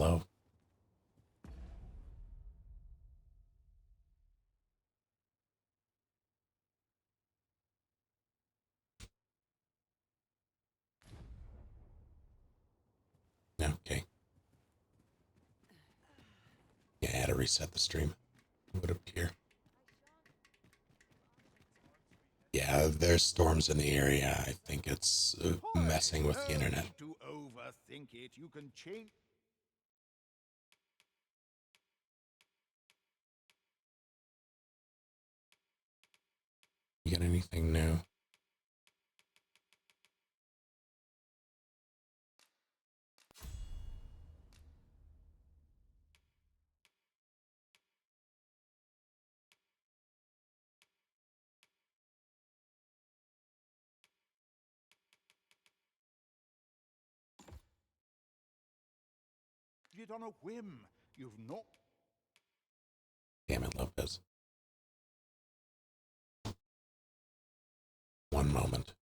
Hello. Okay. Yeah, I had to reset the stream. It would appear. Yeah, there's storms in the area. I think it's messing with the No internet. need to overthink it. You can change. You got anything new? It on a whim. You've not. Damn it, Lopez. One moment.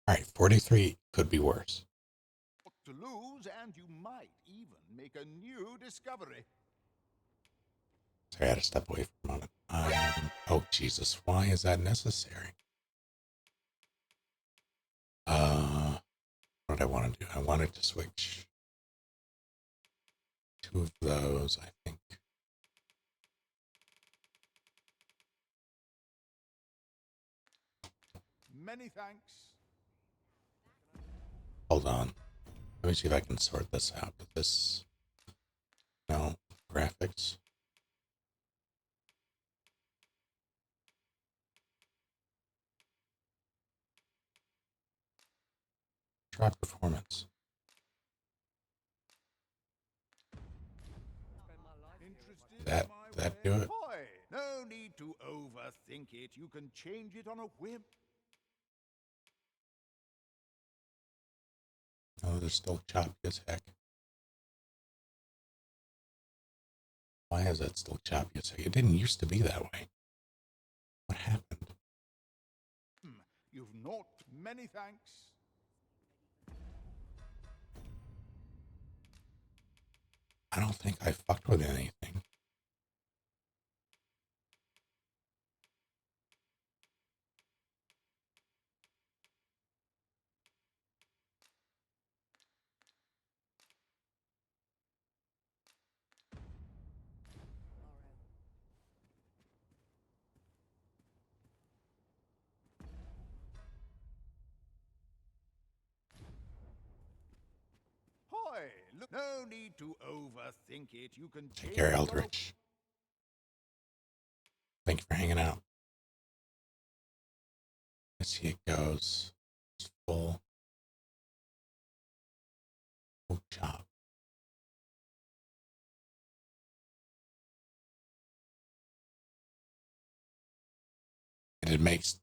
All right, 43 could be worse. To lose, and you might even make a new discovery. Sorry, I had to step away for a moment. Oh, Jesus, why is that necessary? What did I want to do? I wanted to switch two of those, I think. Many thanks. Hold on. Let me see if I can sort this out. This, no, graphics. Try performance. That do it? Boy, no need to overthink it. You can change it on a whim. Oh, they're still choppy as heck. Why is that still choppy as heck? It didn't used to be that way. What happened? You've not many thanks. I don't think I fucked with anything. Boy, look, no need to overthink it. You can Take change care, it on a Eldritch. Thank you for hanging out. Let's see it goes. It's full chop. And it makes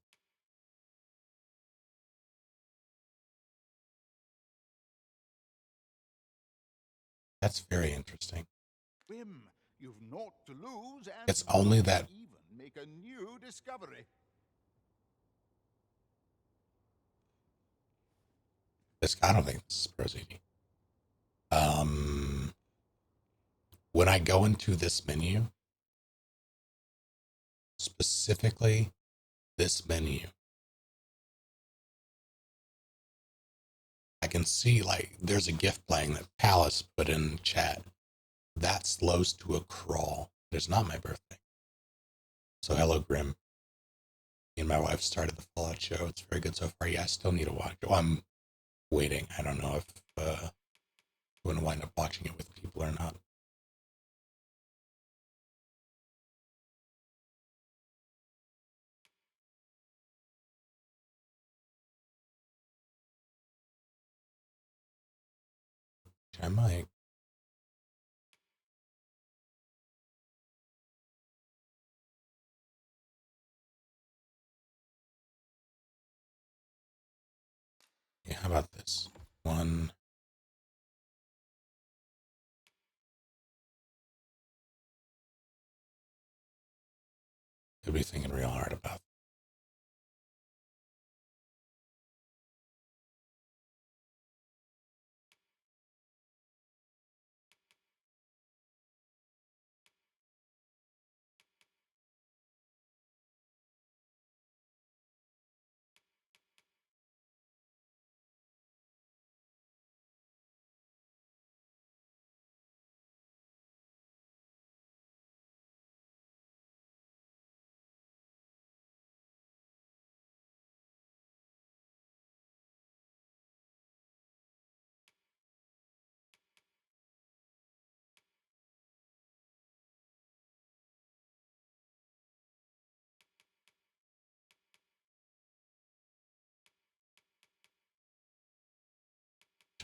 that's very interesting. whim. You've naught to lose, and It's you only might that even make a new discovery. this I don't think this is proceeding. When I go into this menu, specifically this menu, I can see like there's a GIF playing that Palace put in chat. That slows to a crawl. It's not my birthday. So hello, Grim. Me and my wife started the Fallout show. It's very good so far. Yeah, I still need to watch. Oh, I'm waiting. I don't know if I'm going to wind up watching it with people or not. I might. Yeah, how about this? One. Could be thinking real hard about.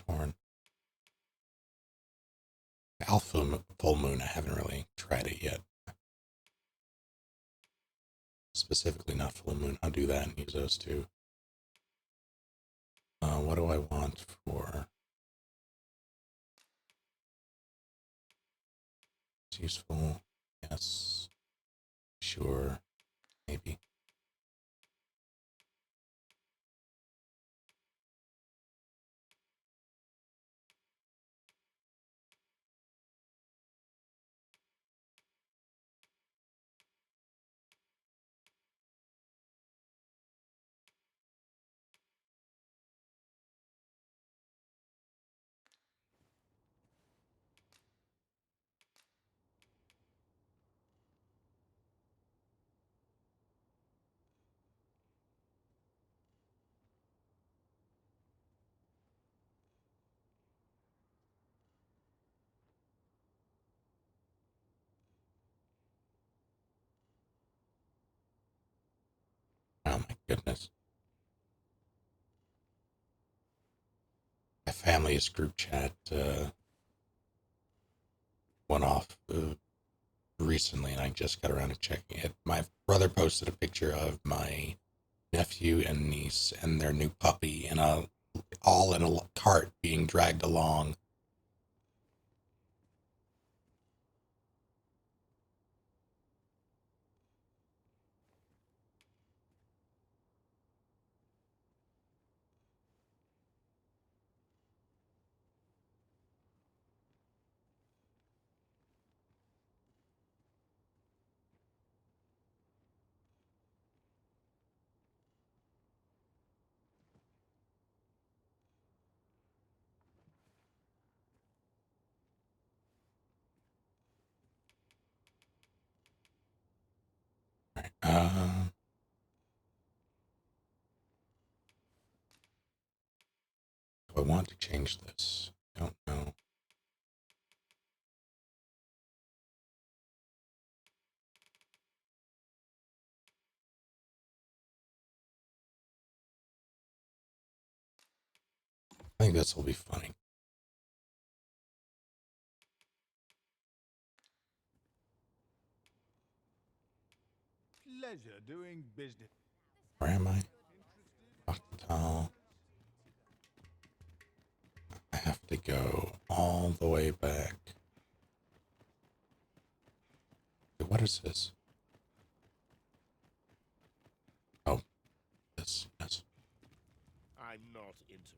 Torn. Alpha Full Moon, I haven't really tried it yet. Specifically not Full Moon. I'll do that and use those two. What do I want for... It's useful. Yes. Sure. Maybe. goodness. My family's group chat went off recently, and I just got around to checking it. My brother posted a picture of my nephew and niece and their new puppy all in a cart being dragged along. Right. Do I want to change this? I don't know. I think this will be funny. Pleasure doing business. Where am I? Octal. I have to go all the way back. What is this? Oh, this. Yes. I'm not into.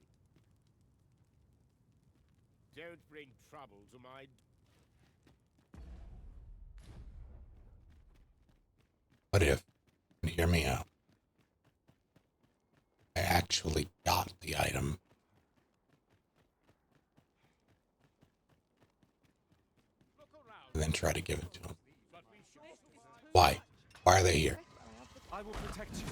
Don't bring trouble to my. What if, and hear me out, I actually got the item and then try to give it to them? Why? Why are they here? I will protect you.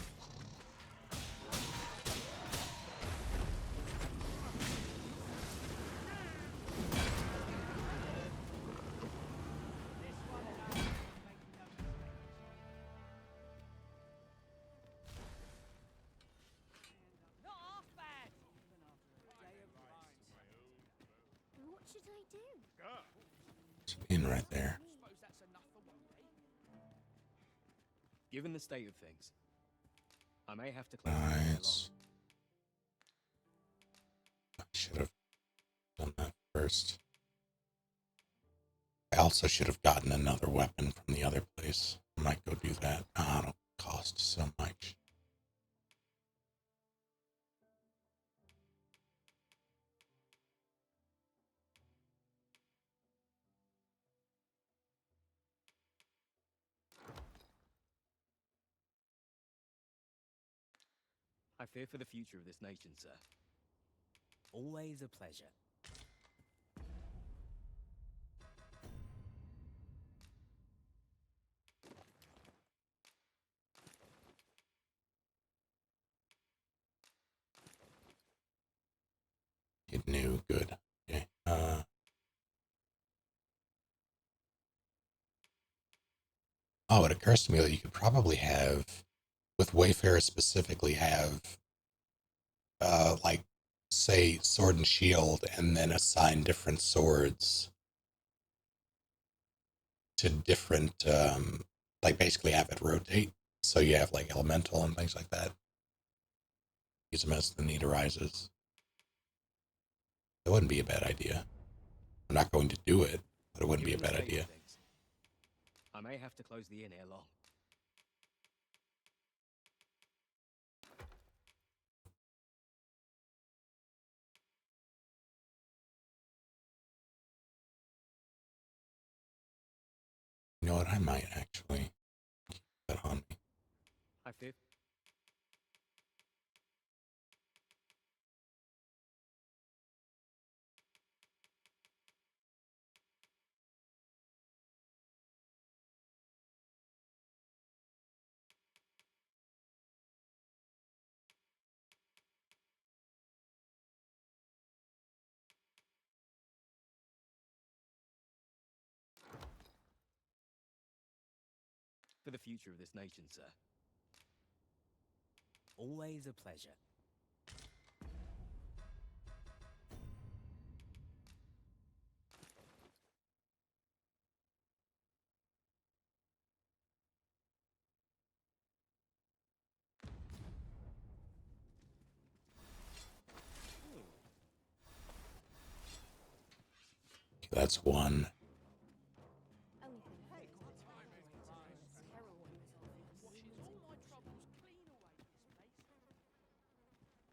What should I do? It's in right there. Given the state of things, I may have to close the door Nice. I should have done that first. I also should have gotten another weapon from the other place. I might go do that. It'll cost so much. I fear for the future of this nation, sir. Always a pleasure. It knew. Good. Okay. Oh, it occurs to me that you could probably have, with Wayfarer specifically, have, like, say, sword and shield, and then assign different swords to different, like, basically have it rotate. So you have, like, elemental and things like that. Use them as the need arises. That wouldn't be a bad idea. I'm not going to do it, but it wouldn't be a Given the bad state of idea. things, I may have to close the inn ere long. You know what? I might actually keep that on me. I fear. For the future of this nation, sir. Always a pleasure. That's one. Only thing heroin washes all my troubles clean away, this place.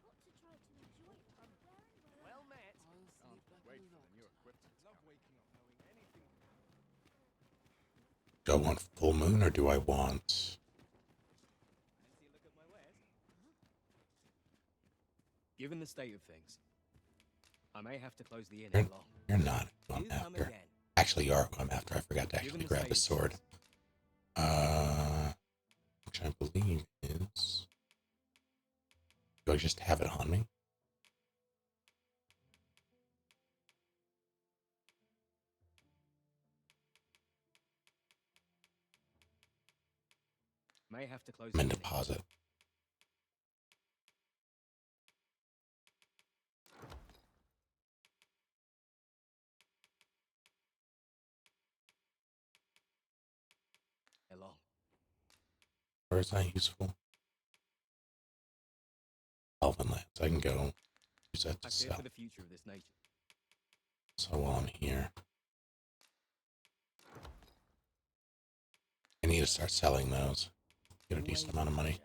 Got to try to enjoy it from where. Well met. Wait for the new equipment. Love waking up knowing anything. Do I want full moon or do I want... Fancy a look at my wares? Given the state of things, I may have to close the inn You're, long. you're not who I'm You come after. again. Actually, you are who I'm after. I forgot to Given actually the grab state the of sword. things, Which I believe is... Do I just have it on me? may have to close I'm the in inn deposit. long. Where is that useful? Elven lands. I can go use that I to fear sell. for the future of this nation. So while I'm here, I need to start selling those. Get a decent amount of money.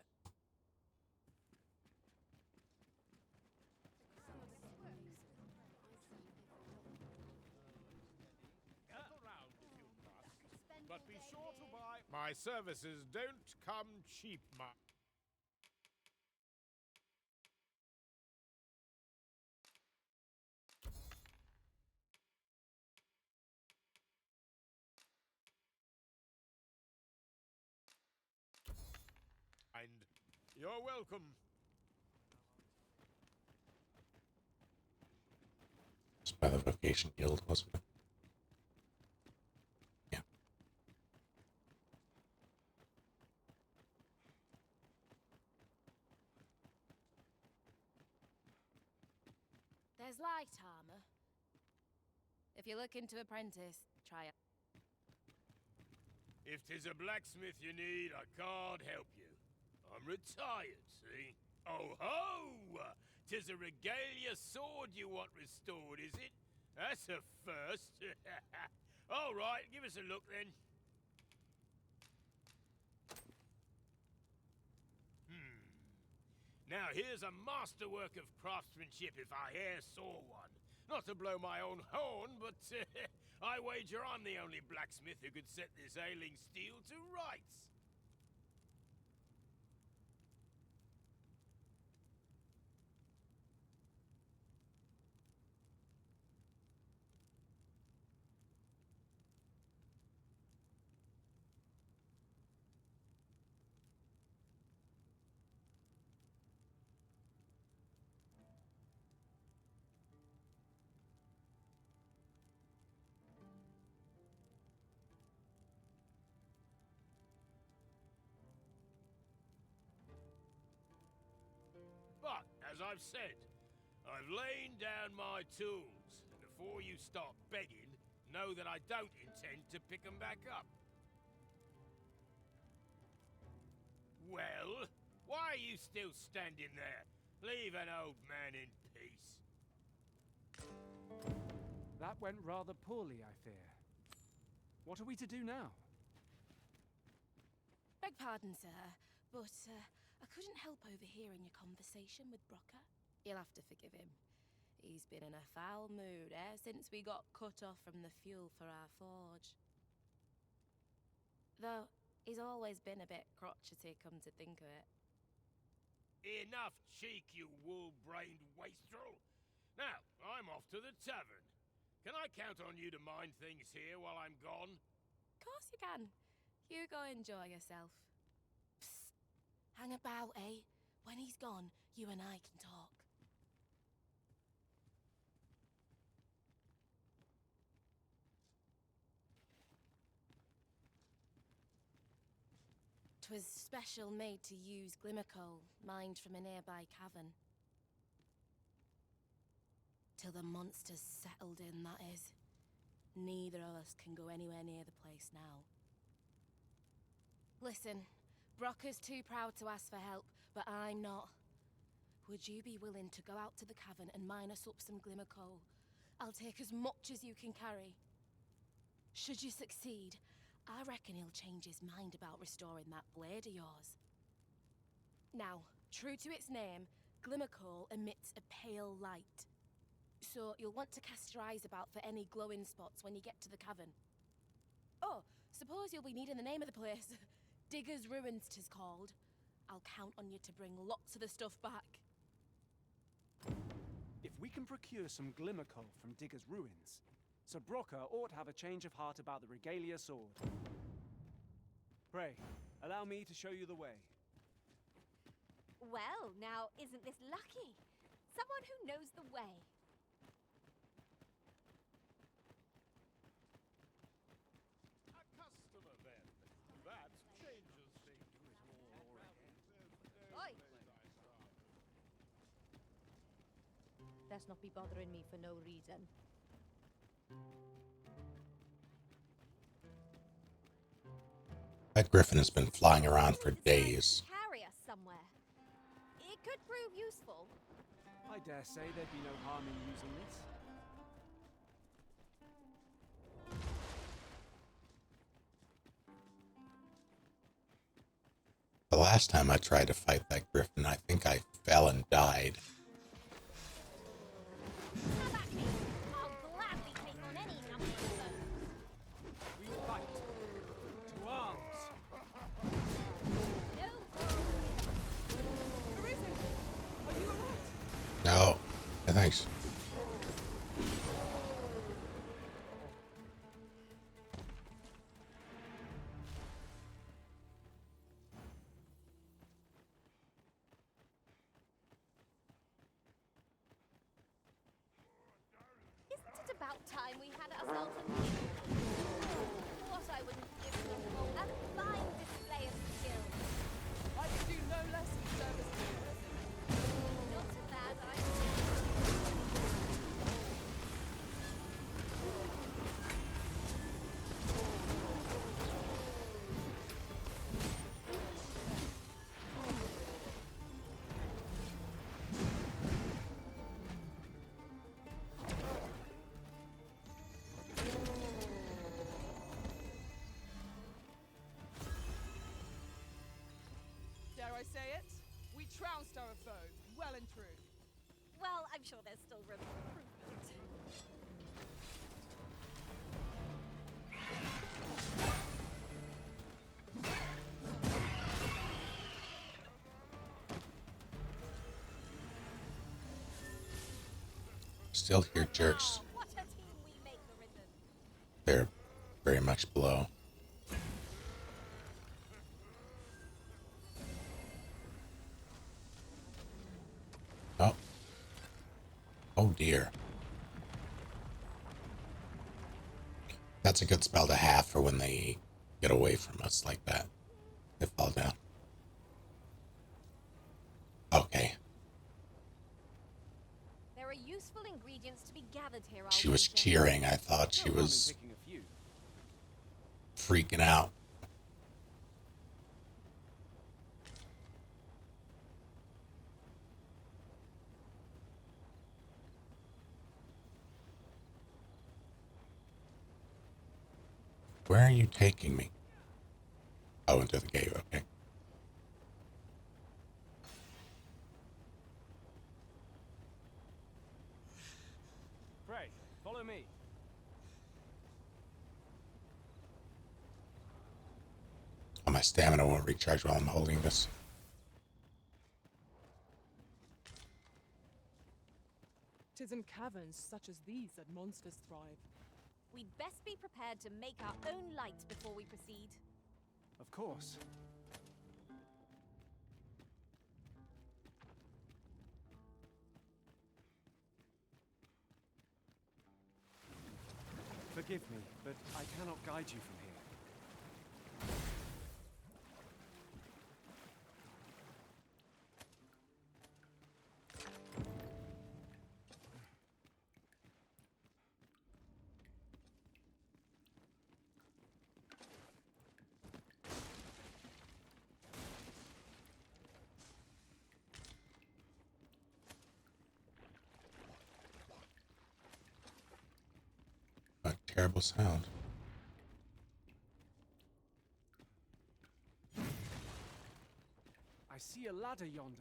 But be sure to buy. My services don't come cheap, and you're welcome. It's by the Vocation Guild, wasn't it? Yeah. There's light armor. If you're looking to apprentice, try it. If 'tis a blacksmith you need, I can't help you. I'm retired, see? Oh ho! 'Tis a regalia sword you want restored, is it? That's a first. All right, give us a look then. Now here's a masterwork of craftsmanship if I e'er saw one. Not to blow my own horn, but I wager I'm the only blacksmith who could set this ailing steel to rights. But, as I've said, I've lain down my tools, and before you start begging, know that I don't intend to pick 'em back up. Well, why are you still standing there? Leave an old man in peace. That went rather poorly, I fear. What are we to do now? Beg pardon, sir, but I couldn't help overhearing your conversation with Brocker. You'll have to forgive him. He's been in a foul mood ever since we got cut off from the fuel for our forge. Though, he's always been a bit crotchety, come to think of it. Enough cheek, you wool-brained wastrel! Now, I'm off to the tavern. Can I count on you to mind things here while I'm gone? Of course you can. You go enjoy yourself. Psst. Hang about, eh? When he's gone, you and I can talk. 'Twas special made to use glimmer coal, mined from a nearby cavern. Till the monsters settled in, that is. Neither of us can go anywhere near the place now. Listen, Brocker's too proud to ask for help, but I'm not. Would you be willing to go out to the cavern and mine us up some glimmer coal? I'll take as much as you can carry. Should you succeed, I reckon he'll change his mind about restoring that blade of yours. Now, true to its name, glimmer coal emits a pale light. So you'll want to cast your eyes about for any glowing spots when you get to the cavern. Oh, suppose you'll be needing the name of the place. Digger's Ruins 'tis called. I'll count on you to bring lots of the stuff back. If we can procure some glimmer coal from Digger's Ruins, Sir Brocker ought to have a change of heart about the Regalia sword. Pray, allow me to show you the way. Well, now, isn't this lucky? Someone who knows the way. A customer, then. That changes things. Oi! Let's not be bothering me for no reason. That griffin has been flying around for days. Carry us somewhere. It could prove useful. I dare say there'd be no harm in using this. The last time I tried to fight that griffin, I think I fell and died. Come at me. I'll gladly take on any number of foes. We fight. To arms. No. Arisen, are you alright? No, thanks. Isn't it about time we had ourselves a meal? What I wouldn't give for a fine display of skill. I could do no less in service to you. Not so bad, I Dare I say it? We trounced our foe, well and true. Well, I'm sure there's still room for improvement. Still hear jerks. Wow, what a team we make, Arisen. They're very much below. Oh. Oh dear. That's a good spell to have for when they get away from us like that. They fall down. Okay. There are useful ingredients to be gathered here. She was cheering. I thought she No harm in was picking a few. freaking out. Where are you taking me? Oh, into the cave, okay. Pray, follow me. Oh, my stamina won't recharge while I'm holding this. Tis in caverns such as these that monsters thrive. We'd best be prepared to make our own light before we proceed. Of course. Forgive me, but I cannot guide you from here. terrible sound. I see a ladder yonder,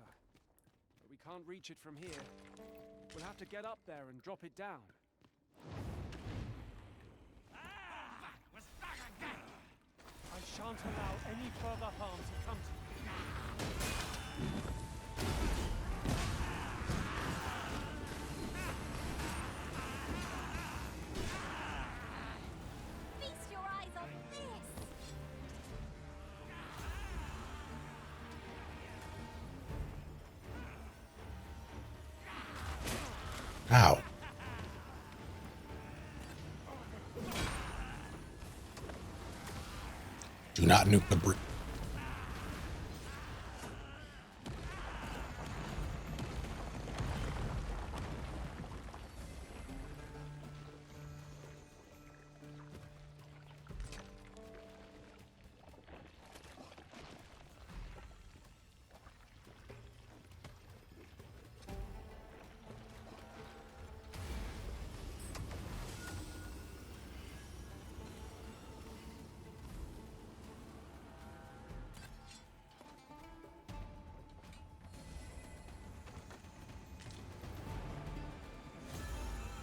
but we can't reach it from here. We'll have to get up there and drop it down. I shan't allow any further harm to come to you. Feast your eyes on this! Ow. Do not nuke the brick.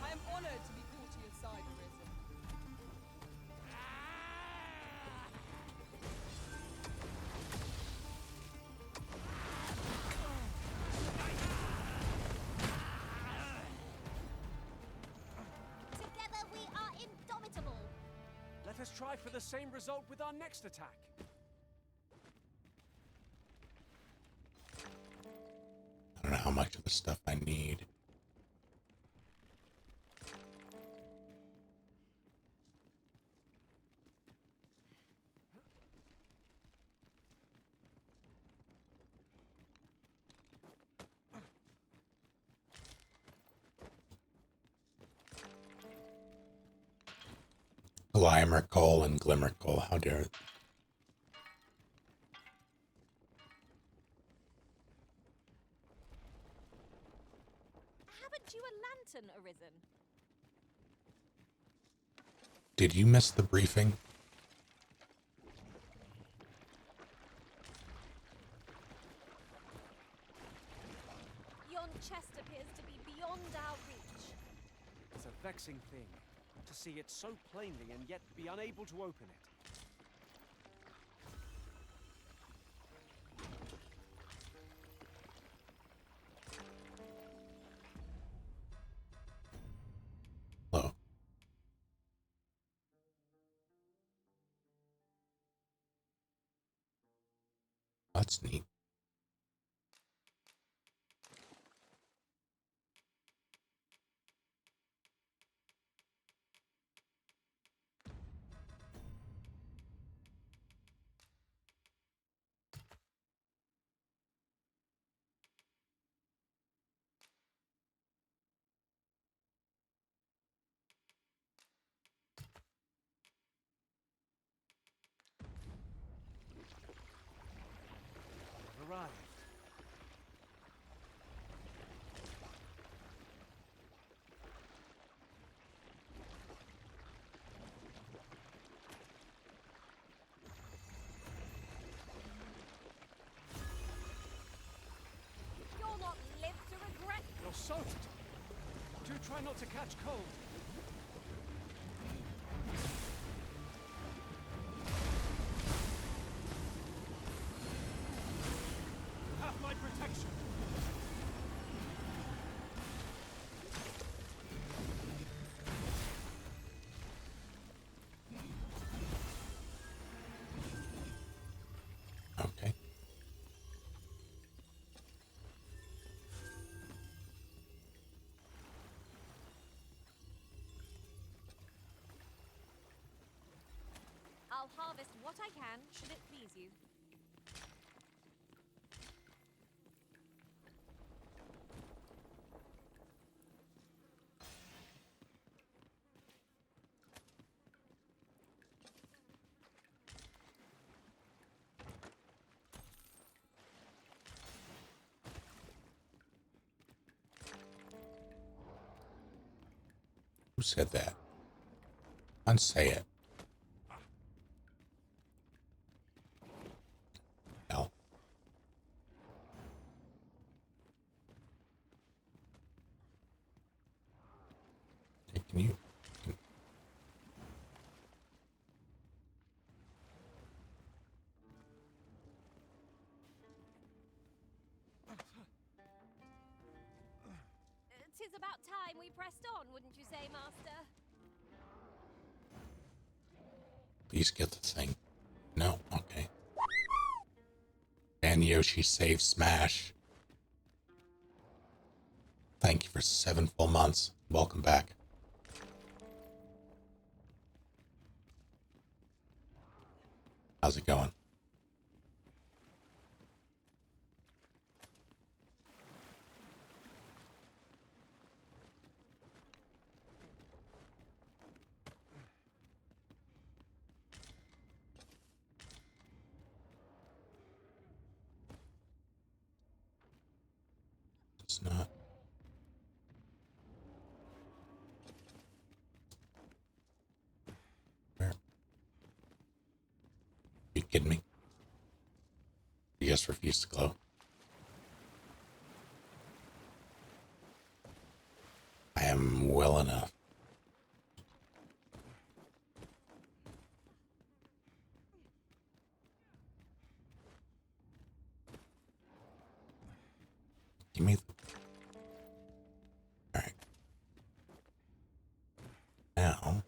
I am honored to be called to your side, Arisen. Together we are indomitable! Let us try for the same result with our next attack. I don't know how much of the stuff I need. Glimmer coal and glimmer coal. How dare it? Haven't you a lantern, Arisen? Did you miss the briefing? Yon chest appears to be beyond our reach. It's a vexing thing to see it so plainly and yet be unable to open it. Hello. That's neat. I've arrived. You'll not live to regret. You're soaked. Do try not to catch cold. You have my protection. Okay. I'll harvest what I can, should it please you. Who said that? Unsay it. Hell. Hey, can you? Tis about time we pressed on, wouldn't you say, Master? Please get the thing. No, okay. And Yoshi save Smash. Thank you for 7 full months. Welcome back. How's it going? It's not. Where? You kidding me? You just refuse to glow. I am well enough. Give me the... Alright. Now...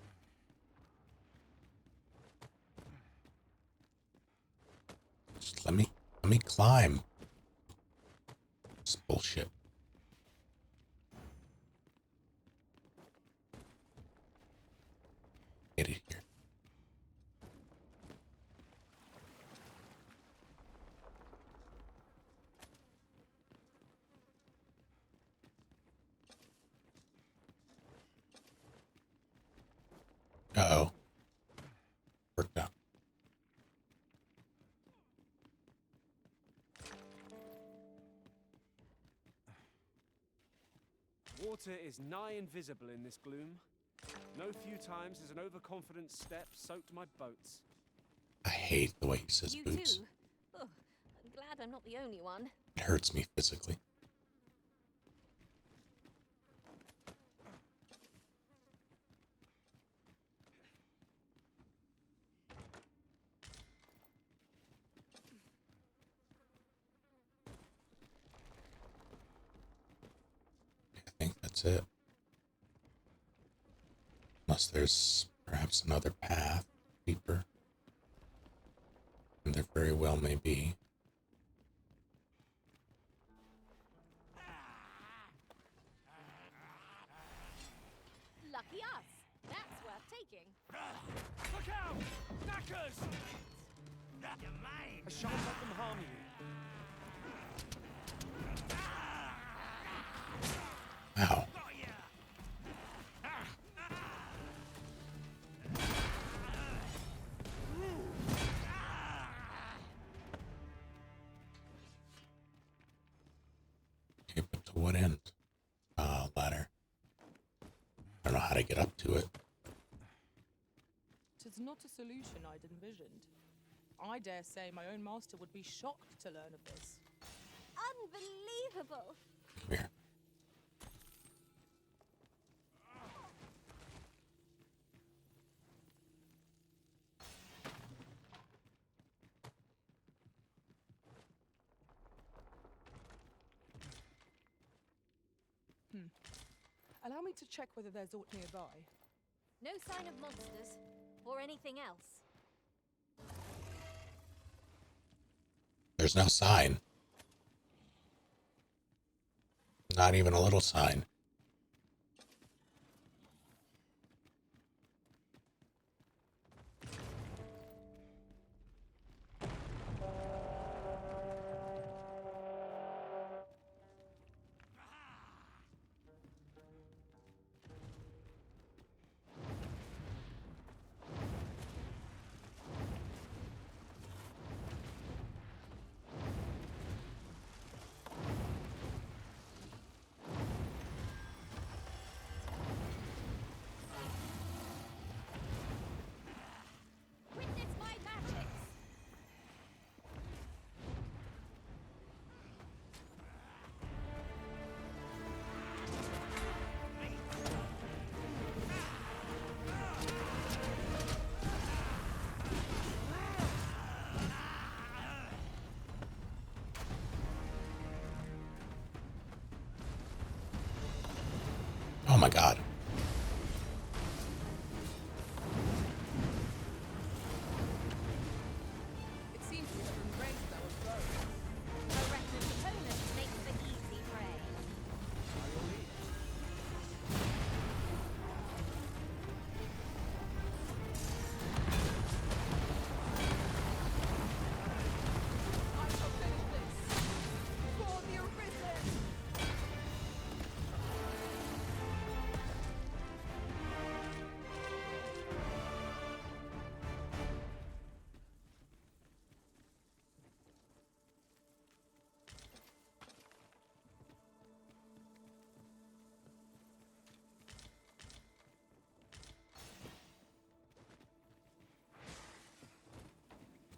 Just let me climb. It's bullshit. Get it here. Uh-oh. Worked out. Water is nigh invisible in this gloom. No few times has an overconfident step soaked my boats. I hate the way he says You boots. too? Oh, I'm glad I'm not the only one. It hurts me physically. I think that's it. Unless there's perhaps another path deeper. And there very well may be. Lucky us. That's worth taking. Look out! Knackers! You I shan't let them harm you. Ow. Okay, but to what end? Ladder. I don't know how to get up to it. 'Tis not a solution I'd envisioned. I dare say my own master would be shocked to learn of this. Unbelievable! Come here. Allow me to check whether there's aught nearby. No sign of monsters, or anything else. There's no sign. Not even a little sign.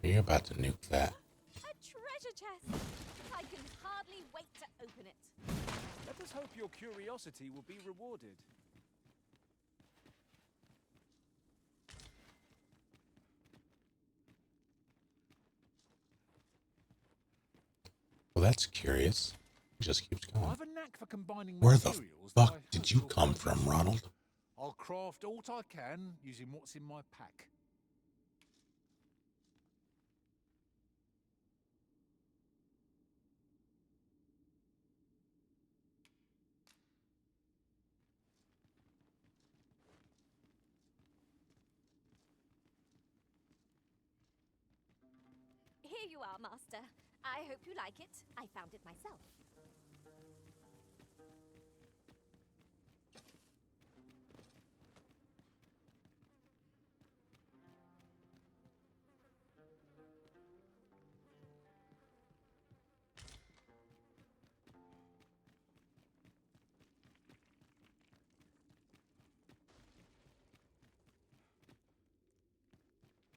Are you about to nuke that? A treasure chest! I can hardly wait to open it. Let us hope your curiosity will be rewarded. Well, that's curious. It just keeps I going. have a knack for combining Where the materials that fuck I did hope you you'll come find from, useful. Ronald? I'll craft all I can using what's in my pack. Here you are, Master. I hope you like it. I found it myself.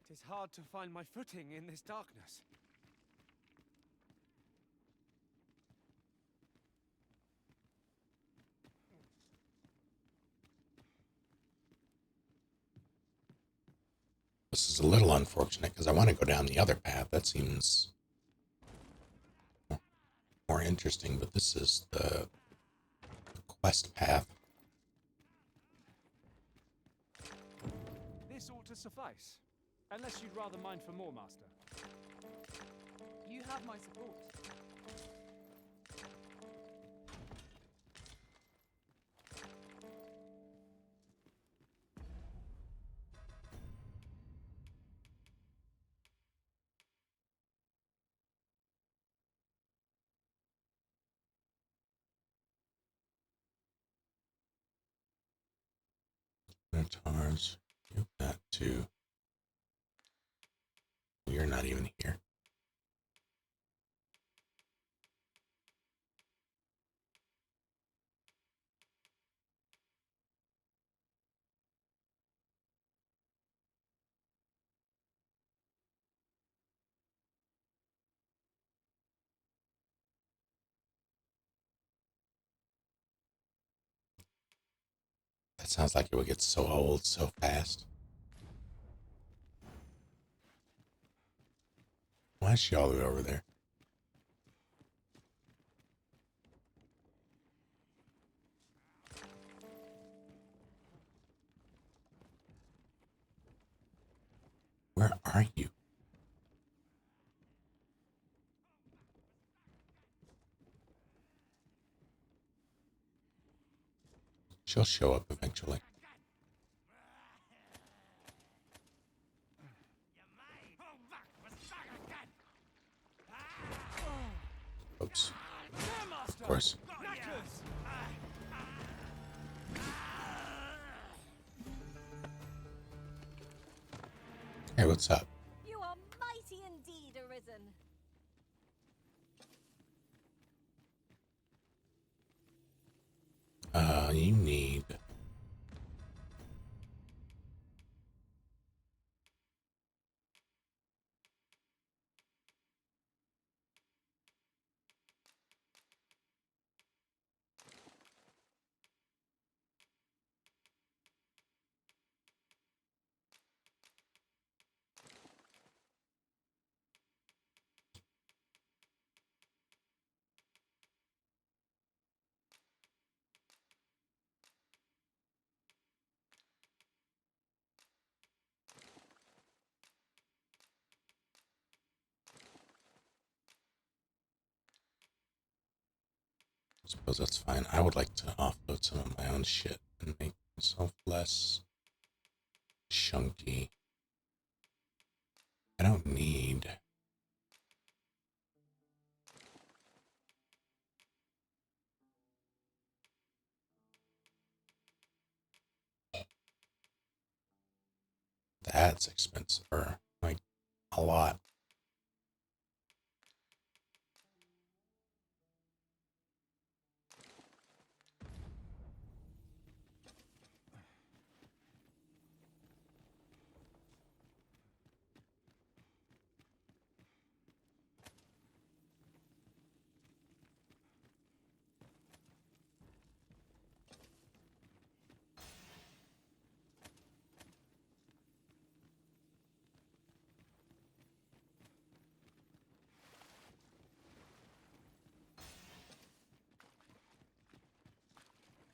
It is hard to find my footing in this darkness. This is a little unfortunate because I want to go down the other path. That seems more interesting, but this is the quest path. This ought to suffice. Unless you'd rather mine for more, Master. You have my support. Minotaurs. Give that to. You're not even here. That sounds like it would get so old so fast. Why is she all the way over there? Where are you? She'll show up eventually. Oops. Of course. Hey, what's up? You are mighty indeed, Arisen. You need... I suppose that's fine. I would like to offload some of my own shit and make myself less chunky. I don't need... That's expensive. Or, like, a lot.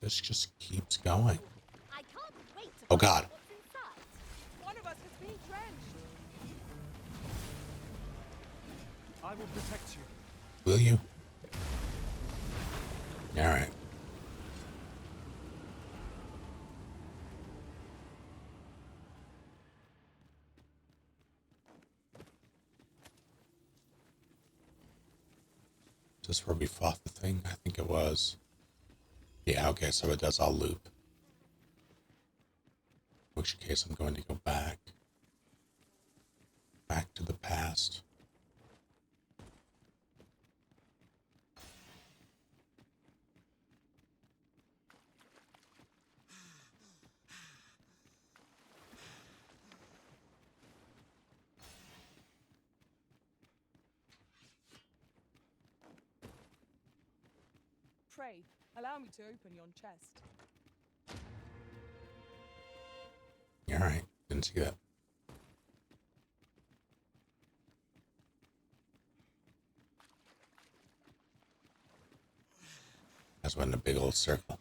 This just keeps going. I can't wait to Oh find God. out what's inside. One of us has been drenched. I will protect you. Will you? All right. Is this where we fought the thing? I think it was. Yeah, okay, so it does all loop. In which case I'm going to go back. Back to the past. Pray, allow me to open yon chest. Alright, didn't see that. That's went in a big old circle.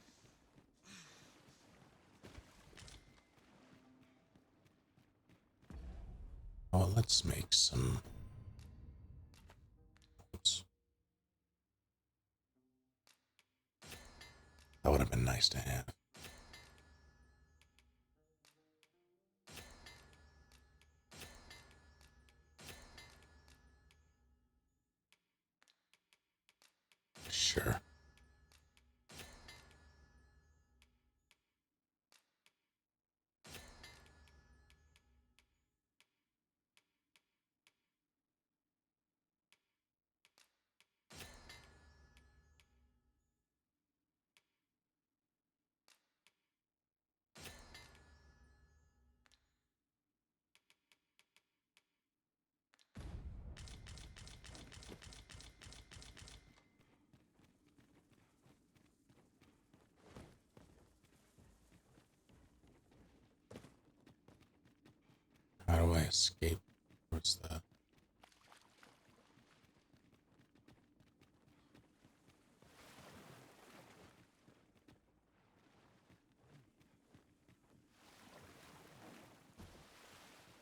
Oh, let's make some. Oops. That would have been nice to have. Sure. How do I escape? What's that?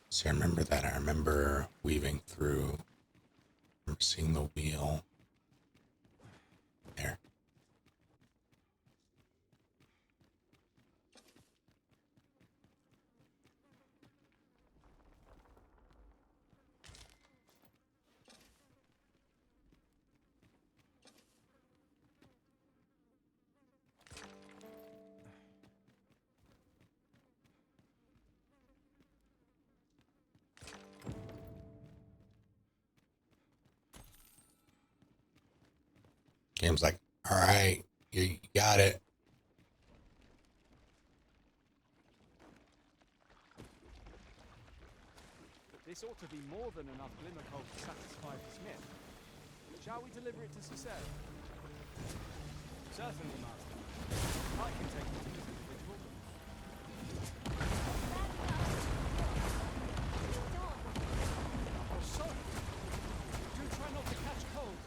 See, I remember that. I remember weaving through. I remember seeing the wheel. There. Game's like, all right, you got it. This ought to be more than enough glimmer coal to satisfy the smith. Shall we deliver it to Cicero? Certainly, Master. I can take it to this individual. Or so. Do try not to catch cold.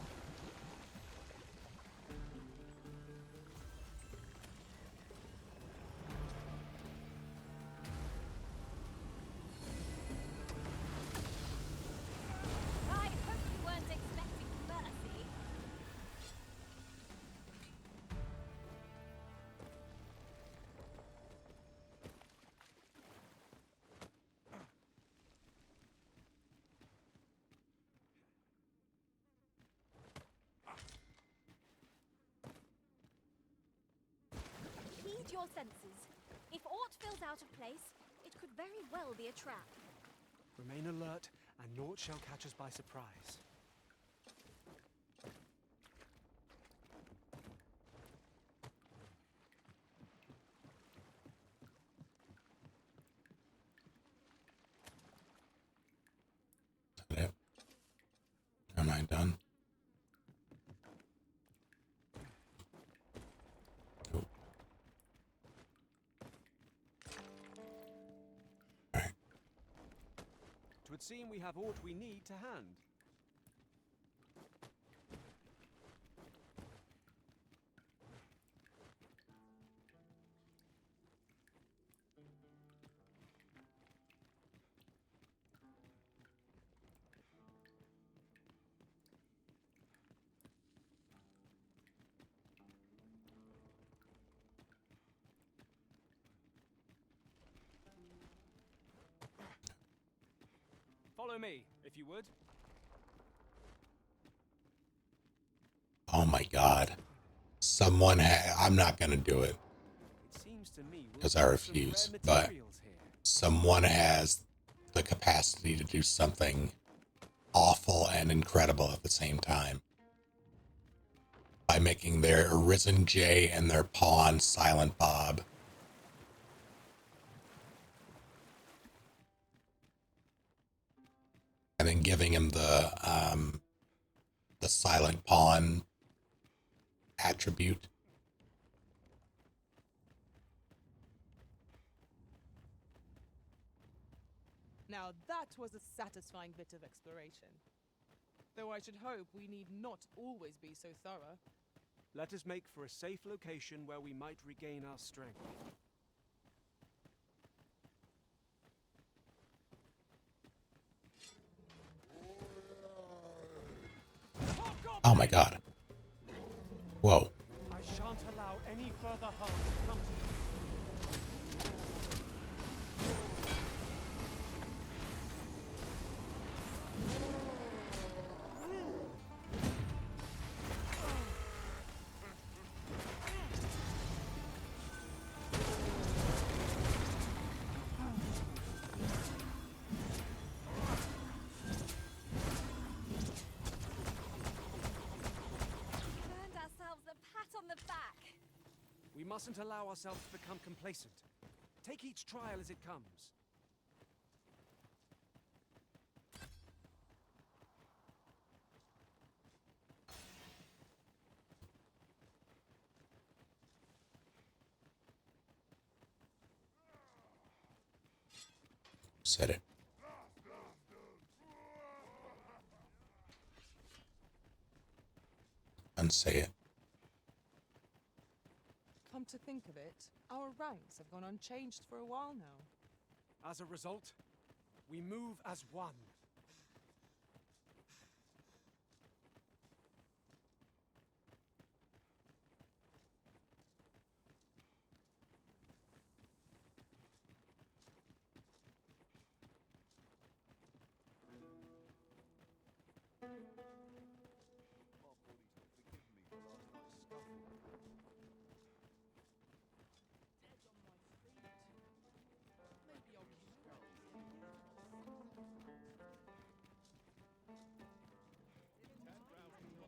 I hope you weren't expecting mercy. Heed your senses. If aught feels out of place, it could very well be a trap. Remain alert, and naught shall catch us by surprise. Is that it? Am I done? Nope. Alright. 'Twould seem we have aught we need to hand. Follow me, if you would. Oh my god. I'm not gonna do it It seems to me we'll because I find some refuse, rare but materials here. someone has the capacity to do something awful and incredible at the same time by making their Arisen Jay and their pawn Silent Bob. And then giving him the Silent Pawn attribute. Now that was a satisfying bit of exploration. Though I should hope we need not always be so thorough. Let us make for a safe location where we might regain our strength. Oh my god. Whoa. I shan't allow any further harm to come to you. Earned ourselves a pat on the back. We mustn't allow ourselves to become complacent. Take each trial as it comes. Said it. Unsay it. Come to think of it, our ranks have gone unchanged for a while now. As a result, we move as one.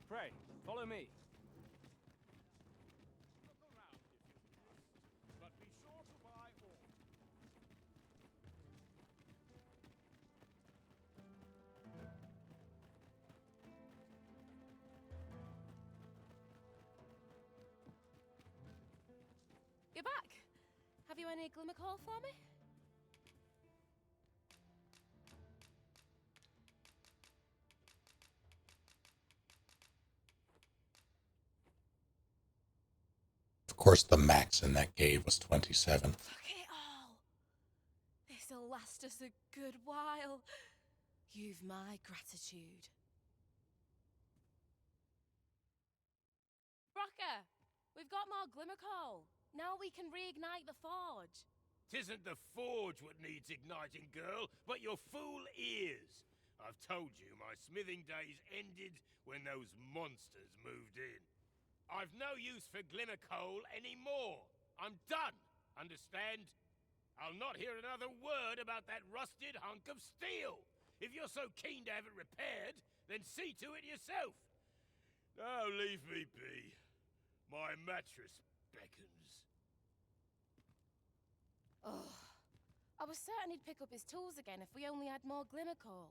Pray, follow me. Look around if you must, but be sure to buy all. You're back. Have you any glimmer call for me? Of course, the max in that cave was 27. Fuck it all. This'll last us a good while. You've my gratitude. Brocker, we've got more glimmer coal. Now we can reignite the forge. 'Tisn't the forge what needs igniting, girl, but your fool ears. I've told you my smithing days ended when those monsters moved in. I've no use for glimmer coal anymore. I'm done, understand? I'll not hear another word about that rusted hunk of steel. If you're so keen to have it repaired, then see to it yourself. Now leave me be. My mattress beckons. Oh, I was certain he'd pick up his tools again if we only had more glimmer coal.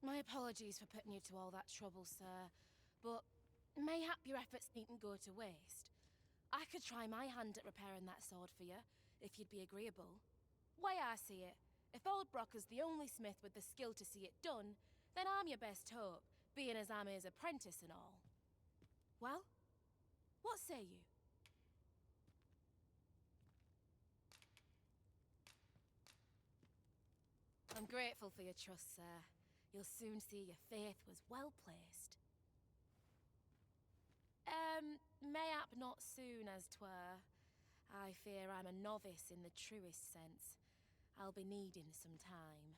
My apologies for putting you to all that trouble, sir, but mayhap your efforts needn't go to waste. I could try my hand at repairing that sword for you, if you'd be agreeable. Way I see it, if old Brocker's the only smith with the skill to see it done, then I'm your best hope, being as I'm his apprentice and all. Well, what say you? I'm grateful for your trust, sir. You'll soon see your faith was well placed. Mayhap not soon as 'twere. I fear I'm a novice in the truest sense. I'll be needing some time.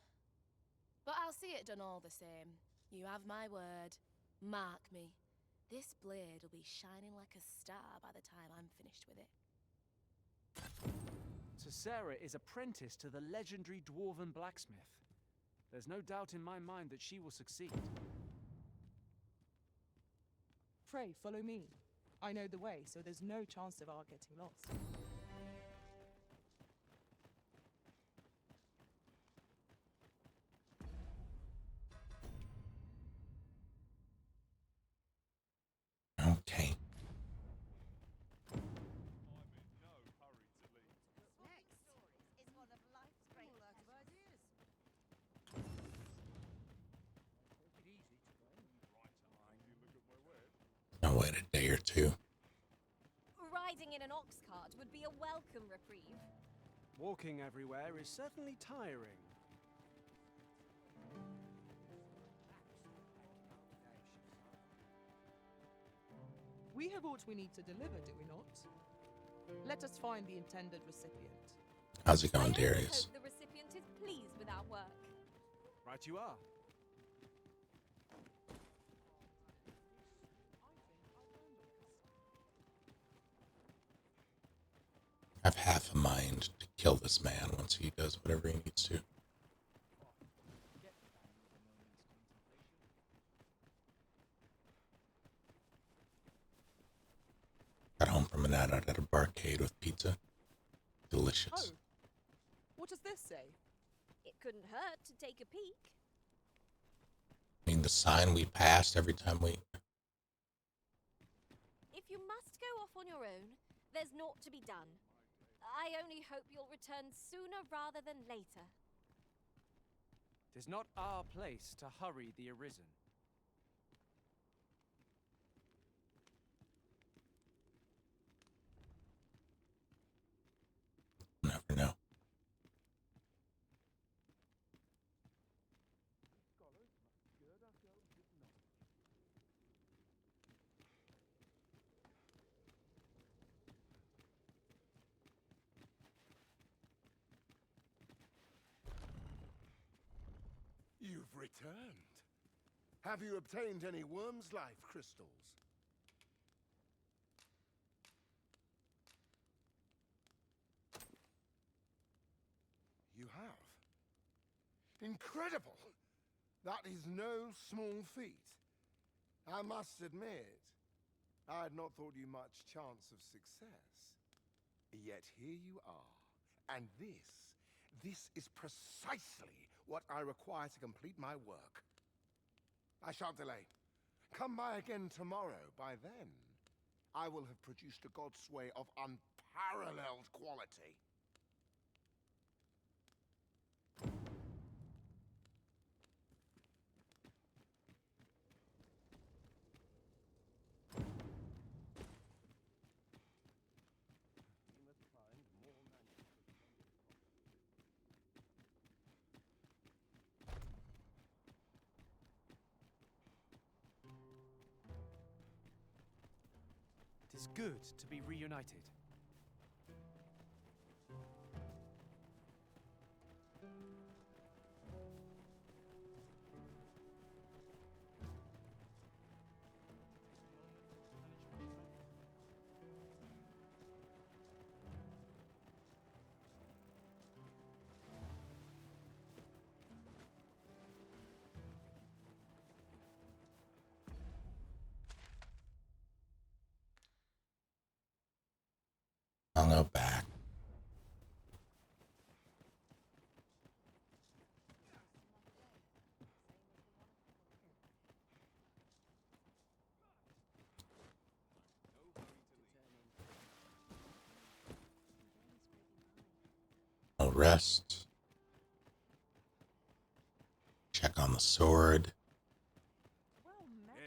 But I'll see it done all the same. You have my word. Mark me. This blade will be shining like a star by the time I'm finished with it. Sarah is apprenticed to the legendary dwarven blacksmith. There's no doubt in my mind that she will succeed. Pray, follow me. I know the way, so there's no chance of our getting lost. Okay. Is one of life's great pleasures. I'll wait a day or two. Riding in an ox cart would be a welcome reprieve. Walking everywhere is certainly tiring. We have what we need to deliver, do we not? Let us find the intended recipient. How's it I going, only Darius? hope the recipient is pleased with our work. Right you are. I have half a mind to kill this man once he does whatever he needs to. Got home from a night out at a barcade with pizza. Delicious. Oh, what does this say? It couldn't hurt to take a peek. I mean, the sign we passed every time we... If you must go off on your own, there's naught to be done. I only hope you'll return sooner rather than later. 'Tis not our place to hurry the Arisen. Never know. You've returned. Have you obtained any worm's life crystals? You have. Incredible! That is no small feat. I must admit, I had not thought you much chance of success. Yet here you are, and this is precisely what I require to complete my work. I shan't delay. Come by again tomorrow. By then, I will have produced a godsway of unparalleled quality. Tis good to be reunited. I'll go back. I'll rest. Check on the sword.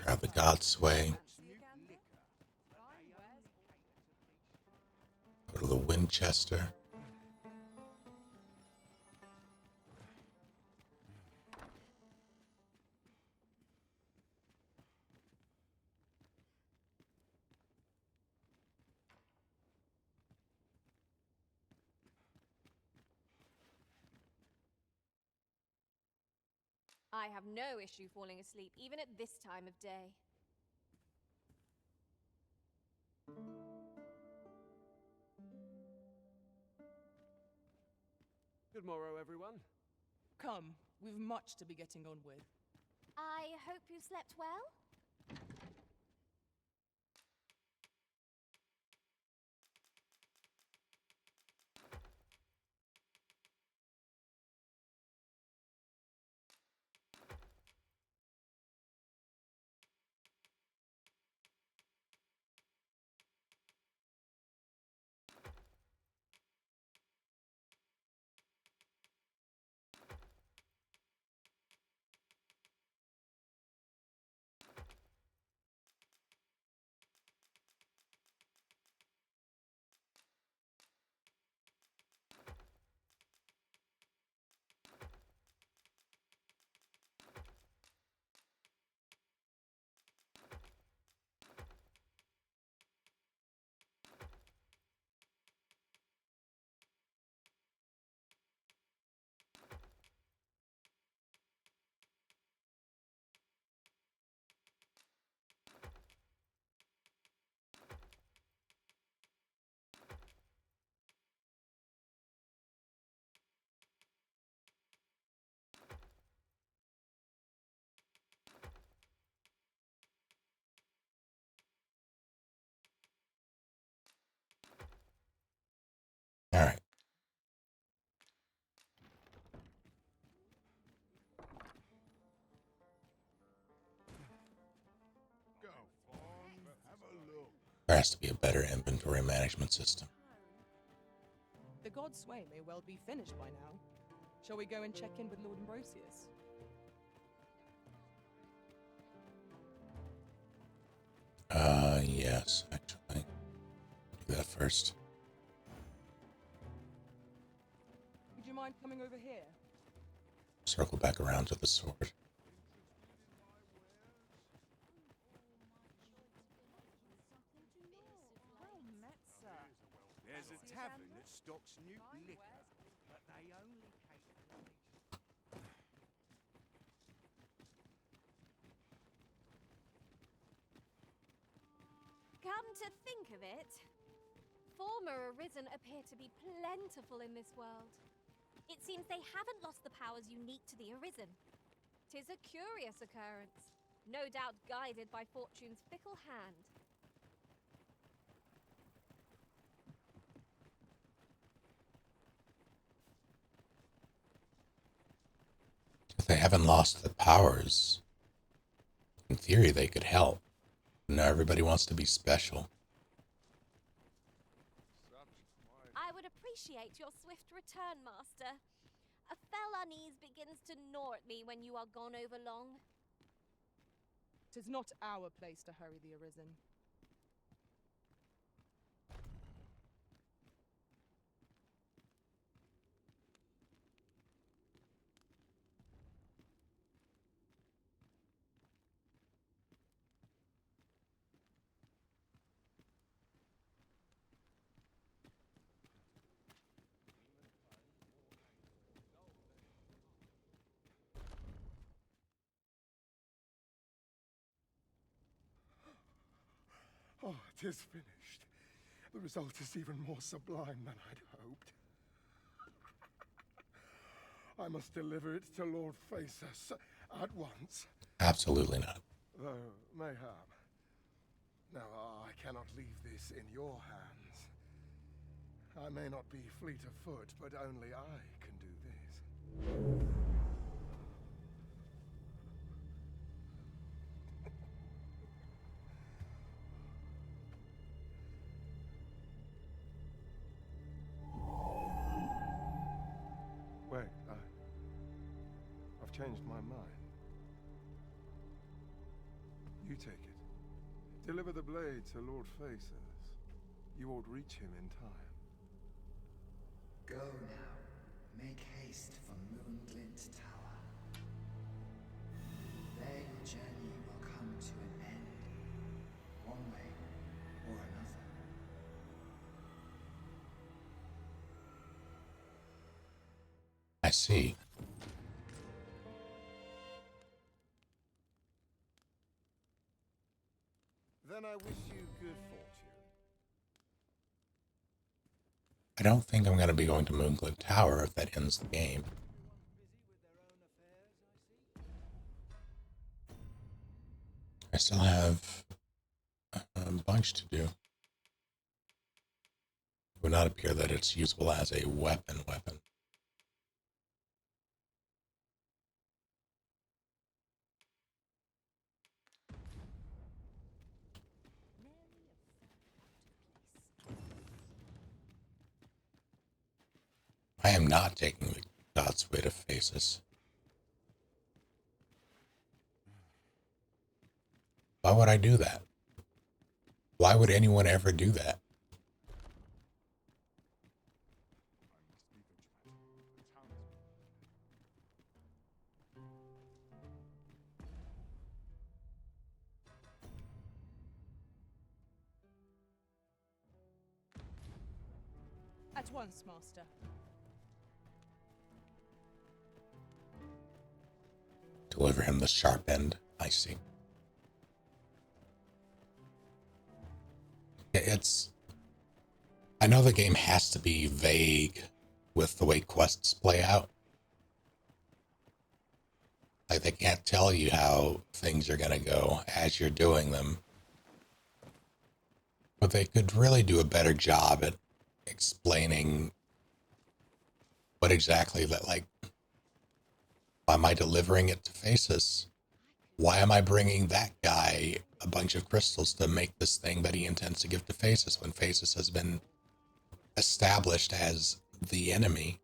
Grab the Godsway. Go to the Winchester. I have no issue falling asleep, even at this time of day. Good morrow, everyone. Come, we've much to be getting on with. I hope you slept well? All right. Go on, have a look. There has to be a better inventory management system. The God's Way may well be finished by now. Shall we go and check in with Lord Ambrosius? Yes, actually. Do that first. Would you mind coming over here? Circle back around to the sword. There's a tavern that stocks new liquor, but they only cater for Come to think of it, former Arisen appear to be plentiful in this world. It seems they haven't lost the powers unique to the Arisen. 'Tis a curious occurrence, no doubt guided by Fortune's fickle hand. If they haven't lost their powers, in theory they could help. Now everybody wants to be special. I would appreciate your swift return, Master. A fell unease begins to gnaw at me when you are gone over long. 'Tis not our place to hurry the Arisen. Oh, 'tis finished. The result is even more sublime than I'd hoped. I must deliver it to Lord Phaesus at once. Absolutely not. Though, mayhap. Now, I cannot leave this in your hands. I may not be fleet of foot, but only I can do this. Wait, I've changed my mind. You take it. Deliver the blade to Lord Phaesus. You won't reach him in time. Go now. Make haste for Moonglint Tower. There your journey will come to an end, one way or another. I see. Then I wish you good fortune. I don't think I'm going to be going to Moonglow Tower if that ends the game. I still have a bunch to do. It would not appear that it's usable as a weapon. I am not taking the God's way to Faces. Why would I do that? Why would anyone ever do that? At once, Master. Deliver him the sharp end. I see. I know the game has to be vague with the way quests play out. Like, they can't tell you how things are going to go as you're doing them. But they could really do a better job at explaining what exactly that, like, why am I delivering it to Faces? Why am I bringing that guy a bunch of crystals to make this thing that he intends to give to Faces when Faces has been established as the enemy?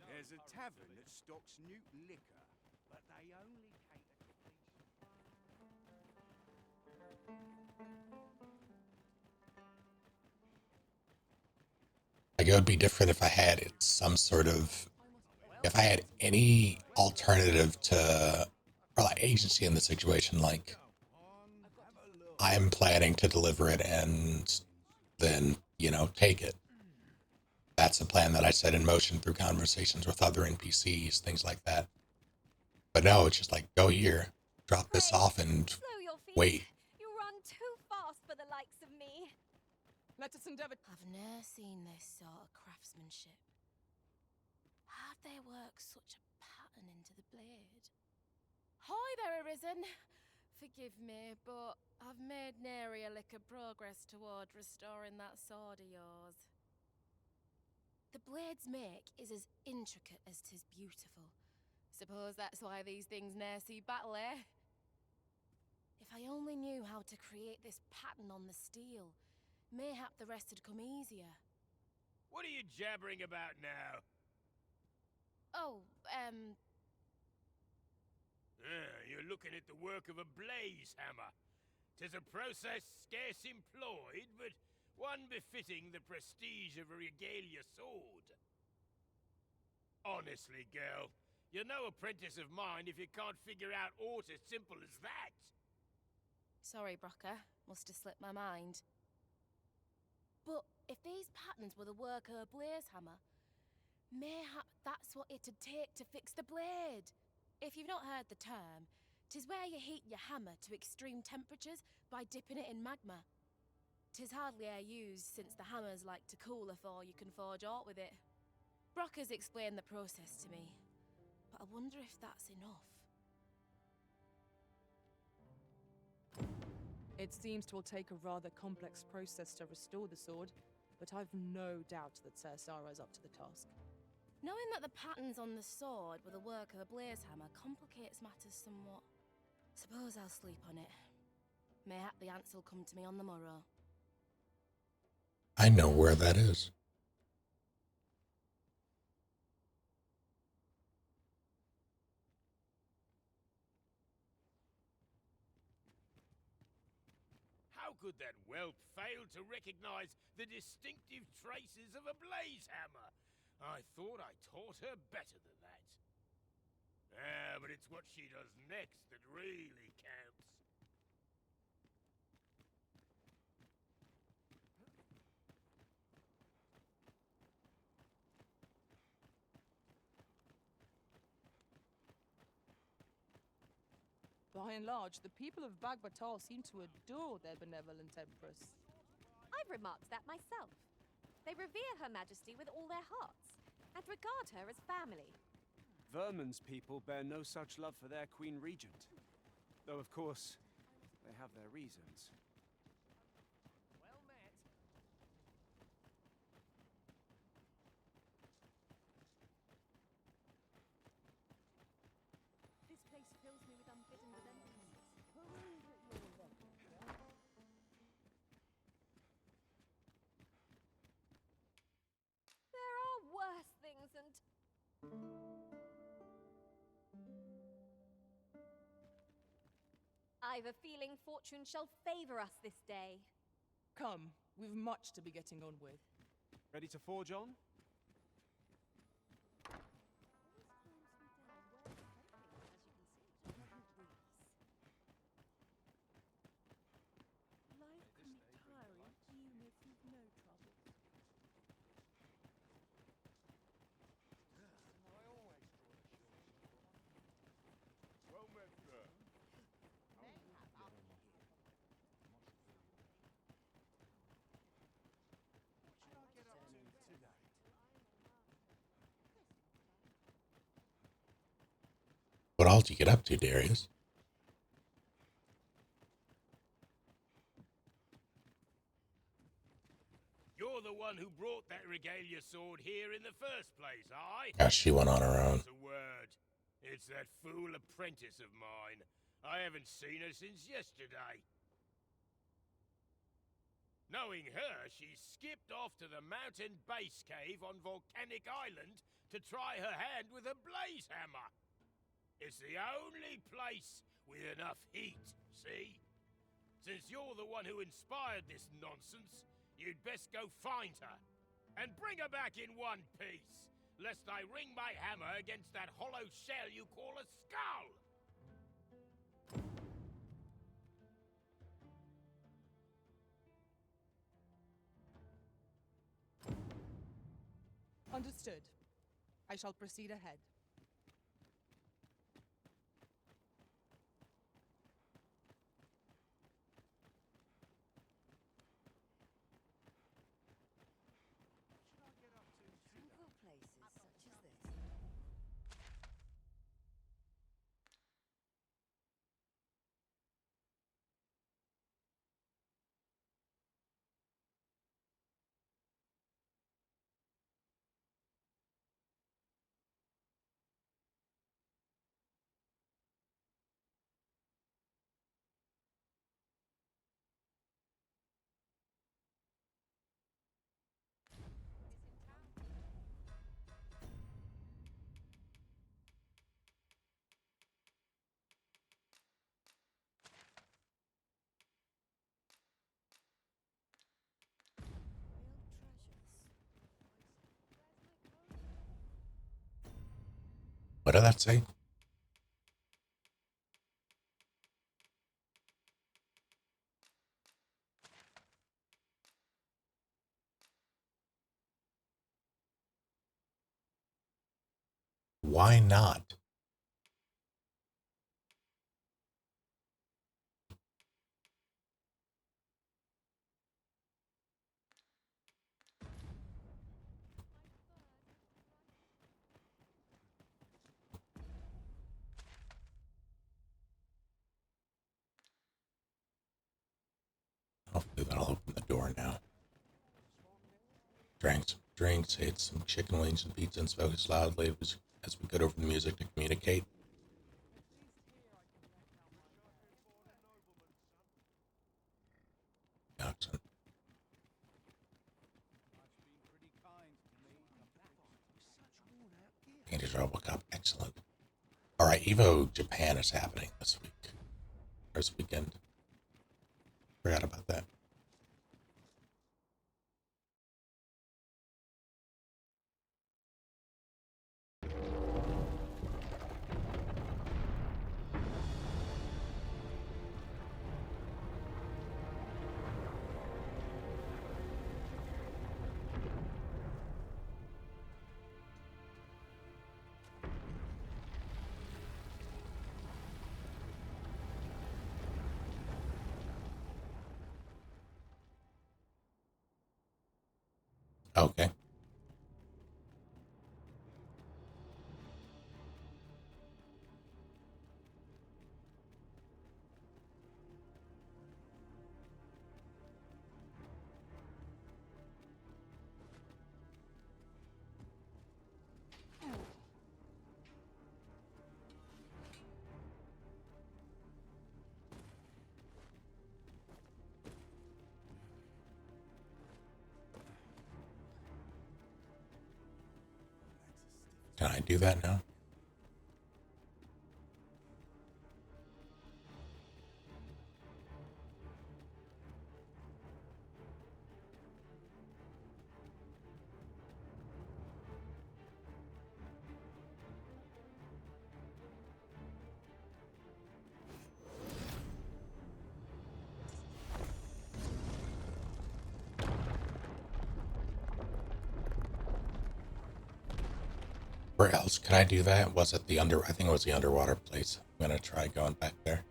There's a tavern that stocks new liquor, but they only cater to Like, it would be different if I had if I had any alternative to, or like agency in the situation, like, I'm planning to deliver it and then, take it. That's a plan that I set in motion through conversations with other NPCs, things like that. But no, it's just like, go here, drop this off, and Slow your feet. wait. You run too fast for the likes of me. Let us endeavor. I've never seen this sort of craftsmanship. How'd they work such a pattern into the blade? Hi there, Arisen. Forgive me, but I've made nary a lick of progress toward restoring that sword of yours. The blade's make is as intricate as 'tis beautiful. Suppose that's why these things ne'er see battle, eh? If I only knew how to create this pattern on the steel, mayhap the rest had come easier. What are you jabbering about now? Oh, You're looking at the work of a blaze hammer. 'Tis a process scarce employed, but one befitting the prestige of a regalia sword. Honestly, girl, you're no apprentice of mine if you can't figure out aught as simple as that. sorry, Brocker. Must have slipped my mind. But if these patterns were the work of a blaze hammer, mayhap that's what it'd take to fix the blade. If you've not heard the term, 'tis where you heat your hammer to extreme temperatures by dipping it in magma. 'Tis hardly e'er used since the hammers like to cool afore you can forge aught with it. Brocker's explained the process to me, but I wonder if that's enough. It seems 'twill take a rather complex process to restore the sword, but I've no doubt that Ser Sara's up to the task. Knowing that the patterns on the sword were the work of a blaze hammer complicates matters somewhat. Suppose I'll sleep on it. Mayhap the answer'll come to me on the morrow. I know where that is. How could that whelp fail to recognize the distinctive traces of a blaze hammer? I thought I taught her better than that. But it's what she does next that really counts. By and large, the people of Bagbatal seem to adore their benevolent empress. I've remarked that myself. They revere Her Majesty with all their hearts, and regard her as family. Vermin's people bear no such love for their Queen Regent. Though, of course, they have their reasons. Well met. This place fills me with unbidden remembrances. There are worse things and... I've a feeling fortune shall favor us this day. Come, we've much to be getting on with. Ready to forge on? Life can be tiring even if you've no troubles. Well met, sir. What all did you get up to, Darius? You're the one who brought that regalia sword here in the first place, aye? Yeah, she went on her own. It's a word. It's that fool apprentice of mine. I haven't seen her since yesterday. Knowing her, she skipped off to the mountain base cave on Volcanic Island to try her hand with a blaze hammer. It's the only place with enough heat, see? Since you're the one who inspired this nonsense, you'd best go find her. And bring her back in one piece, lest I ring my hammer against that hollow shell you call a skull! Understood. I shall proceed ahead. Tranquil places such as this. What did that say? Why not? Hopefully that'll open the door now. Drank some drinks, ate some chicken wings and pizza, and spoke as loudly as we could over the music to communicate. Excellent. Painted Robocop, excellent. Alright, Evo Japan is happening this week. Or this weekend. Forgot about that. Okay. Can I do that now? Where else could I do that? Was it the I think it was the underwater place. I'm gonna try going back there.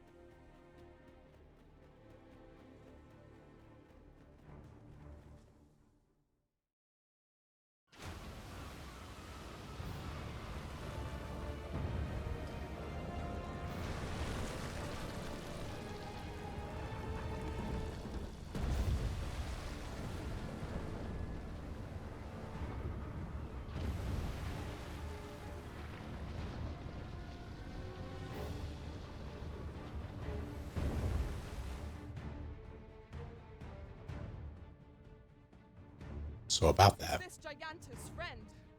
So about that. Is this Gigantus friend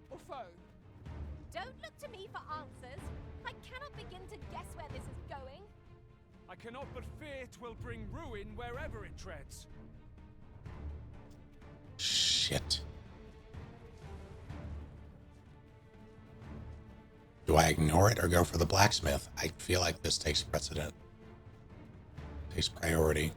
or foe? Don't look to me for answers. I cannot begin to guess where this is going. I cannot but fear 'twill bring ruin wherever it treads. Shit. Do I ignore it or go for the blacksmith? I feel like this takes precedent. Takes priority.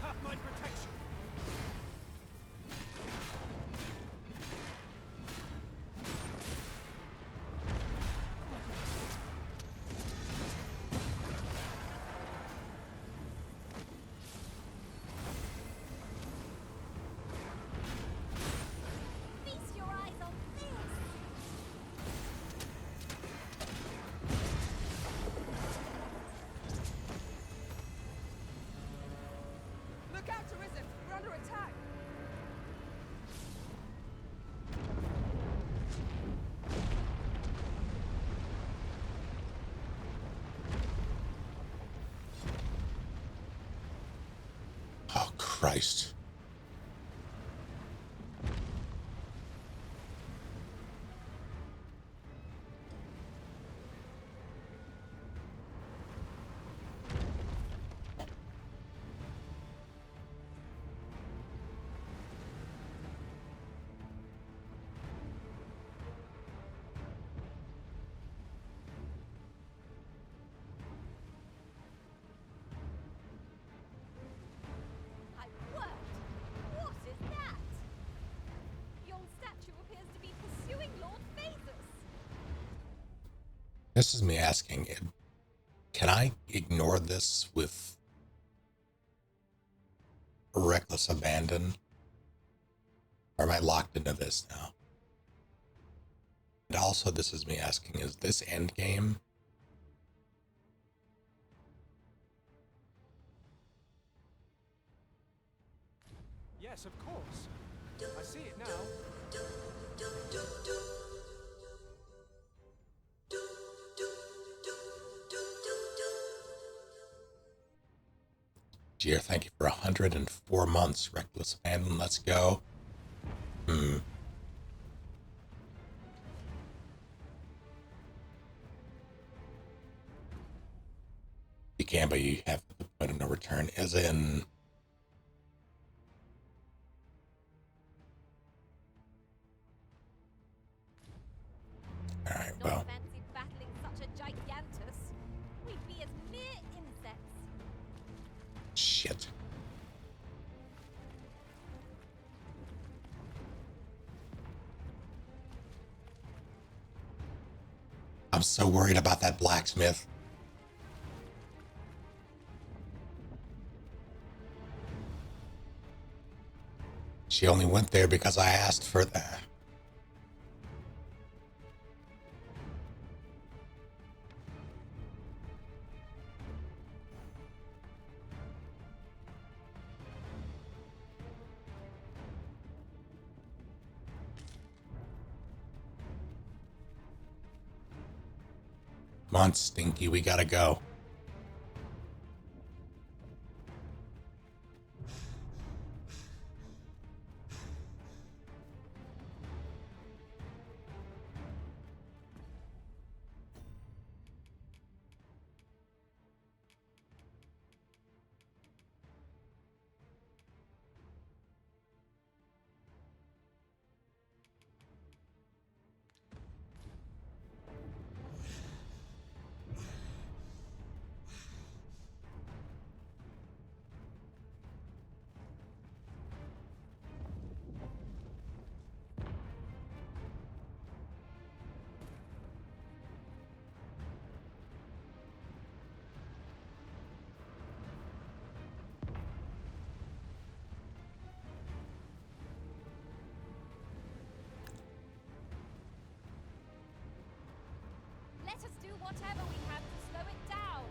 Have my protection. Feast your eyes on this. Look out, Arisen! We're under attack! Oh, Christ. This is me asking, can I ignore this with reckless abandon? Or am I locked into this now? And also, this is me asking, is this endgame? Yes, of course. I see it now. Dear, thank you for 104 months. Reckless abandon, let's go. You can, but you have the point of no return, as in... Alright, well... Not fancy battling such a gigantus. We'd be as mere insects. Shit. I'm so worried about that blacksmith. She only went there because I asked for that. Come on, Stinky, we gotta go. Let us do whatever we can to slow it down.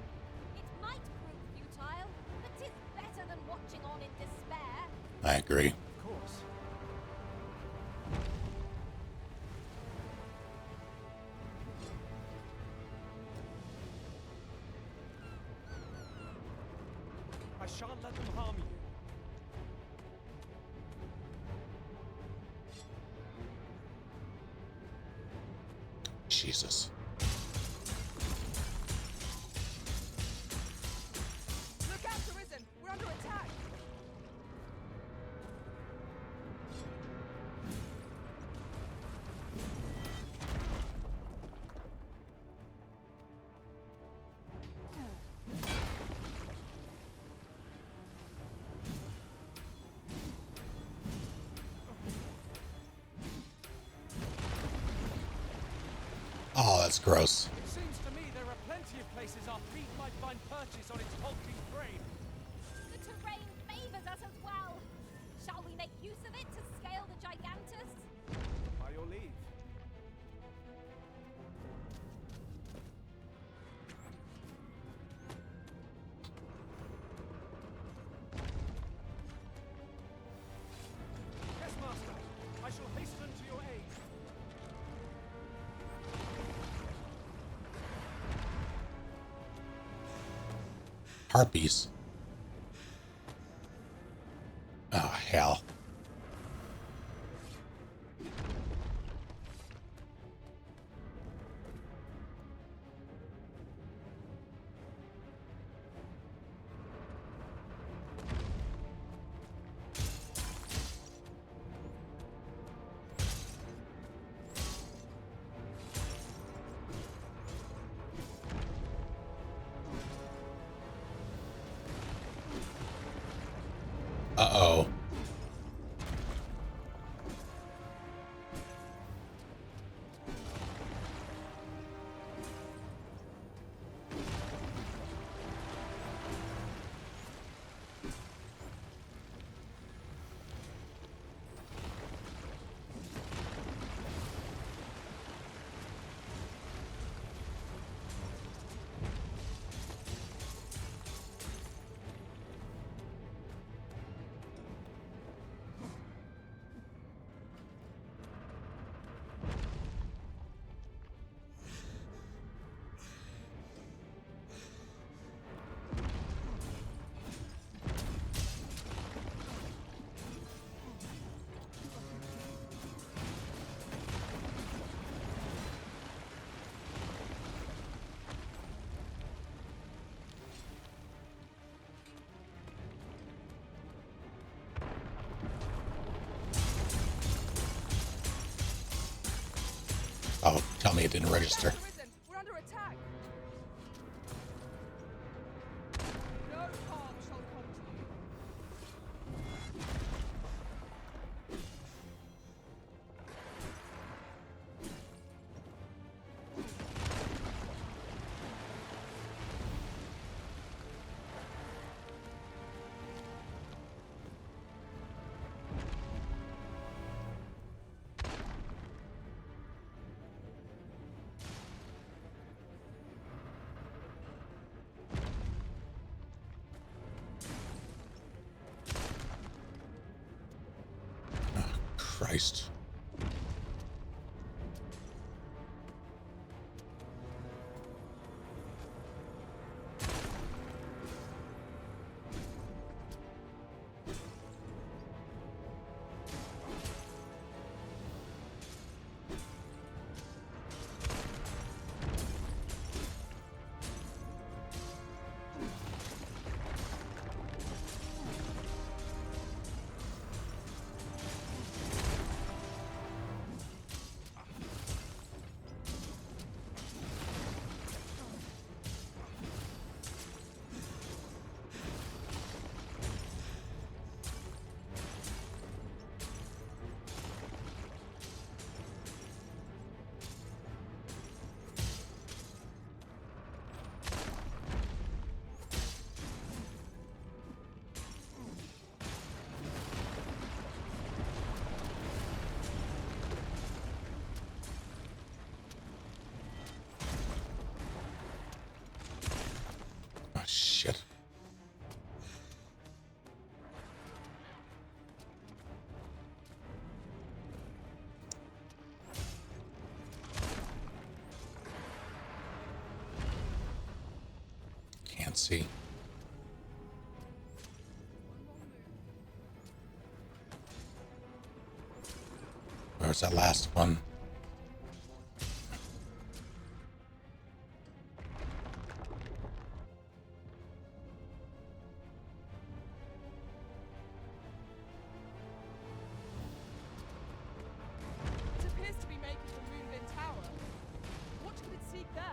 It might prove futile, but 'tis better than watching on in despair. I agree. Of course. I shan't let them harm you. Jesus. Look out, Arisen! We're under attack! Oh, that's gross. It seems to me there are plenty of places our feet might find purchase on its hulking frame. The terrain favors us as well. Shall we make use of it to scale the gigantus? By your leave. Yes, Master. I shall hasten to your aid. Harpies. Oh, hell. Uh-oh. tell me it didn't register. Arisen, we're under attack. No harm shall come to you. Christ. Oh, shit. Can't see. Where's that last one? It appears to be making for Moonbin Tower. What could it seek there?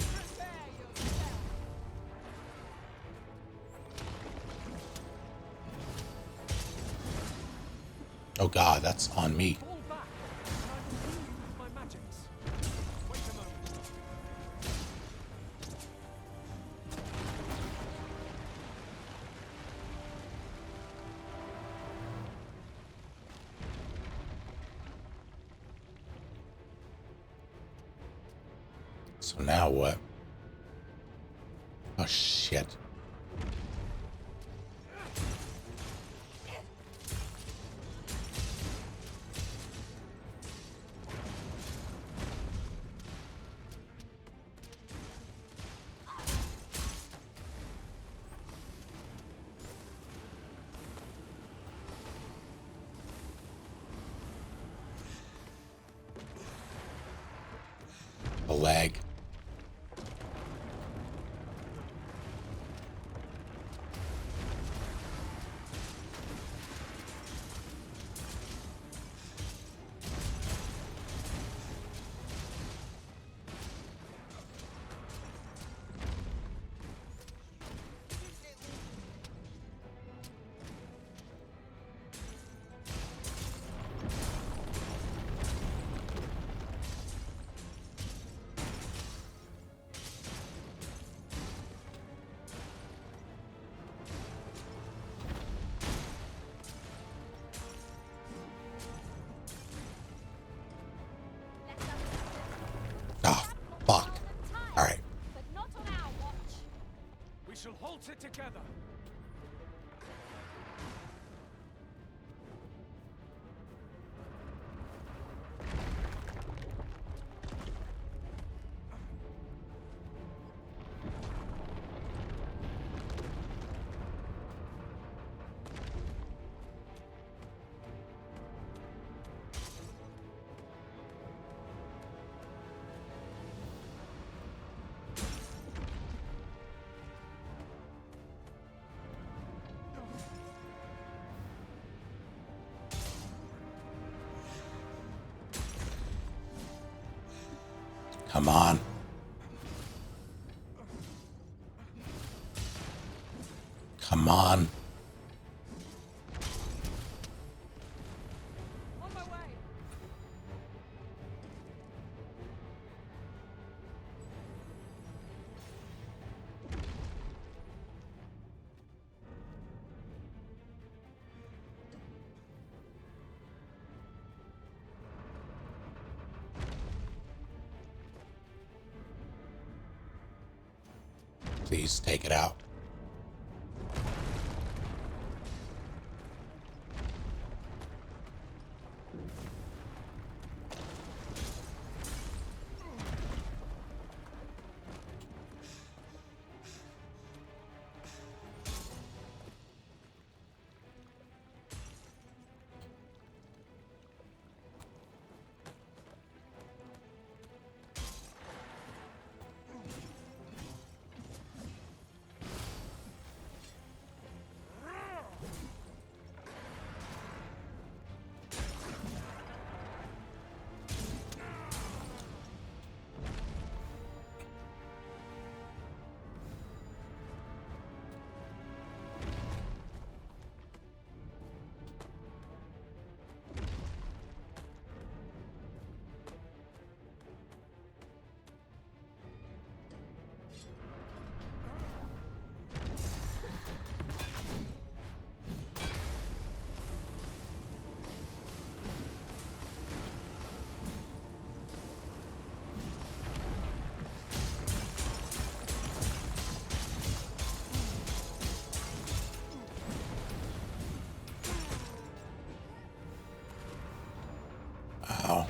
Prepare yourself. Oh god, that's on me. Fall back, and I will heal you with my magics. Wait a moment. So now what? Oh shit. A lag. Oh, fuck. Alright. But not on our watch. We shall halt it together. Come on. Come on. On my way. Please take it out. Ow.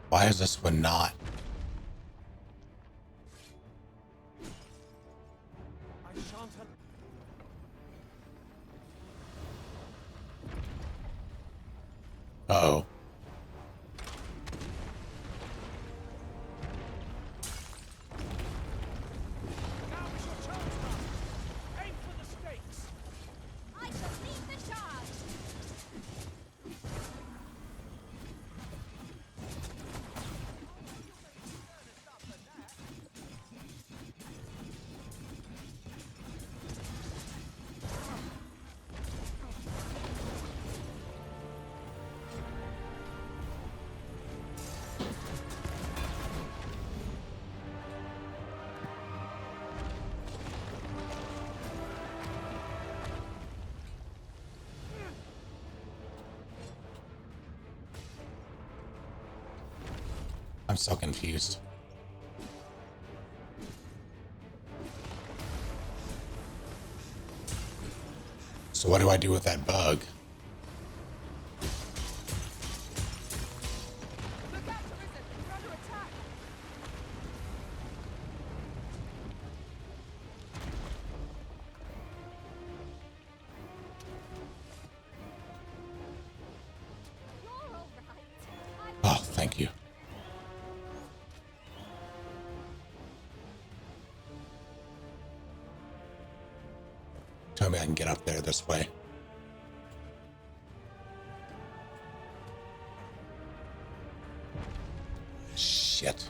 Why is this one not? I shan't have... Uh-oh. Now is your chance, man. Aim for the stakes. I shall lead the charge! I'm so confused. So what do I do with that bug? Look out, Arisen! We're under attack! You're all right. Oh, thank you. Tell me I can get up there this way. Shit.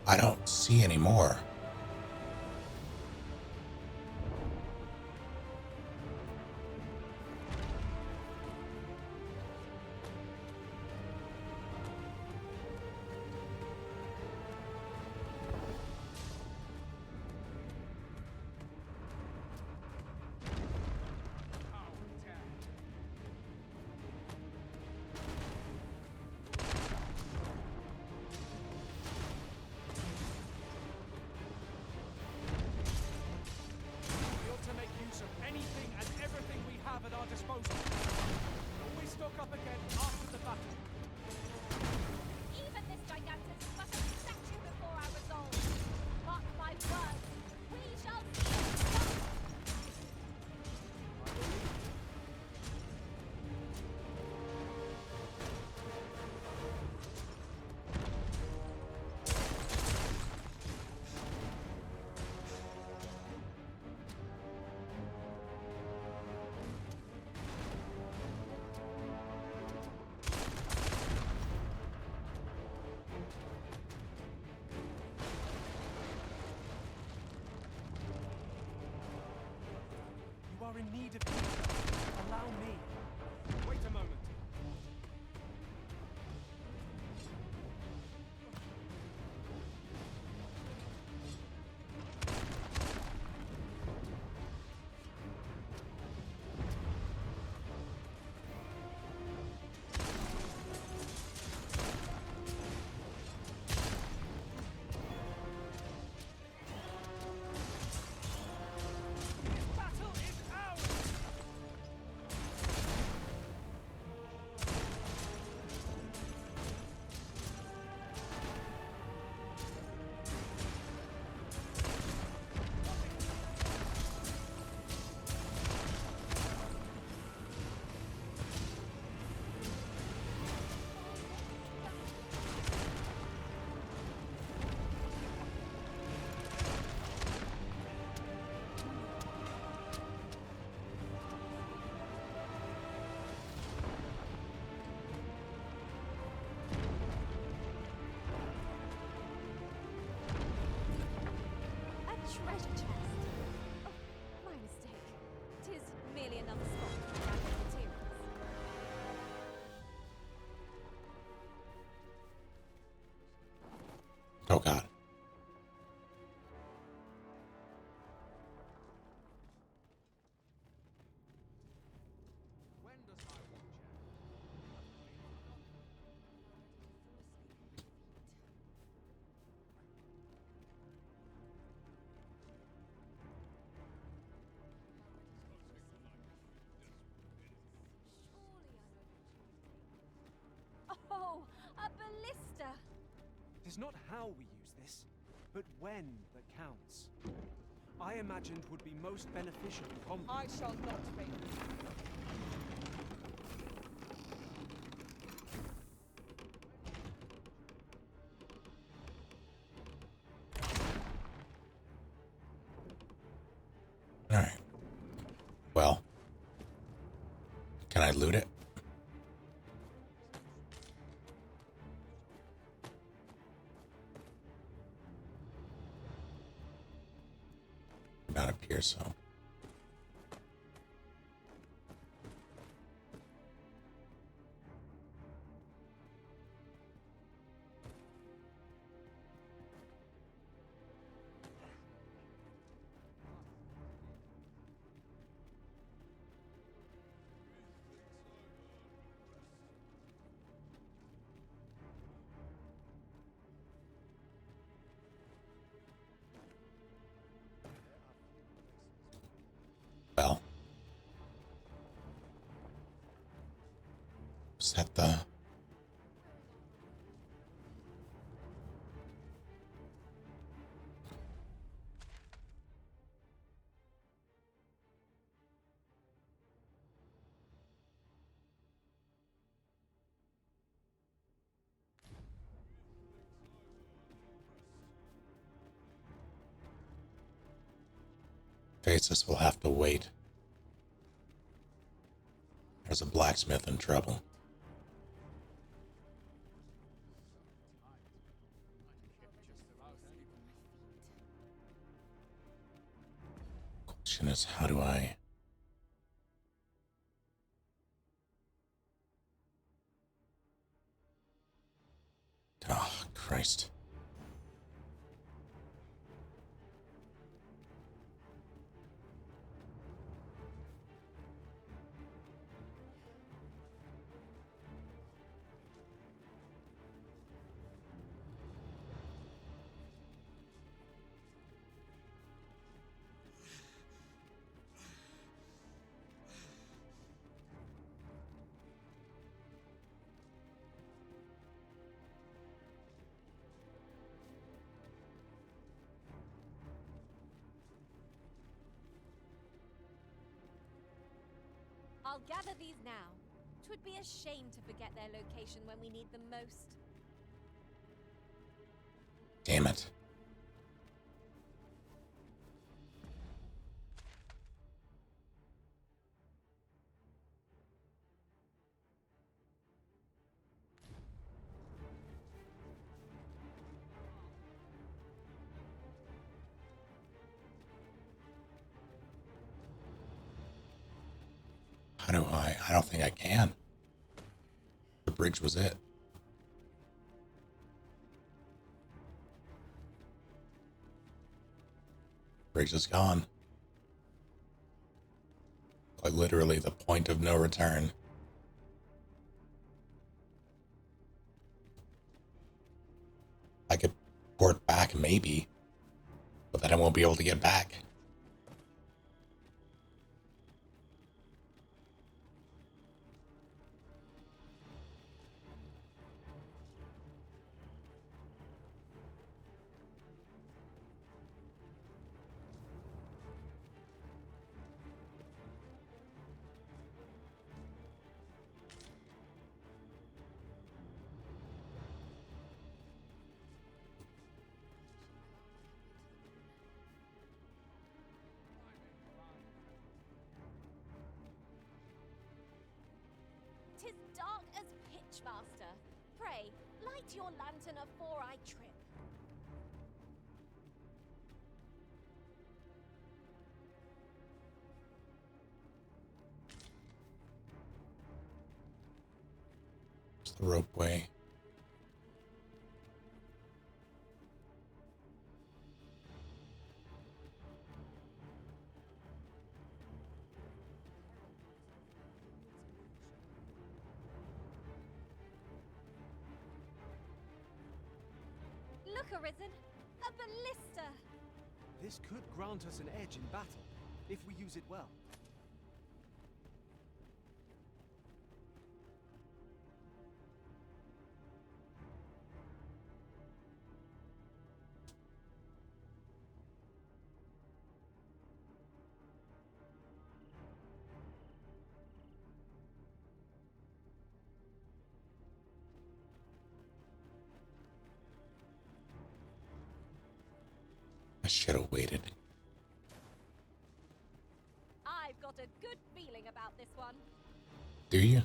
I don't see any more. need of you. Allow me. Wait a moment. Treasure chest. Oh, my mistake. 'Tis merely another spot for gathering materials. Oh god. When does my watch Oh, a ballista! It is not how we use this, but when that counts. I imagined would be most beneficial in combat. I shall not fail. Alright. Well. Can I loot it? Not appear so. Well. Set the... Faces will have to wait. There's a blacksmith in trouble. Question is, how do I... Oh, Christ. I'll gather these now. 'Twould be a shame to forget their location when we need them most. Damn it. How do I don't think I can. The bridge was it. Bridge is gone. Like literally the point of no return. I could port back maybe, but then I won't be able to get back. Tis dark as pitch, master. Pray, light your lantern afore I trip. It's the ropeway. Look, Arisen! A ballista! This could grant us an edge in battle, if we use it well. I should have waited. I've got a good feeling about this one. Do you?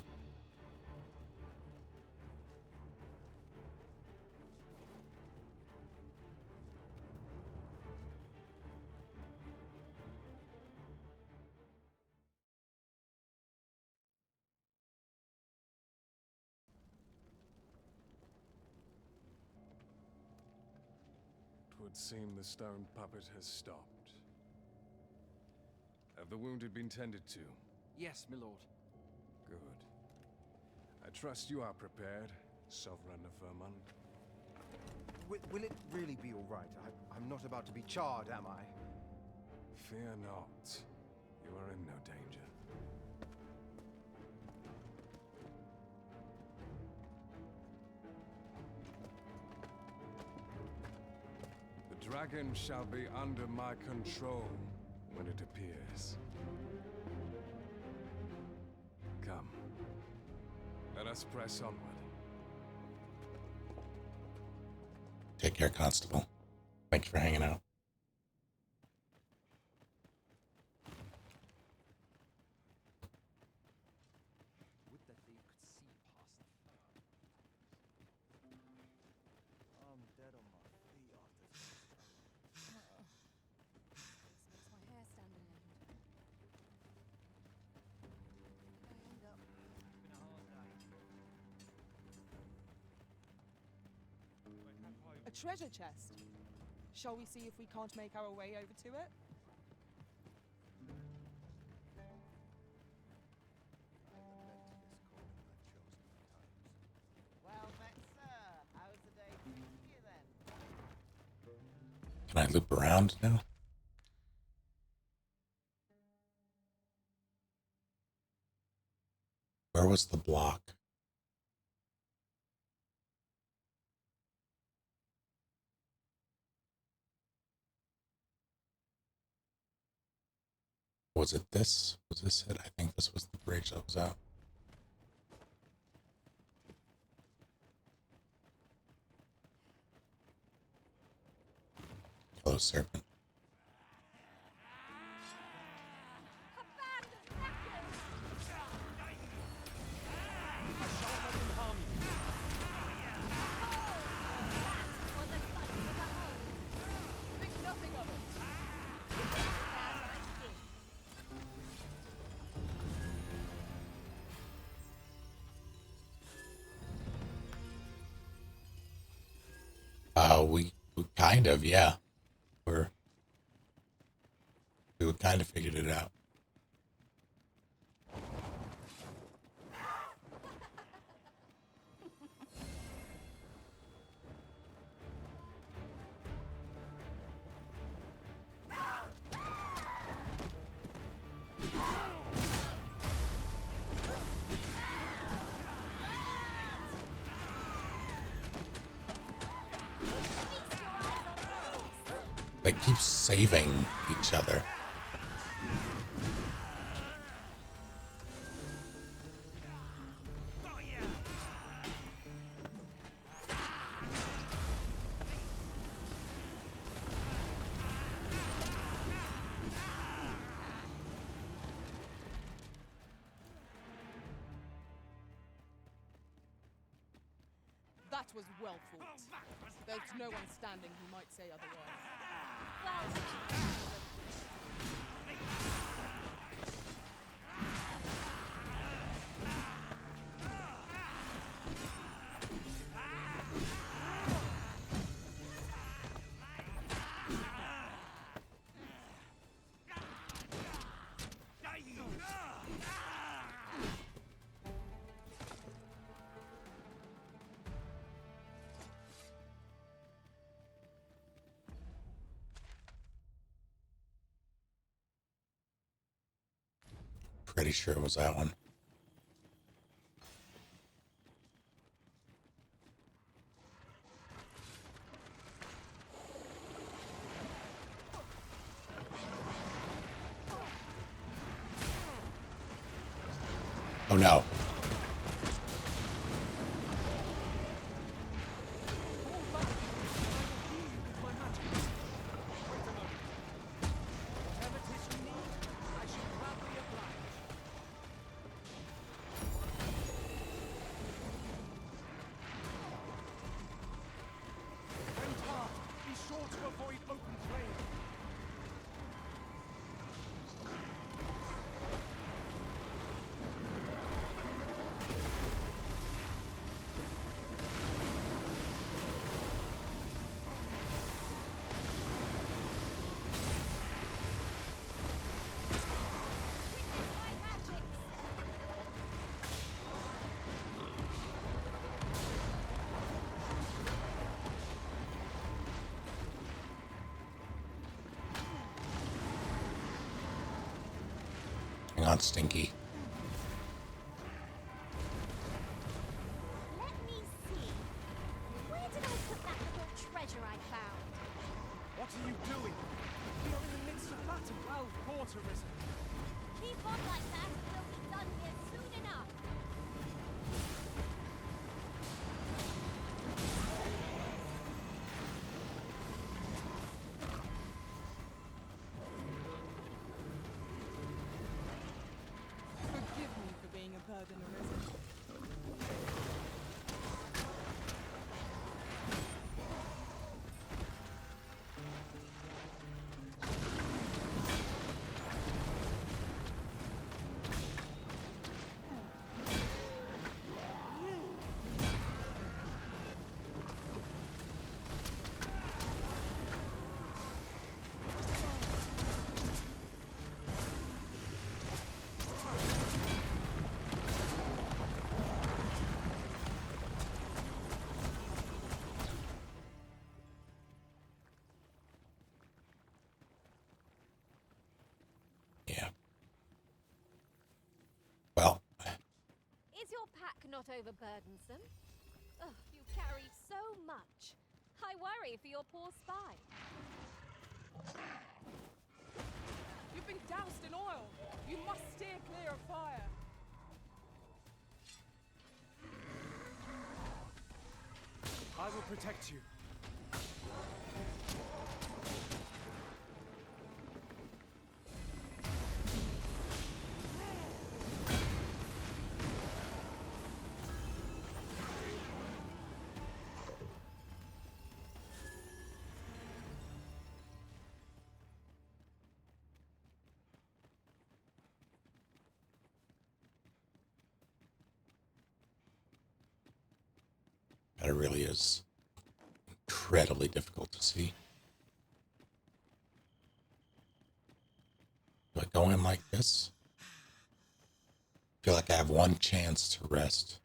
Would seem the stone puppet has stopped. Have the wounded been tended to? Yes, my lord. Good. I trust you are prepared, Sovereign of Vermund. Will it really be all right? I'm not about to be charred, am I? Fear not. You are in no danger. The dragon shall be under my control when it appears. Come. Let us press onward. Take care, Constable. Thanks for hanging out. Would that they could see past the I'm dead on my feet after this. This makes my hair stand on end. I end up. Been a hard day. A treasure chest. Shall we see if we can't make our way over to it? Well met, sir. How's the day treating you then? Can I loop around now? Where was the block? Was it this? Was this it? I think this was the bridge that was out. Hello, serpent. Kind of, yeah. We kind of figured it out. They keep saving each other. That was well fought. There's no one standing who might say otherwise. Pretty sure it was that one. Oh no. Hang on, Stinky. Let me see. Where did I put that little treasure I found? What are you doing? We are in the midst of battle. Well fought, Arisen. Keep on like that and we'll be done here soon enough. Forgive me for being a burden, Arisen. Well. Is your pack not overburdensome? Ugh, you carry so much. I worry for your poor spy. You've been doused in oil. You must steer clear of fire. I will protect you. That really is incredibly difficult to see. Do I go in like this? I feel like I have one chance to rest.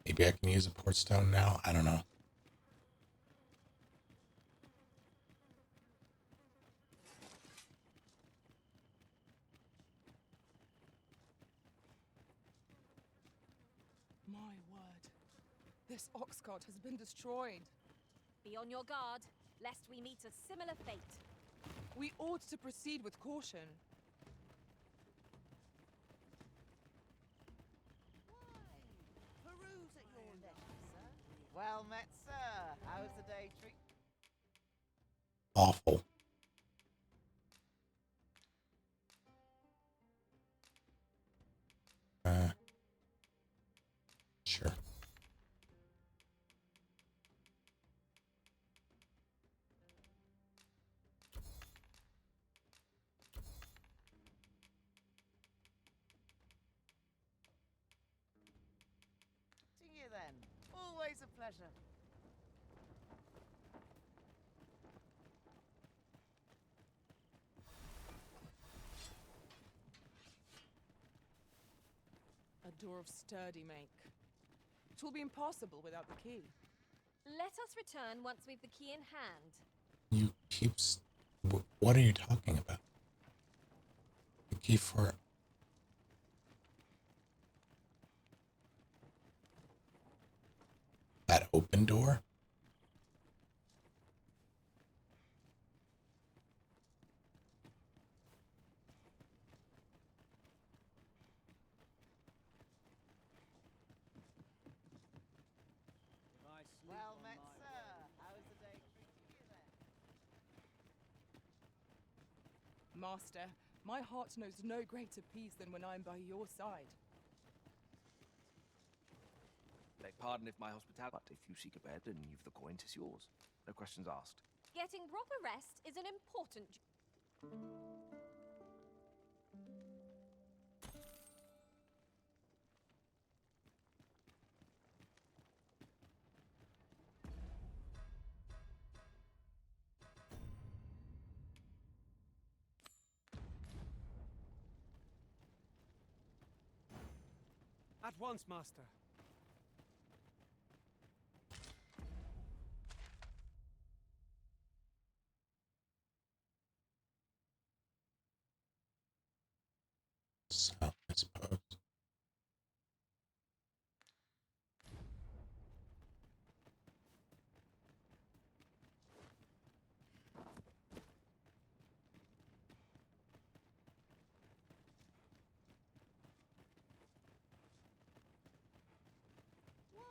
Maybe I can use a port stone now? I don't know. My word. This ox cart has been destroyed. Be on your guard, lest we meet a similar fate. We ought to proceed with caution. Peruse at your leisure, sir. Well met, sir. How's the day treat? Awful. Sure. To you then. Always a pleasure. A door of sturdy make. It will be impossible without the key. Let us return once we've the key in hand. You keep... What are you talking about? The key for... That open door? Well met, sir. How's the day treating you then? Master, my heart knows no greater peace than when I am by your side. Beg pardon if my hospitality, but if you seek a bed and you've the coin, 'tis yours. No questions asked. Getting proper rest is an important... At once, master. So, I suppose. Why,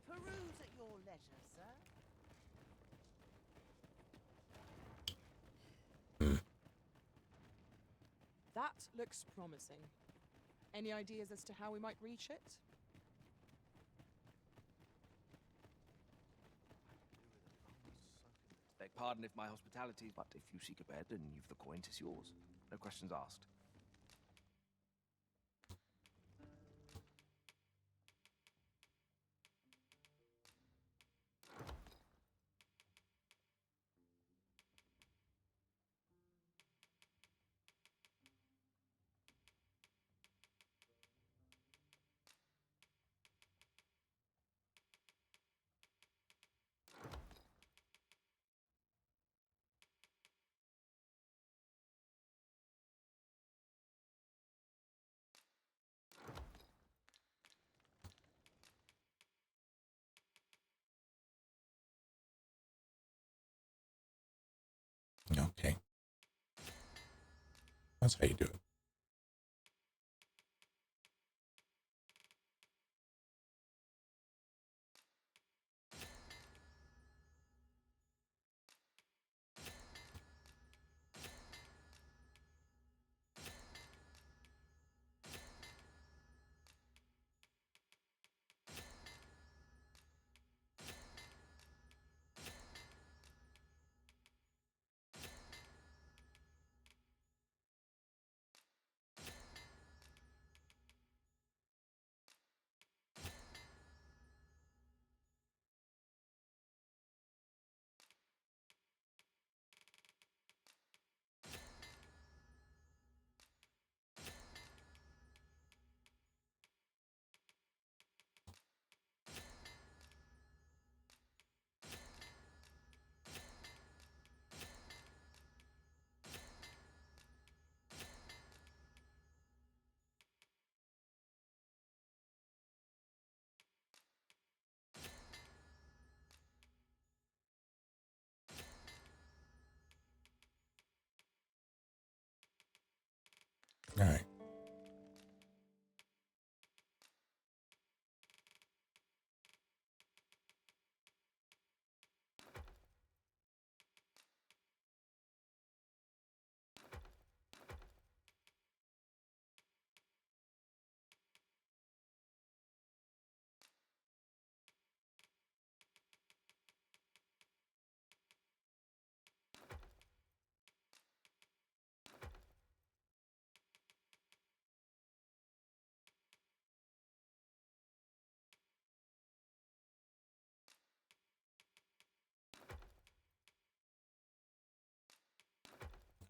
peruse at your leisure, sir. That looks promising. Any ideas as to how we might reach it? Beg pardon if my hospitality, but if you seek a bed and you've the coin, 'tis yours. No questions asked. Okay. That's how you do it. All right.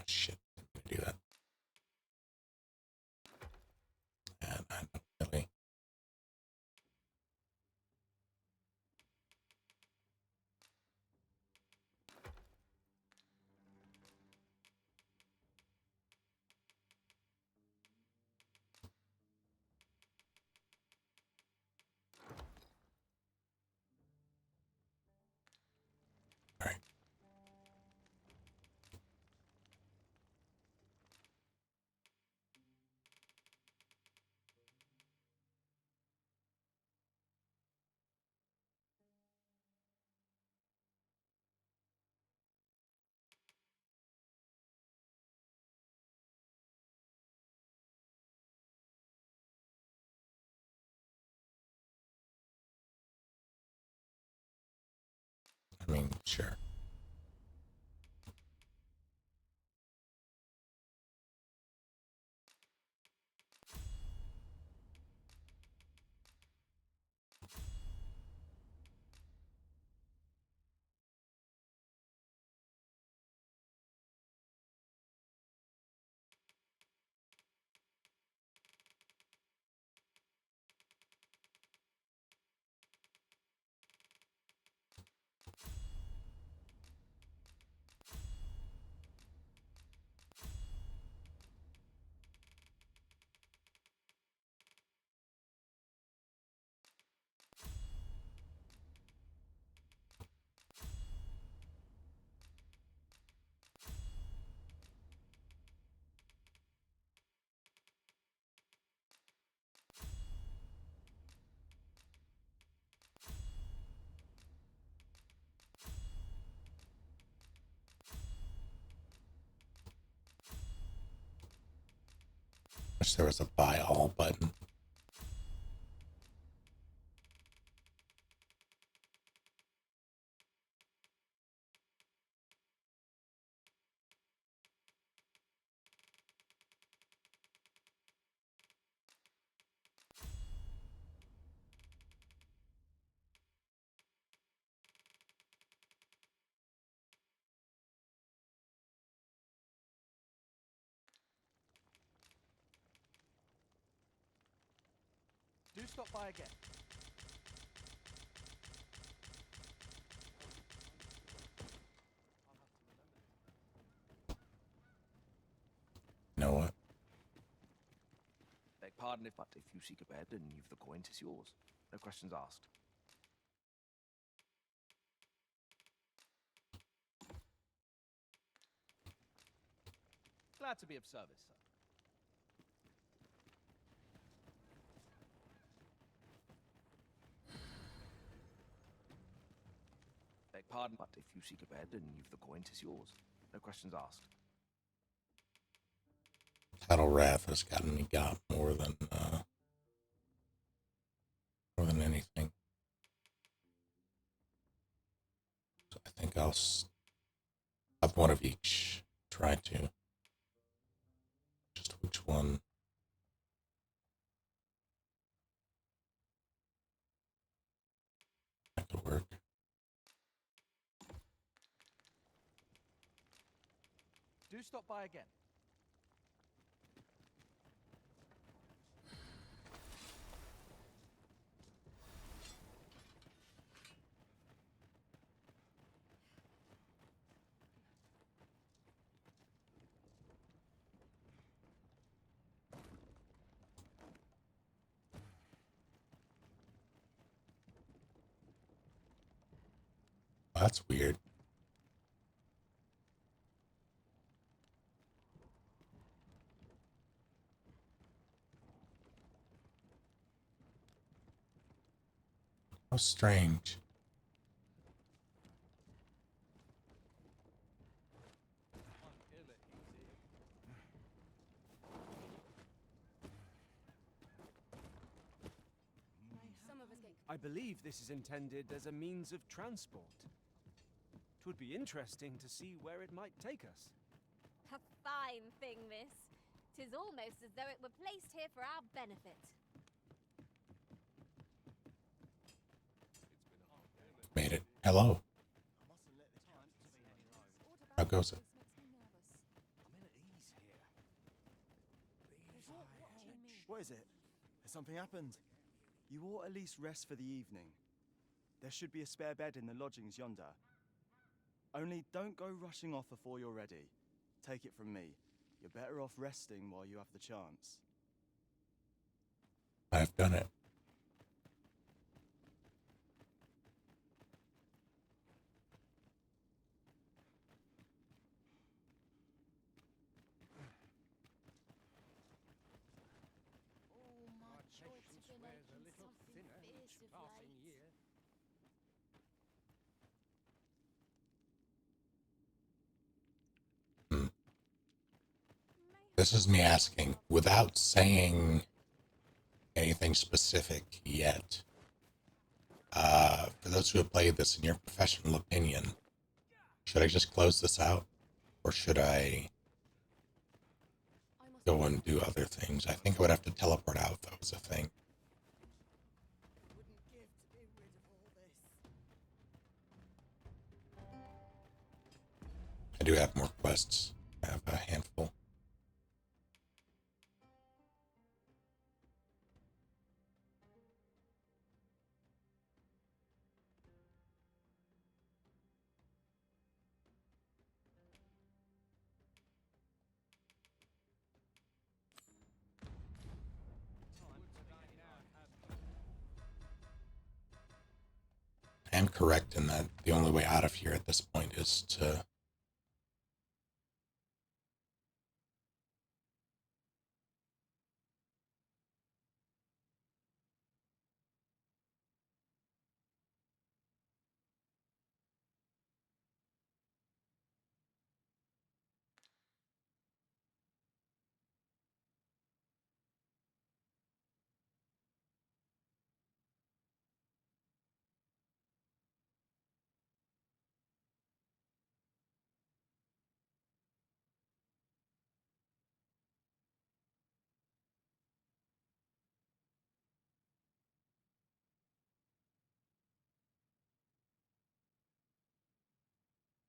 Shit, didn't do that. And I don't really. All right. I mean, sure. Wish there was a buy all button. Do stop by again. You know what? Beg pardon but if you seek a bed and you've the coin, 'tis yours. No questions asked. Glad to be of service, sir. Beg pardon but if you seek a bed and you've the coin, 'tis yours. No questions asked. Title Wrath has gotten me got more than anything. So I think I'll have one of each. Try to. Just which one? That could work. Do stop by again. That's weird. How strange. I believe this is intended as a means of transport. It would be interesting to see where it might take us. A fine thing, this. 'Tis almost as though it were placed here for our benefit. Made it. Hello. How goes it? What is it? Has something happened? You ought at least rest for the evening. There should be a spare bed in the lodgings yonder. Only don't go rushing off before you're ready. Take it from me. You're better off resting while you have the chance. I've done it. Oh, my joints have been aching something fierce of late. This is me asking, without saying anything specific yet. For those who have played this, in your professional opinion, should I just close this out? Or should I go and do other things? I think I would have to teleport out if that was a thing. I do have more quests. I have a handful. I am correct in that the only way out of here at this point is to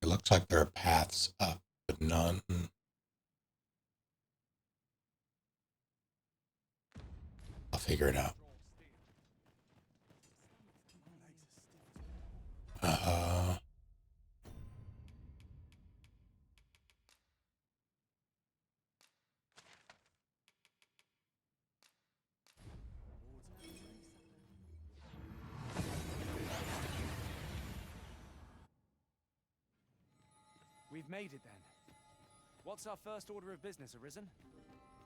It looks like there are paths up, but none. I'll figure it out. We've made it then. What's our first order of business, Arisen?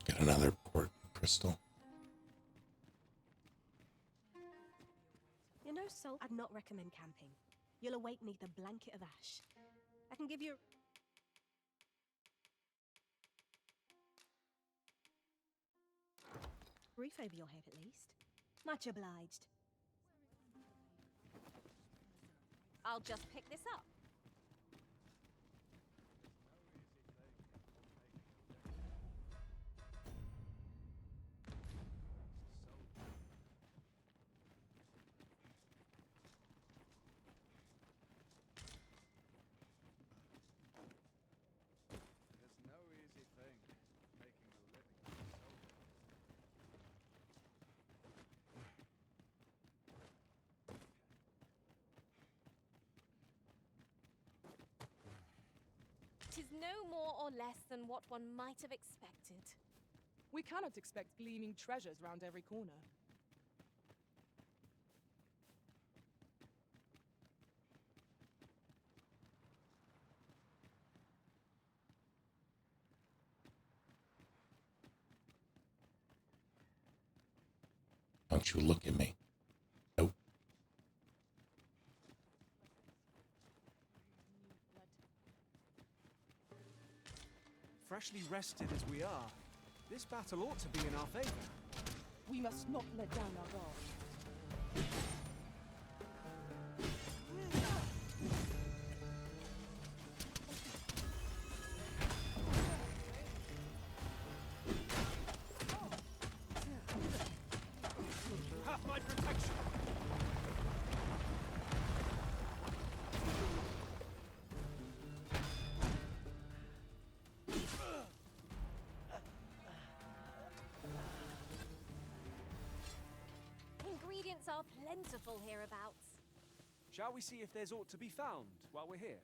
Get another port crystal. You know, Sol, I'd not recommend camping. You'll awake neath a blanket of ash. I can give you a roof over your head at least. Much obliged. I'll just pick this up. Tis no more or less than what one might have expected. We cannot expect gleaming treasures round every corner. Don't you look at me. Nope. Freshly rested as we are, this battle ought to be in our favor. We must not let down our guard. Have my protection! Ingredients are plentiful hereabouts. Shall we see if there's aught to be found while we're here?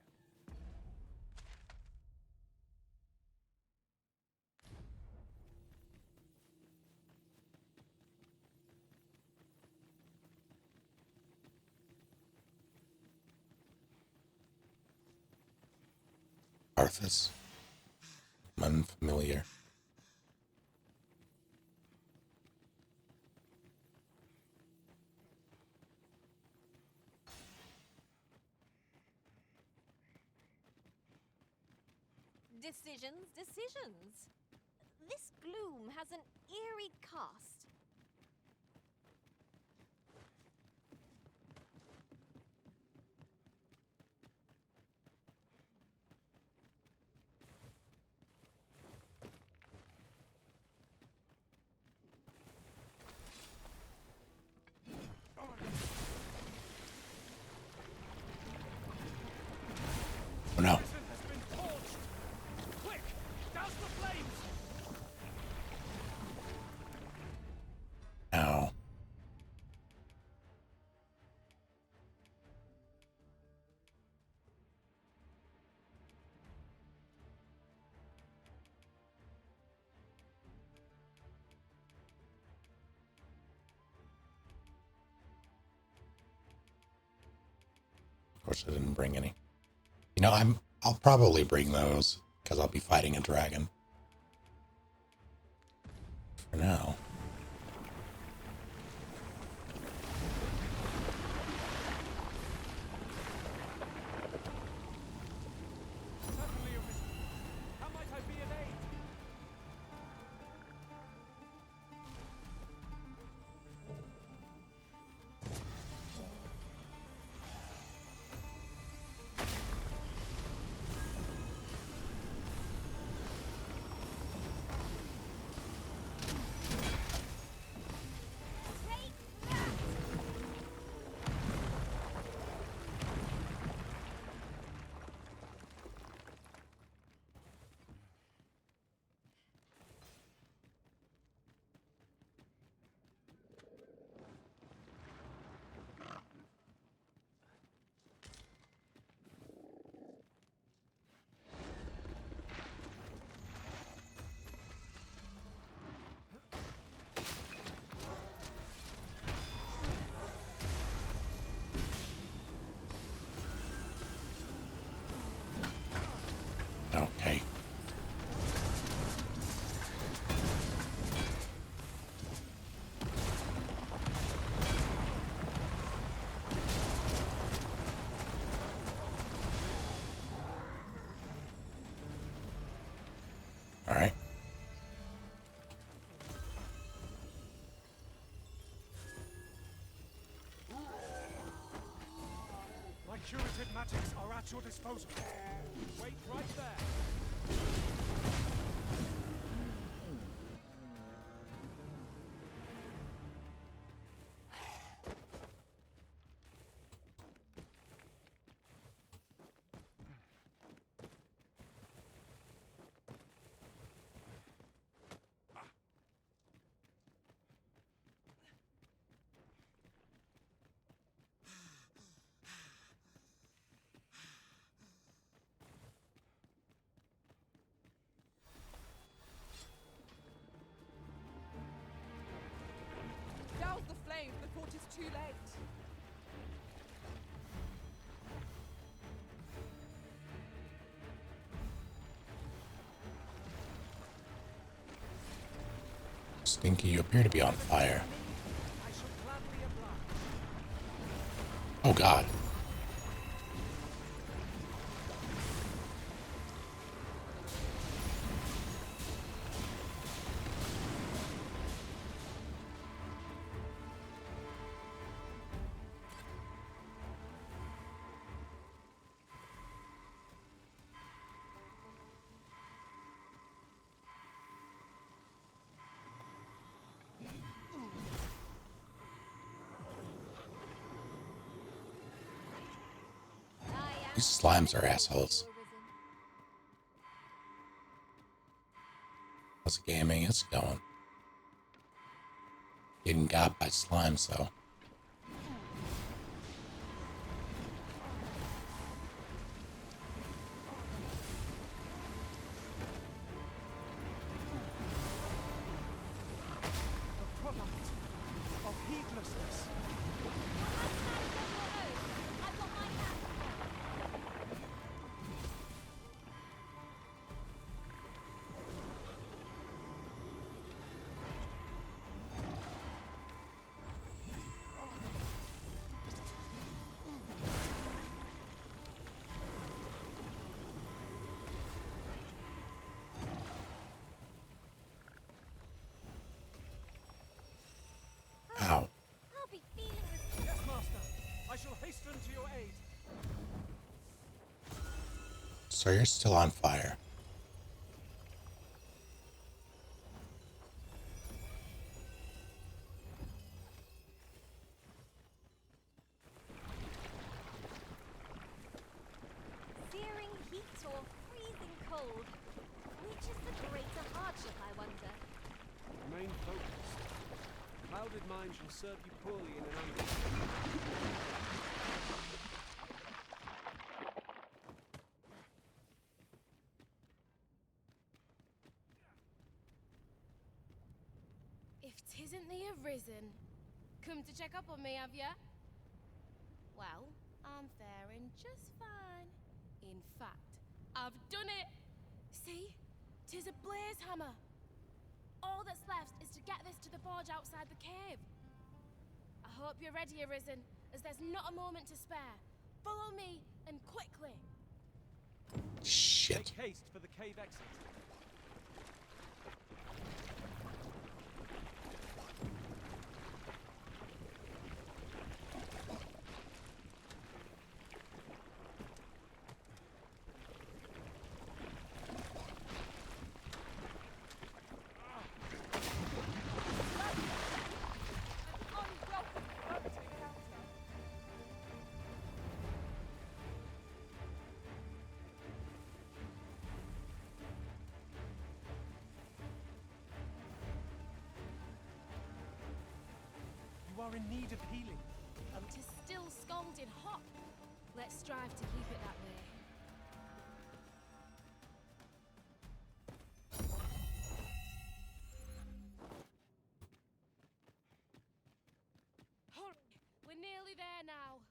Arthas. Unfamiliar. Decisions. This gloom has an eerie cast. Oh no. Quick! Douse the flames! Ow. Of course I didn't bring any. You know, I'll probably bring those because I'll be fighting a dragon. For now. Certainly, how might I be of aid? Okay. All right. My curative magics are at your disposal. Wait right there. Douse the flames before 'tis too late. Stinky, you appear to be on fire. Oh God. These slimes are assholes. How's gaming is going? Getting got by slimes though. The product of heedlessness. Ow. Yes, Master. I shall hasten to your aid. So you're still on fire. Searing heat or freezing cold? Which is the greater hardship, I wonder? Remain focused. Clouded mind shall serve you poorly in an ambush. If 'tisn't the Arisen, come to check up on me, have ya? Well, I'm faring just fine. In fact, I've done it! See? 'Tis a blaze hammer. All that's left is to get this to the forge outside the cave. I hope you're ready, Arisen, as there's not a moment to spare. Follow me, and quickly. Shit. Make haste for the cave exit. You are in need of healing. 'Tis still scalding hot. Let's strive to keep it that way. Hurry! We're nearly there now.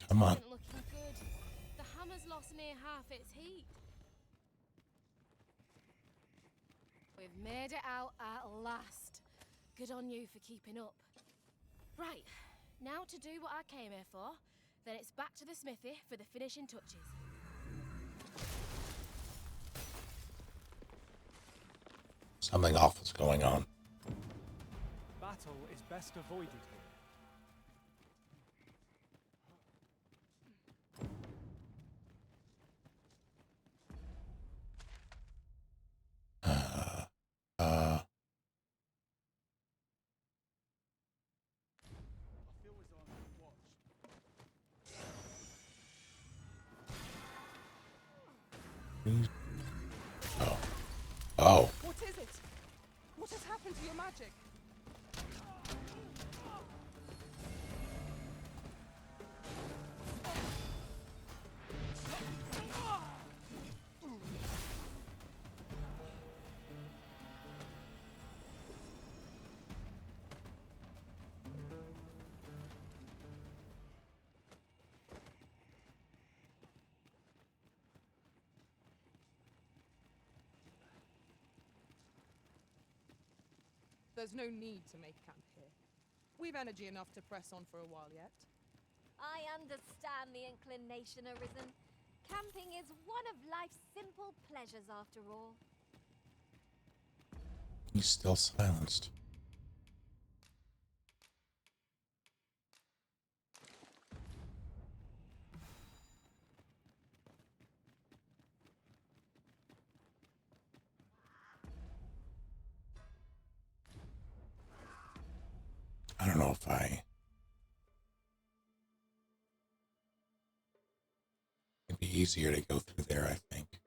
Come on. Isn't looking good. The hammer's lost near half its heat. We've made it out at last. Good on you for keeping up. Right, now to do what I came here for, then it's back to the smithy for the finishing touches. Something awful's going on. Battle is best avoided here. Oh. Oh. What is it? What has happened to your magic? There's no need to make camp here. We've energy enough to press on for a while yet. I understand the inclination, Arisen. Camping is one of life's simple pleasures, after all. He's still silenced. I don't know if it'd be easier to go through there, I think.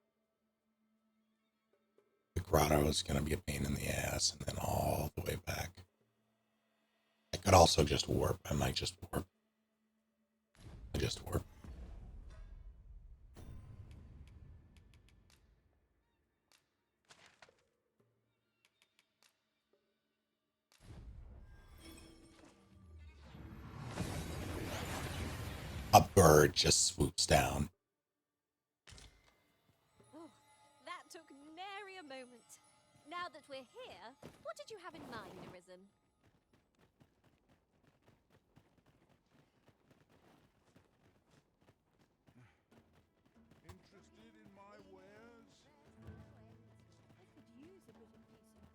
The grotto is going to be a pain in the ass, and then all the way back. I could also just warp. I might just warp. I just warp. A bird just swoops down. Oh, that took nary a moment. Now that we're here, what did you have in mind, Arisen? Interested in my wares? I could use a bit of peace and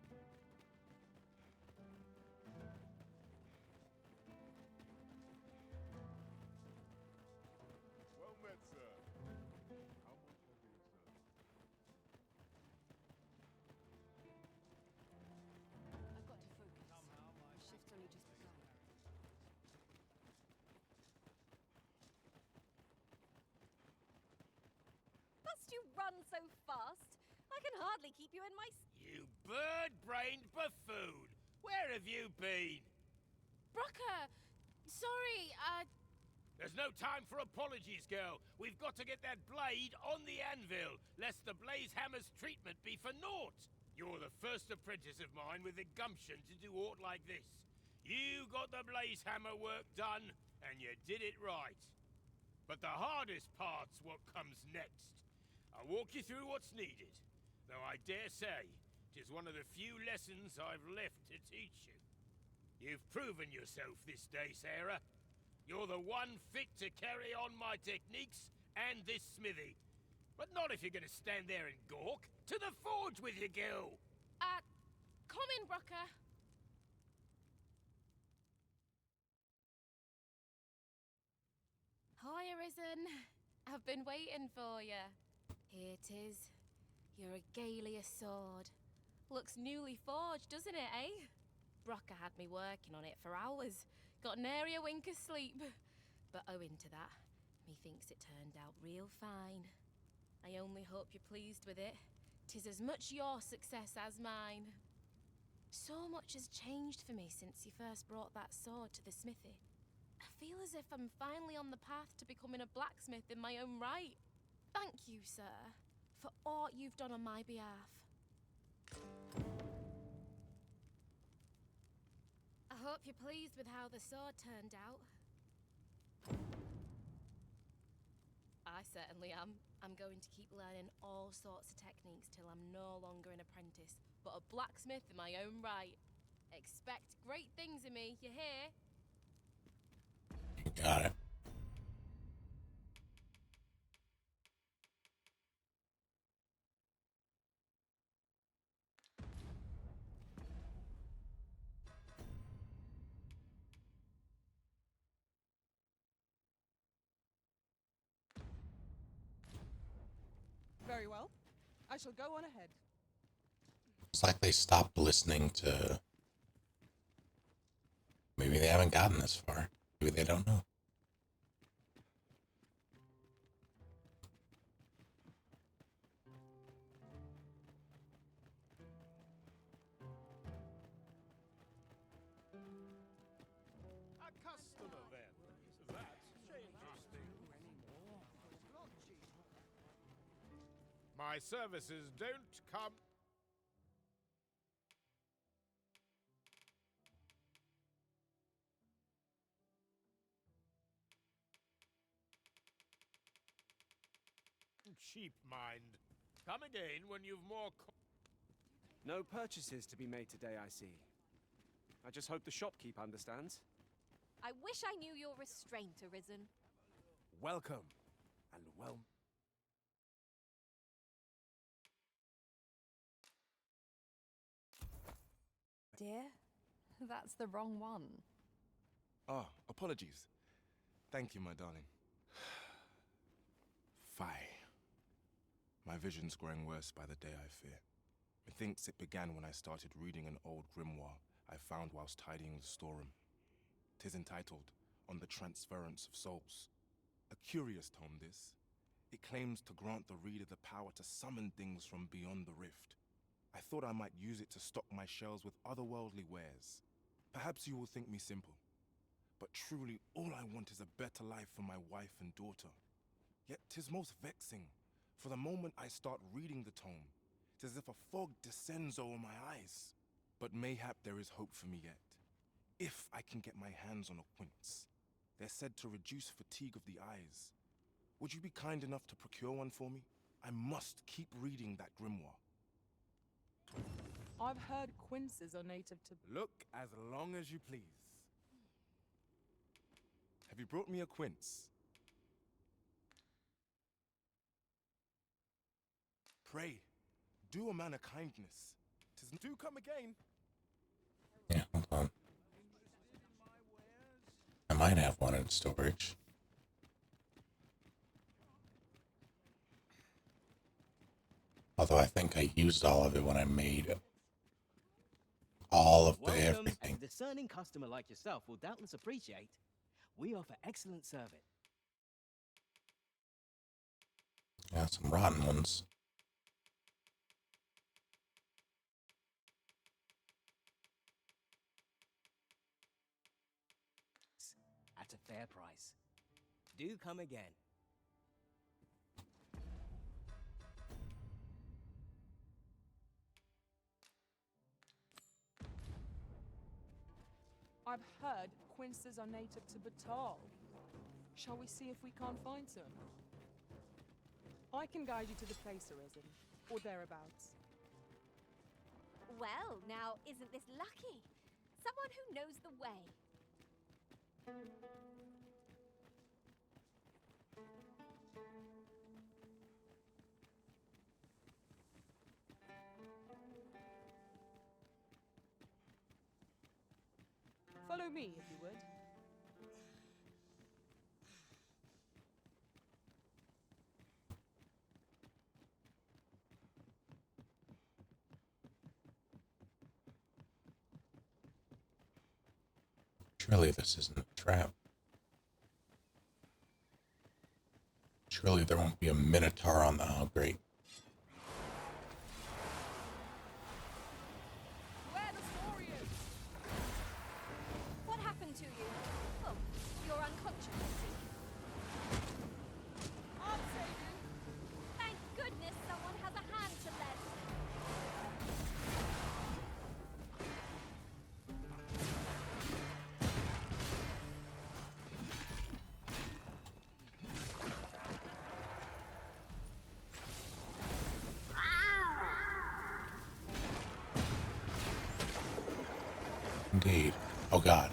quiet. Well met, sir. How much have you, sir? I've got to focus. The shift's only just begun. Must you run so fast? I can hardly keep you in my... You bird-brained buffoon! Where have you been? Brocker! Sorry, There's no time for apologies, girl. We've got to get that blade on the anvil, lest the blaze hammer's treatment be for naught. You're the first apprentice of mine with the gumption to do aught like this. You got the blaze hammer work done, and you did it right. But the hardest part's what comes next. I'll walk you through what's needed, though I dare say 'tis one of the few lessons I've left to teach you. You've proven yourself this day, Sarah. You're the one fit to carry on my techniques and this smithy. But not if you're gonna stand there and gawk. To the forge with you, girl! come in, Brocker. Hi, Arisen. I've been waiting for you. Here it is. Your regalia sword. Looks newly forged, doesn't it, eh? Brocker had me working on it for hours. Got nary a wink of sleep. But owing to that, methinks it turned out real fine. I only hope you're pleased with it. 'Tis as much your success as mine. So much has changed for me since you first brought that sword to the smithy. I feel as if I'm finally on the path to becoming a blacksmith in my own right. Thank you, sir, for all you've done on my behalf. I hope you're pleased with how the sword turned out. I certainly am. I'm going to keep learning all sorts of techniques till I'm no longer an apprentice, but a blacksmith in my own right. Expect great things of me, you hear? Got it. Very well. I shall go on ahead. It's like they stopped listening to... Maybe they haven't gotten this far. Maybe they don't know. A customer, then. That changes things. My services don't come... cheap, mind. Come again when you've more... No purchases to be made today, I see. I just hope the shopkeep understands. I wish I knew your restraint, Arisen. Welcome, and well Dear, that's the wrong one. Ah, apologies. Thank you, my darling. Fie. My vision's growing worse by the day, I fear. Methinks it began when I started reading an old grimoire I found whilst tidying the storeroom. 'Tis entitled, On the Transference of Souls. A curious tome, this. It claims to grant the reader the power to summon things from beyond the rift. I thought I might use it to stock my shelves with otherworldly wares. Perhaps you will think me simple, but truly all I want is a better life for my wife and daughter. Yet 'tis most vexing, for the moment I start reading the tome, 'tis as if a fog descends over my eyes. But mayhap there is hope for me yet, if I can get my hands on a quince. They're said to reduce fatigue of the eyes. Would you be kind enough to procure one for me? I must keep reading that grimoire. I've heard quinces are native to... Look as long as you please. Have you brought me a quince? Pray, do a man a kindness. 'Tis do come again. Yeah, hold on. I might have one in storage. Although I think I used all of it when I made all of the everything. A discerning customer like yourself will doubtless appreciate. We offer excellent service. Yeah, some rotten ones. At a fair price. Do come again. I've heard quinces are native to Batal. Shall we see if we can't find some? I can guide you to the place, Arisen, or thereabouts. Well, now, isn't this lucky? Someone who knows the way. Follow me, if you would. Surely this isn't a trap. Surely there won't be a minotaur on the... Oh, great. What happened to you? Oh, you're unconscious, I see. I'll save you. Thank goodness someone has a hand to lend. Indeed. Oh, God.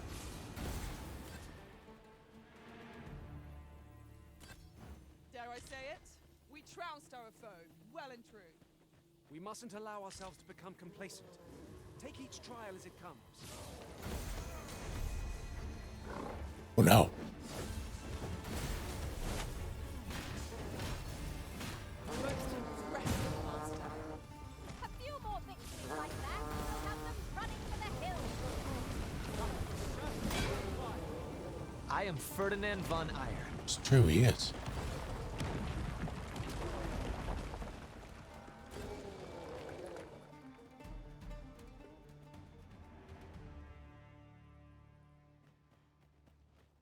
Dare I say it? We trounced our foe, well and true. We mustn't allow ourselves to become complacent. Take each trial as it comes. Oh, no. A few more victories like that, we'll have them running for the hills. I am Ferdinand von Eyre. It's true, he is.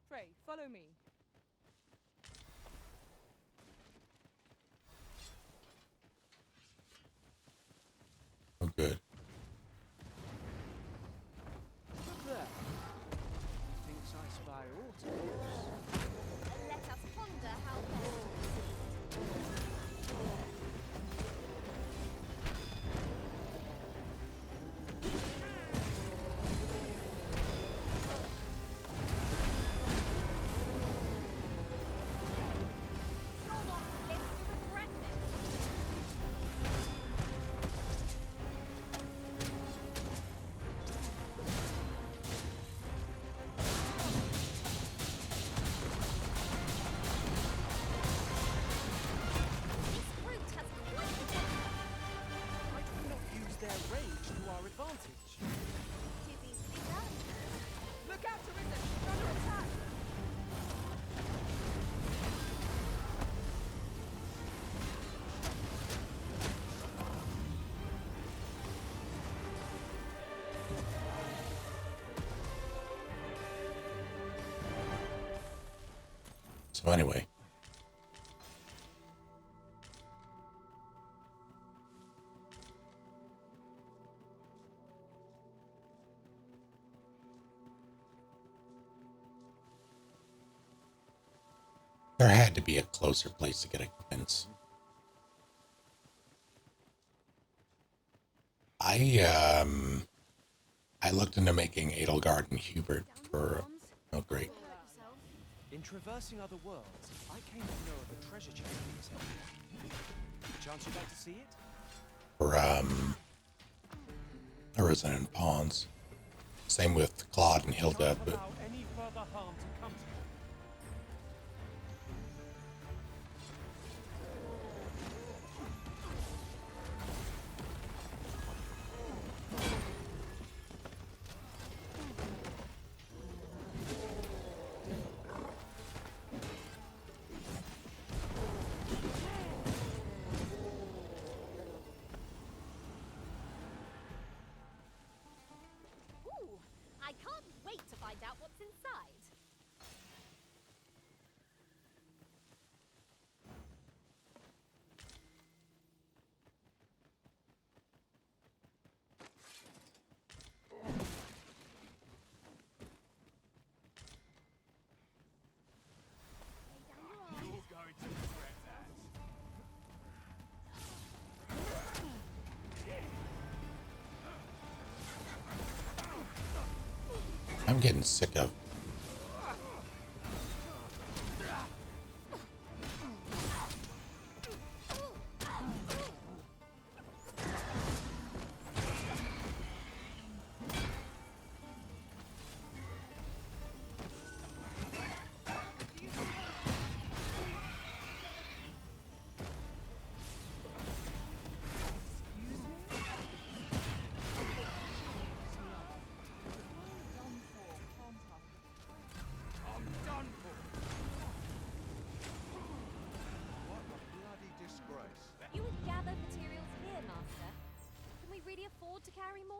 Pray, follow me. Oh, good. Look there. Thinks I spy autos. Let us ponder how best to much to our advantage. Tis easily done. Look out, Arisen! She's under attack! So anyway. There had to be a closer place to get a quince. I looked into making Edelgard and Hubert for oh great. In traversing other worlds, I came to know of a treasure chest in this area. Chance you'd like to see it? For Arisen and Pawns. Same with Claude and Hilda, but Allow any further harm to come to you. Ooh, I can't wait to find out what's inside. You're going to regret that. I'm getting sick of. I'm done for. What a bloody disgrace. You would gather materials here, Master. Can we really afford to carry more?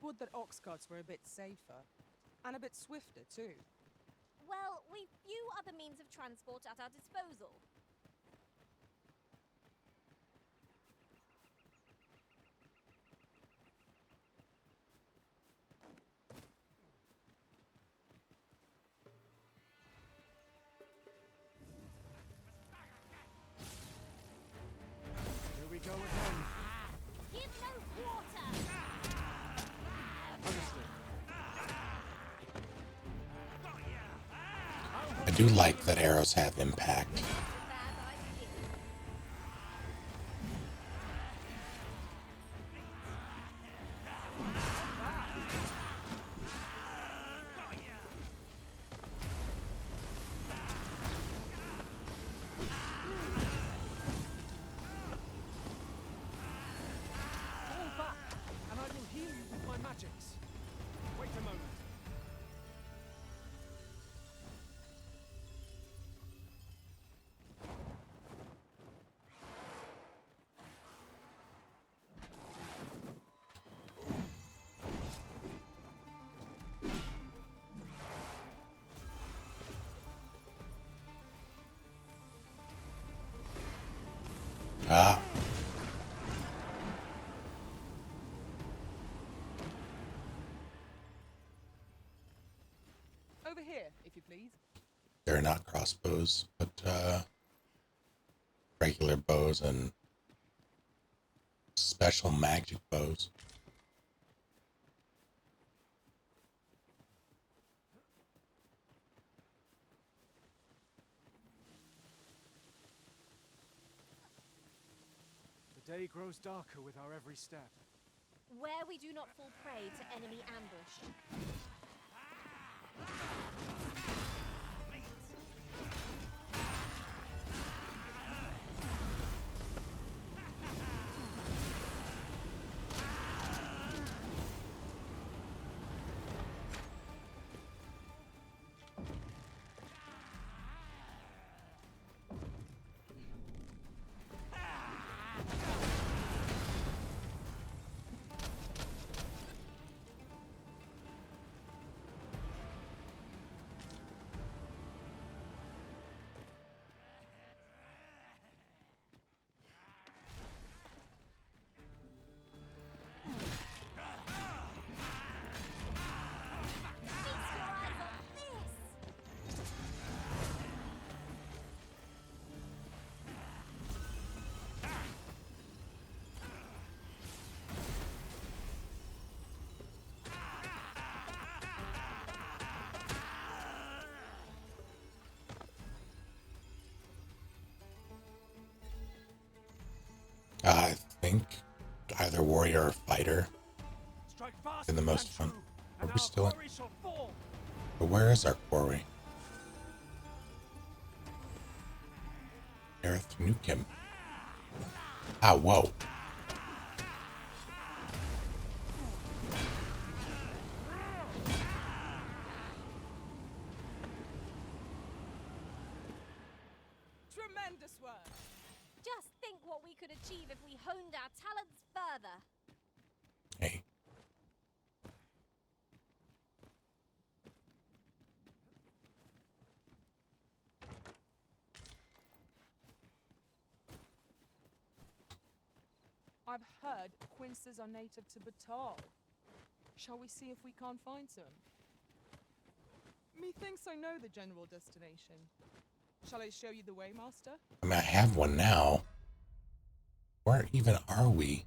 Would that ox carts were a bit safer. And a bit swifter, too. Well, we've few other means of transport at our disposal. Here we go again. Give no quarter! Understood. I do like that arrows have impact. Fall back, and I will heal you with my magics. Wait a moment. Ah, Over here, if you please. they're not crossbows, but regular bows and special magic bows. The day grows darker with our every step. Where we do not fall prey to enemy ambush. I think either warrior or fighter been the most fun. Are we still in? But where is our quarry? Aerith nuke him. Ah, whoa. Tremendous work. Just think what we could achieve if we honed our talents further. Hey. I've heard quinces are native to Batal. Shall we see if we can't find some? Methinks I know the general destination. Shall I show you the way, Master? I mean, I have one now. Where even are we?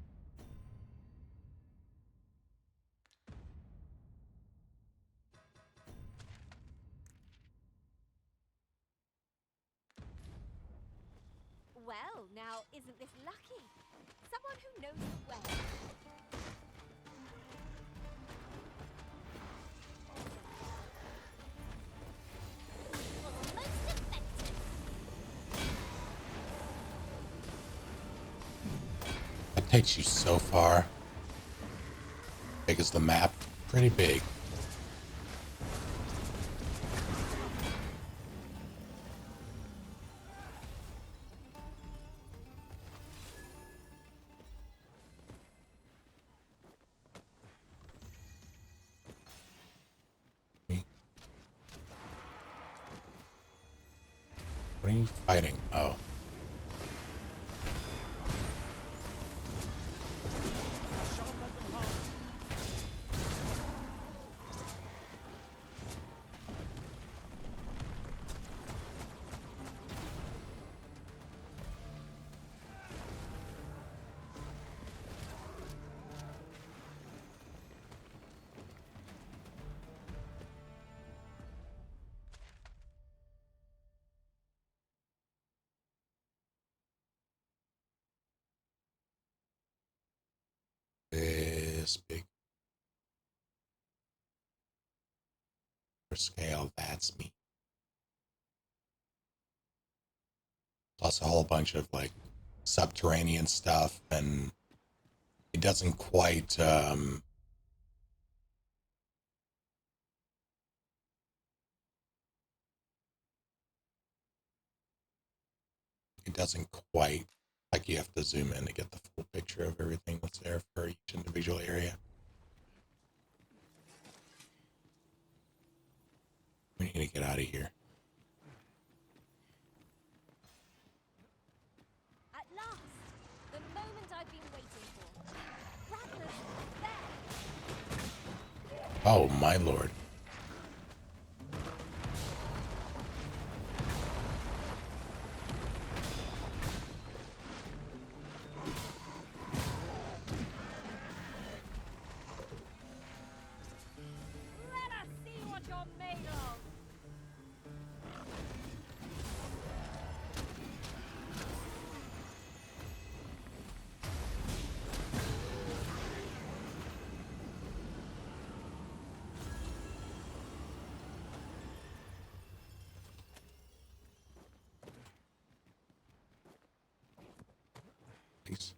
Well, now, isn't this lucky? Someone who knows the way. Most effective. That takes you so far. Big as the map. Pretty big. What are you fighting? Oh. This big. For scale, that's me. Plus a whole bunch of like subterranean stuff, and it doesn't quite like you have to zoom in to get the full picture of everything that's there for each individual area. We need to get out of here. At last, the moment I've been waiting for. Rattlers, there. Oh my lord. Let us see what you're made of. Please.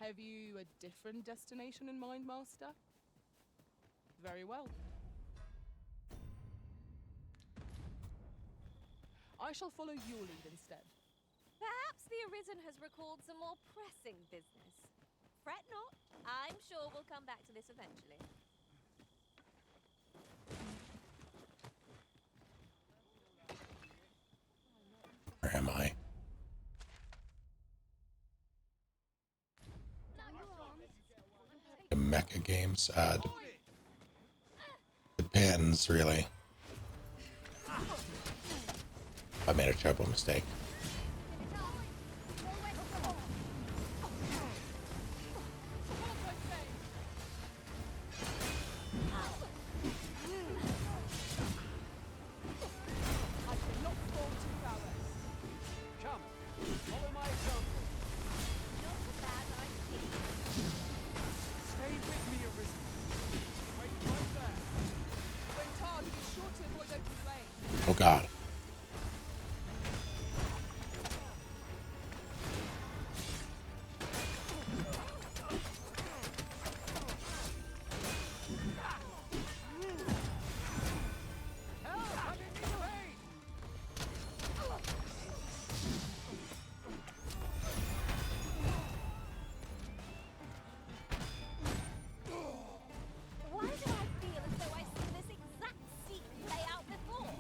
Have you a different destination in mind, Master? Very well. I shall follow your lead instead. Perhaps the Arisen has recalled some more pressing business. Fret not. I'm sure we'll come back to this eventually. Where am I? The mecha games? Depends, really. I made a terrible mistake. I cannot fall too fast. God. Why do I feel as though I've seen this exact scene play out before?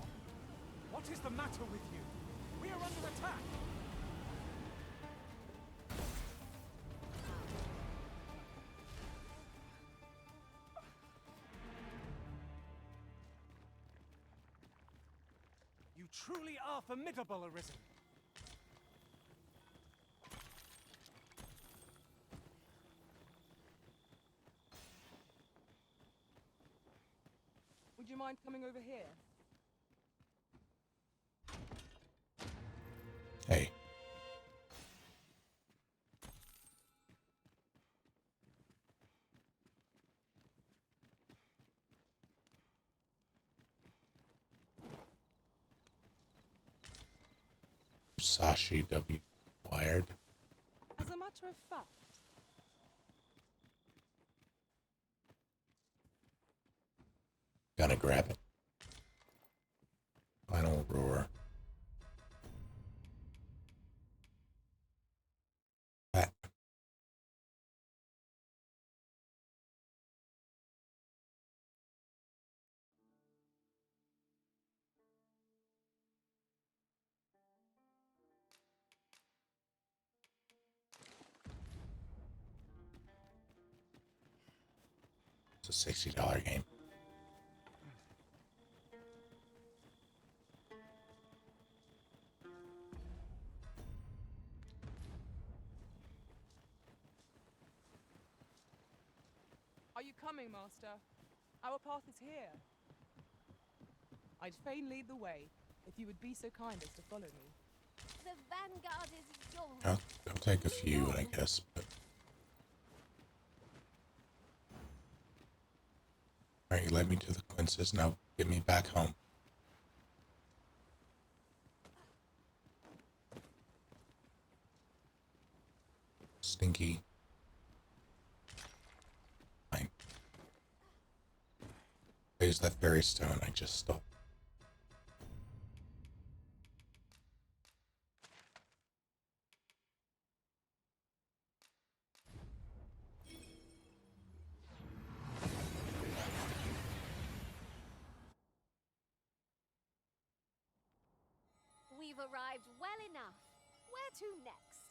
What is the matter with you? We are under attack! You truly are formidable, Arisen. Would you mind coming over here? Hey. Sashi W. Wired. As a matter of fact, Gonna grab it. Final roar. That. It's a $60 game. are you coming, Master? Our path is here. I'd fain lead the way, if you would be so kind as to follow me. The vanguard is yours. I'll take a few, I guess, but... Alright, you led me to the Quinces, now get me back home. Stinky. Fine. There's that fairy stone I just stole. We've arrived well enough. Where to next?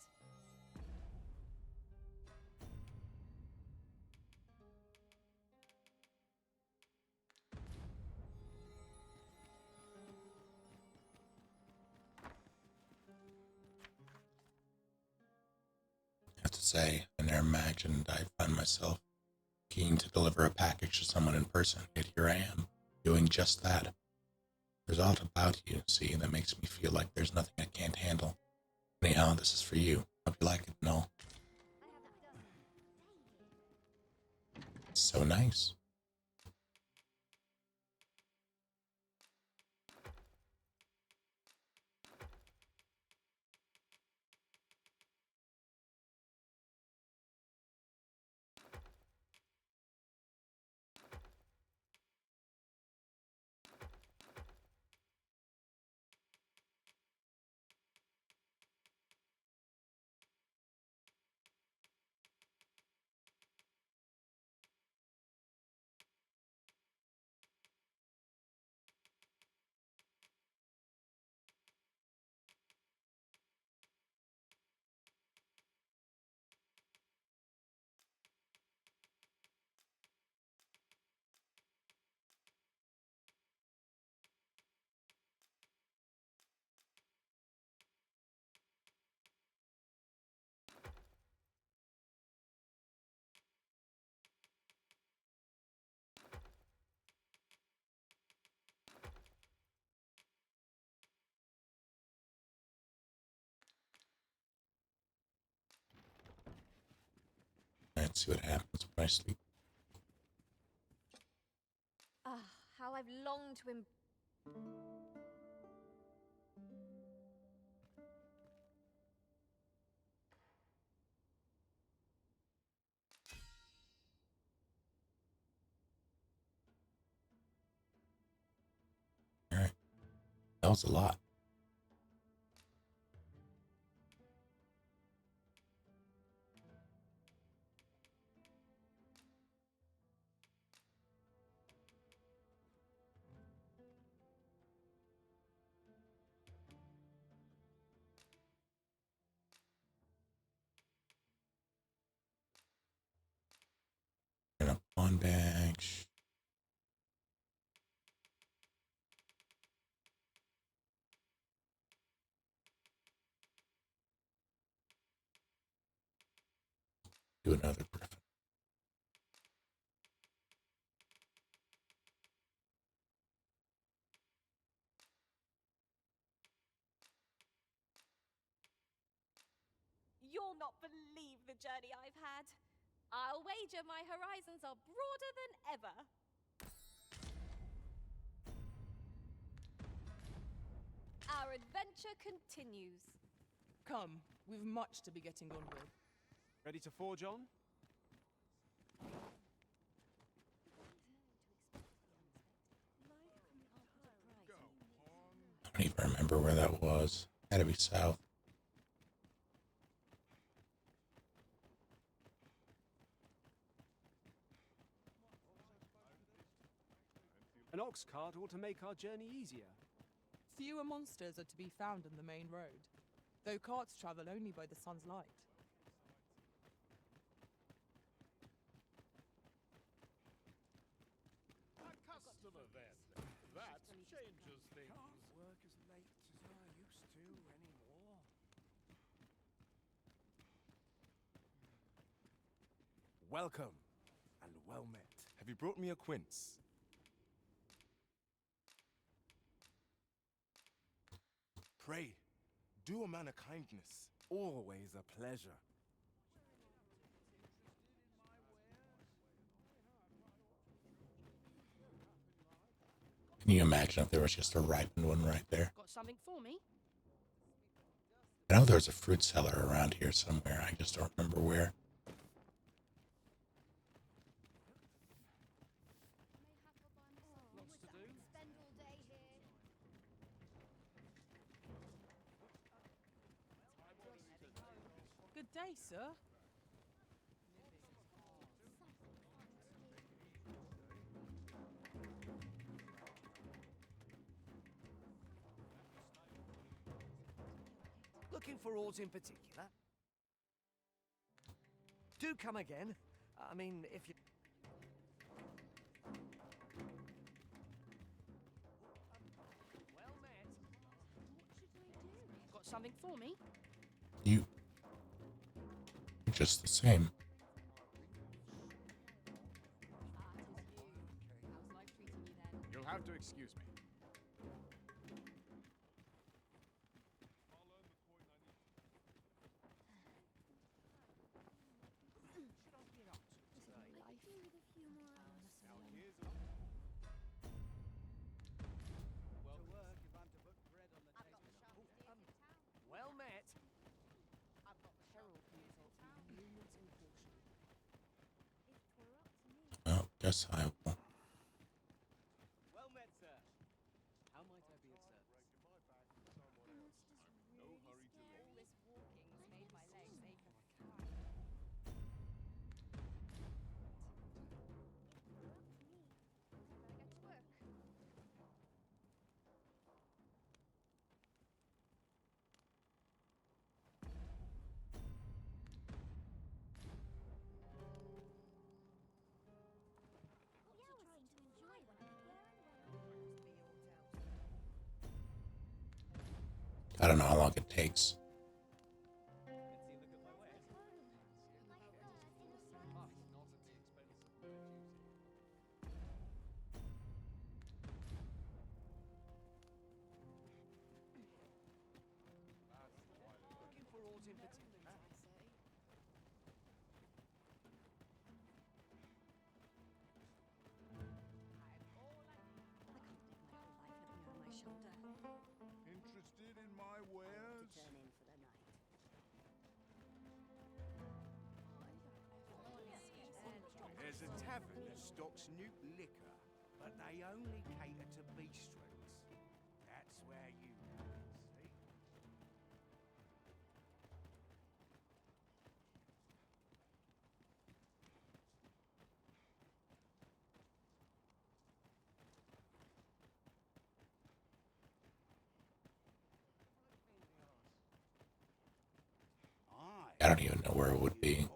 I have to say, I never imagined I'd find myself keen to deliver a package to someone in person, yet here I am, doing just that. There's a lot about you, see, that makes me feel like there's nothing I can't handle. Anyhow, this is for you. Hope you like it and all. So nice. Let's see what happens when I sleep. Ah, how I've longed to That was a lot. And a pawn bench. Do another griffin. You'll not believe the journey I've had. I'll wager my horizons are broader than ever. Our adventure continues. Come, we've much to be getting on with. Ready to forge on? I don't even remember where that was. Had to be south. An ox cart ought to make our journey easier. Fewer monsters are to be found on the main road, though carts travel only by the sun's light. A customer then. That changes things. Can't work as late as I used to anymore. Welcome, and well met. Have you brought me a quince? Pray, do a man a kindness. Always a pleasure. Can you imagine if there was just a ripened one right there? Got something for me? I know there's a fruit cellar around here somewhere. I just don't remember where. Lots to do. Spend all day here. Good day, sir. Looking for aught in particular? Do come again. I mean, if you... Well met. What should I do? Got something for me? You're just the same. You'll have to excuse me. Well met. I've got the Herald consult with movements in caution. Oh, guess I will. Well met, sir. How might I be of service? No hurry to all this walking's made my legs ache. Better get to work. I don't know how long it takes. Looking for aught in particular? Interested in my wares? To turn in for the night. There's a tavern that stocks new liquor, but they only cater to beastrons. That's swear you see? I don't even know where it would be.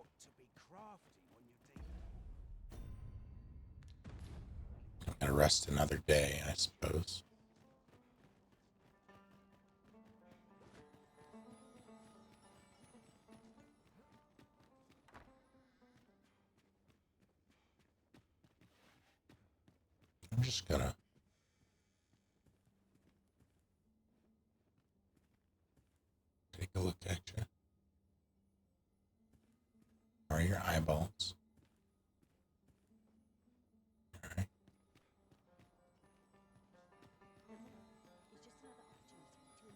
I'm gonna rest another day, I suppose. I'm just gonna take a look at you. Are your eyeballs? All right. It's just another opportunity to improve.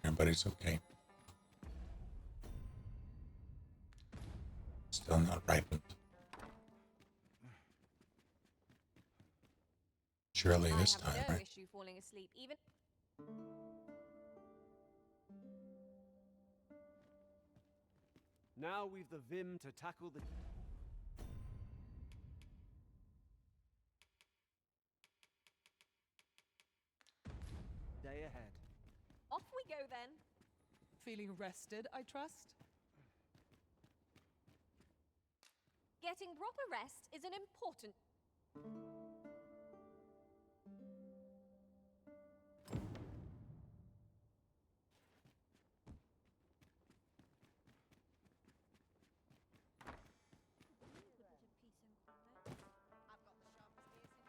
Everybody's okay. Still not ripened. Surely this I have time, no right? issue falling asleep, even. Now we've the vim to tackle the... day ahead. Off we go then. Feeling rested, I trust? Getting proper rest is an important.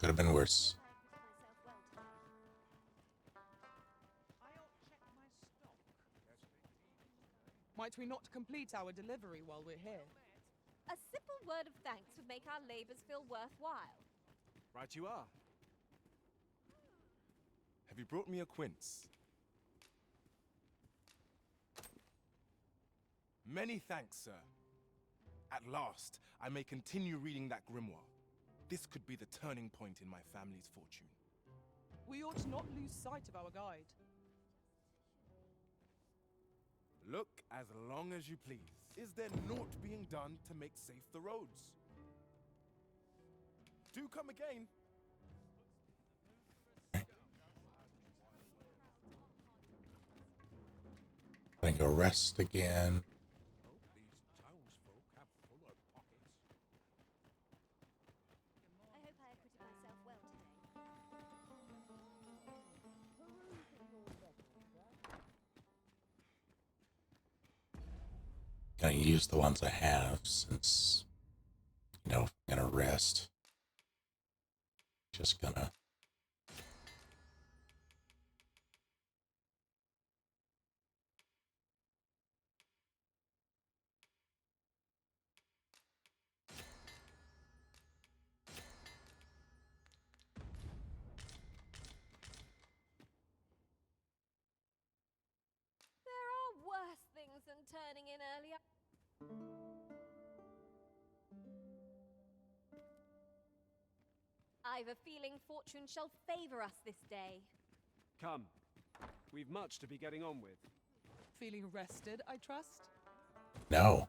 Could have been worse. Might we not complete our delivery while we're here? A simple word of thanks would make our labors feel worthwhile. Right you are. Have you brought me a quince? Many thanks, sir. At last, I may continue reading that grimoire. This could be the turning point in my family's fortune. We ought not lose sight of our guide. Look as long as you please. Is there naught being done to make safe the roads? Do come again. I go rest again. I hope I acquitted myself well today. Gonna use the ones I have since, you know, I'm gonna rest. Just gonna. There are worse things than turning in earlier. I've a feeling fortune shall favor us this day. Come. We've much to be getting on with. Feeling rested, I trust? No.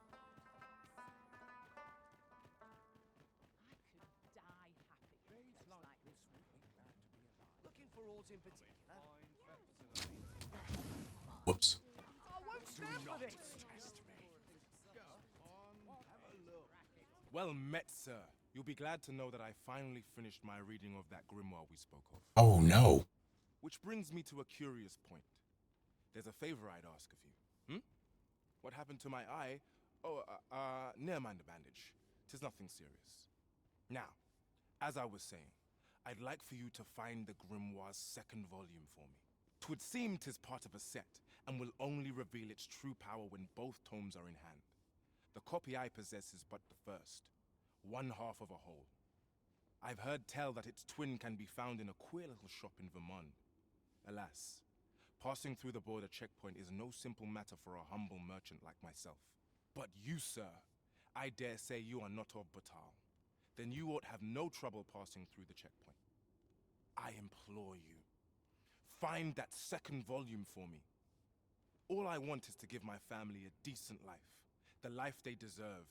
Looking for aught in particular? Whoops. I won't stand for this. Well met, sir. You'll be glad to know that I finally finished my reading of that grimoire we spoke of. Oh no. Which brings me to a curious point. There's a favor I'd ask of you. What happened to my eye? Oh, never mind the bandage. 'Tis nothing serious. Now, as I was saying, I'd like for you to find the grimoire's second volume for me. 'Twould seem 'tis part of a set, and will only reveal its true power when both tomes are in hand. The copy I possess is but the first, one half of a whole. I've heard tell that its twin can be found in a queer little shop in Vermont. Alas, passing through the border checkpoint is no simple matter for a humble merchant like myself. But you, sir, I dare say you are not of Batal. Then you ought have no trouble passing through the checkpoint. I implore you, find that second volume for me. All I want is to give my family a decent life, the life they deserve.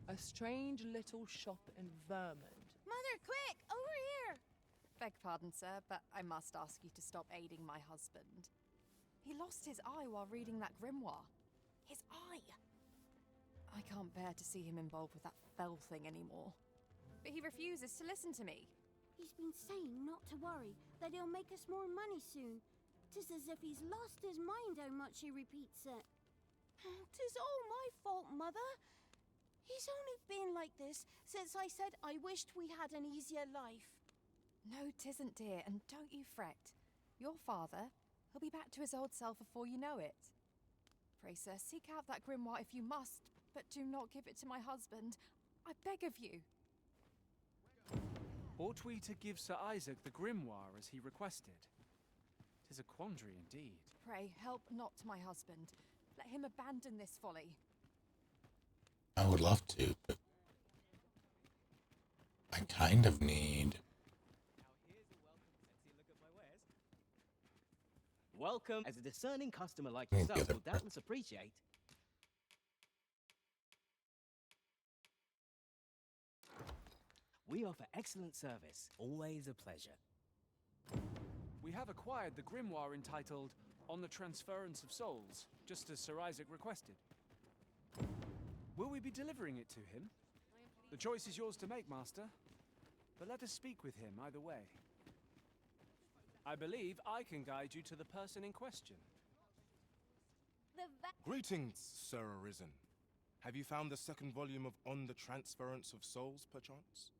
A strange little shop in Vermont. Mother, quick! Over here! Beg pardon, sir, but I must ask you to stop aiding my husband. He lost his eye while reading that grimoire. His eye! I can't bear to see him involved with that fell thing anymore. But he refuses to listen to me. He's been saying not to worry, that he'll make us more money soon. 'Tis as if he's lost his mind how much he repeats it. 'Tis all my fault, Mother. He's only been like this since I said I wished we had an easier life. No, 'tisn't, dear, and don't you fret. Your father, he'll be back to his old self before you know it. Pray, sir, seek out that grimoire if you must, but do not give it to my husband. I beg of you. Ought we to give Sir Isaac the grimoire as he requested? 'Tis a quandary indeed. Pray, help not my husband. Let him abandon this folly. I would love to, but I kind of need... Welcome, as a discerning customer like Need the yourself other will doubtless appreciate. We offer excellent service. Always a pleasure. We have acquired the grimoire entitled On the Transference of Souls, just as Sir Isaac requested. Will we be delivering it to him? The choice is yours to make, Master. But let us speak with him either way. I believe I can guide you to the person in question. Greetings, Sir Arisen. Have you found the second volume of On the Transference of Souls, perchance?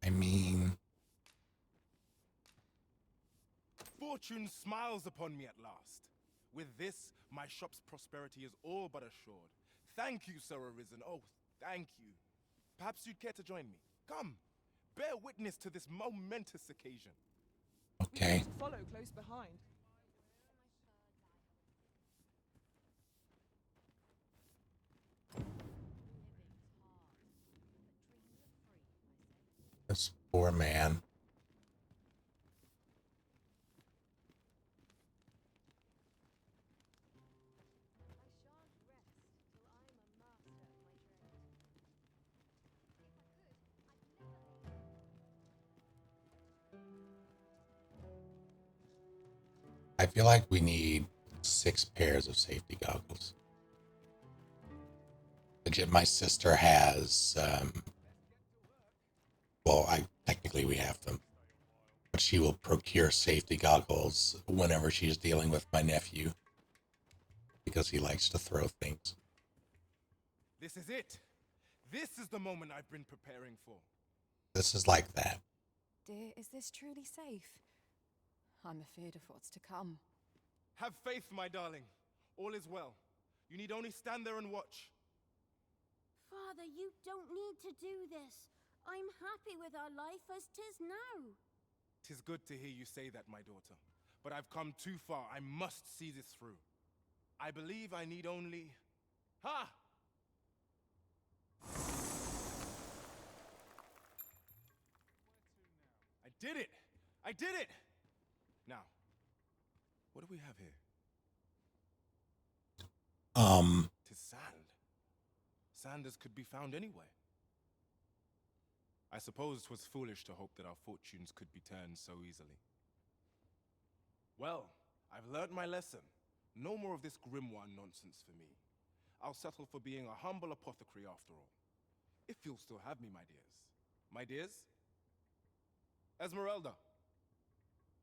I mean... Fortune smiles upon me at last. With this, my shop's prosperity is all but assured. Thank you, Sir Arisen. Oh, thank you. Perhaps you'd care to join me. Come, bear witness to this momentous occasion. Okay. Follow close behind. This poor man. I feel like we need 6 pairs of safety goggles. Legit, my sister has, well, technically we have them, but she will procure safety goggles whenever she's dealing with my nephew because he likes to throw things. This is it. This is the moment I've been preparing for. This is like that. Dear, is this truly safe? I'm afeard of what's to come. Have faith, my darling. All is well. You need only stand there and watch. Father, you don't need to do this. I'm happy with our life as 'tis now. 'Tis good to hear you say that, my daughter. But I've come too far. I must see this through. I believe I need only... Ha! I did it! I did it! Now, what do we have here? Tis sand. Sand as could be found anywhere. I suppose 'twas foolish to hope that our fortunes could be turned so easily. Well, I've learned my lesson. No more of this grimoire nonsense for me. I'll settle for being a humble apothecary after all. If you'll still have me, my dears. My dears? Esmeralda.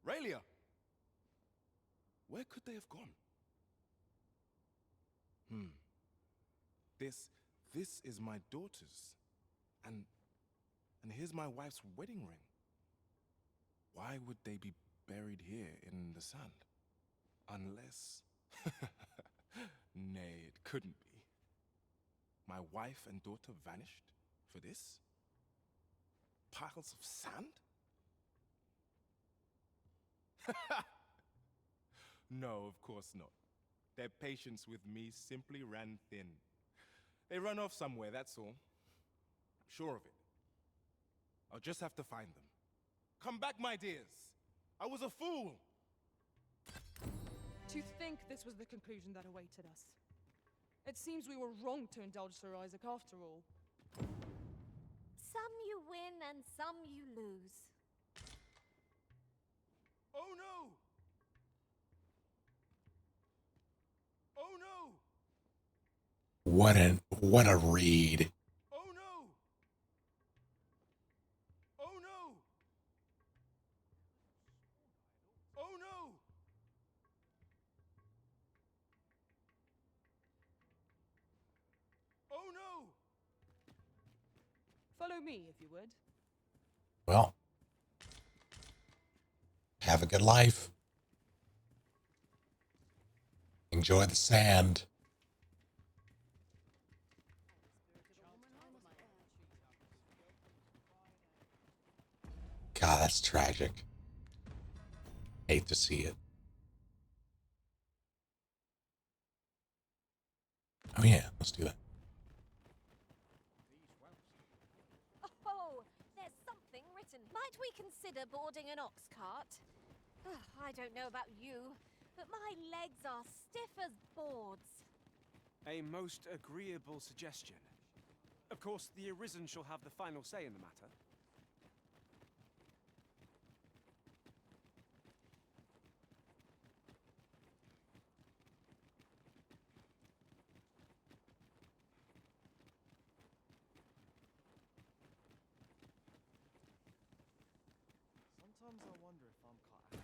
Raelia. Where could they have gone? This is my daughter's. And here's my wife's wedding ring. Why would they be buried here in the sand? Unless... Nay, it couldn't be. My wife and daughter vanished? For this? Piles of sand? No, of course not. Their patience with me simply ran thin. They run off somewhere, that's all. I'm sure of it. I'll just have to find them. Come back, my dears! I was a fool! To think this was the conclusion that awaited us. It seems we were wrong to indulge Sir Isaac after all. Some you win and some you lose. Oh no! Oh no! What a read. Oh no! Oh no! Oh no! Oh no! Follow me, if you would. Well, have a good life. Enjoy the sand. God, that's tragic. Hate to see it. Oh yeah, let's do that. Oh, there's something written. Might we consider boarding an ox cart? I don't know about you, but my legs are stiff as boards. A most agreeable suggestion. Of course, the Arisen shall have the final say in the matter. Sometimes I wonder if I'm cut out.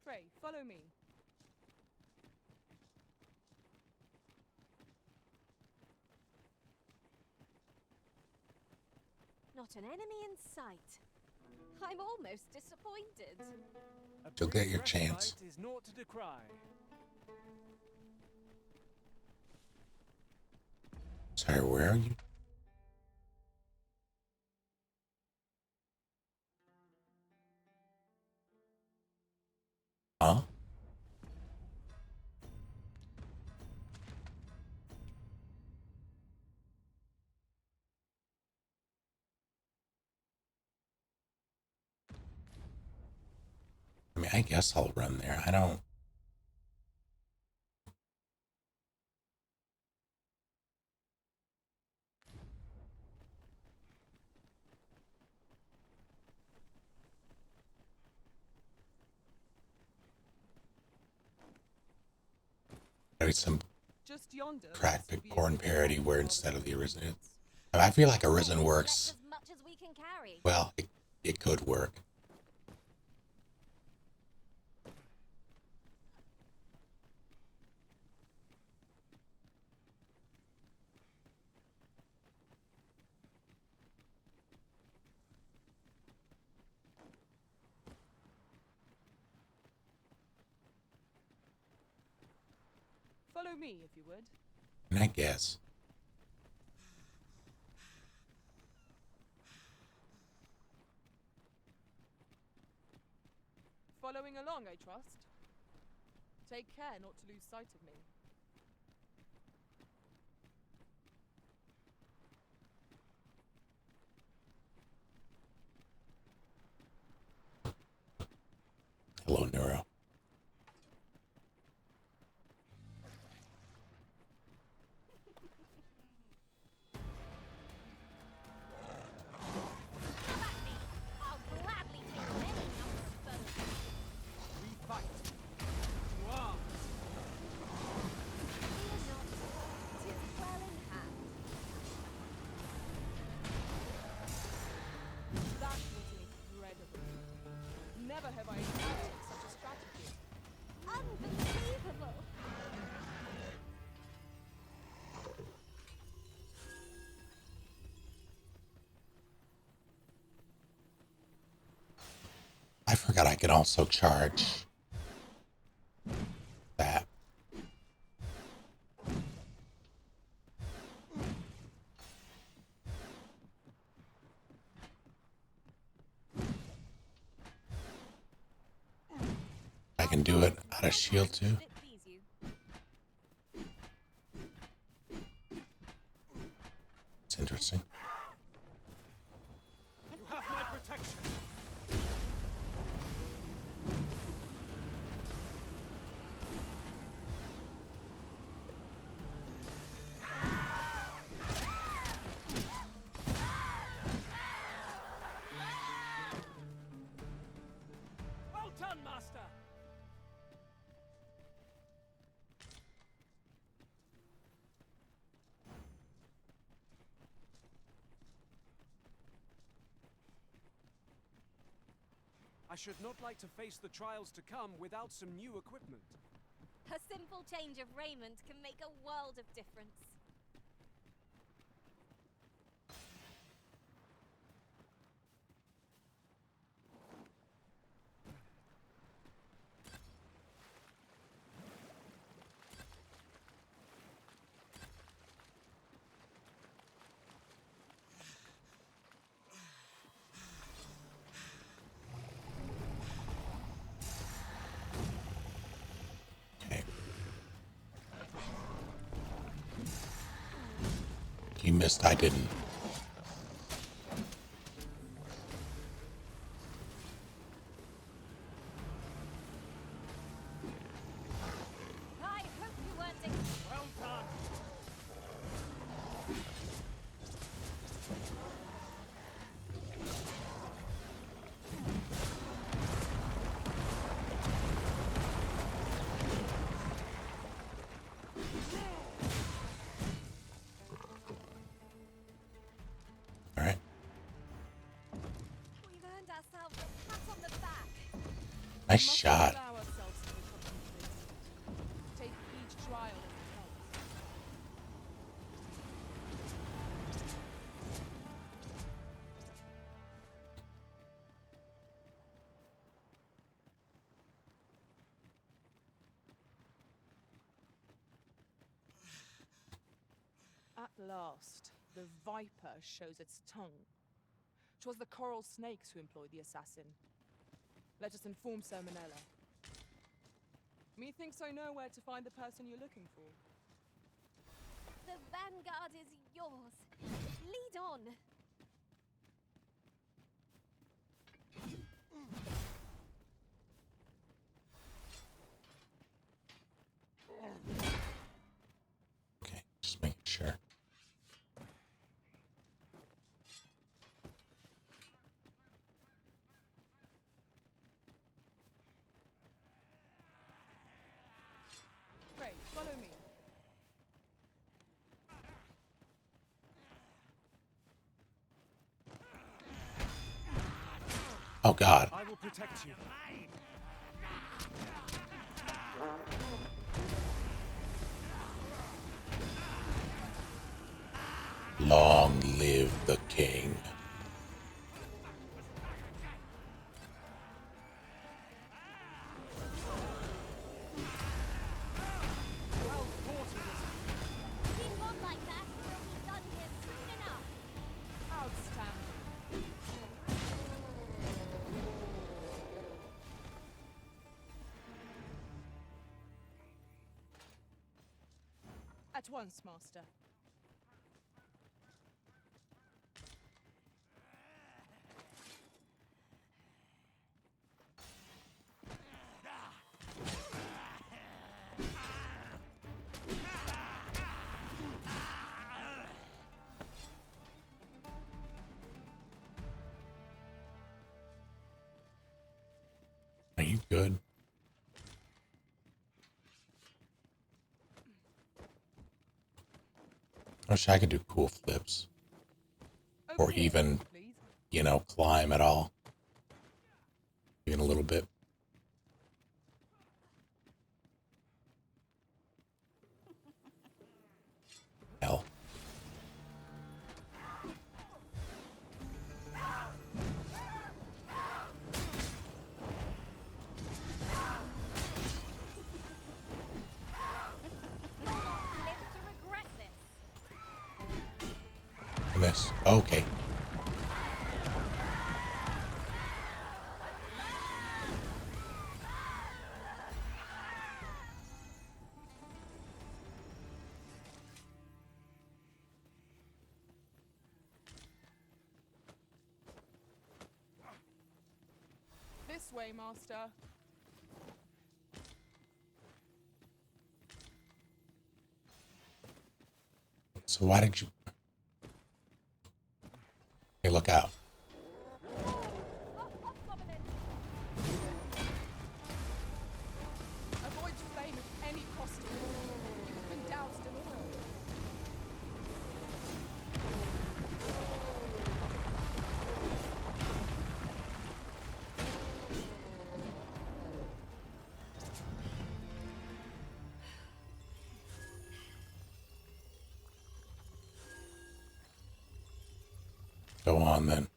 Pray, follow me. Not an enemy in sight. I'm almost disappointed. You'll get your Fresh chance. sight is naught to decry. Sorry, where are you? Huh? I mean, I guess I'll run there. I don't. There's some Just yonder. cracked porn parody where instead of the Arisen. I feel like Arisen works. As much as we can carry. Well, it could work. Follow me, if you would. And I guess. Following along, I trust. Take care not to lose sight of me. Hello, Neuro. I'll gladly take many numbers of foes. We fight. To arms. forgot I can also charge that. I can do it out of shield too. It's interesting. You have my protection. Well done, Master. I should not like to face the trials to come without some new equipment. A simple change of raiment can make a world of difference. You missed, I didn't. I hope you weren't well done. All right. We've earned ourselves a pat on the back. Nice shot. Allow ourselves to become complacent. Take each trial as it comes. At last, the viper shows its tongue. 'Twas the coral snakes who employed the assassin. Let us inform Sir Manella. Methinks I know where to find the person you're looking for. The vanguard is yours. Lead on. Okay, just making sure. Great, follow me. Oh God. I will protect you. Long live the king. Keep on like that, we'll be done here soon enough. Outstanding. At once, Master. Are you good? I wish I could do cool flips. Or even, you know, climb at all. Even a little bit. Hell. missed. Okay. This way, Master. So why did you... Hey, look out. Avoid flame at any cost. You've been doused in oil. Go on, then.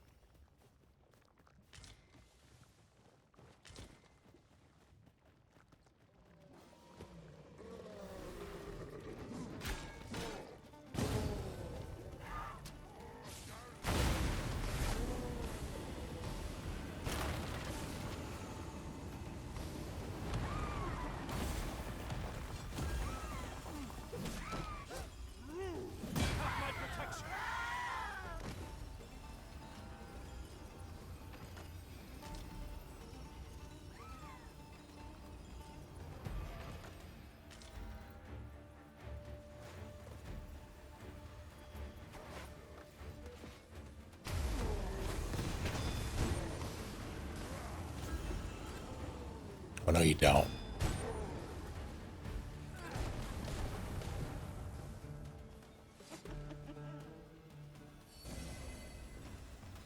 Oh, no, you don't.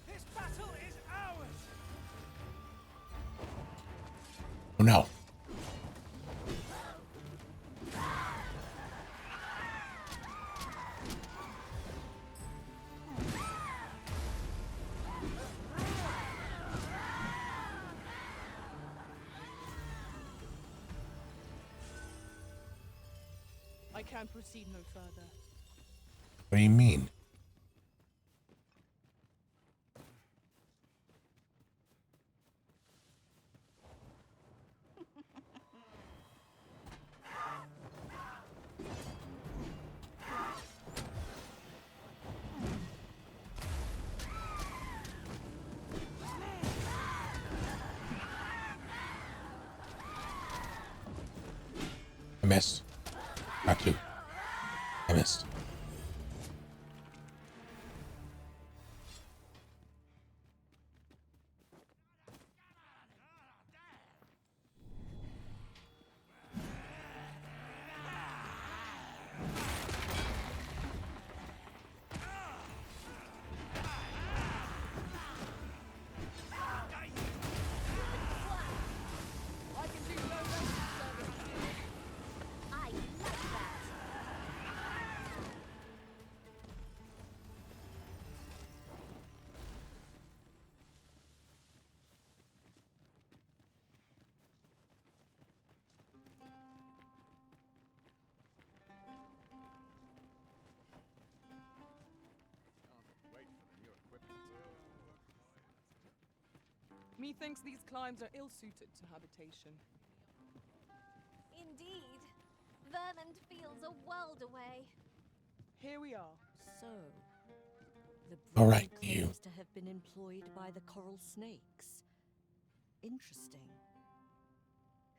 This battle is ours. Oh, no. I can't proceed no further. What do you mean? I missed. Not you. I missed. I can do no less than service to you. I like that. Methinks these climes are ill-suited to habitation. Indeed. Vermont feels a world away. Here we are. So, the All brigand right, you. claims to have been employed by the coral snakes. Interesting.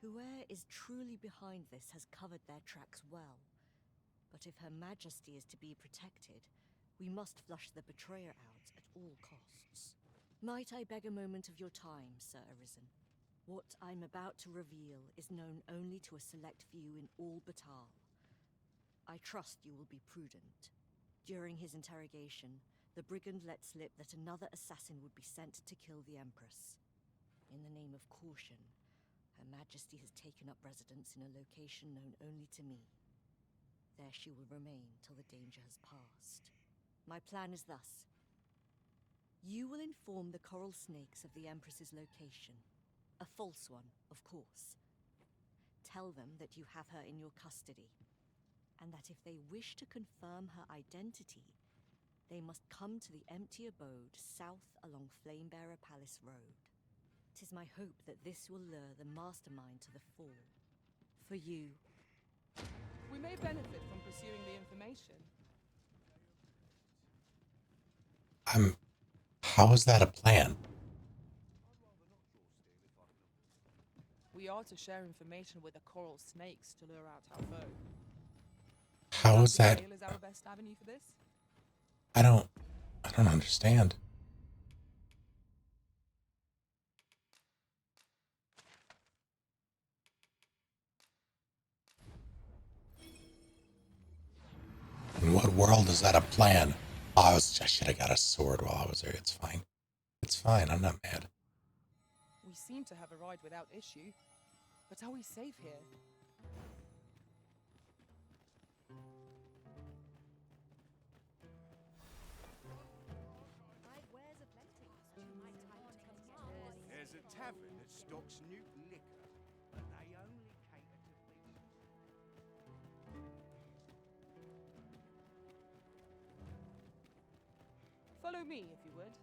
Whoever is truly behind this has covered their tracks well. But if Her Majesty is to be protected, we must flush the betrayer out at all costs. Might I beg a moment of your time, Sir Arisen? What I'm about to reveal is known only to a select few in all Batal. I trust you will be prudent. During his interrogation, the brigand let slip that another assassin would be sent to kill the Empress. In the name of caution, Her Majesty has taken up residence in a location known only to me. There she will remain till the danger has passed. My plan is thus. You will inform the coral snakes of the Empress's location. A false one, of course. Tell them that you have her in your custody, and that if they wish to confirm her identity, they must come to the empty abode south along Flamebearer Palace Road. 'Tis my hope that this will lure the mastermind to the fore. For you. We may benefit from pursuing the information. How is that a plan? We are to share information with the coral snakes to lure out our foe. How is that? Is our best avenue for this? I don't understand. In what world is that a plan? Oh, I should have got a sword while I was there. It's fine. It's fine. I'm not mad. We seem to have arrived without issue. But are we safe here? There's a tavern that stocks new liquor, but they only cater to people. Follow me, if you would.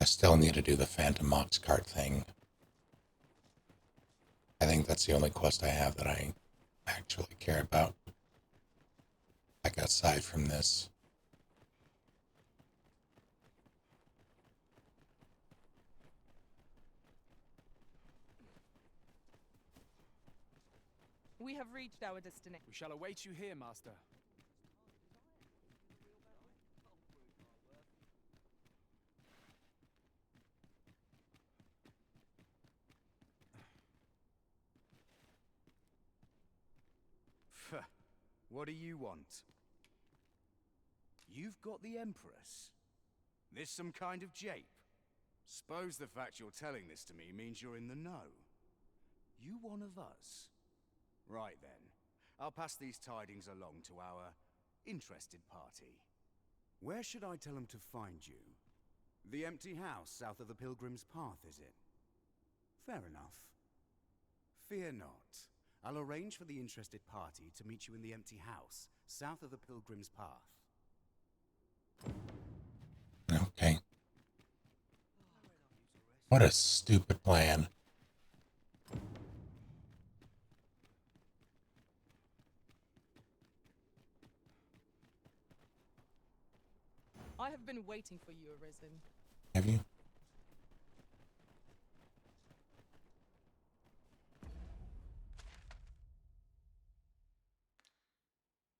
I still need to do the Phantom Ox cart thing. I think that's the only quest I have that I actually care about. Like, aside from this. We have reached our destination. We shall await you here, Master. What do you want? You've got the Empress? This some kind of jape? Suppose the fact you're telling this to me means you're in the know. You one of us? Right then. I'll pass these tidings along to our interested party. Where should I tell them to find you? The empty house south of the Pilgrim's Path, is it? Fair enough. Fear not. I'll arrange for the interested party to meet you in the empty house, south of the Pilgrim's Path. Okay. What a stupid plan. I have been waiting for you, Arisen. Have you?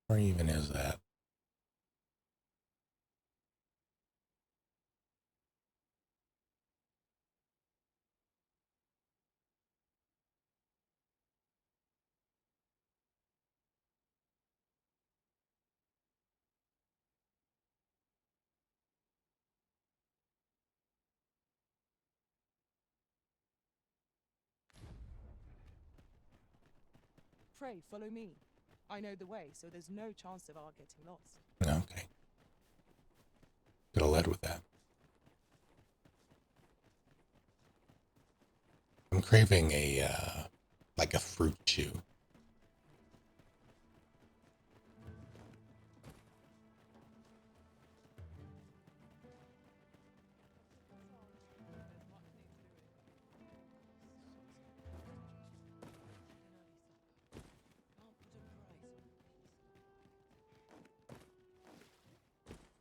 Where even is that? Pray, follow me. I know the way, so there's no chance of our getting lost. Okay. Could have led with that. I'm craving a, like a fruit chew.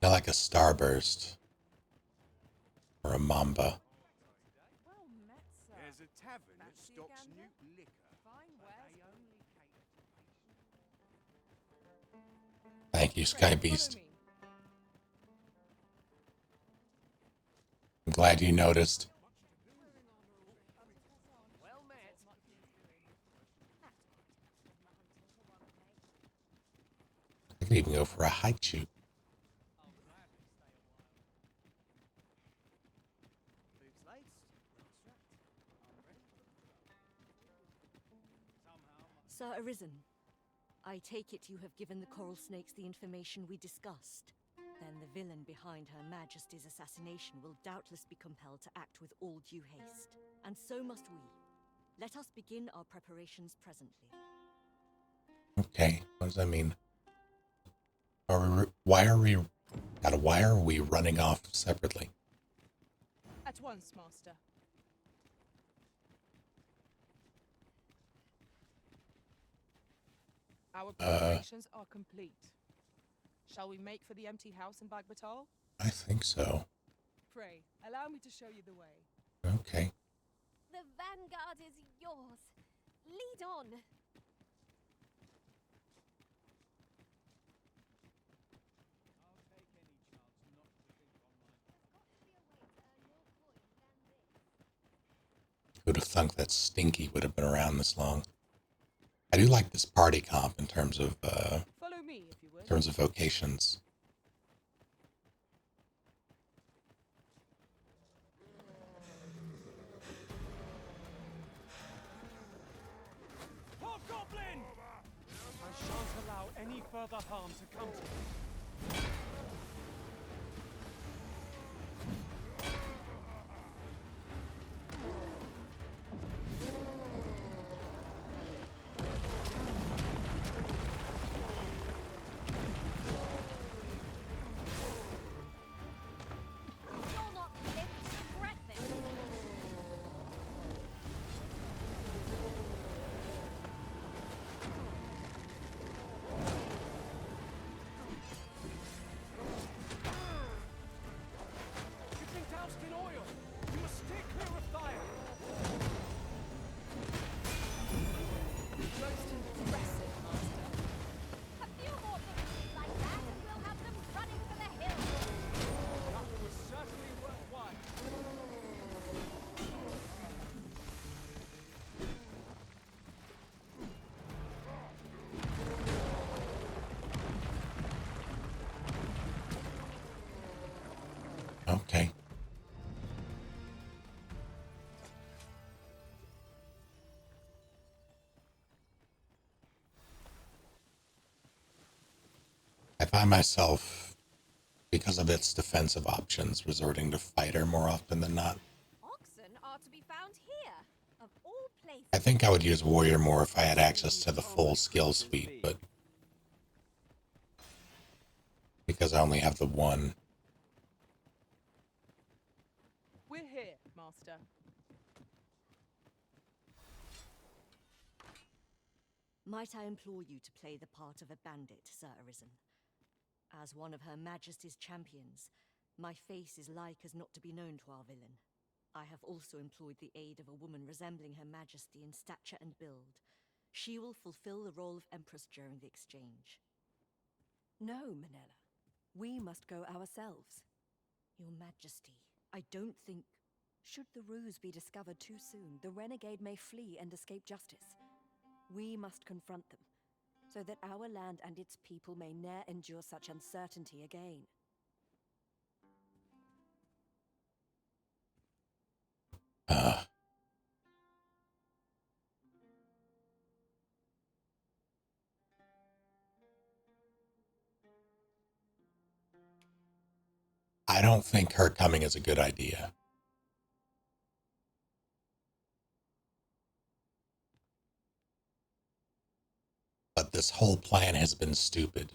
I like a starburst. Or a mamba. There's a tavern that stocks new liquor, but they only cater to Thank you, Sky Beast. I'm glad you noticed. Well met. I could even go for a hike shoot. Sir Arisen, I take it you have given the coral snakes the information we discussed. Then the villain behind Her Majesty's assassination will doubtless be compelled to act with all due haste. And so must we. Let us begin our preparations presently. Okay, what does that mean? Why are we running off separately? At once, Master. Our preparations are complete. Shall we make for the empty house in Bagbatal? I think so. Pray, allow me to show you the way. Okay. The vanguard is yours. Lead on. Who'd have thunk that Stinky would have been around this long? I do like this party comp in terms of Follow me, if you would. in terms of vocations. Hobgoblin! I shan't allow any further harm to come to you. You're not living to regret this. You've been doused in oil. You must stay clear of fire. Most impressive, Master. A few more victories like that, and we'll have them running for the hills. That was certainly worthwhile. Okay. I find myself, because of its defensive options, resorting to fighter more often than not. Oxen are to be found here, of all places. I think I would use warrior more if I had access to the full skill suite, but because I only have the one. We're here, Master. Might I implore you to play the part of a bandit, Sir Arisen? As one of Her Majesty's champions, my face is like as not to be known to our villain. I have also employed the aid of a woman resembling Her Majesty in stature and build. She will fulfill the role of Empress during the exchange. No, Manella. We must go ourselves. Your Majesty, I don't think... Should the ruse be discovered too soon, the renegade may flee and escape justice. We must confront them, so that our land and its people may ne'er endure such uncertainty again. I don't think her coming is a good idea. But this whole plan has been stupid.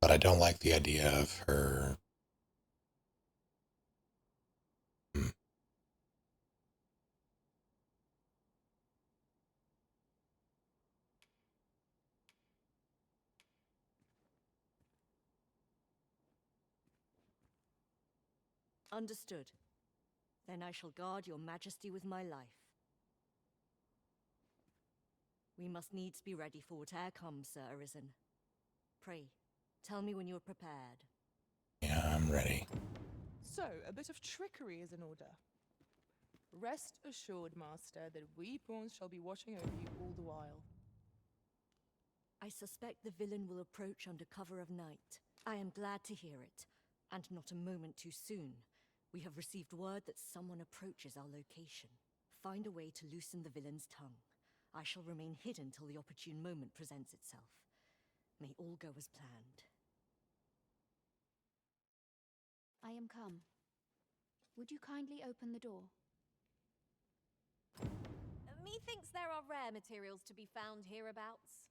But I don't like the idea of her... Understood. Then I shall guard your Majesty with my life. We must needs be ready for whate'er comes, Sir Arisen. Pray, tell me when you're prepared. Yeah, I'm ready. So, a bit of trickery is in order. Rest assured, Master, that we pawns shall be watching over you all the while. I suspect the villain will approach under cover of night. I am glad to hear it, and not a moment too soon. We have received word that someone approaches our location. Find a way to loosen the villain's tongue. I shall remain hidden till the opportune moment presents itself. May all go as planned. I am come. Would you kindly open the door? Methinks there are rare materials to be found hereabouts.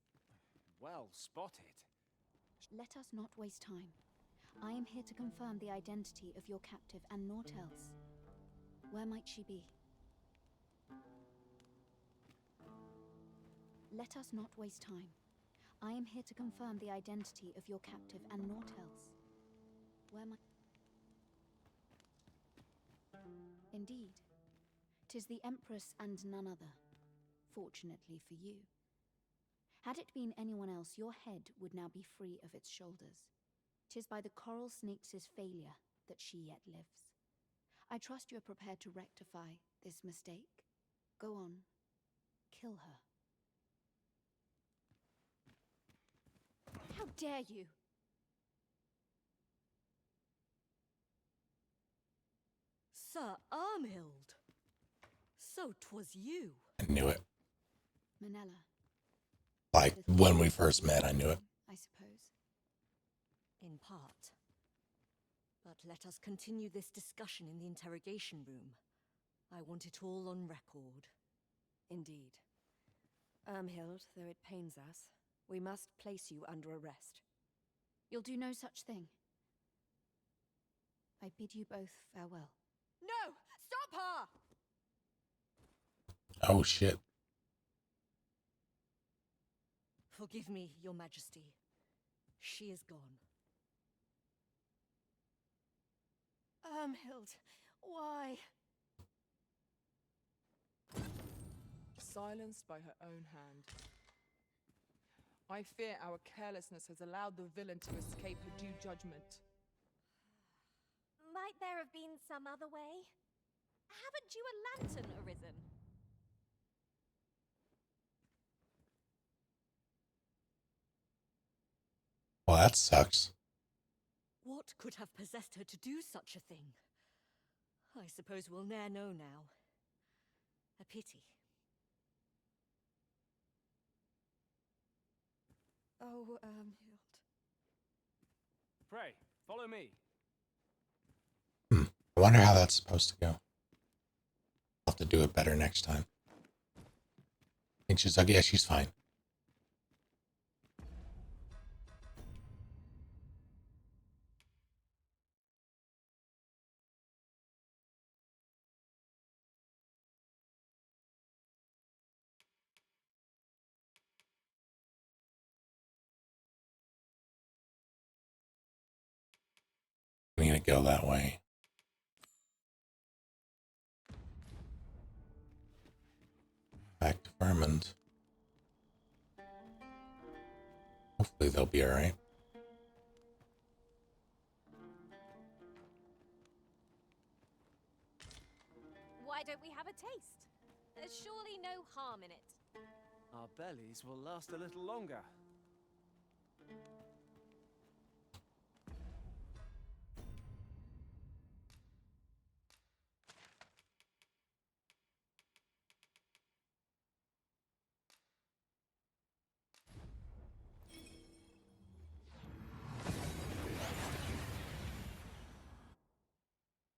Well spotted. Let us not waste time. I am here to confirm the identity of your captive and naught else. Where might she be? Let us not waste time. I am here to confirm the identity of your captive and naught else. Where might... Indeed. 'Tis the Empress and none other. Fortunately for you. Had it been anyone else, your head would now be free of its shoulders. 'Tis by the coral snake's failure that she yet lives. I trust you are prepared to rectify this mistake. Go on. Kill her. How dare you! Sir Armhild! So 'twas you. I knew it. Manella. Like, when we first met, I knew it. I suppose. In part. But let us continue this discussion in the interrogation room. I want it all on record. Indeed. Armhild, though it pains us, we must place you under arrest. You'll do no such thing. I bid you both farewell. No! Stop her! Oh, shit. Forgive me, Your Majesty. She is gone. Armhild, why? Silenced by her own hand. I fear our carelessness has allowed the villain to escape her due judgment. Might there have been some other way? Haven't you a lantern arisen? Well, that sucks. What could have possessed her to do such a thing? I suppose we'll ne'er know now. A pity. Oh, Armhild. Pray, follow me. I wonder how that's supposed to go. I'll have to do it better next time. I think she's okay. Yeah, she's fine. I'm gonna go that way. Back to Vermont. Hopefully they'll be alright. Why don't we have a taste? There's surely no harm in it. Our bellies will last a little longer.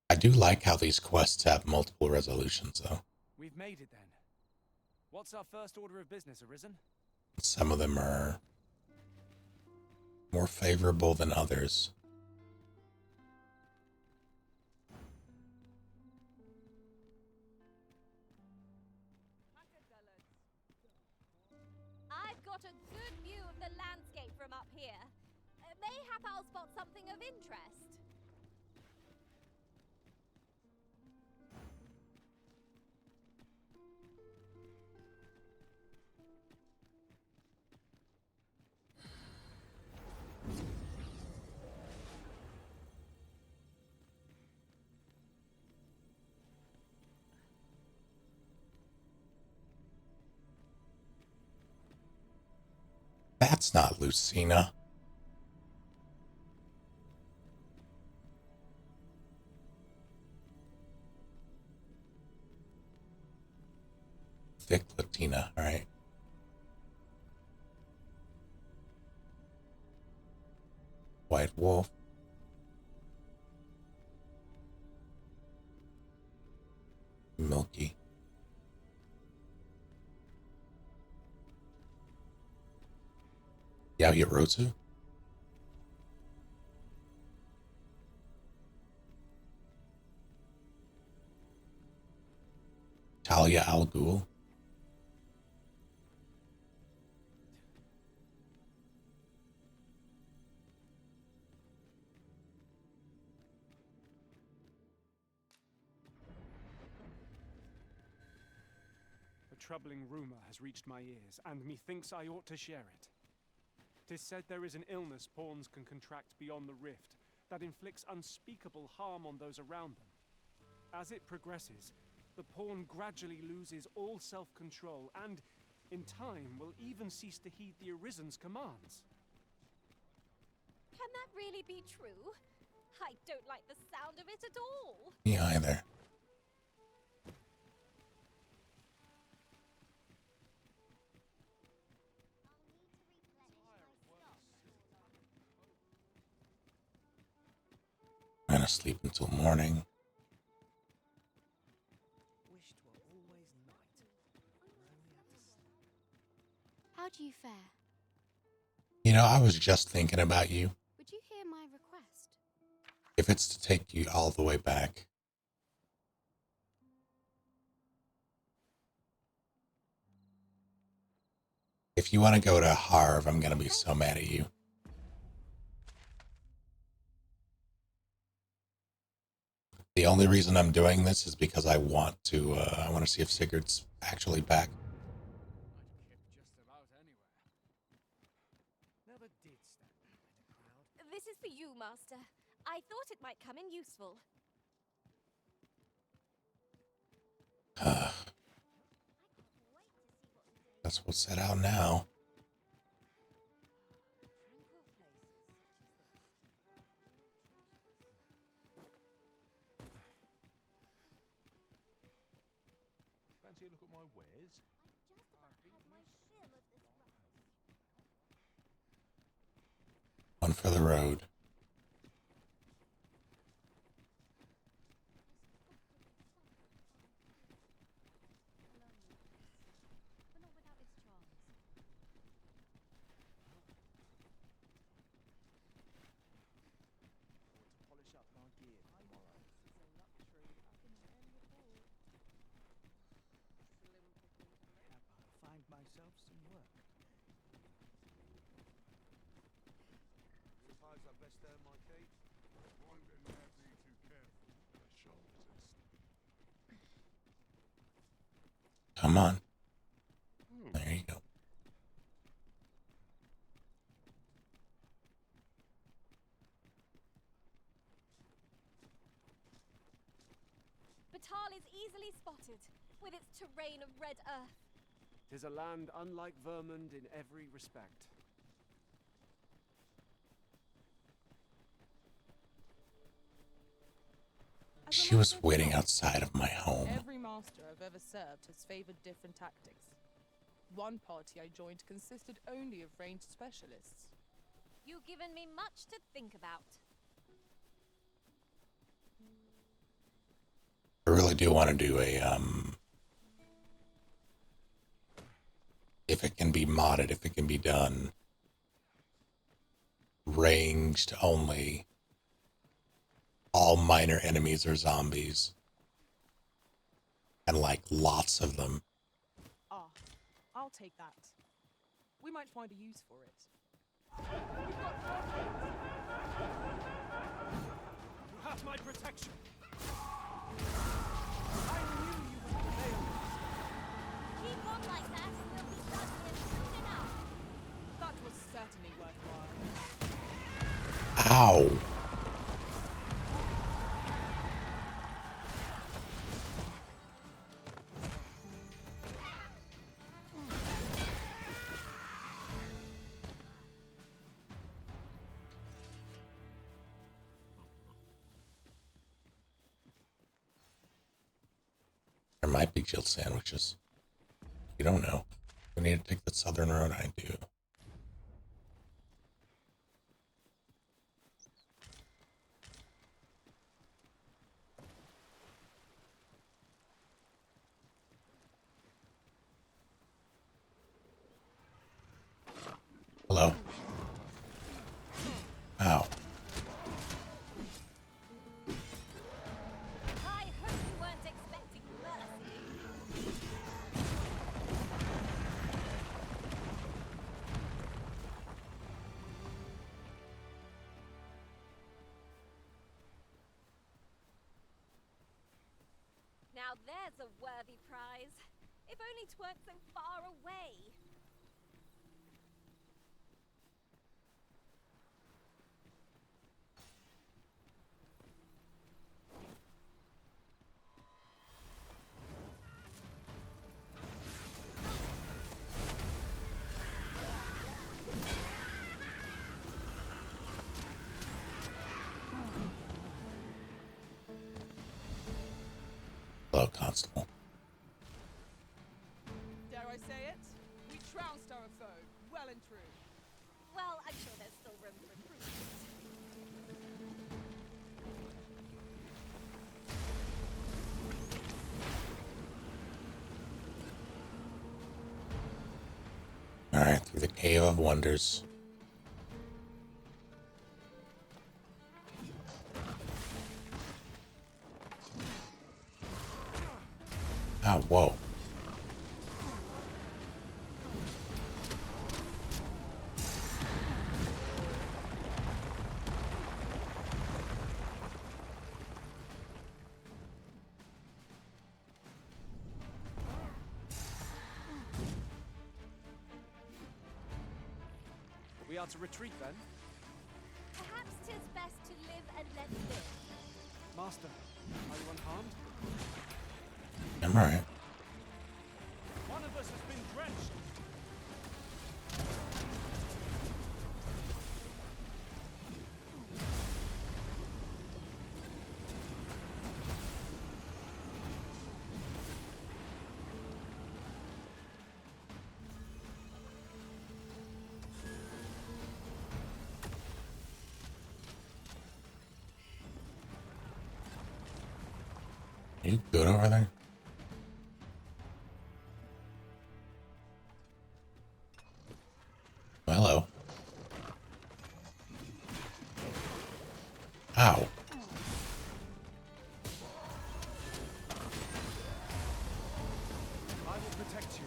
I do like how these quests have multiple resolutions, though. We've made it then. What's our first order of business, Arisen? Some of them are more favorable than others. I've got a good view of the landscape from up here. Mayhap I'll spot something of interest. That's not Lucina. thick Latina, alright. White wolf. Milky. Yaoyorozu? Talia al Ghul? A troubling rumor has reached my ears, and methinks I ought to share it. 'Tis said there is an illness pawns can contract beyond the rift that inflicts unspeakable harm on those around them. As it progresses, the pawn gradually loses all self-control and, in time, will even cease to heed the Arisen's commands. Can that really be true? I don't like the sound of it at all. Me either. I'm gonna sleep until morning. How do you fare? You know, I was just thinking about you. Would you hear my request? If it's to take you all the way back. If you want to go to Harv, I'm gonna be so mad at you. The only reason I'm doing this is because I want to see if Sigurd's actually back. This is for you, Master. I thought it might come in useful. That's what's set out now. Fancy a look at my wares? One for the road. Polish up our gear tomorrow. Find myself some work. Suppose I best earn my keep. Won't be too careful. I shall resist. Come on. There you go. Batal is easily spotted, with its terrain of red earth. 'Tis a land unlike Vermund in every respect. She was waiting outside of my home. Every master I've ever served has favored different tactics. One party I joined consisted only of ranged specialists. You've given me much to think about. I really do want to do a, if it can be modded, if it can be done, ranged only, all minor enemies are zombies, and like lots of them. Ah, I'll take that. We might find a use for it. You have my protection! Keep on like that, and we'll be done here soon enough. That was certainly worthwhile. Ow! There might be chilled sandwiches. You don't know. We need to take the southern road. I do. Hello. Ow. I hope you weren't expecting mercy. Now there's a worthy prize. If only 'tweren't so far away. Hello, Constable. Dare I say it? We trounced our foe, well and true. Well, I'm sure there's still room for improvement. Alright, through the Cave of Wonders. Ah, whoa. We are to retreat then? Perhaps 'tis best to live and let live. Master, are you unharmed? I'm alright. One of us has been drenched. Are you good over there? Hello. Ow. I will protect you.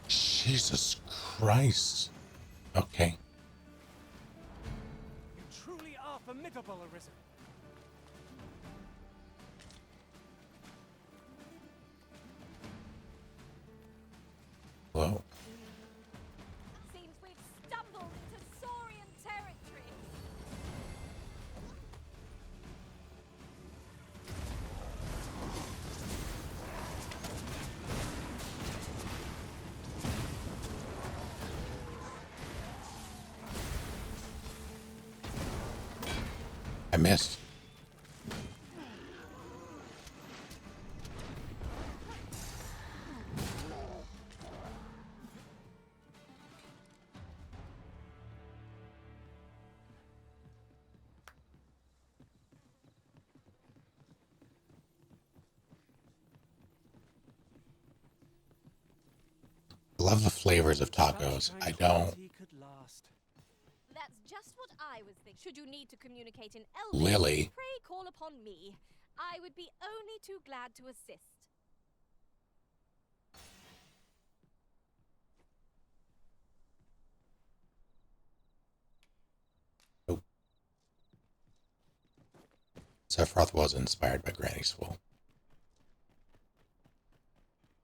Jesus Christ. Okay. You truly are formidable, Arisen. Whoa. Seems we've stumbled into Saurian territory. I missed. love the flavors of tacos. I don't. That's just what I was thinking. Should you need to communicate in Elvish, Lily. pray call upon me. I would be only too glad to assist. Oh. Sephiroth was inspired by Granny Swole.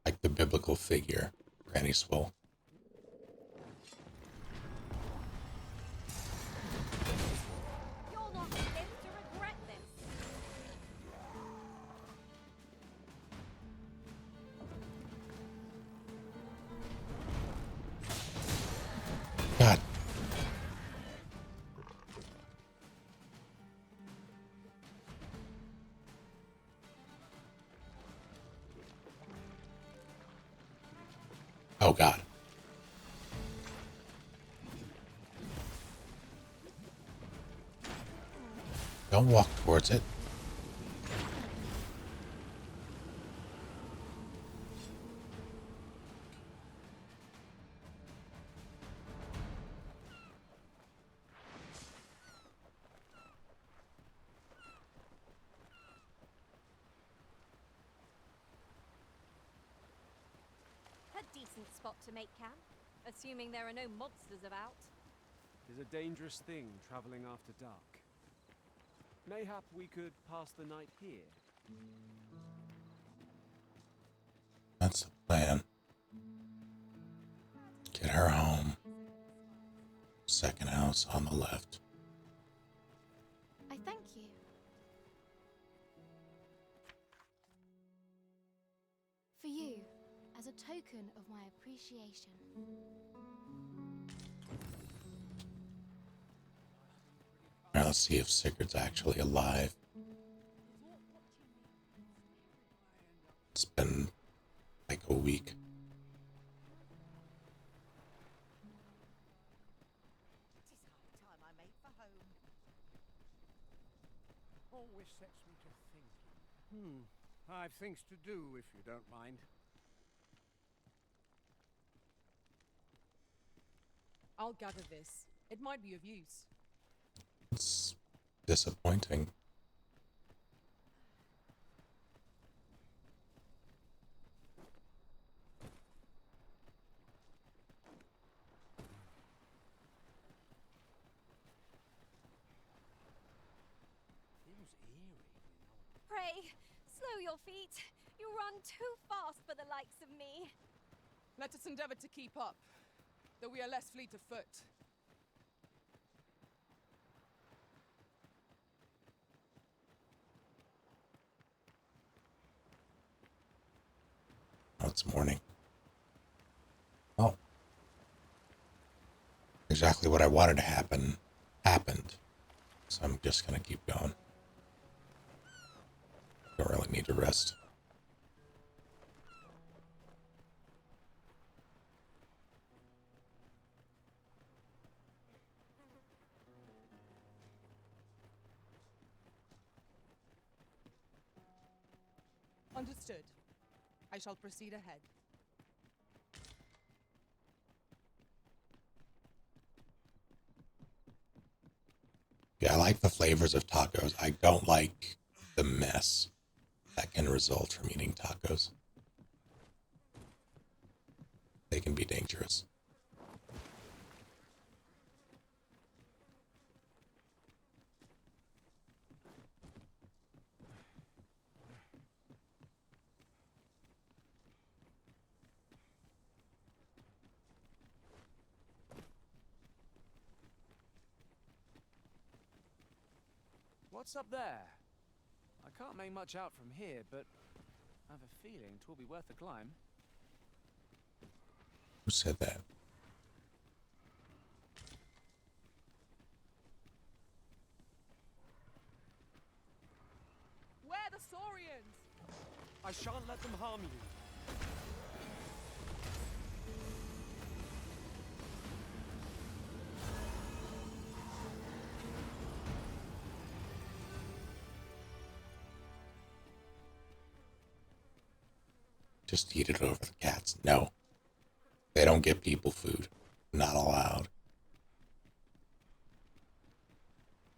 Like the biblical figure, Granny Swole. You're not going to regret this. God. Oh, God. Don't walk towards it. A decent spot to make camp, assuming there are no monsters about. It is a dangerous thing traveling after dark. Mayhap we could pass the night here. That's the plan. Get her home. Second house on the left. I thank you. For you, as a token of my appreciation. Now let's see if Sigurd's actually alive. It's been like a week. Always sets me to thinking. I've things to do, if you don't mind. I'll gather this. It might be of use. It's disappointing. Pray, slow your feet. You run too fast for the likes of me. Let us endeavor to keep up, though we are less fleet of foot. Oh, it's morning. Oh. Exactly what I wanted to happen happened. So I'm just gonna keep going. Don't really need to rest. Understood. I shall proceed ahead. Yeah, I like the flavors of tacos. I don't like the mess that can result from eating tacos. They can be dangerous. What's up there? I can't make much out from here, but I have a feeling 'twill be worth the climb. Who said that? Where the Saurians? I shan't let them harm you. Just eat it over the cats. No. They don't get people food. Not allowed.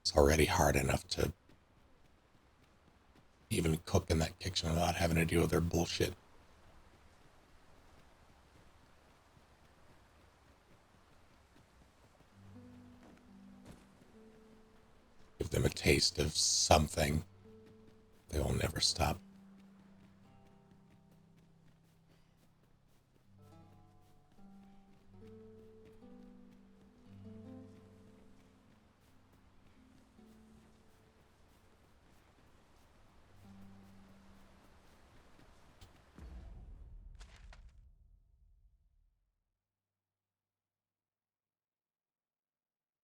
It's already hard enough to even cook in that kitchen without having to deal with their bullshit. Give them a taste of something. They will never stop.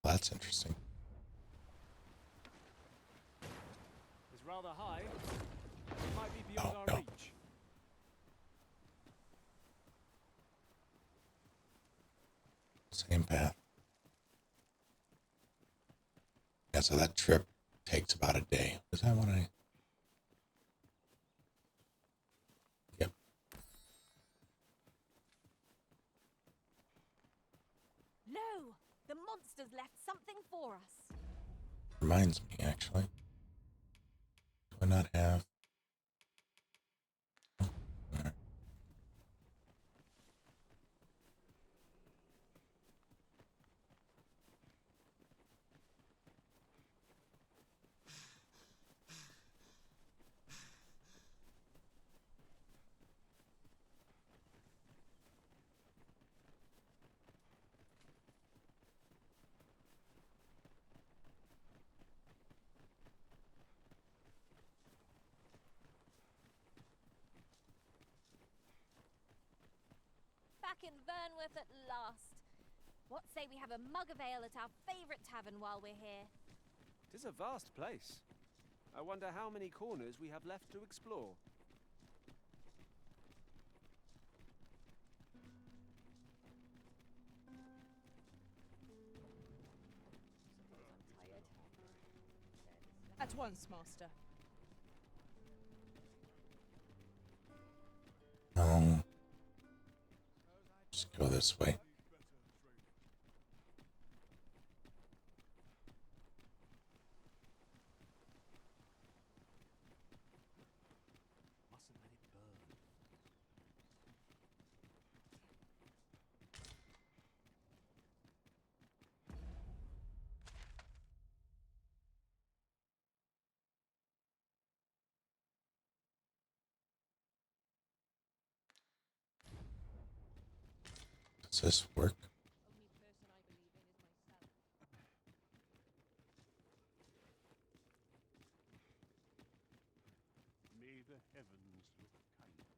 That's interesting. It's rather high. It might be beyond our reach. Same path. Yeah, so that trip takes about a day. Is that what I... Yep. No! The monsters left something for us. Reminds me, actually. Do I not have... Oh, all right. Back in Vernworth at last. What say we have a mug of ale at our favourite tavern while we're here? It is a vast place. I wonder how many corners we have left to explore. At once, master. Just go this way. Does this work? May the heavens look kindly on us.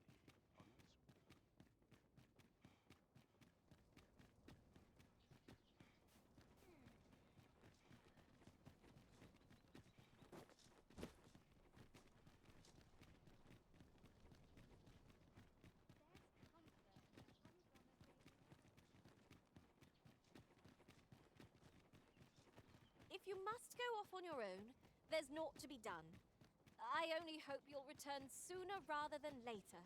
If you must go off on your own, there's naught to be done. I only hope you'll return sooner rather than later.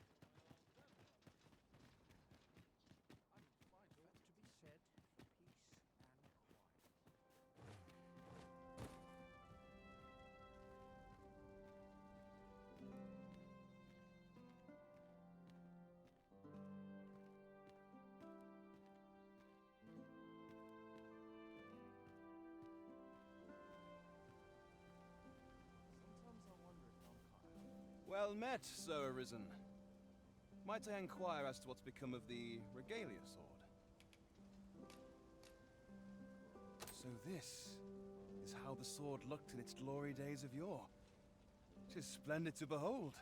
Well met, so arisen. Might I inquire as to what's become of the regalia sword? So this is how the sword looked in its glory days of yore. 'Tis splendid to behold.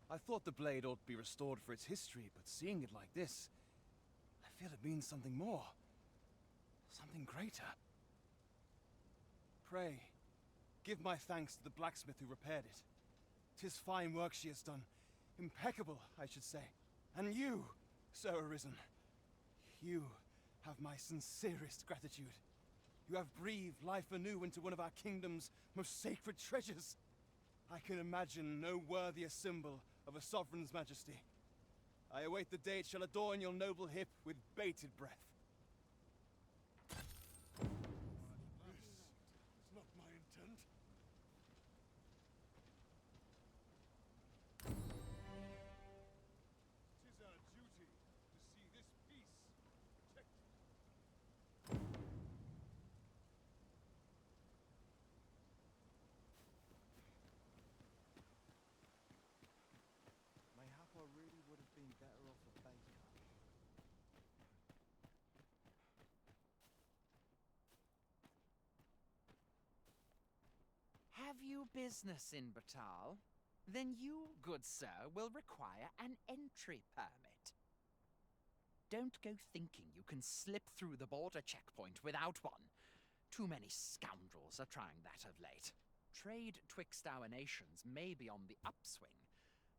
I thought the blade ought to be restored for its history, but seeing it like this, I feel it means something more. Something greater. Pray, give my thanks to the blacksmith who repaired it. 'Tis fine work she has done. Impeccable, I should say. And you, so arisen. You have my sincerest gratitude. You have breathed life anew into one of our kingdom's most sacred treasures. I can imagine no worthier symbol of a sovereign's majesty. I await the day it shall adorn your noble hip with bated breath. It's not my intent. Tis our duty to see this peace protected. Mayhap I really would have been better off a baker. Have you business in Batal? Then you, good sir, will require an entry permit. Don't go thinking you can slip through the border checkpoint without one. Too many scoundrels are trying that of late. Trade twixt our nations may be on the upswing,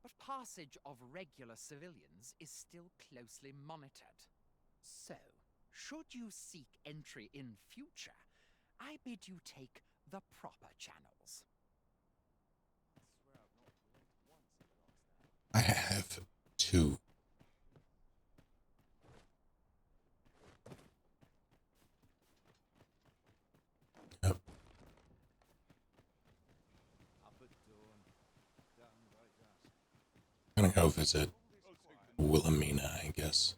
but passage of regular civilians is still closely monitored. So, should you seek entry in future, I bid you take the proper channels. I have 2. Yep. I'm gonna go visit Wilhelmina, I guess.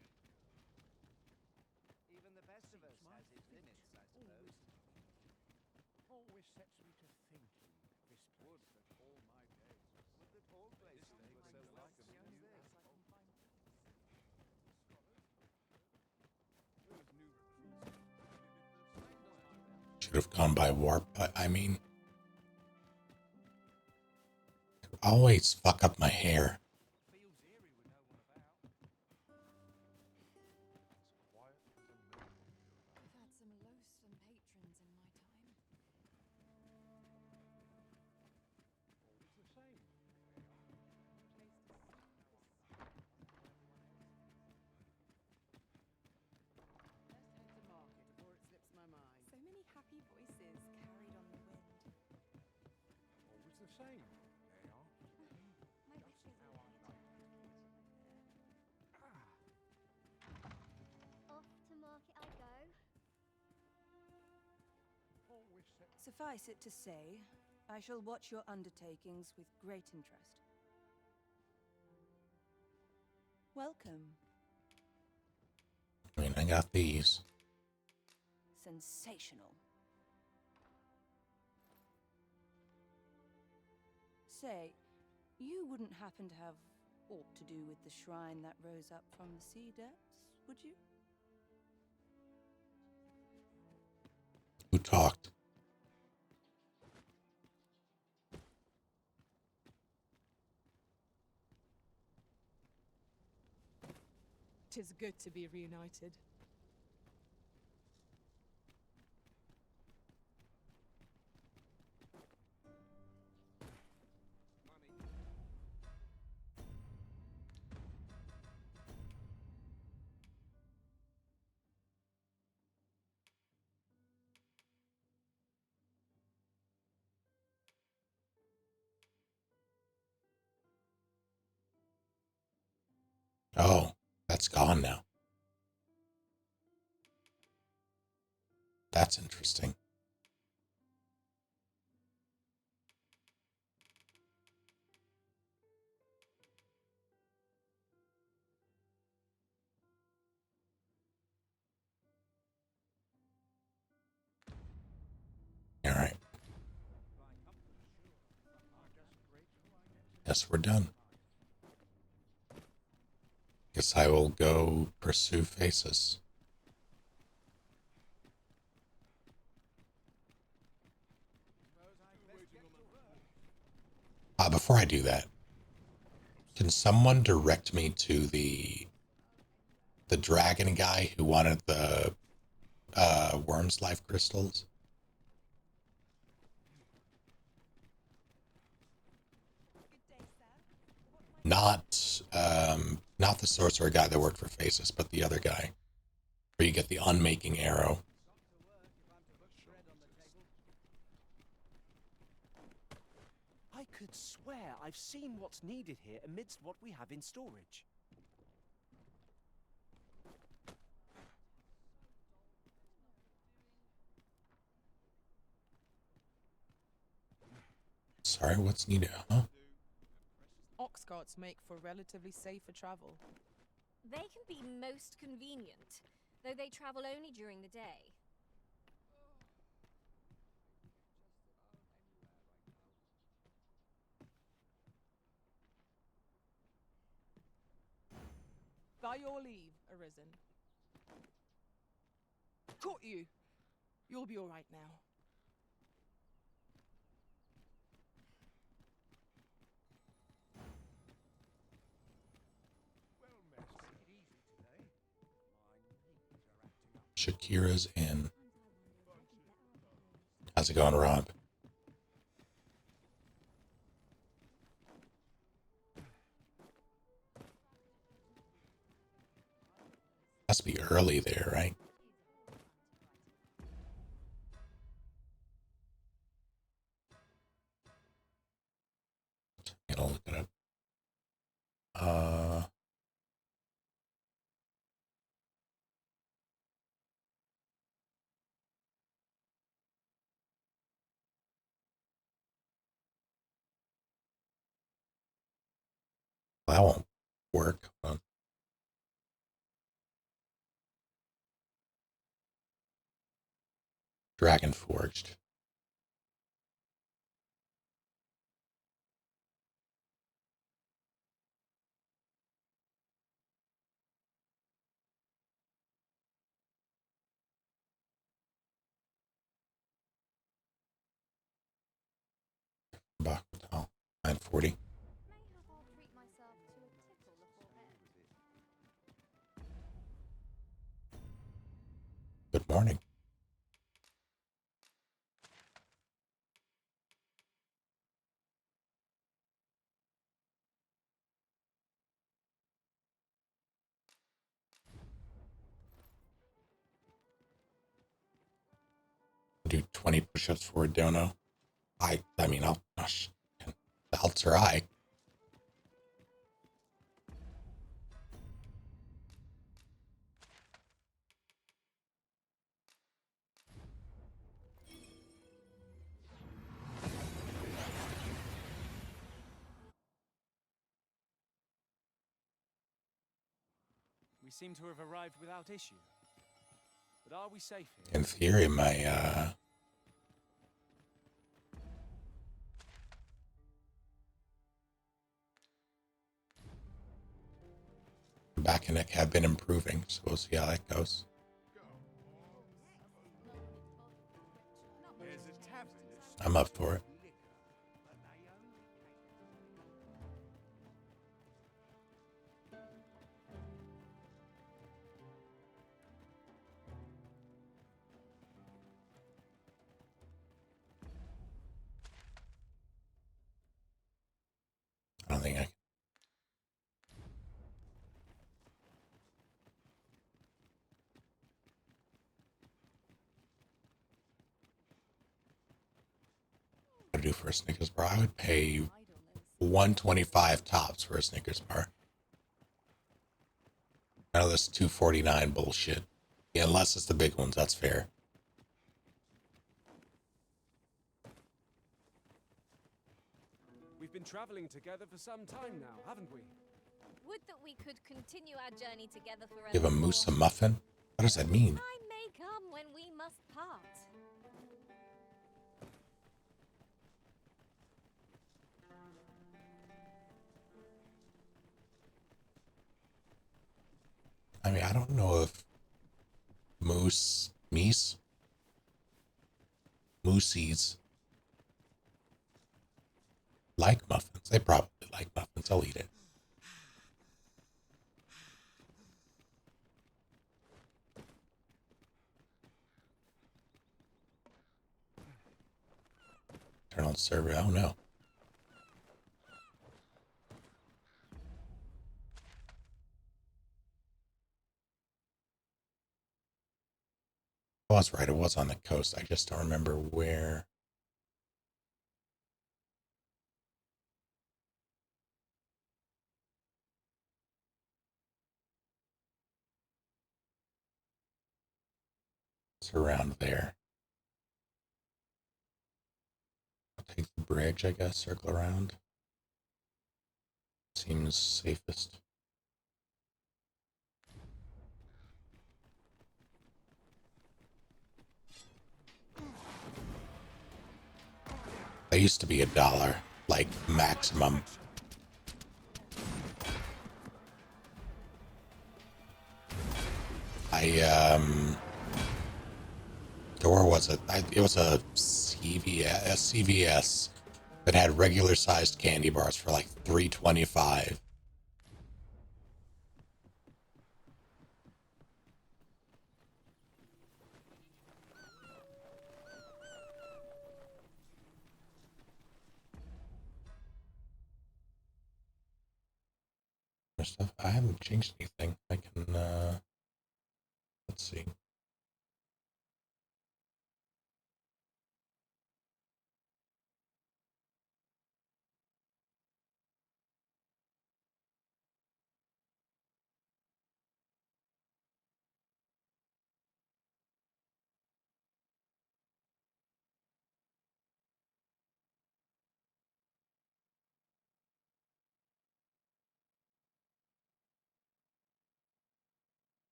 Even the best of us has its limits, I suppose. Always sets me to thinking. This would that all my days. Would that all places were so welcome as this. Should have gone by warp, but I mean, I always fuck up my hair. I've had some loathsome patrons in my time. Always the same. Let's head to market before it slips my mind. So many happy voices carried on the wind. Always the same. They are. My wishes How I like it. Off to market I go. Always set. Suffice it to say, I shall watch your undertakings with great interest. Welcome. I mean, I got these. Sensational. Say, you wouldn't happen to have aught to do with the shrine that rose up from the sea depths, would you? Who talked? Tis good to be reunited. Oh, that's gone now. That's interesting. All right. Guess we're done. Guess I will go pursue faces. Before I do that, can someone direct me to the dragon guy who wanted the worm's life crystals? Not not the sorcerer guy that worked for Faces, but the other guy, where you get the unmaking arrow. I could swear I've seen what's needed here amidst what we have in storage. Sorry, what's needed, huh? Ox carts make for relatively safer travel. They can be most convenient, though they travel only during the day. By your leave, Arisen. Caught you. You'll be all right now. Shakira's in. How's it going, Rob? Has to be early there, right? I'll look it up. That won't work. Dragon Forged. Bakutel, 940. Good morning. Do 20 push-ups for a dono. I mean, gosh, the are I. We seem to have arrived without issue. But are we safe here? In theory, my back and neck have been improving, so we'll see how that goes. I'm up for it. I don't think I can. What to do for a Snickers bar? I would pay $125 tops for a Snickers bar. None of this $2.49 bullshit. Yeah, unless it's the big ones, that's fair. We've been traveling together for some time now, haven't we? Would that we could continue our journey together forever. Give a moose a muffin? What does that mean? Time may come when we must part. I mean, I don't know if moosies like muffins. They probably like muffins. I'll eat it. Turn on server. Oh no. I was right. It was on the coast. I just don't remember where. What's around there? I'll take the bridge, I guess, circle around. Seems safest. They used to be $1, like maximum. Where was it? It was a CVS that had regular sized candy bars for like $3.25. Stuff. I haven't changed anything. I can let's see.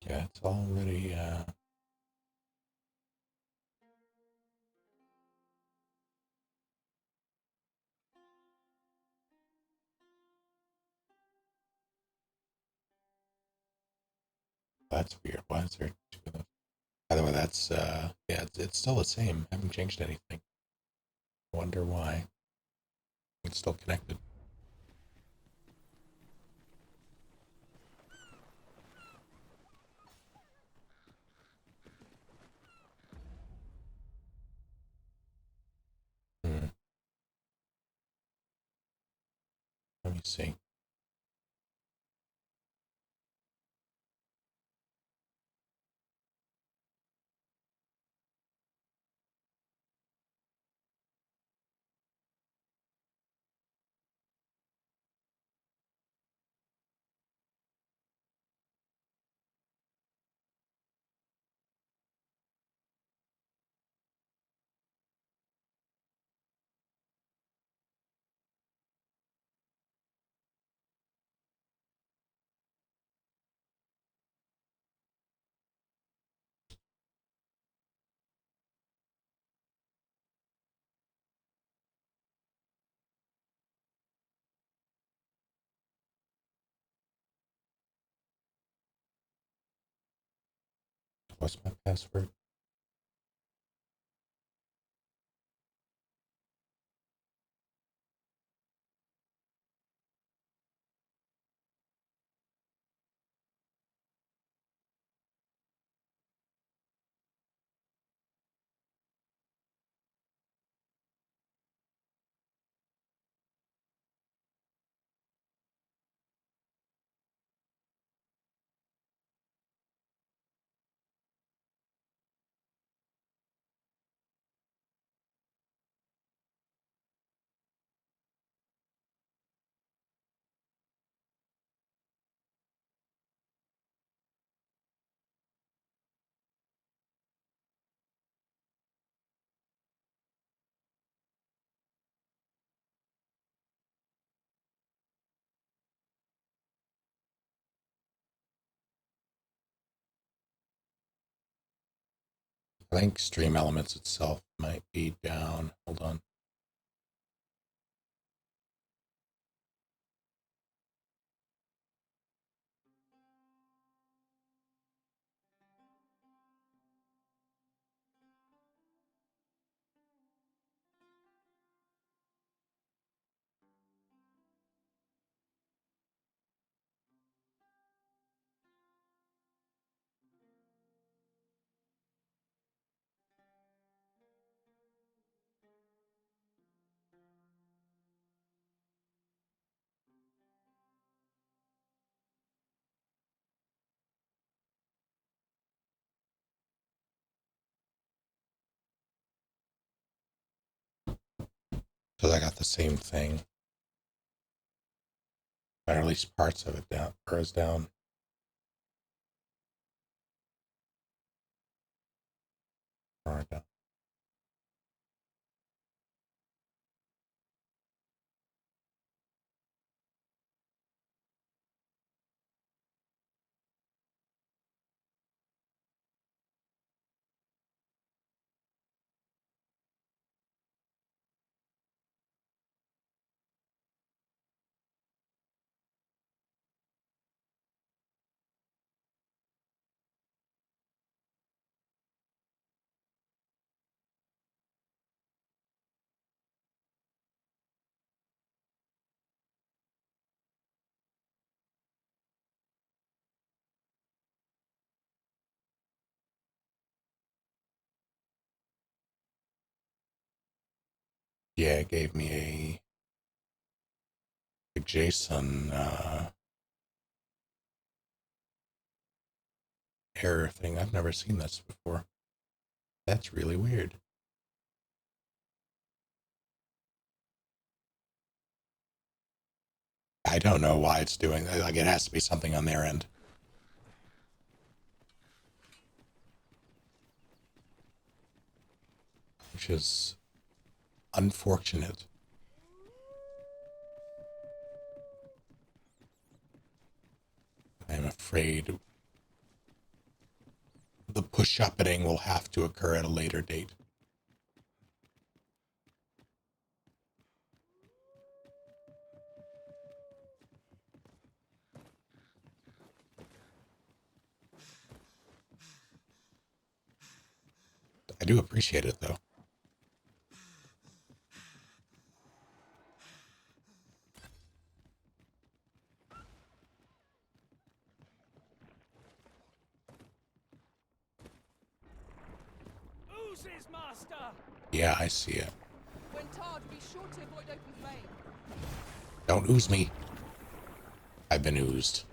Yeah, it's already that's weird. Why is there two of those? By the way, that's yeah, it's still the same. I haven't changed anything. Wonder why. It's still connected. Let me see. What's my password? I think Stream Elements itself might be down. Hold on. Because I got the same thing. Or at least parts of it down, or is down. Or down. Yeah, it gave me a JSON error thing. I've never seen this before. That's really weird. I don't know why it's doing that. Like, it has to be something on their end. Which is unfortunate. I'm afraid the push-uppening will have to occur at a later date. I do appreciate it, though. Oozes, Master! Yeah, I see it. When tarred, be sure to avoid open flame. Don't ooze me. I've been oozed.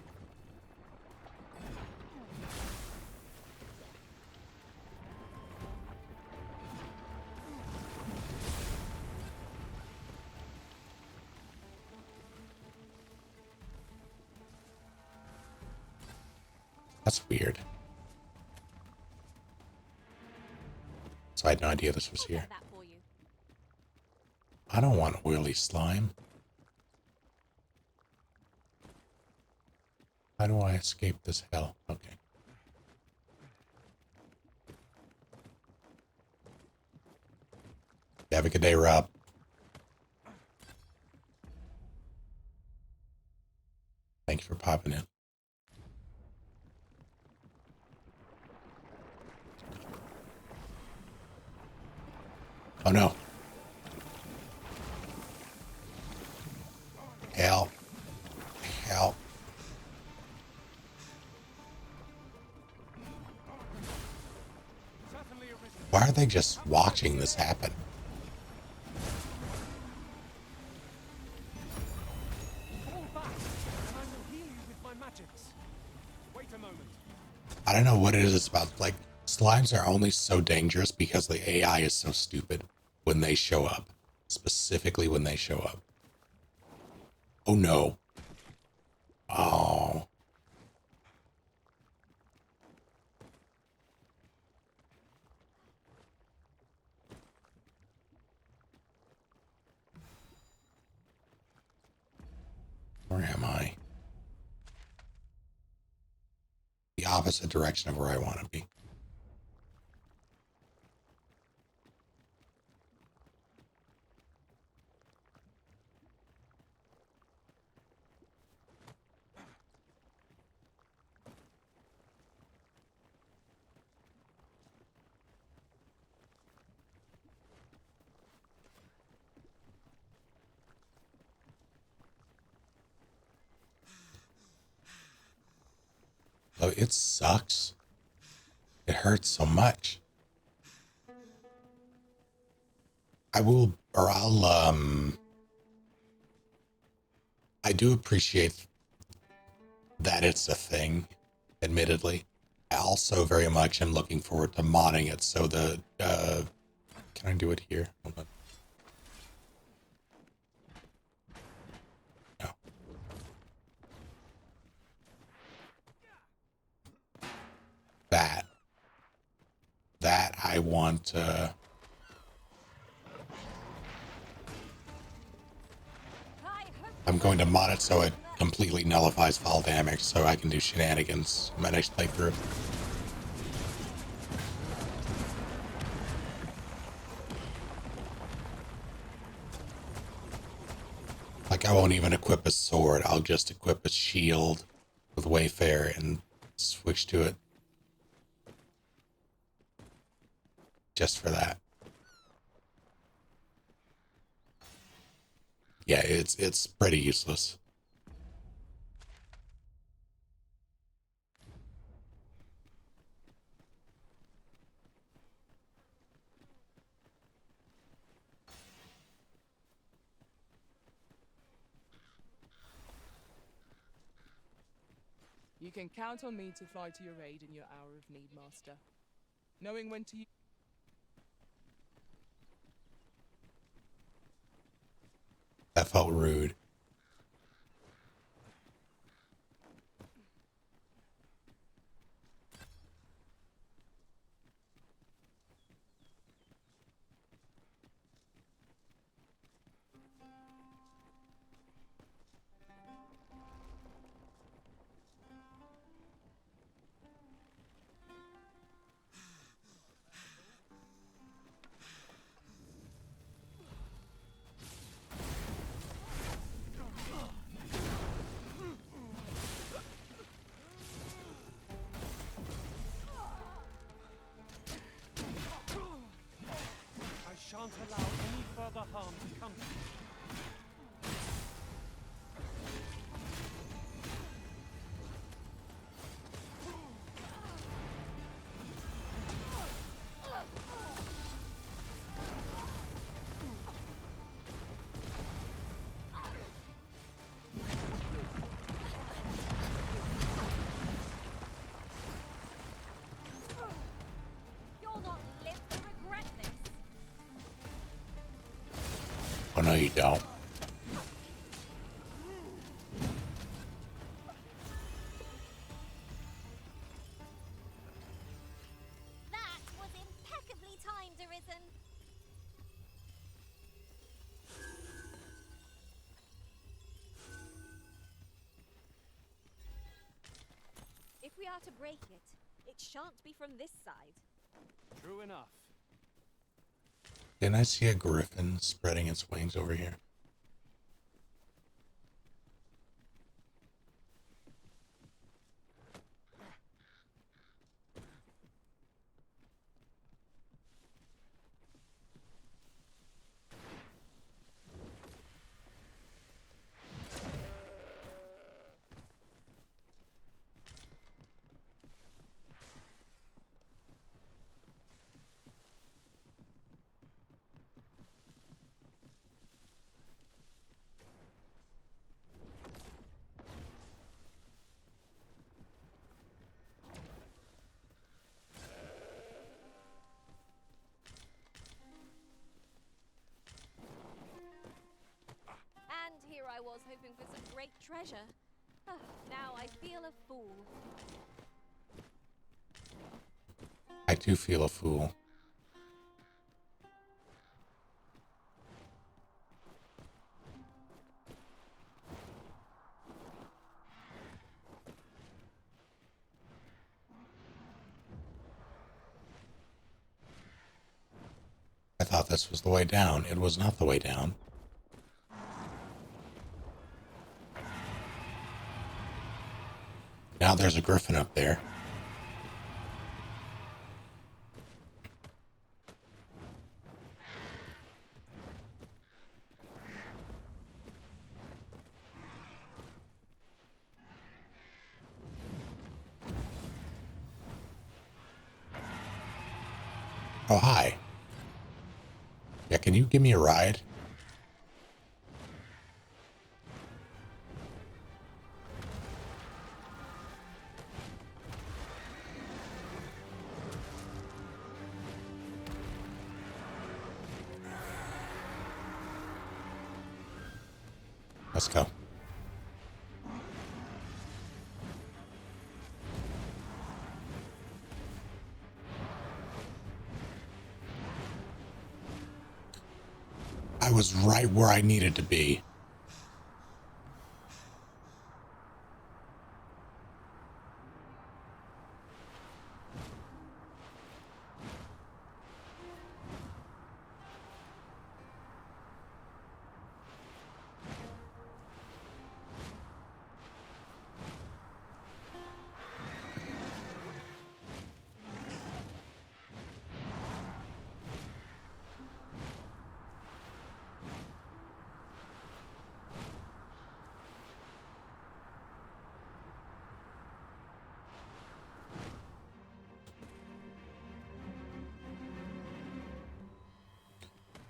That's weird. So I had no idea this was here. I don't want oily slime. How do I escape this hell? Okay. Have a good day, Rob. Thank you for popping in. Oh no. Help. Help. Why are they just watching this happen? Fall back, and I will heal you with my magics. Wait a moment. I don't know what it is about, like, slimes are only so dangerous because the AI is so stupid when they show up. Specifically when they show up. Oh no. Oh. Where am I? The opposite direction of where I want to be. Oh, it sucks. It hurts so much. I do appreciate that it's a thing, admittedly. I also very much am looking forward to modding it so the, can I do it here? Hold on. I want I'm going to mod it so it completely nullifies fall damage so I can do shenanigans in my next playthrough. Like, I won't even equip a sword, I'll just equip a shield with Wayfarer and switch to it. Just for that. Yeah, it's pretty useless. You can count on me to fly to your aid in your hour of need, Master. Knowing when to use... That felt rude. I shan't allow any further harm to come to you. You'll not live to regret this. Oh no, you don't. That was impeccably timed, Arisen. If we are to break it, it shan't be from this side. True enough. Didn't I see a griffin spreading its wings over here? And here I was hoping for some great treasure. Now I feel a fool. I do feel a fool. I thought this was the way down. It was not the way down. Now there's a griffin up there. Oh, hi. Yeah, can you give me a ride? Let's go. I was right where I needed to be.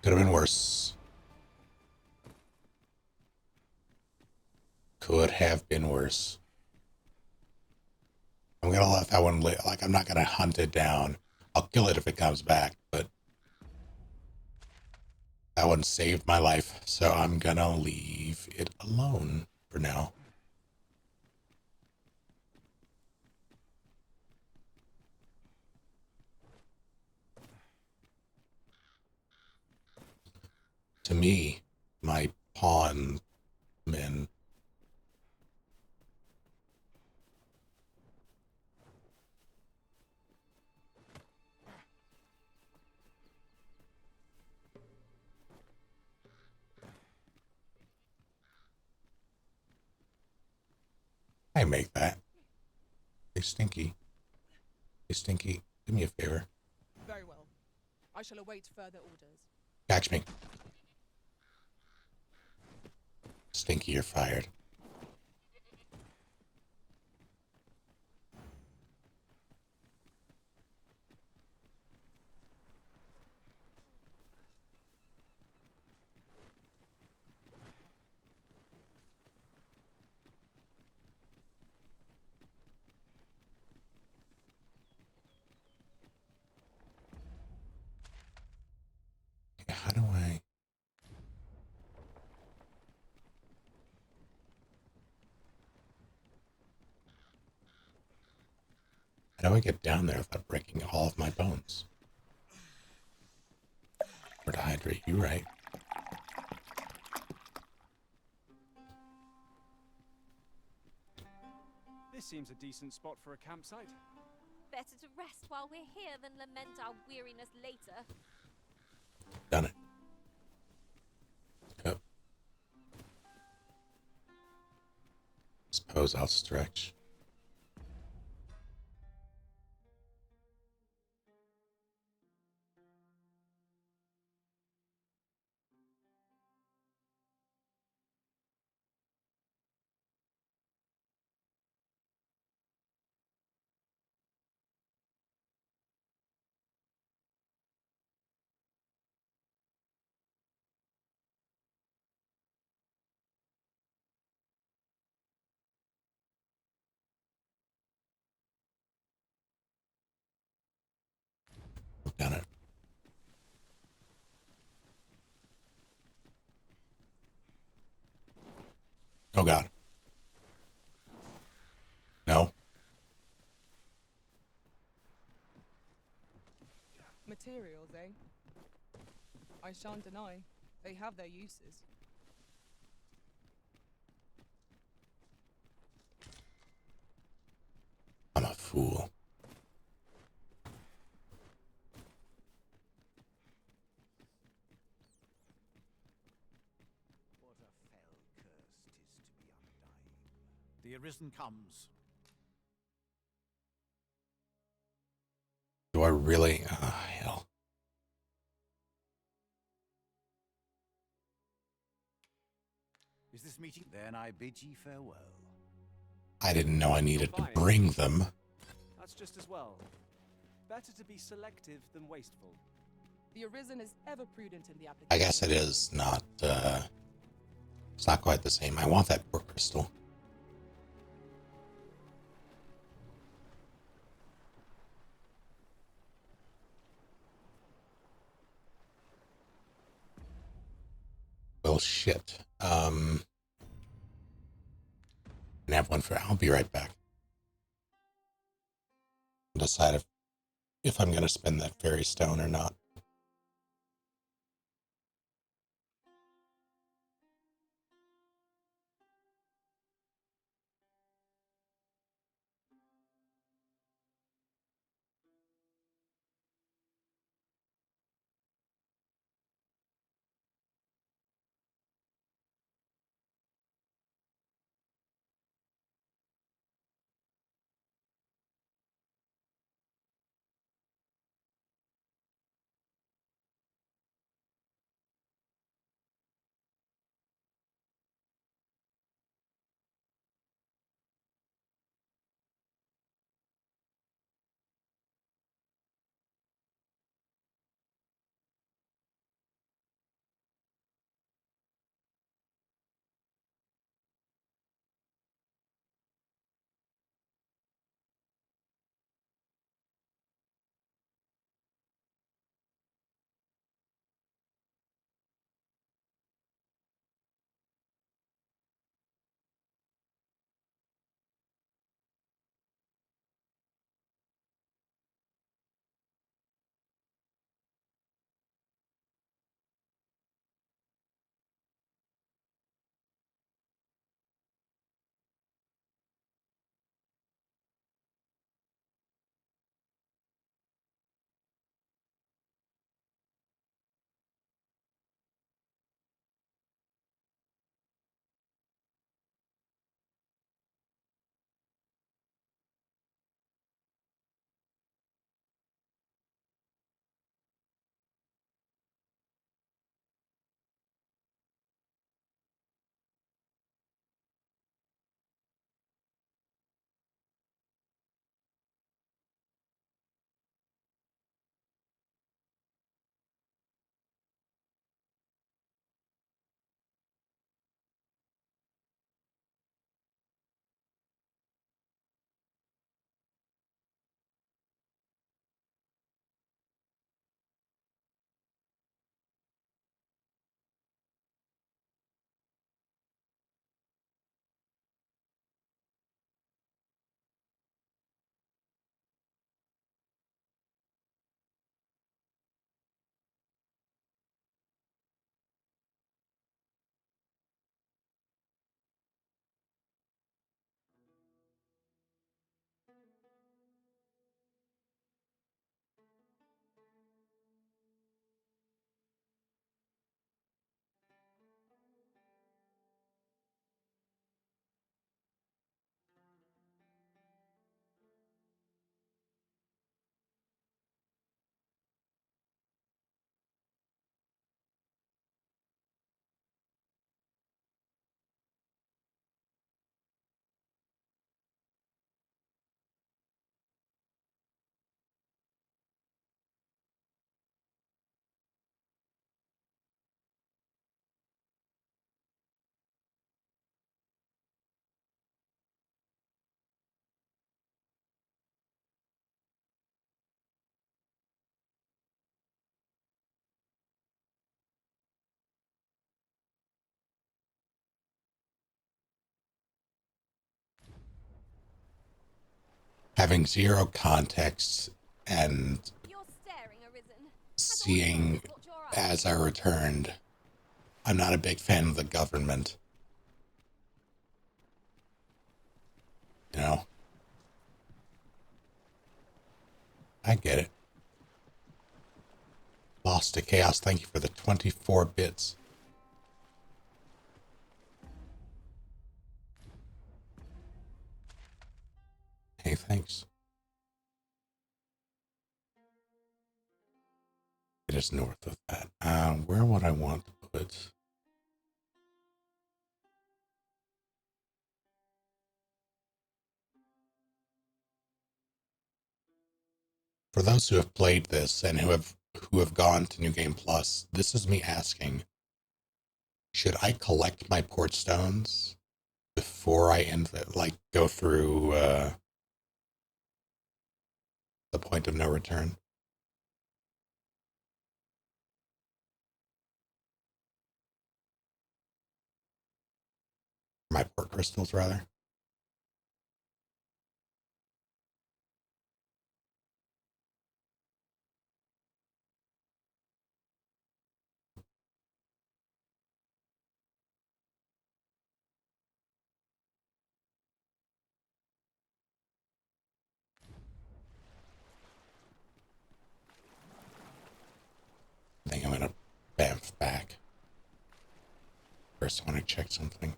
Could have been worse. Could have been worse. I'm gonna let that one live. Like, I'm not gonna hunt it down. I'll kill it if it comes back, but that one saved my life, so I'm gonna leave it alone for now. To me, my pawn men. I make that. Hey, Stinky. Hey, Stinky, do me a favor. Very well. I shall await further orders. Catch me. Stinky, you're fired. How do I... How do I get down there without breaking all of my bones? Or to hydrate you, right? This seems a decent spot for a campsite. Better to rest while we're here than lament our weariness later. Done it. Yep. Suppose I'll stretch. Done it. Oh God. No. Materials, eh? I shan't deny, they have their uses. I'm a fool. What a fell curse 'tis to be undying. The Arisen comes. Do I really? Ah, hell. Is this meeting? Then I bid ye farewell. I didn't know I needed to bring them. That's just as well. Better to be selective than wasteful. The Arisen is ever prudent in the application. I guess it is not, it's not quite the same. I want that core crystal. Well, shit. Can have one for. I'll be right back. Decide if I'm going to spend that fairy stone or not. having zero context and seeing as I returned, I'm not a big fan of the government. You know? I get it. Lost to Chaos, thank you for the 24 bits. Hey, thanks. It is north of that. Where would I want to put? For those who have played this and who have gone to New Game Plus, this is me asking, should I collect my port stones before I go through the point of no return? My port crystals, rather. I think I'm gonna bamf back. First, I want to check something.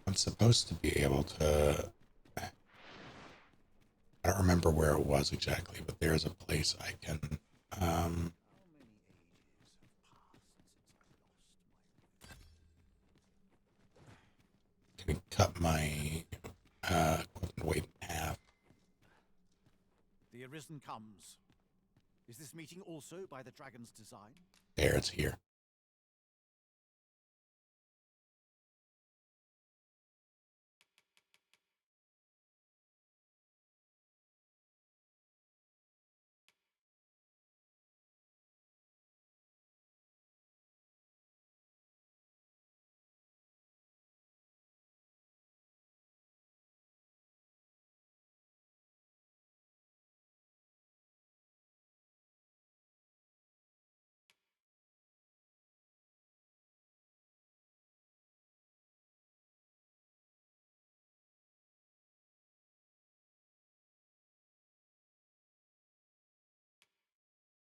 I'm supposed to be able to... I don't remember where it was exactly, but there's a place I can... can cut my equipment weight in half. The Arisen comes. Is this meeting also by the dragon's design? There, it's here.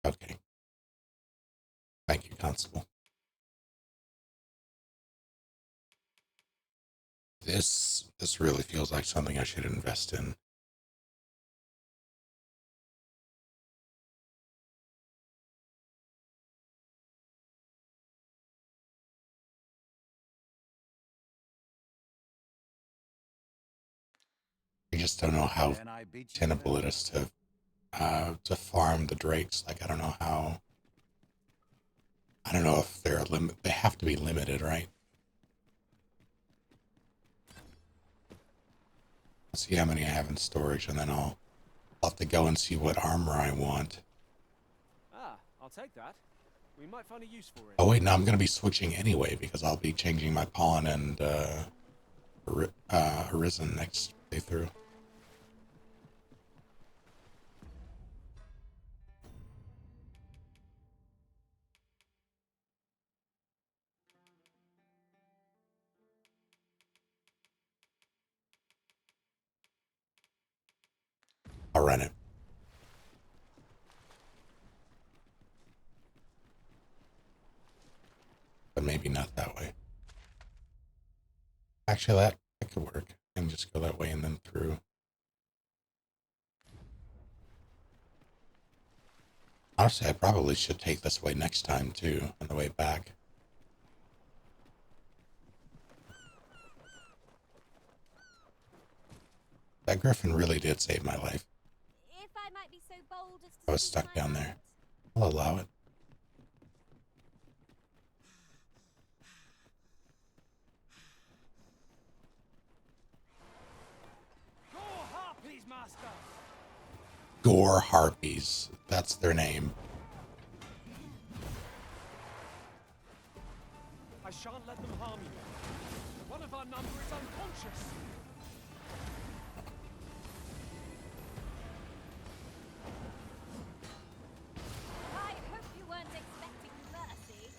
Okay. Thank you, Constable. This really feels like something I should invest in. I just don't know how tenable it is to farm the drakes. Like, I don't know how. I don't know if they're they have to be limited, right? Let's see how many I have in storage, and then I'll have to go and see what armor I want. Ah, I'll take that. We might find a use for it. Oh wait, no, I'm gonna be switching anyway because I'll be changing my pawn and Arisen next playthrough. I'll run it. But maybe not that way. Actually, that could work. I can just go that way and then through. Honestly, I probably should take this way next time, too, on the way back. That griffin really did save my life. If I might be so bold as to I was stuck down there. I'll allow it. Harpies, Master! Gore Harpies. That's their name. I shan't let them harm you. One of our number is under righteous. I hope you weren't expecting mercy.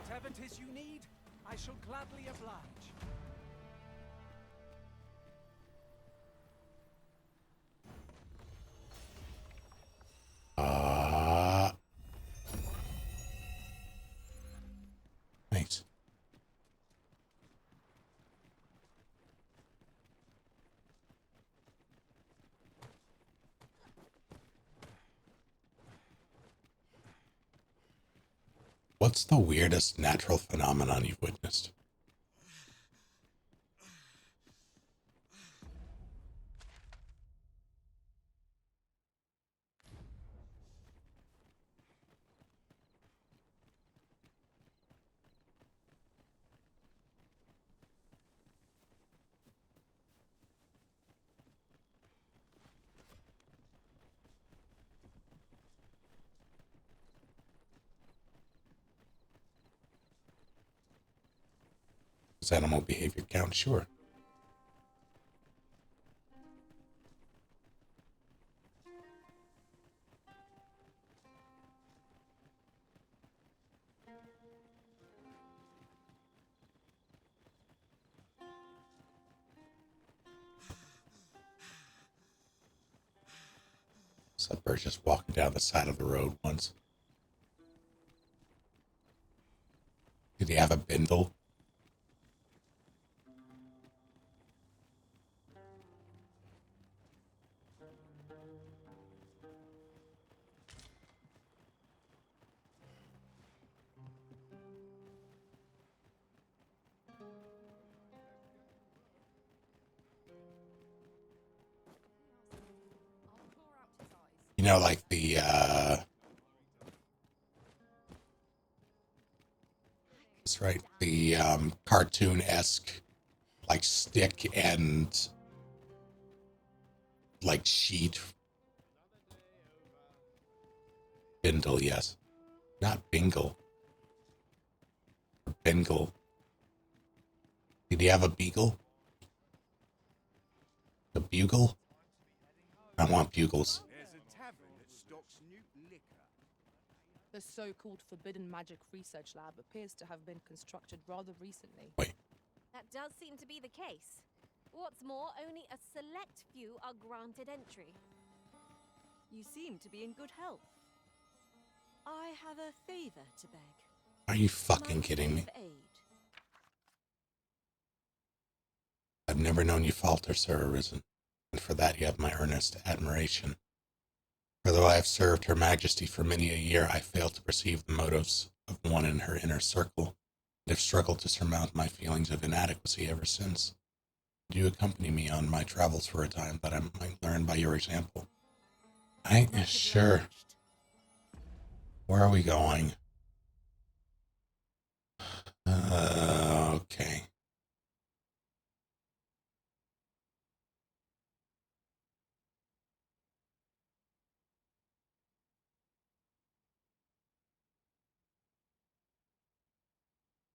Whatever 'tis you need, I shall gladly oblige. Thanks. What's the weirdest natural phenomenon you've witnessed? Does animal behavior count? Sure. Some bird just walking down the side of the road once. Did he have a bindle? You know, like the that's right, the cartoon-esque like stick and like sheet bindle, yes. Not bingle. Or bingle. Did he have a beagle? A bugle? I want bugles. There's a tavern that stocks new liquor. The so-called Forbidden Magic Research Lab appears to have been constructed rather recently. That does seem to be the case. What's more, only a select few are granted entry. You seem to be in good health. I have a favor to beg. Are you fucking kidding me? Of aid. I've never known you falter, Sir Arisen, and for that you have my earnest admiration. For though I have served Her Majesty for many a year, I fail to perceive the motives of one in her inner circle, and have struggled to surmount my feelings of inadequacy ever since. Do you accompany me on my travels for a time, that I might learn by your example? Sure. Where are we going? Okay.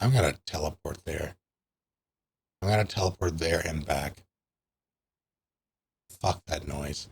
I'm gonna teleport there. I'm gonna teleport there and back. Fuck that noise.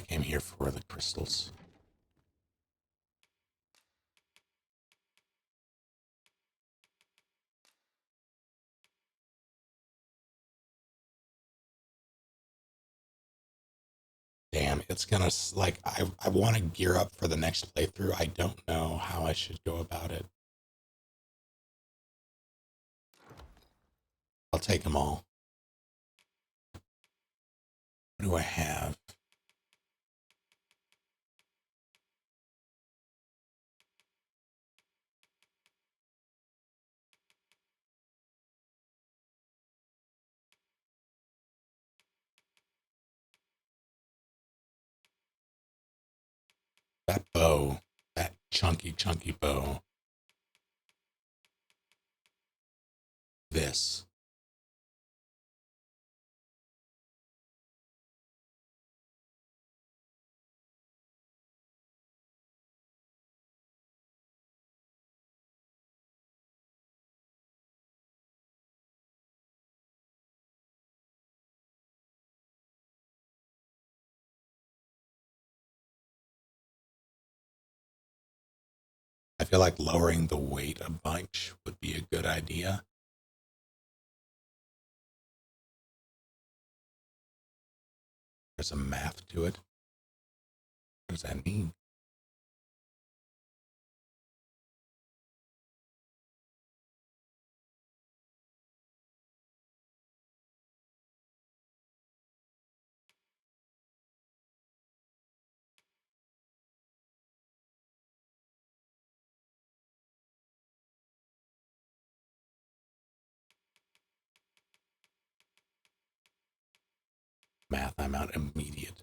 I came here for the crystals. Damn, it's gonna, like, I want to gear up for the next playthrough. I don't know how I should go about it. I'll take them all. What do I have? That bow, that chunky bow. This. I feel like lowering the weight a bunch would be a good idea. There's a math to it. What does that mean? Math, I'm out immediate.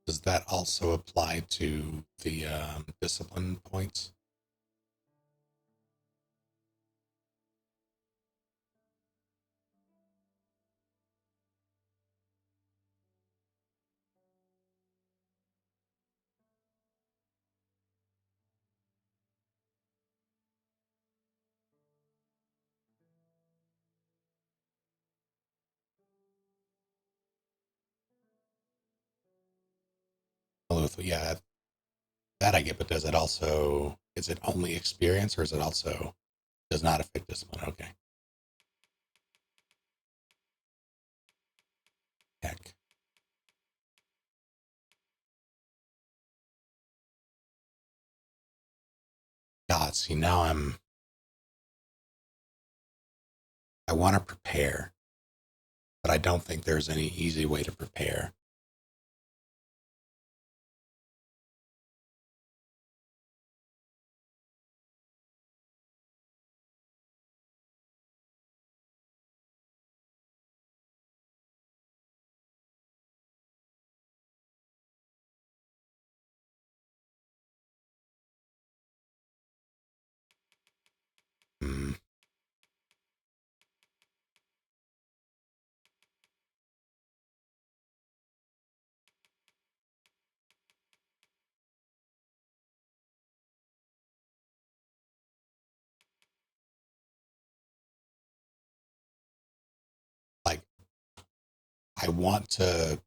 Does that also apply to the discipline points? Yeah, that I get, but does it also, is it only experience or is it also, does not affect discipline? Okay. Heck. God, see, now I want to prepare, but I don't think there's any easy way to prepare. Hmm. Like, I want to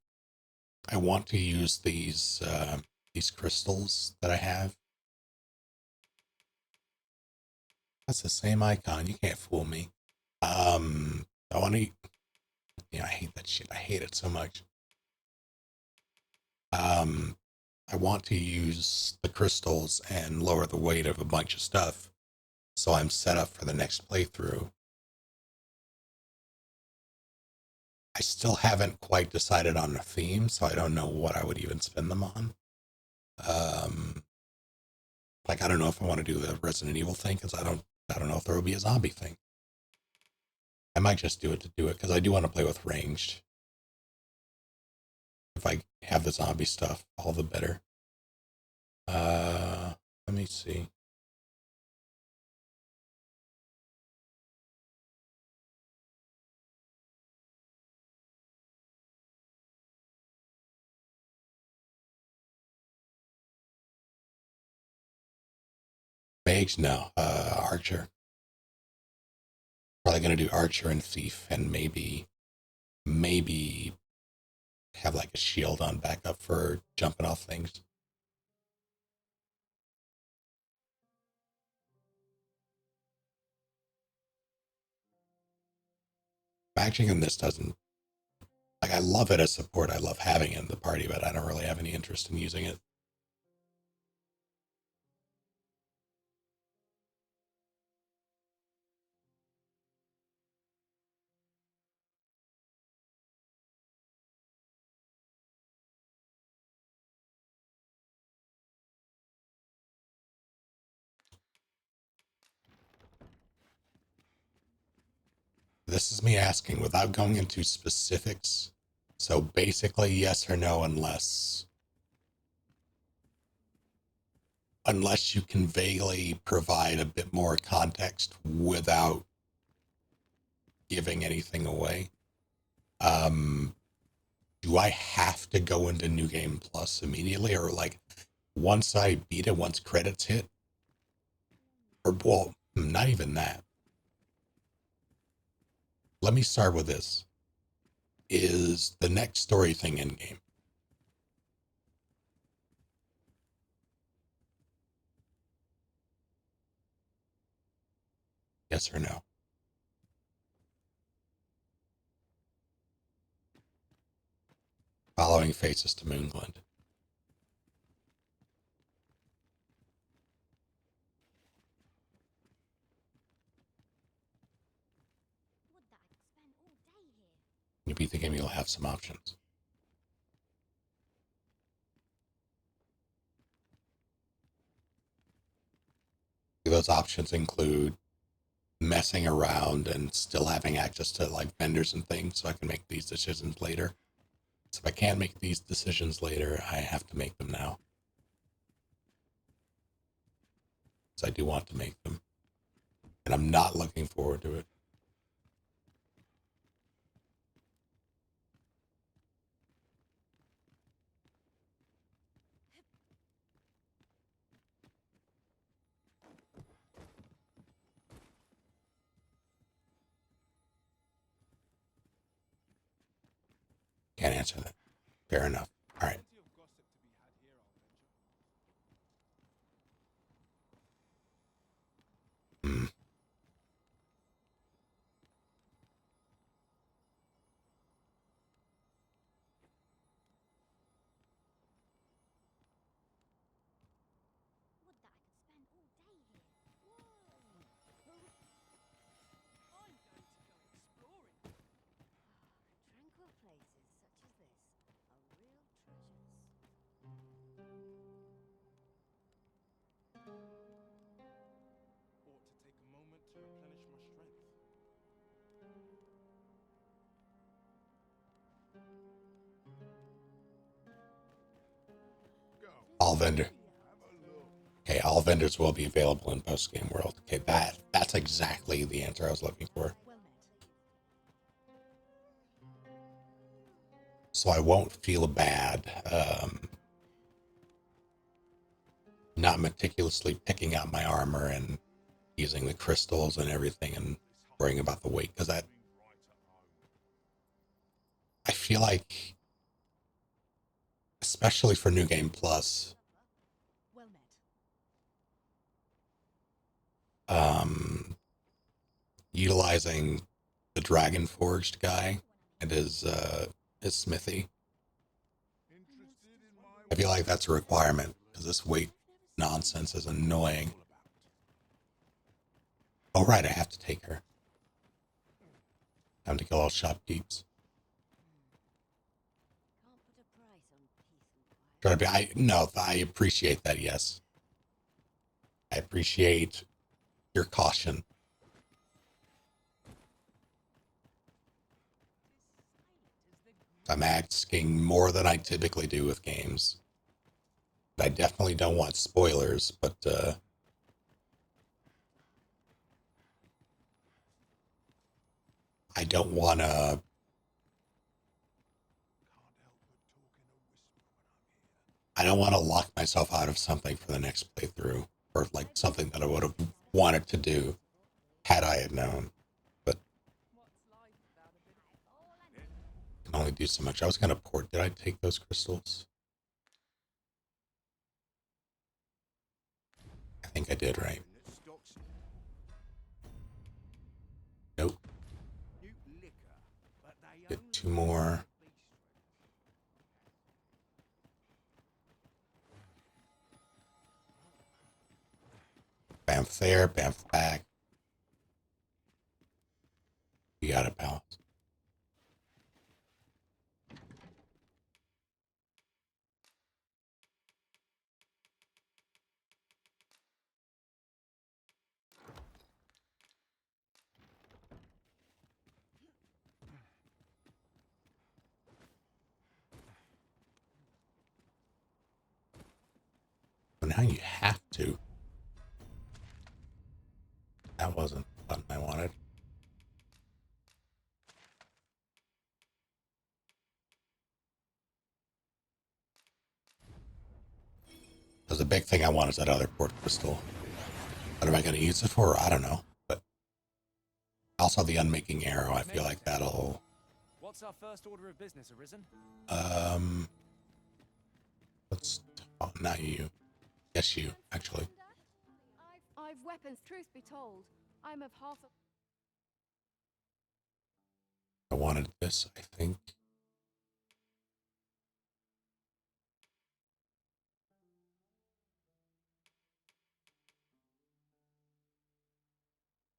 use these crystals that I have. That's the same icon. You can't fool me. I want to. Yeah, I hate that shit. I hate it so much. I want to use the crystals and lower the weight of a bunch of stuff, so I'm set up for the next playthrough. I still haven't quite decided on a theme, so I don't know what I would even spend them on. Like, I don't know if I want to do the Resident Evil thing, because I don't know if there will be a zombie thing. I might just do it to do it, because I do want to play with ranged. If I have the zombie stuff, all the better. Let me see. Mage? No. Archer. Probably gonna do Archer and Thief, and maybe have like a shield on backup for jumping off things. Matching in this doesn't, like, I love it as support. I love having it in the party, but I don't really have any interest in using it. This is me asking without going into specifics. So basically, yes or no, unless you can vaguely provide a bit more context without giving anything away. Do I have to go into New Game Plus immediately, or like once I beat it, once credits hit? Or, well, not even that. Let me start with this. Is the next story thing in game? Yes or no? Following Faces to Moonglund. You beat the game, you'll have some options. Those options include messing around and still having access to like vendors and things, so I can make these decisions later. So if I can't make these decisions later, I have to make them now. So I do want to make them. And I'm not looking forward to it. Can't answer that. Fair enough. All right. Tranquil places such as this are real treasures. Ought to take a moment to replenish my strength. All vendor. Okay, all vendors will be available in post-game world. Okay, that's exactly the answer I was looking for. So I won't feel bad not meticulously picking out my armor and using the crystals and everything and worrying about the weight, because I feel like, especially for New Game Plus, utilizing the Dragon Forged guy and his smithy, I feel like that's a requirement, because this weight nonsense is annoying. Oh right, I have to take her. Time to kill all shopkeepers. I appreciate that, yes. I appreciate your caution. I'm asking more than I typically do with games. I definitely don't want spoilers, but I don't want to lock myself out of something for the next playthrough or like something that I would have wanted to do had I had known. But I can only do so much. I was gonna port. Did I take those crystals? I think I did, right? Nope. Get 2 more. Bamf there, bamf back. You got it, pal. But now you have to. That wasn't the button I wanted. Because the big thing I want is that other port crystal. What am I going to use it for? I don't know. But also the unmaking arrow. I feel like that'll. What's our first order of business, Arisen? Let's. Oh, not you. Yes, you actually. I've weapons. Truth be told, I'm of half a. I wanted this, I think.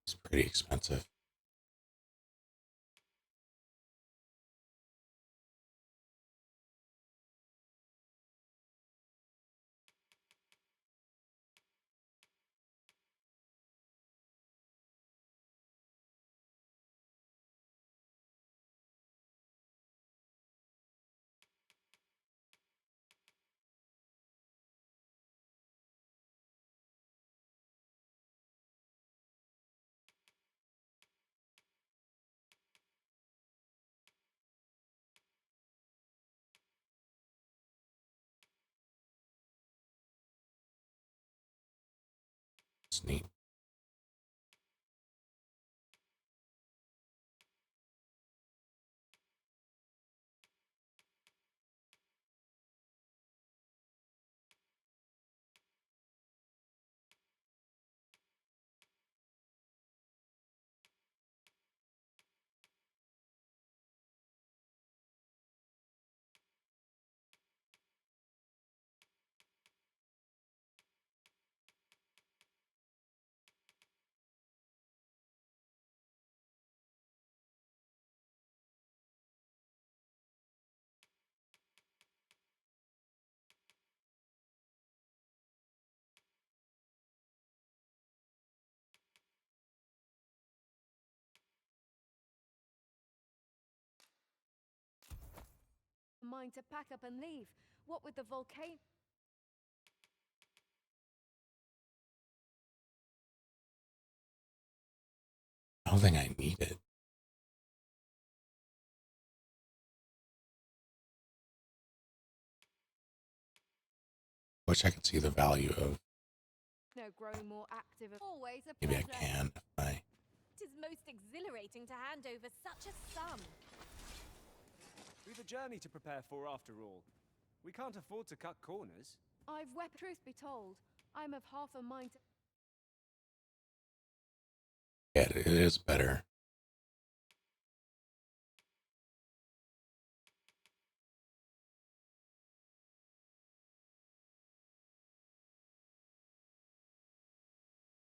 It's pretty expensive. It's neat. Mind to pack up and leave. What with the volcano? I don't think I need it. Wish I could see the value of. No, growing more active. Always a Maybe I pleasure. can if I. It is most exhilarating to hand over such a sum. We've a journey to prepare for after all. We can't afford to cut corners. I've wept. Truth be told, I'm of half a mind to. Yeah, it is better.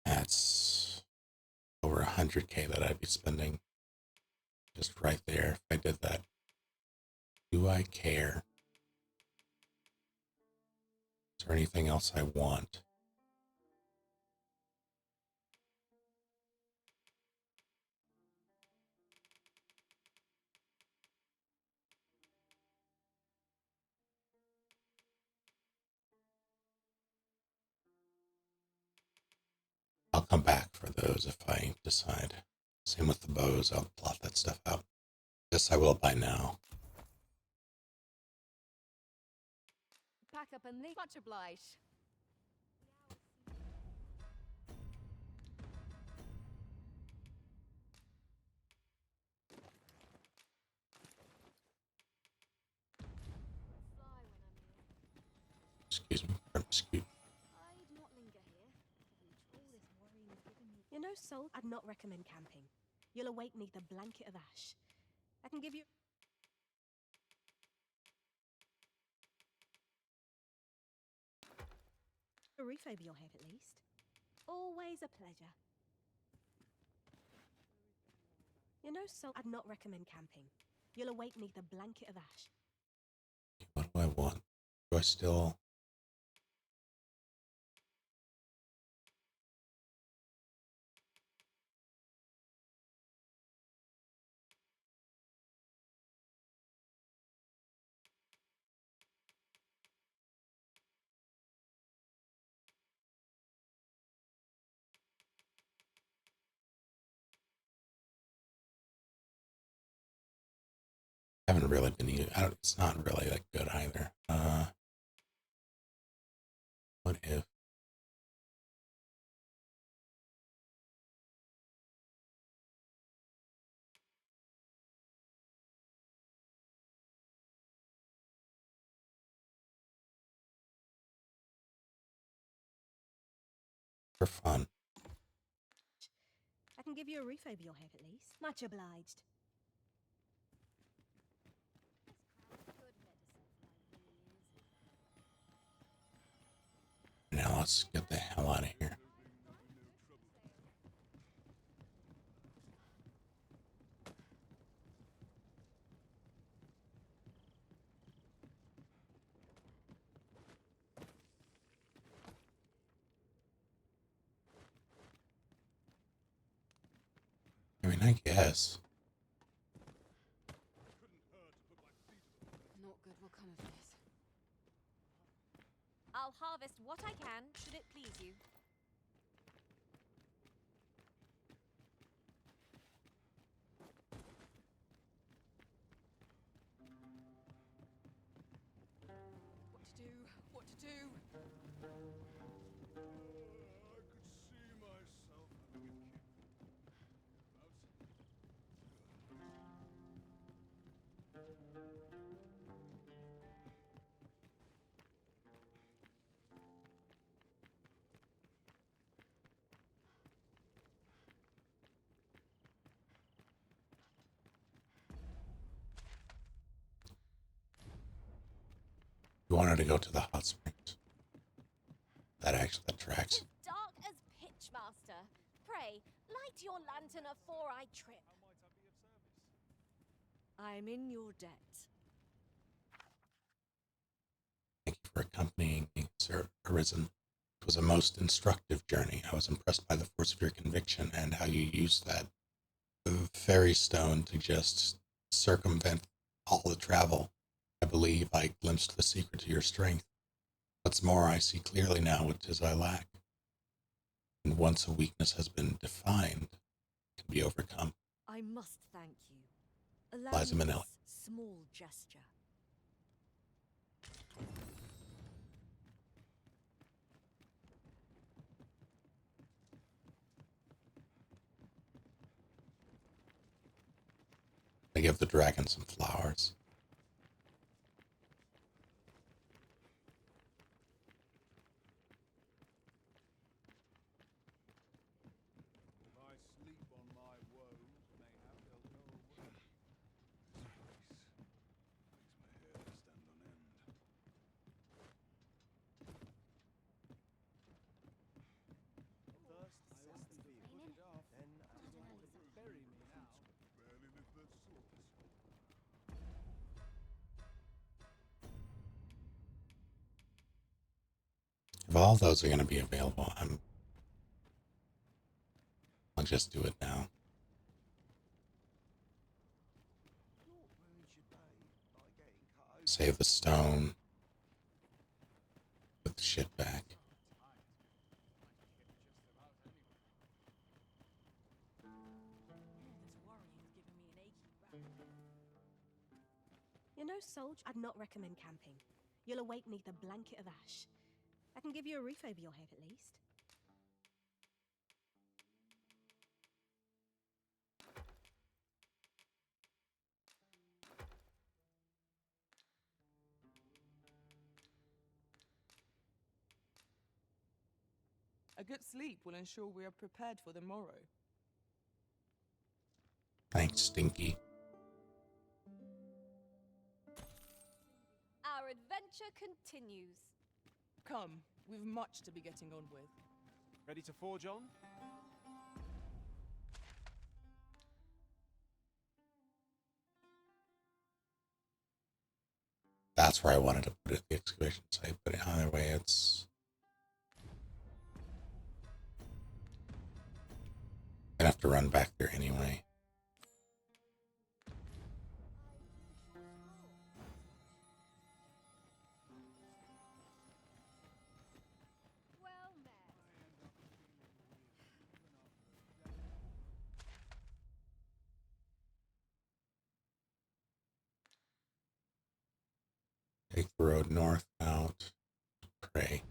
That's over 100K that I'd be spending just right there if I did that. Do I care? Is there anything else I want? I'll come back for those if I decide. Same with the bows. I'll plot that stuff out. This I will buy now. Pack up and leave. Much obliged. Excuse me. Excuse. I'd not linger here. All this worrying is giving me. You know, Sol, I'd not recommend camping. You'll awake neath a blanket of ash. I can give you. A roof over your head, at least. Always a pleasure. You know, Sol, I'd not recommend camping. You'll awake neath a blanket of ash. What do I want? Do I still? Haven't really been. It's not really that good either. What if? For fun. I can give you a roof over your head, at least. Much obliged. Now let's get the hell out of here. I mean, I guess. Not good will come of this. I'll harvest what I can, should it please you. What to do? What to do? You wanted to go to the hot springs. That tracks. Dark as pitch, master. Pray, light your lantern afore I trip. I'm in your debt. Thank you for accompanying me, Sir Arisen. It was a most instructive journey. I was impressed by the force of your conviction and how you used that fairy stone to just circumvent all the travel. I believe I glimpsed the secret to your strength. What's more, I see clearly now what 'tis I lack. And once a weakness has been defined, it can be overcome. I must thank you. Allow Liza me Minnelli. this small gesture. I give the dragon some flowers. If I sleep on my woes, mayhap they'll go away. Makes my hair stand on end. First, I asked them for you. Put it off, then Bury me now. Barely live their sorts. If all those are going to be available, I'll just do it now. Save the stone. Put the shit back. You know, Solj, I'd not recommend camping. You'll awake neath a blanket of ash. I can give you a roof over your head, at least. A good sleep will ensure we are prepared for the morrow. Thanks, Stinky. Our adventure continues. Come, we've much to be getting on with. Ready to forge on? That's where I wanted to put it, the excavation site, but either way, it's... gonna have to run back there anyway. Well met. Take the road north out. Pray.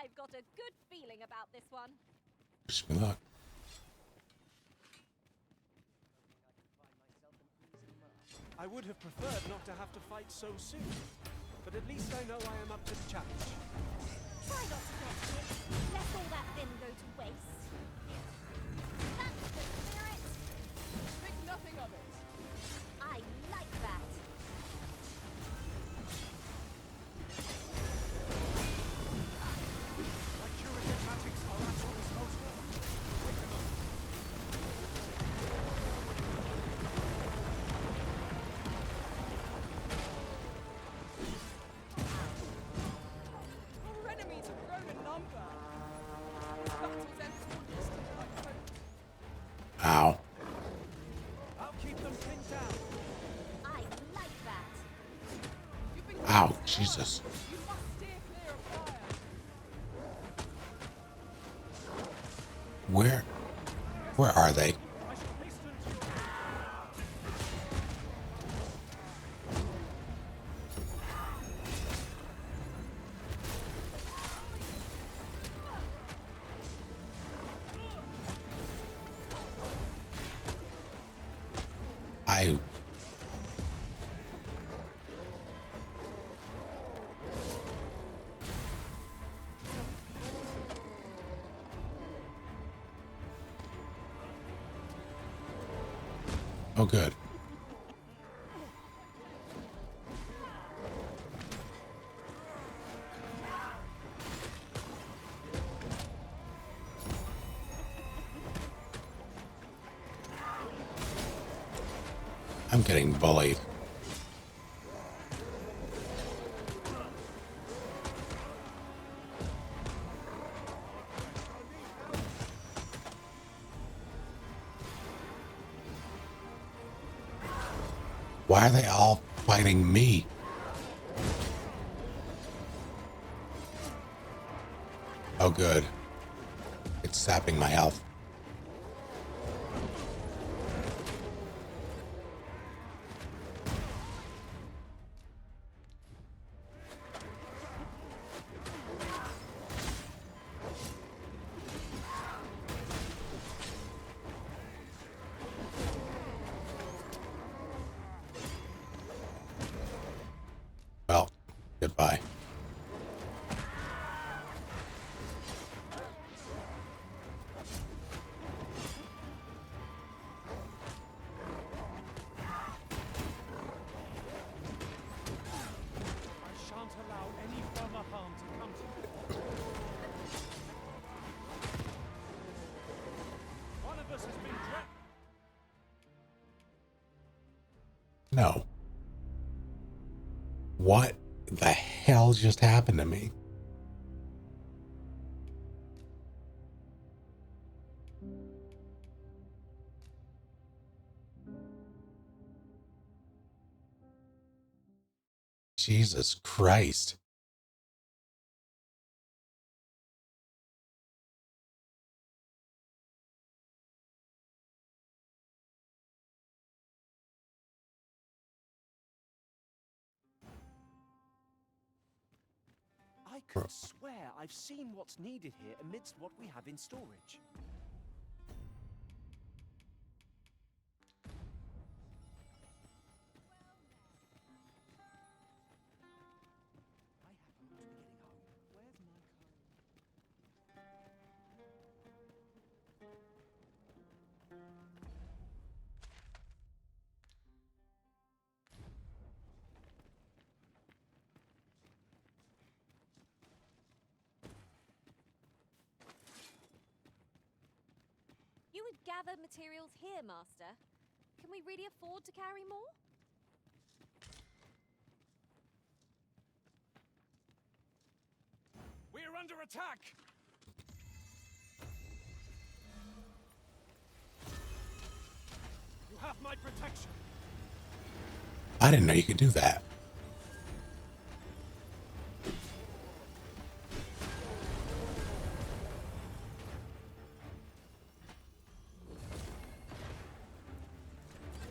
I've got a good feeling about this one. Wish me luck. I would have preferred not to have to fight so soon, but at least I know I am up to the challenge. Try not to get hit. Let all that vim go to waste. That's the spirit. Think nothing of it. I like that. My curative magics are at your disposal. Wait a moment. Our enemies have grown in number. This battle's end toward yesterday, I hope. Ow. I'll keep them pinned down. I like that. Ow, Jesus. You must steer clear of fire. Where are they? I shall hasten to your I... Oh, good. I'm getting bullied. Why are they all fighting me? Oh, good. It's sapping my health. Well, goodbye. I shan't allow any further harm to come to you. One of us has been dragged. No. What the hell just happened to me? Jesus Christ. I could swear I've seen what's needed here amidst what we have in storage. You would gather materials here, Master. Can we really afford to carry more? We're under attack! You have my protection. I didn't know you could do that.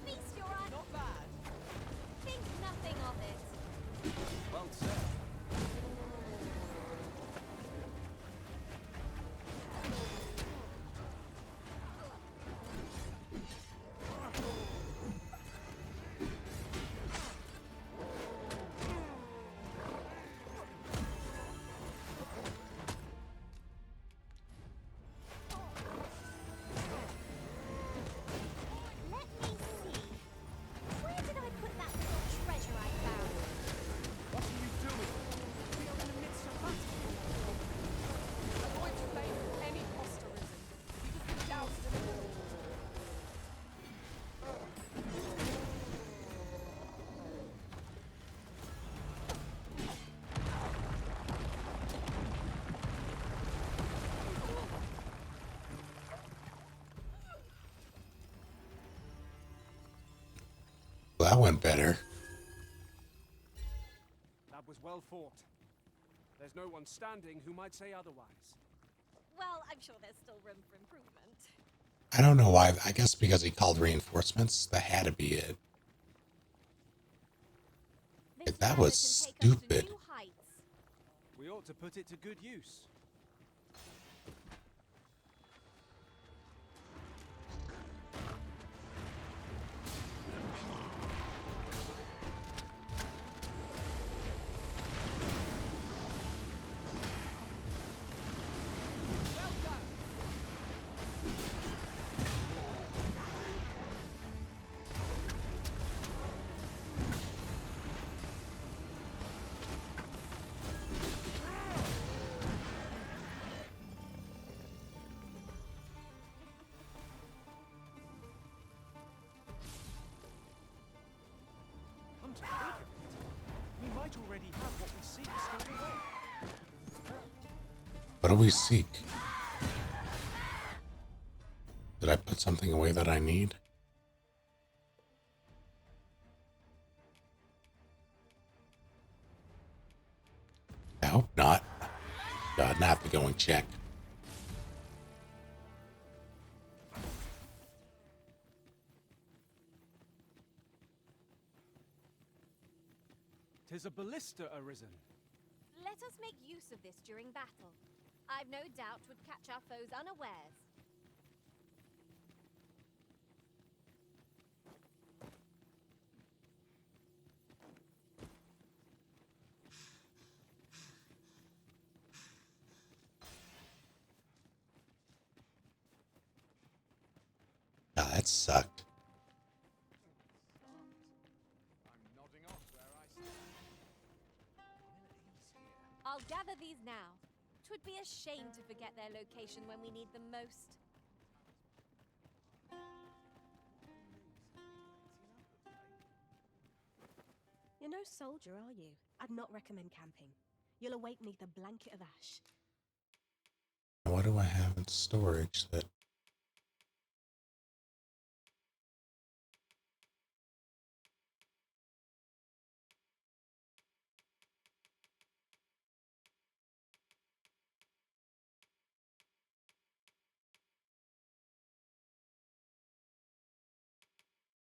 Feast your eyes. Not bad. Think nothing of it. Well said. Let me see. Where did I put that little treasure I found? What are you doing? We are in the midst of battle. Avoid faith any posterism. You could be doused in a war. Well, that went better. That was well fought. There's no one standing who might say otherwise. Well, I'm sure there's still room for improvement. I don't know why. I guess because he called reinforcements. That had to be it. Like, that was stupid. New heights. We ought to put it to good use. Come to think of it, we might already have what we seek stored away. What do we seek? Did I put something away that I need? I hope not. God, not have to go and check. Tis a ballista arisen. Let us make use of this during battle. I've no doubt would catch our foes unawares. Ah, that sucked. I'll gather these now. 'Twould be a shame to forget their location when we need them most. You're no soldier, are you? I'd not recommend camping. You'll awake neath a blanket of ash. What do I have in storage that...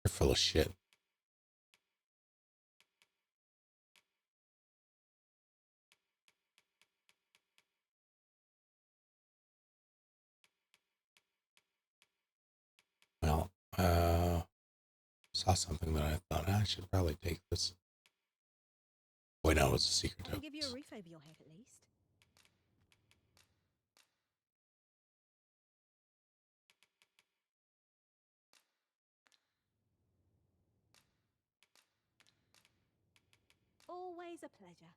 You're full of shit. Saw something that I thought I should probably take this. Wait, no, it's a secret I can token. give you a roof over your head at least. Always a pleasure.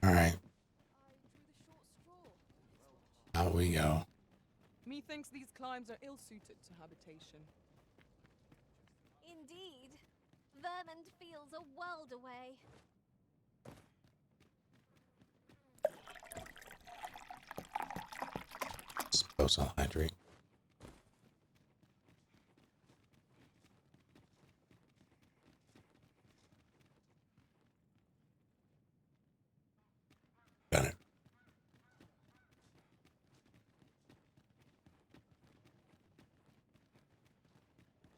All right. Out we go. Methinks these climes are ill-suited to habitation. Indeed. Vermond feels a world away. Suppose I'll hydrate. Got it.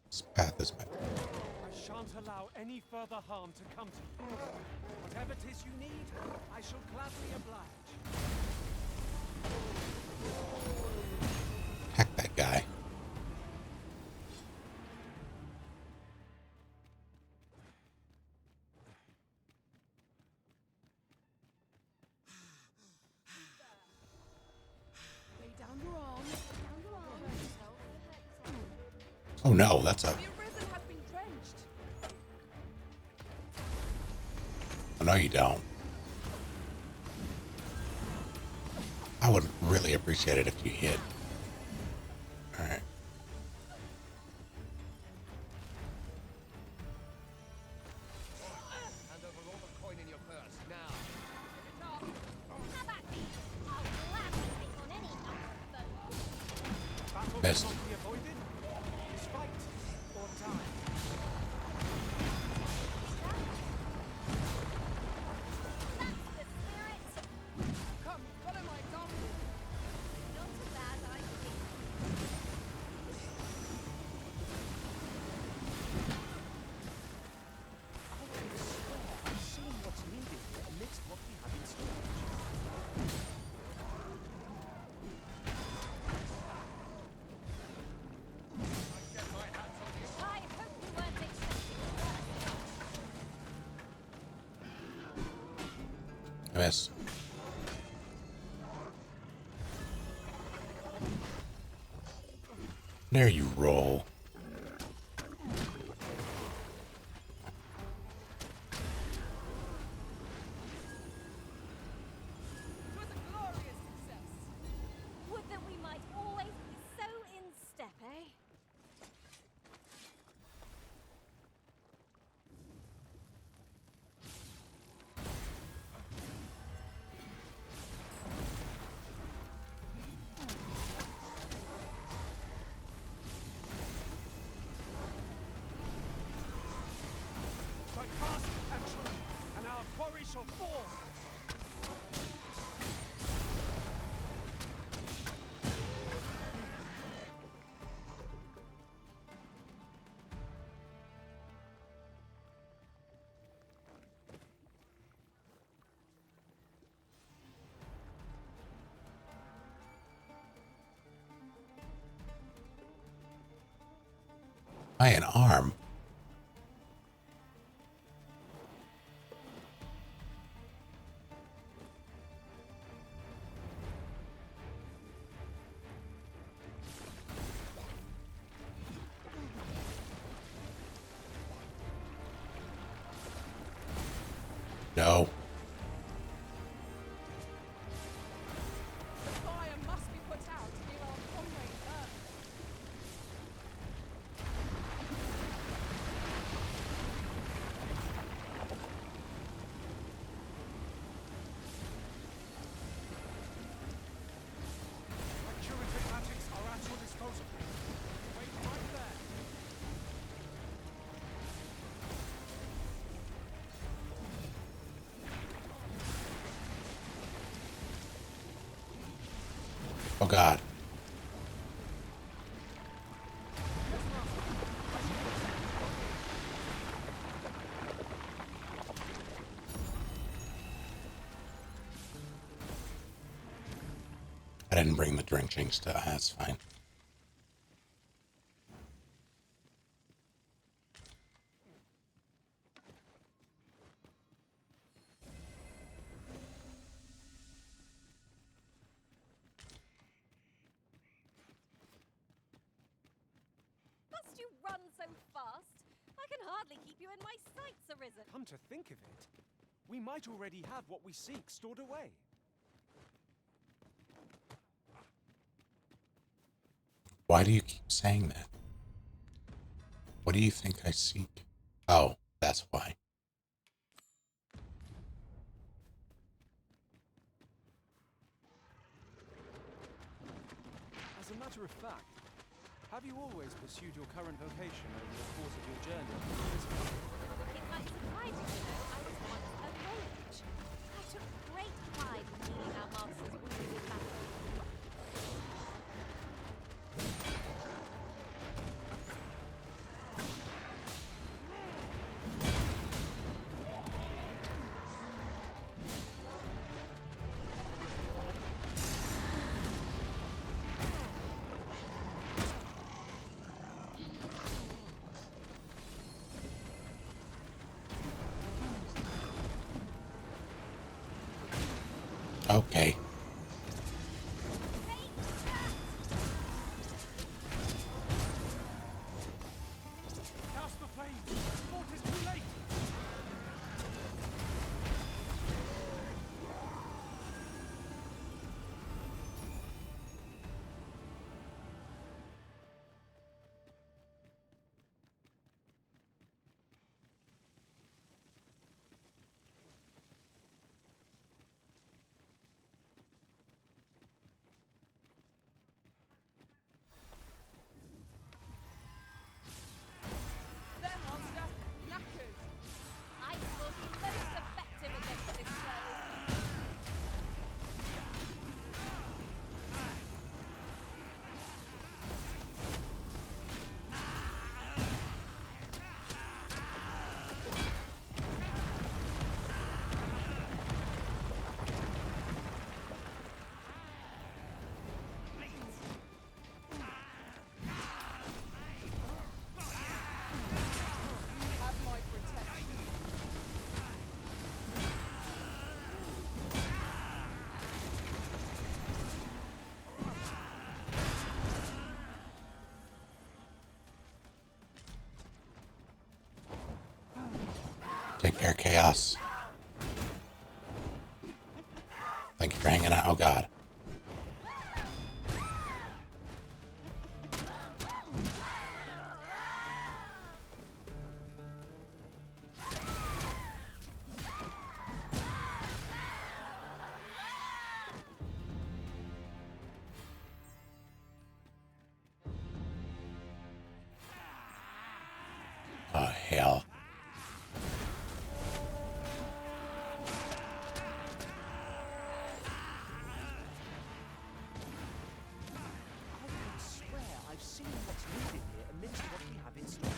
This path is my... I shan't allow any further harm to come to you. Whatever 'tis you need, I shall gladly oblige. Hack that guy. Lay down your arms. Lay down your arms. Oh no, that's a... The arisen has been drenched. Oh, no, you don't. I would really appreciate it if you hit. All right. Hand over all the coin in your purse, now. Have at me. I'll gladly take on any foe. Battle Best. cannot be avoided. It's fight or die. That's the spirit. Come, follow my example. Not a bad idea. I can swear I've seen what's needed here amidst what we have in storage. I hope you weren't expecting I missed. There you roll. It was a glorious success. Would that we might always be so in step, eh? Strike fast and true, and our quarry shall fall. By an arm. No. The fire must be put out ere our comrade burns. My curative magics are at your disposal. Wait right there. Oh God. I didn't bring the drenching stuff. That's fine. run so fast. I can hardly keep you in my sights, Arisen. Come to think of it, we might already have what we seek stored away. Why do you keep saying that? What do you think I seek? Oh, that's why. As a matter of fact, have you always pursued your current vocation over the course of your journey? It might surprise you to know I was once a mage. I took great pride in healing our masters wounded in battle. Okay. Cast the flames! Sport is too late! There, monster! Knackers! I will be most effective against this foe. Have my protection. Take care, Chaos. Thank you for hanging out. Oh, God. Oh, hell. I can swear I've seen what's needed here amidst what we have in storage.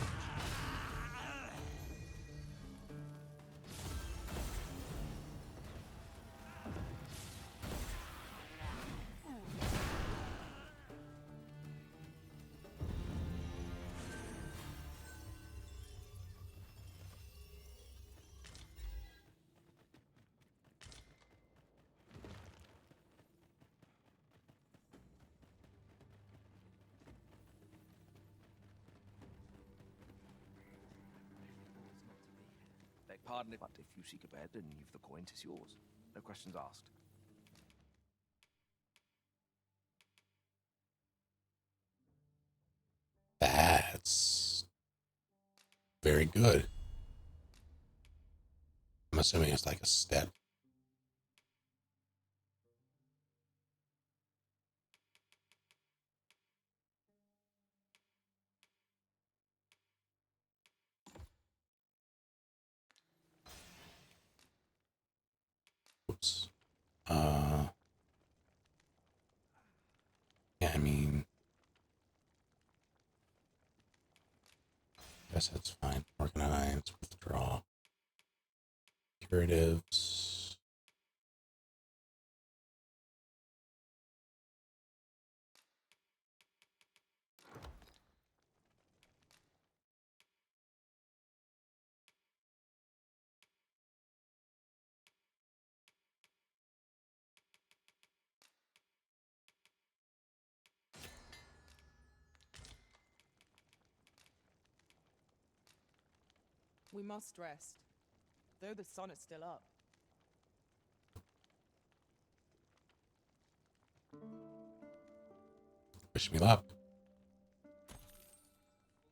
Beg pardon, but if you seek a bed and leave the coin, 'tis yours. No questions asked. That's very good. I'm assuming it's like a step. Oops. Yeah, I mean, guess that's fine. Organize, withdraw, curatives. We must rest, though the sun is still up. Wish me luck.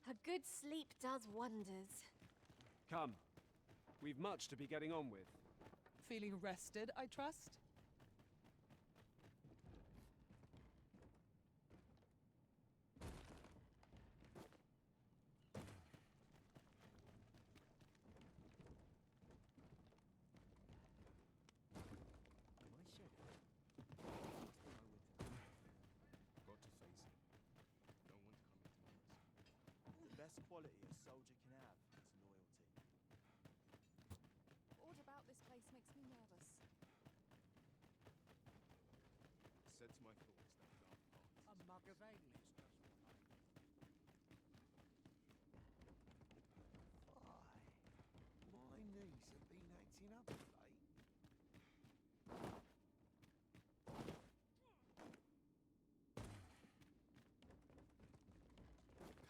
A good sleep does wonders. Come. We've much to be getting on with. Feeling rested, I trust? Got to face it. No one's coming to us. The best quality a soldier can have is loyalty. All about this place makes me nervous. Sets my thoughts that dark path. A mug of ale is just what I need. Why, my knees have been acting up of late.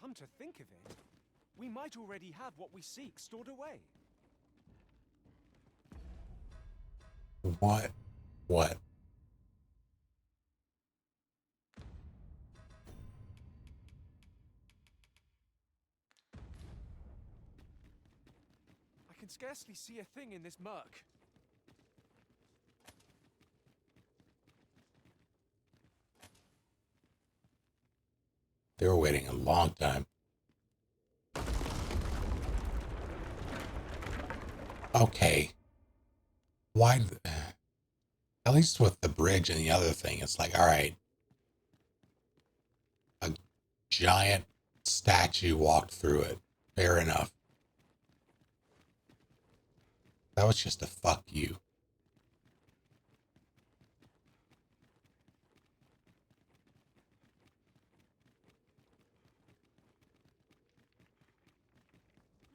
Come to think of it, we might already have what we seek stored away. What? What? I can scarcely see a thing in this murk. They were waiting a long time. Okay. Why? At least with the bridge and the other thing, it's like, all right. A giant statue walked through it. Fair enough. That was just a fuck you.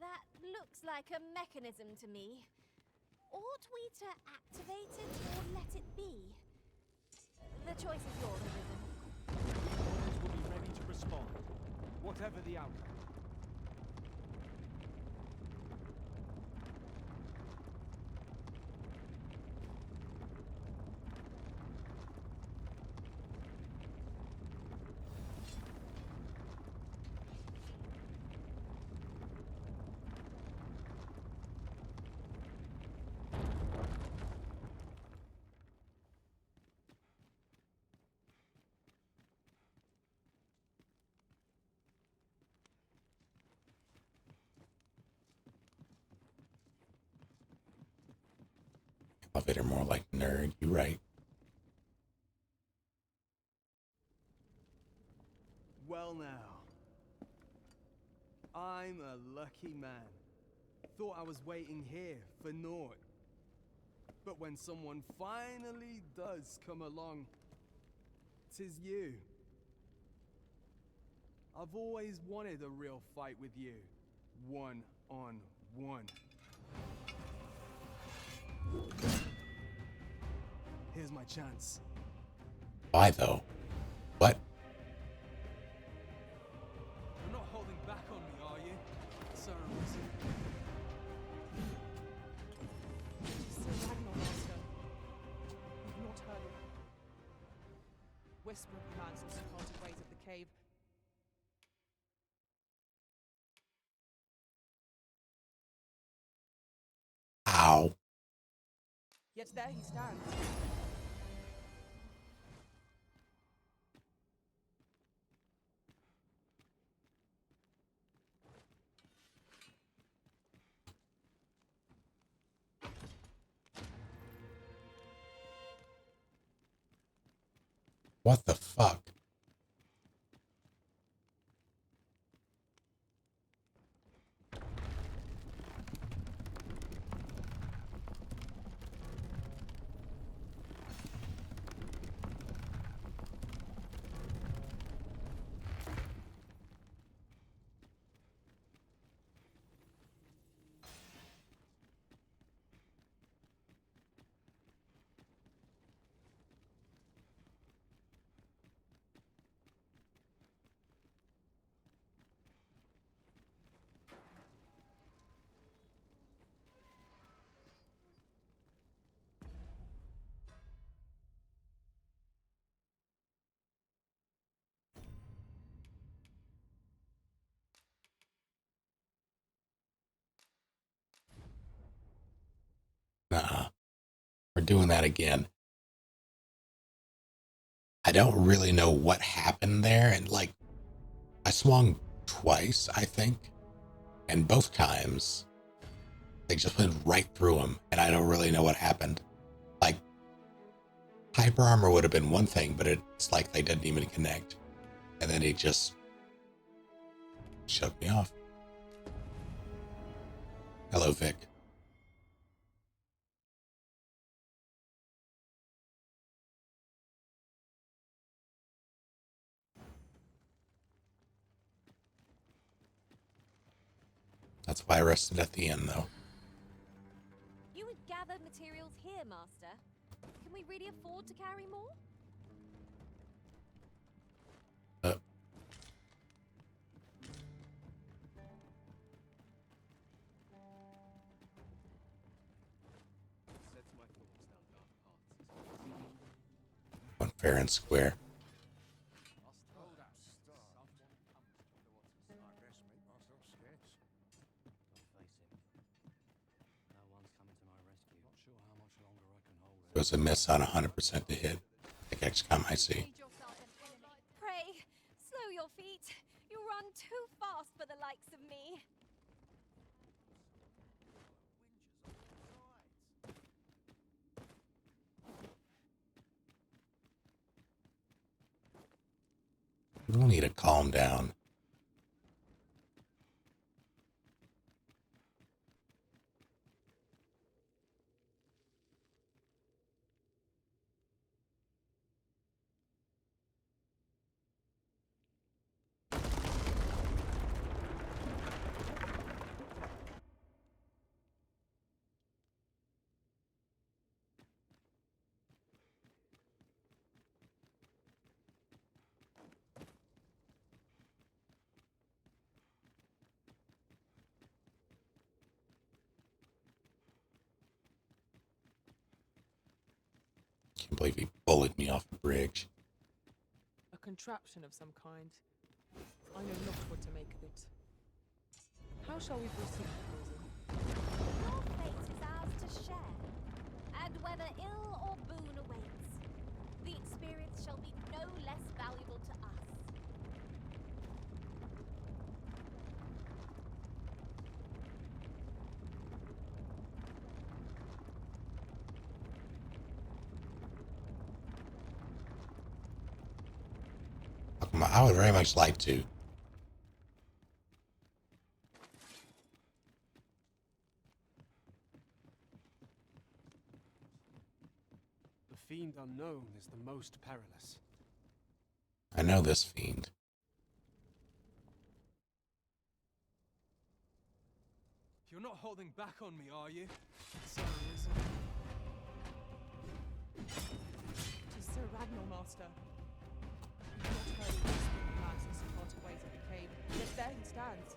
That looks like a mechanism to me. Ought we to activate it or let it be? The choice is yours, Arisen. Warriors will be ready to respond, whatever the outcome. Elevator more like nerd. You right. Well now. I'm a lucky man. Thought I was waiting here for naught. But when someone finally does come along, 'tis you. I've always wanted a real fight with you. One on one. Here's my chance. Why though? What? You're not holding back on me, are you, Sir Arisen? Sir Ragnar, Master. We've not heard of whisper of plans and departed ways of the cave. Ow. Yet there he stands. What the fuck? We're doing that again. I don't really know what happened there, and like, I swung twice, I think, and both times they just went right through him, and I don't really know what happened. Like, hyper armor would have been one thing, but it's like they didn't even connect, and then he just shoved me off. Hello, Vic. That's why I rested at the end, though. You would gather materials here, Master. Can we really afford to carry more? One fair and square. It was a miss on 100% to hit. The XCOM I see. Pray, slow your feet. You run too fast for the likes of me. People need to calm down. Can't believe he bullied me off the bridge. A contraption of some kind. I know not what to make of it. How shall we proceed, Rosie? Your fate is ours to share, and whether ill or boon awaits, the experience shall be no less valuable to us. I would very much like to. The fiend unknown is the most perilous. I know this fiend. You're not holding back on me, are you? Tis Sir Ragnall, Master. You've not heard of this big mass as he parted ways at the cave, yet there he stands.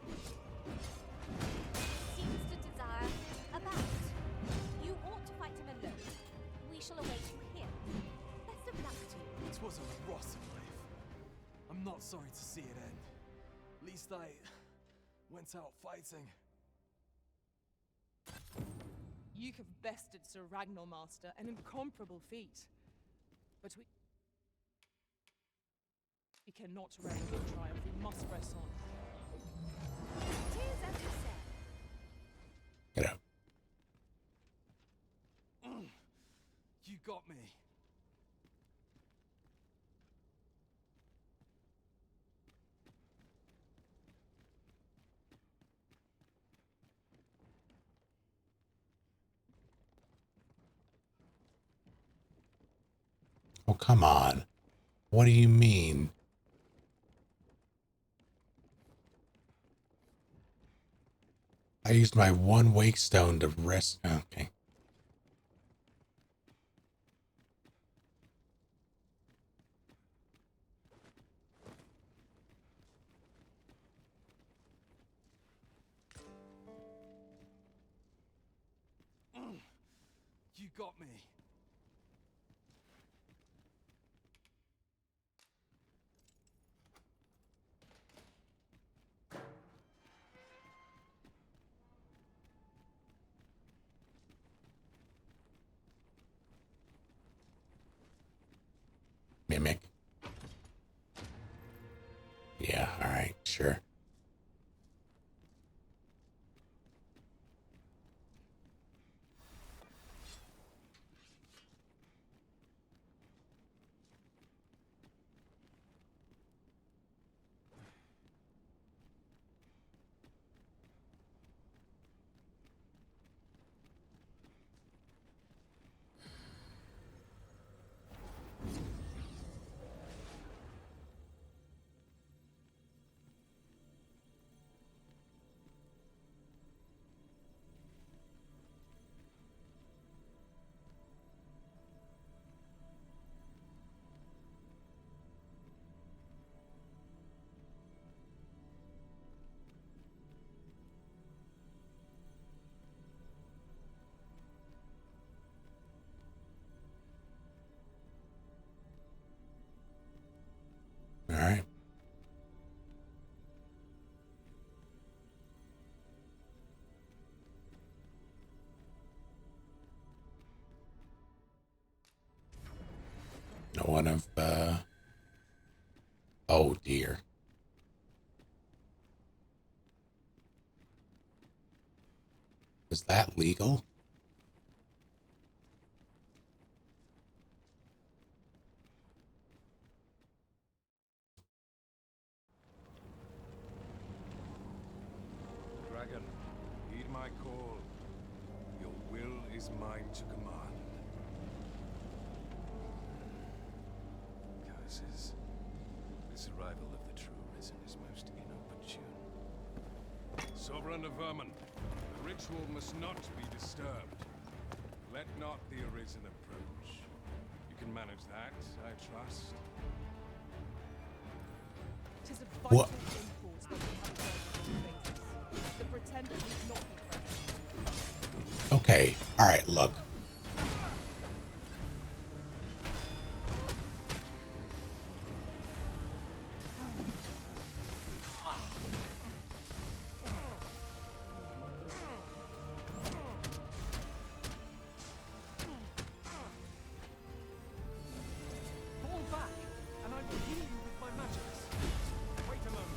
Seems to desire a bout. You ought to fight him alone. We shall await you here. Best of luck to you. It was a rotten life. I'm not sorry to see it end. At least I went out fighting. You have bested Sir Ragnall, Master, an incomparable feat. But we cannot rest in triumph. We must press on. Tis as you say. Get out. You got me. Oh, come on. What do you mean? I used my one wake stone to rest. Okay. You got me. Mimic. Yeah, alright, sure. All right. No one of, oh dear. Is that legal? Dragon, heed my call. Your will is mine to command. Curses. This arrival of the true Risen is most inopportune. Sovereign of Vermin, the ritual must not be disturbed. Let not the Arisen approach. You can manage that, I trust. Tis a What? vital impulse that we have faces. The pretender need not be present. Okay, alright, look. Fall back, and I will heal you with my magics. Wait a moment.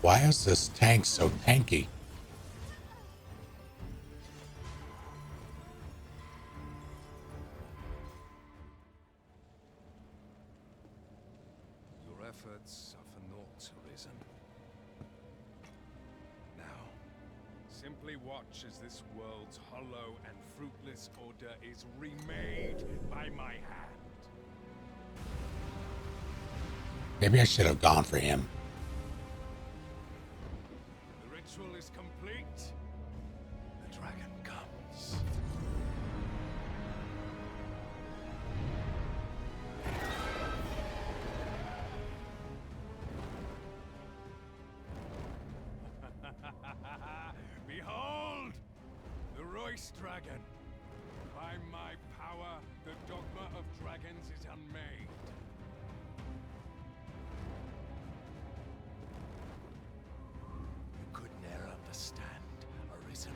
Why is this tank so tanky? Your efforts are for naught, Arisen. Now, simply watch as this world's hollow and fruitless order is remade by my hand. Maybe I should have gone for him. The ritual is complete. The dragon comes. Behold! The Royce Dragon! By my power, the Dogma of Dragons is unmade. You could ne'er understand, Arisen.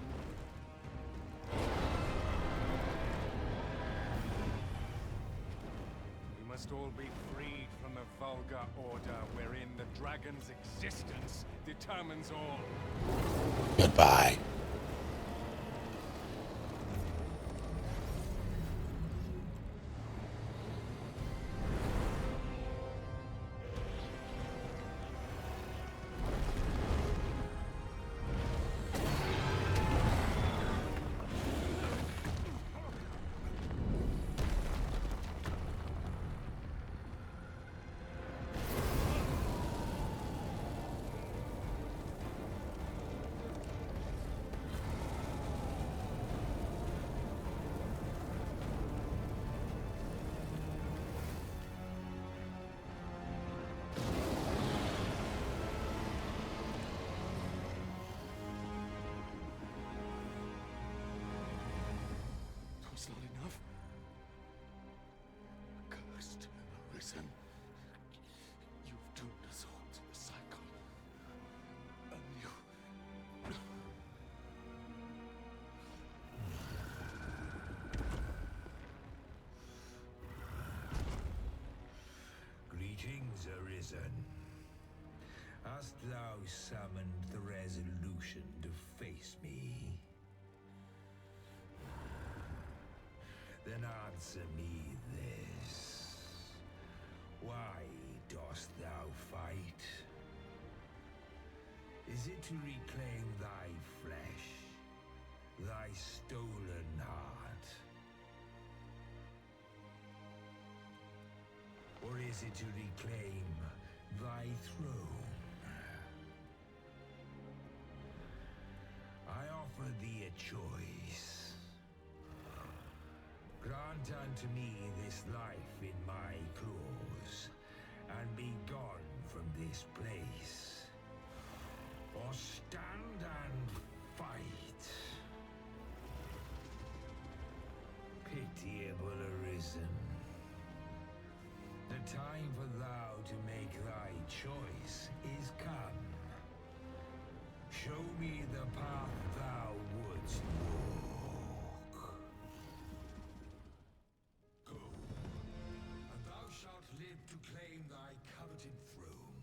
We must all be freed from the vulgar order wherein the dragon's existence determines all. Goodbye. Risen. You've doomed us all to the cycle. And you... Greetings, Arisen. Hast thou summoned the resolution to face me? Then answer me this. Why dost thou fight? Is it to reclaim thy flesh, thy stolen heart? Or is it to reclaim thy throne? I offer thee a choice. Grant unto me this life in my claws, and be gone from this place. Or stand and fight. Pitiable Arisen. The time for thou to make thy choice is come. Show me the path thou wouldst walk. Go, and thou shalt live to claim thy coveted throne.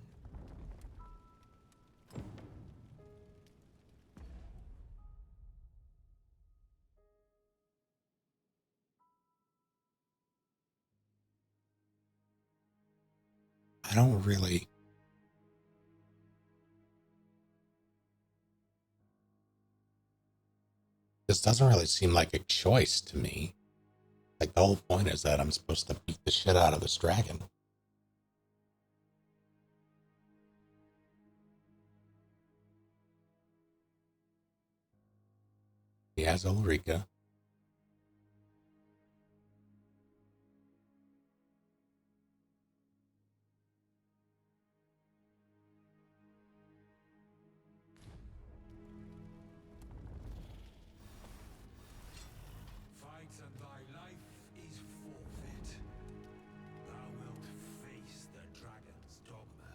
I don't really... This doesn't really seem like a choice to me. Like, the whole point is that I'm supposed to beat the shit out of this dragon. He has Ulrika. Fight and thy life is forfeit. Thou wilt face the dragon's dogma.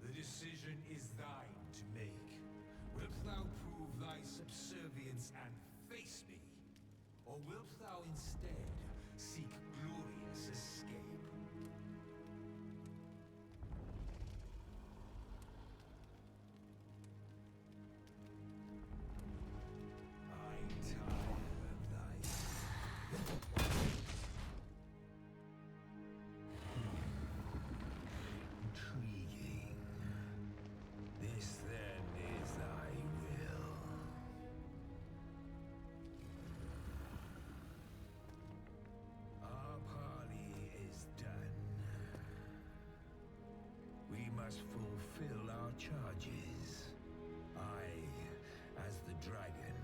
The decision is thine to make. Wilt thou prove thy subservience and face me? Or wilt thou instead seek glorious escape? I'm tired of thy... Intriguing. This then is thy will. Our parley is done. We must fulfill our charges. I, as the dragon,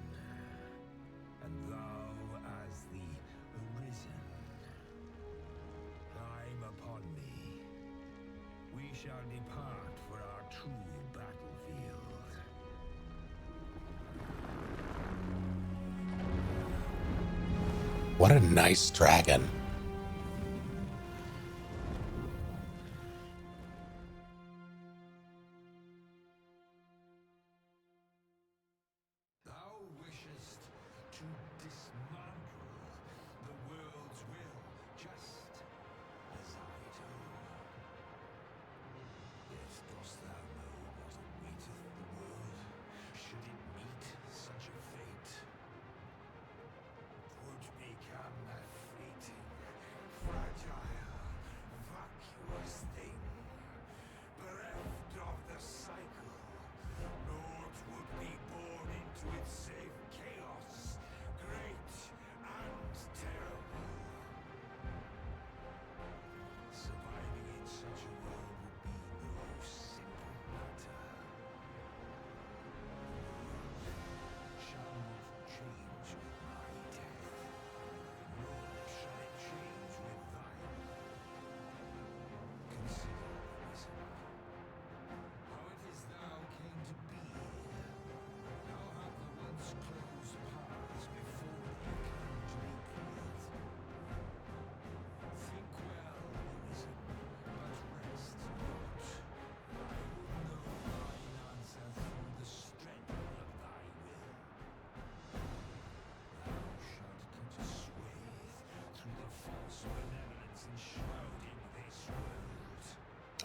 and thou as the Arisen. Climb upon me. We shall depart for our true battlefield. What a nice dragon. Thou wishest to dismantle the world's will, just as I do. Yet dost thou know what awaiteth the world, should it meet such a fate? 'Twould become a fleeting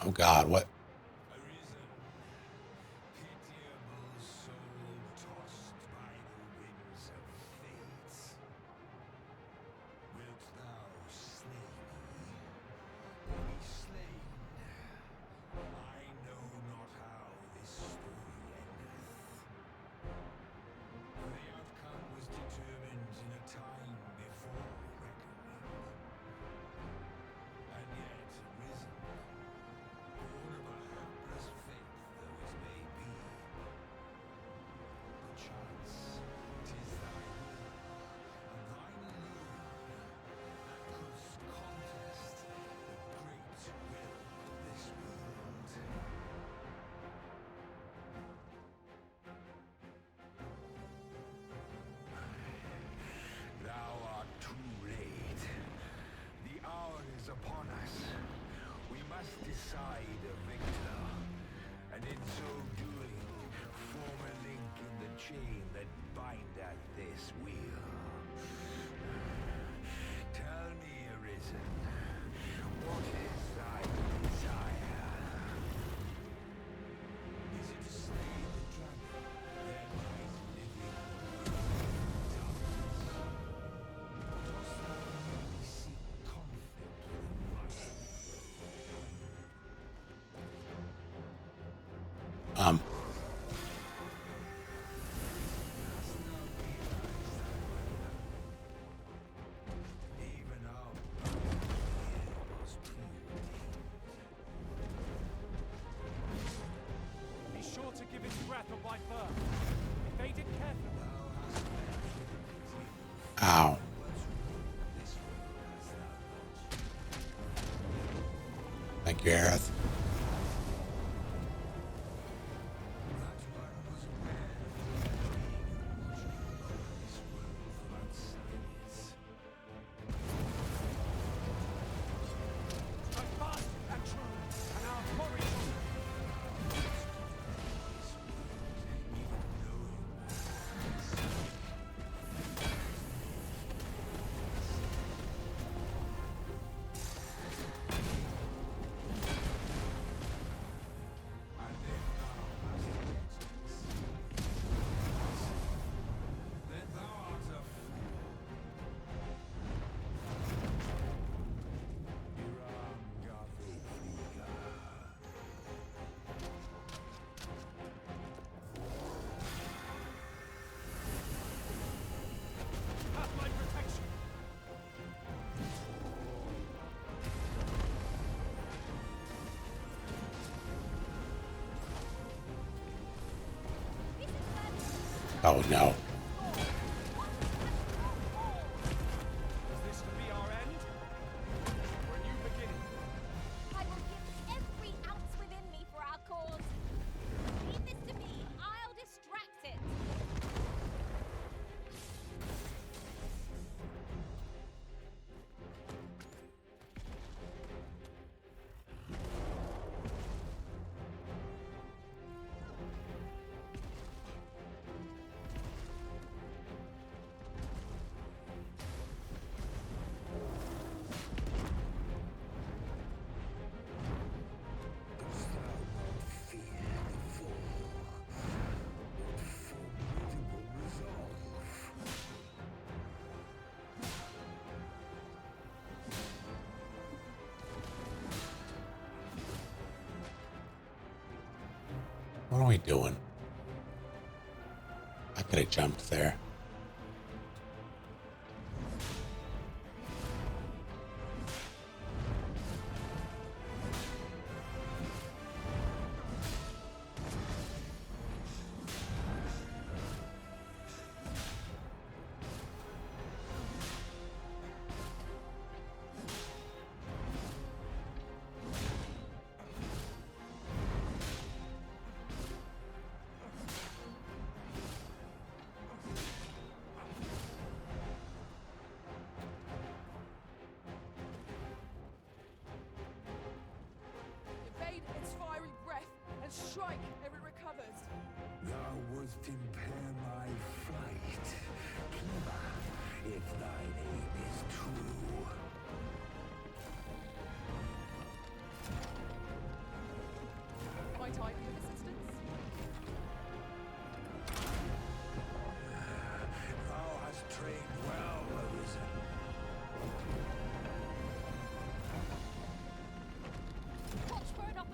Oh God, what? Pitiable soul tossed by the winds of fate. Wilt thou slay me, or be slain? I know not how this story endeth. The outcome was determined in a time before reckoning. And yet risen, born of a hapless faith though it may be. Perchance, 'tis thy will, and thine alone, that couldst contest the great will of this world. Thou art too late. The hour is upon us. We must decide a victor, and in so doing, form a link in the chain that bindeth this wheel. Tell me, Arisen, what is thy desire? Is it to slay the dragon, then rise living darkness? Dost thou merely seek conflict with a mighty even our here was preordained. Be sure to give its breath a wide berth. Evade it carefully. Ow. Thank you, Aerith. Strike fast and true, and our quarry Then thou art a fool. Iram Gatho Friga. have my protection. Oh no. Is this to be our end? Or a new beginning? I will give every ounce within me for our cause. Leave this to me. I'll distract it. Dost thou not fear the fall? What formidable resolve! What are we doing? I could have jumped there. Evade its fiery breath and strike ere it recovers. Thou wouldst impair my flight. Clever, if thine aim is true.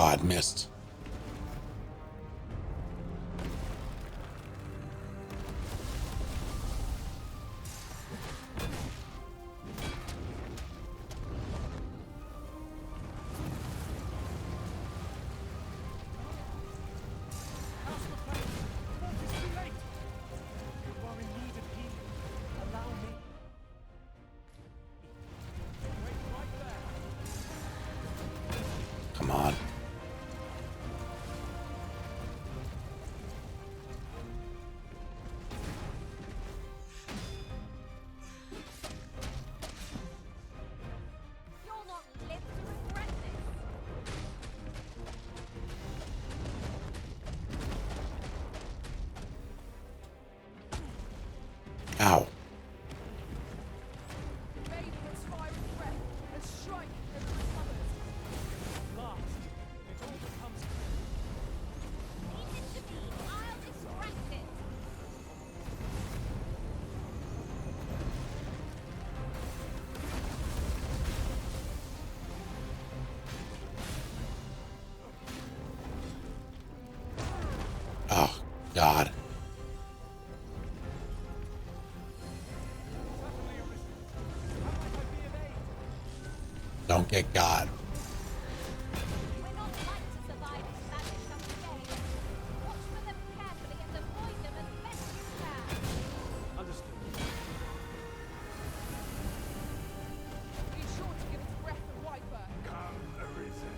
Oh, I'd missed. How's the plan? What is too late? You are in need of healing. Allow me. Wait right there. Come on. You'll not live to regret this. Ow. Maybe its fiery breath and strike as it recovers. At last, it all becomes Leave it to me. I'll distract it. Oh, God. Don't get God. We're not like to survive in madness unscathed. Watch for them carefully and avoid them as best you can. understood. Be sure to give its breath a wiper. Come, Arisen.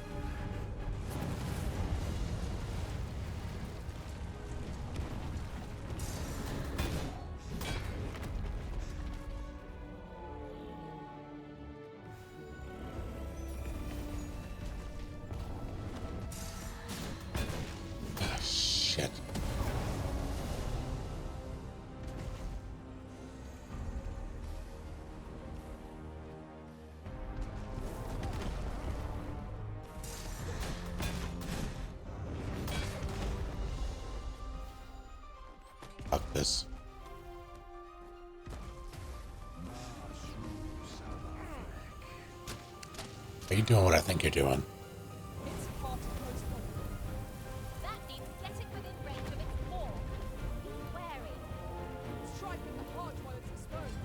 Ah, shit. Fuck this. Are you doing what I think you're doing? It's far too close for you. That means getting within range of its maw. Be wary. Strike at the heart while it's exposed.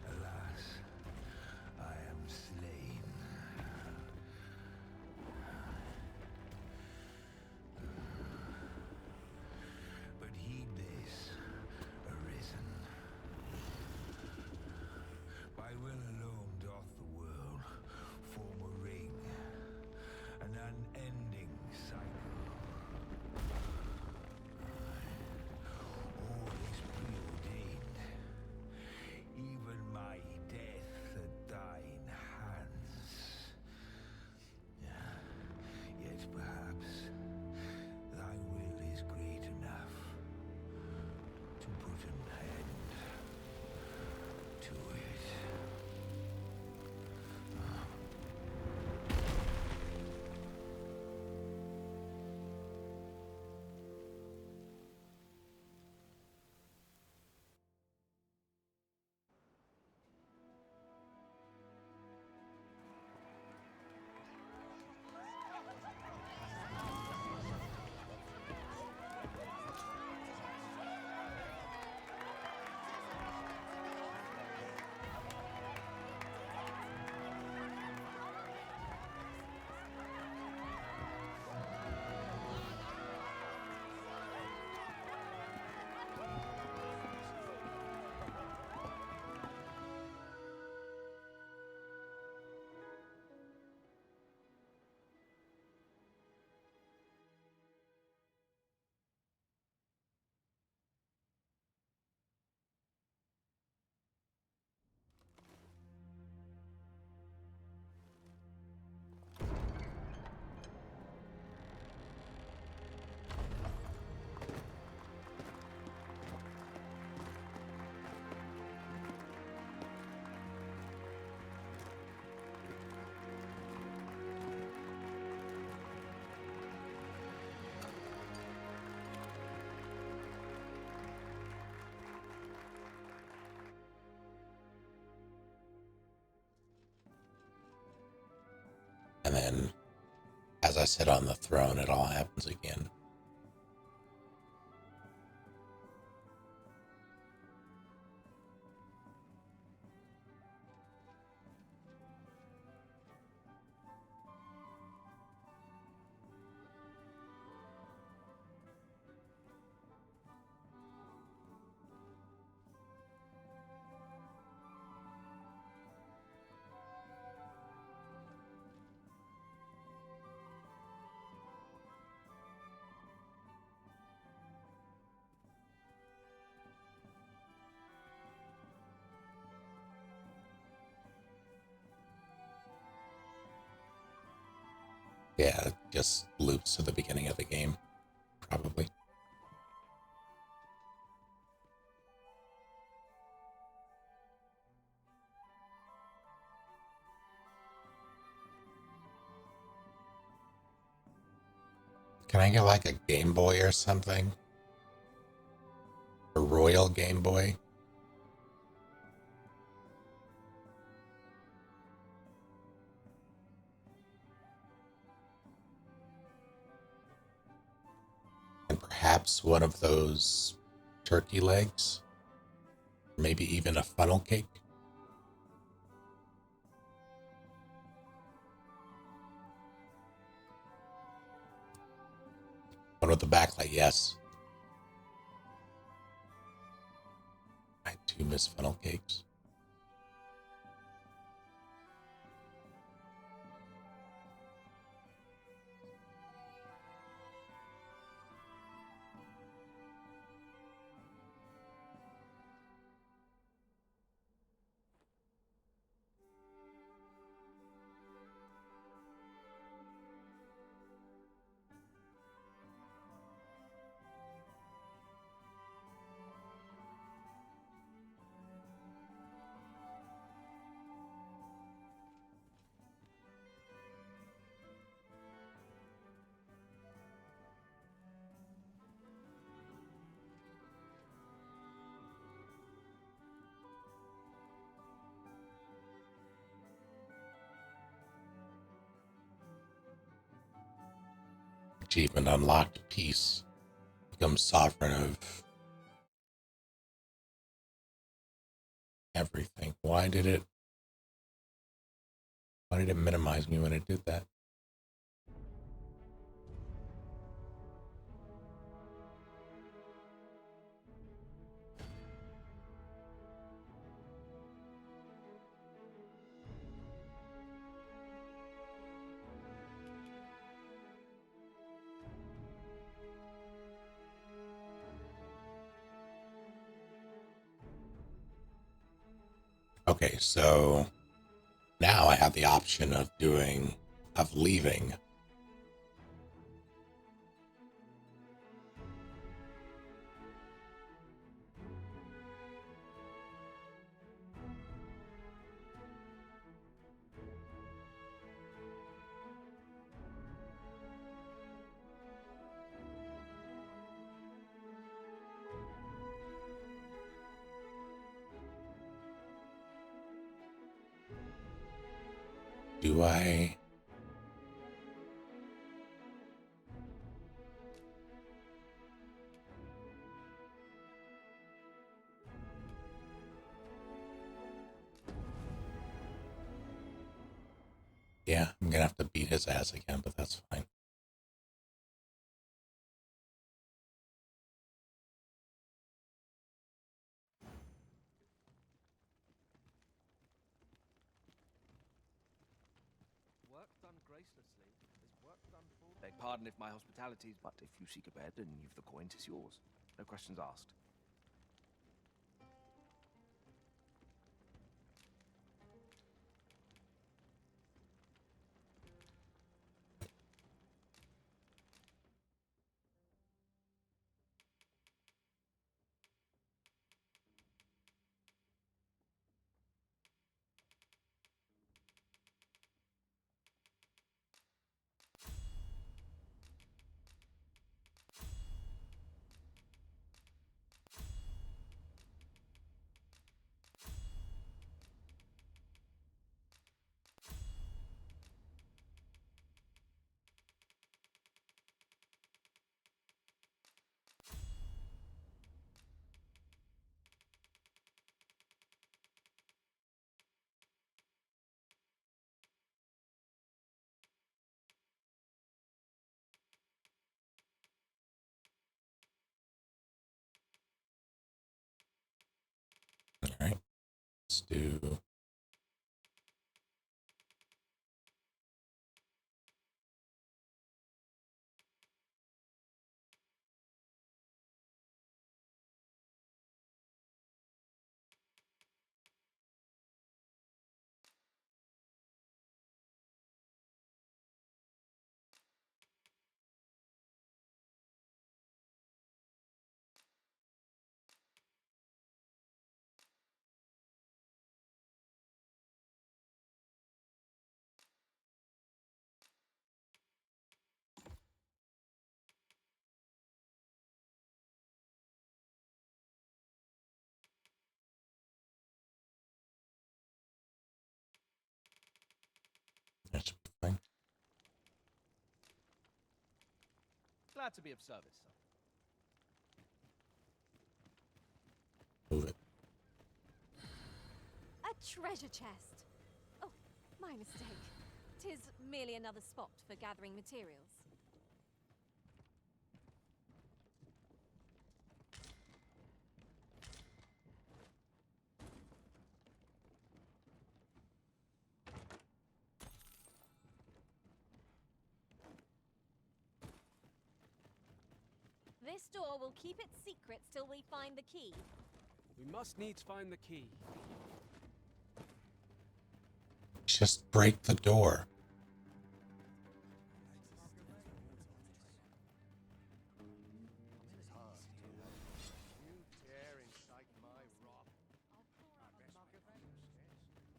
Alas, I am slain. as I sit on the throne, it all happens again. Yeah, it just loops to the beginning of the game, probably. Can I get like a Game Boy or something? A Royal Game Boy? And perhaps one of those turkey legs? Maybe even a funnel cake? One with the backlight, yes. I do miss funnel cakes. Achievement unlocked. Peace. Become sovereign of everything. Why did it minimize me when it did that? Okay, so now I have the option of leaving. Do I? Yeah, I'm gonna have to beat his ass again, but that's fine. Work done gracelessly is work done full. Beg pardon if my hospitalities, but if you seek a bed and you've the coin, 'tis yours. No questions asked. Let's do... That's fine. Glad to be of service, sir. Move it. A treasure chest. Oh, my mistake. 'Tis merely another spot for gathering materials. This door will keep its secrets till we find the key. We must needs find the key. Just break the door.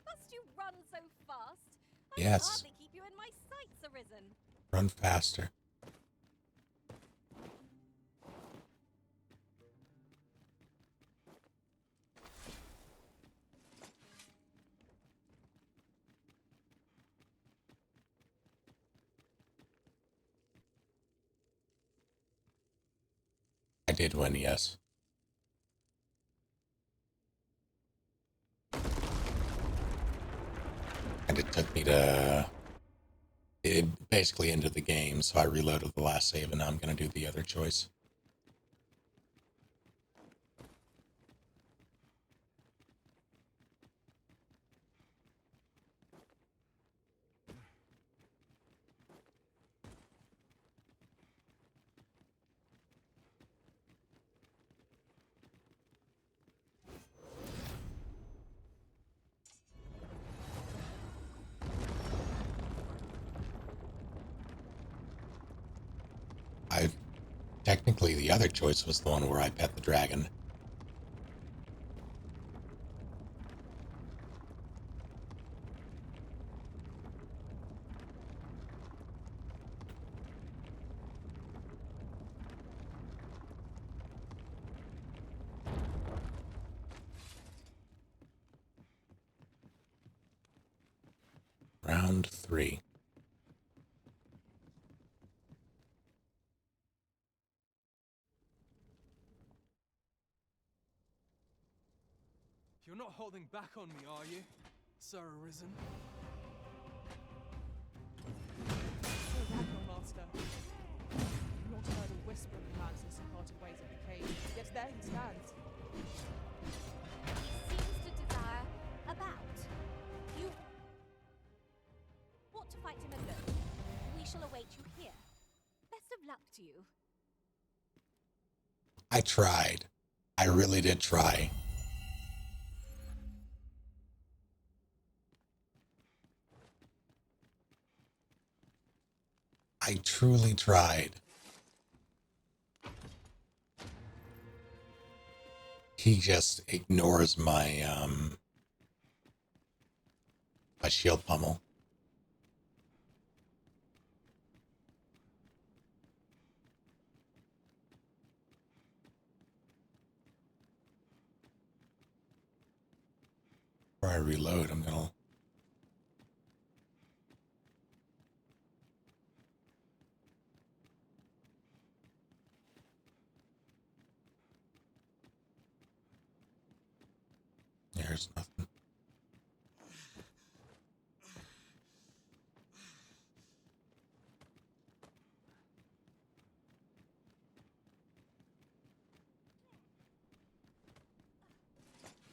Must you run so fast? I Yes. can hardly keep you in my sights, Arisen. Run faster. I did win, yes. And it took me to... It basically ended the game, so I reloaded the last save, and now I'm going to do the other choice. Technically, the other choice was the one where I pet the dragon. Round 3. You're not holding back on me, are you, Sir Arisen? Sir Ragnar, Master. I've not heard a whisper of the man since he parted ways at the cave, yet there he stands. Seems to desire about. You ought to fight him alone. We shall await you here. Best of luck to you. I tried. I really did try. I truly tried. He just ignores my my shield pummel. Before I reload, I'm gonna... There's nothing.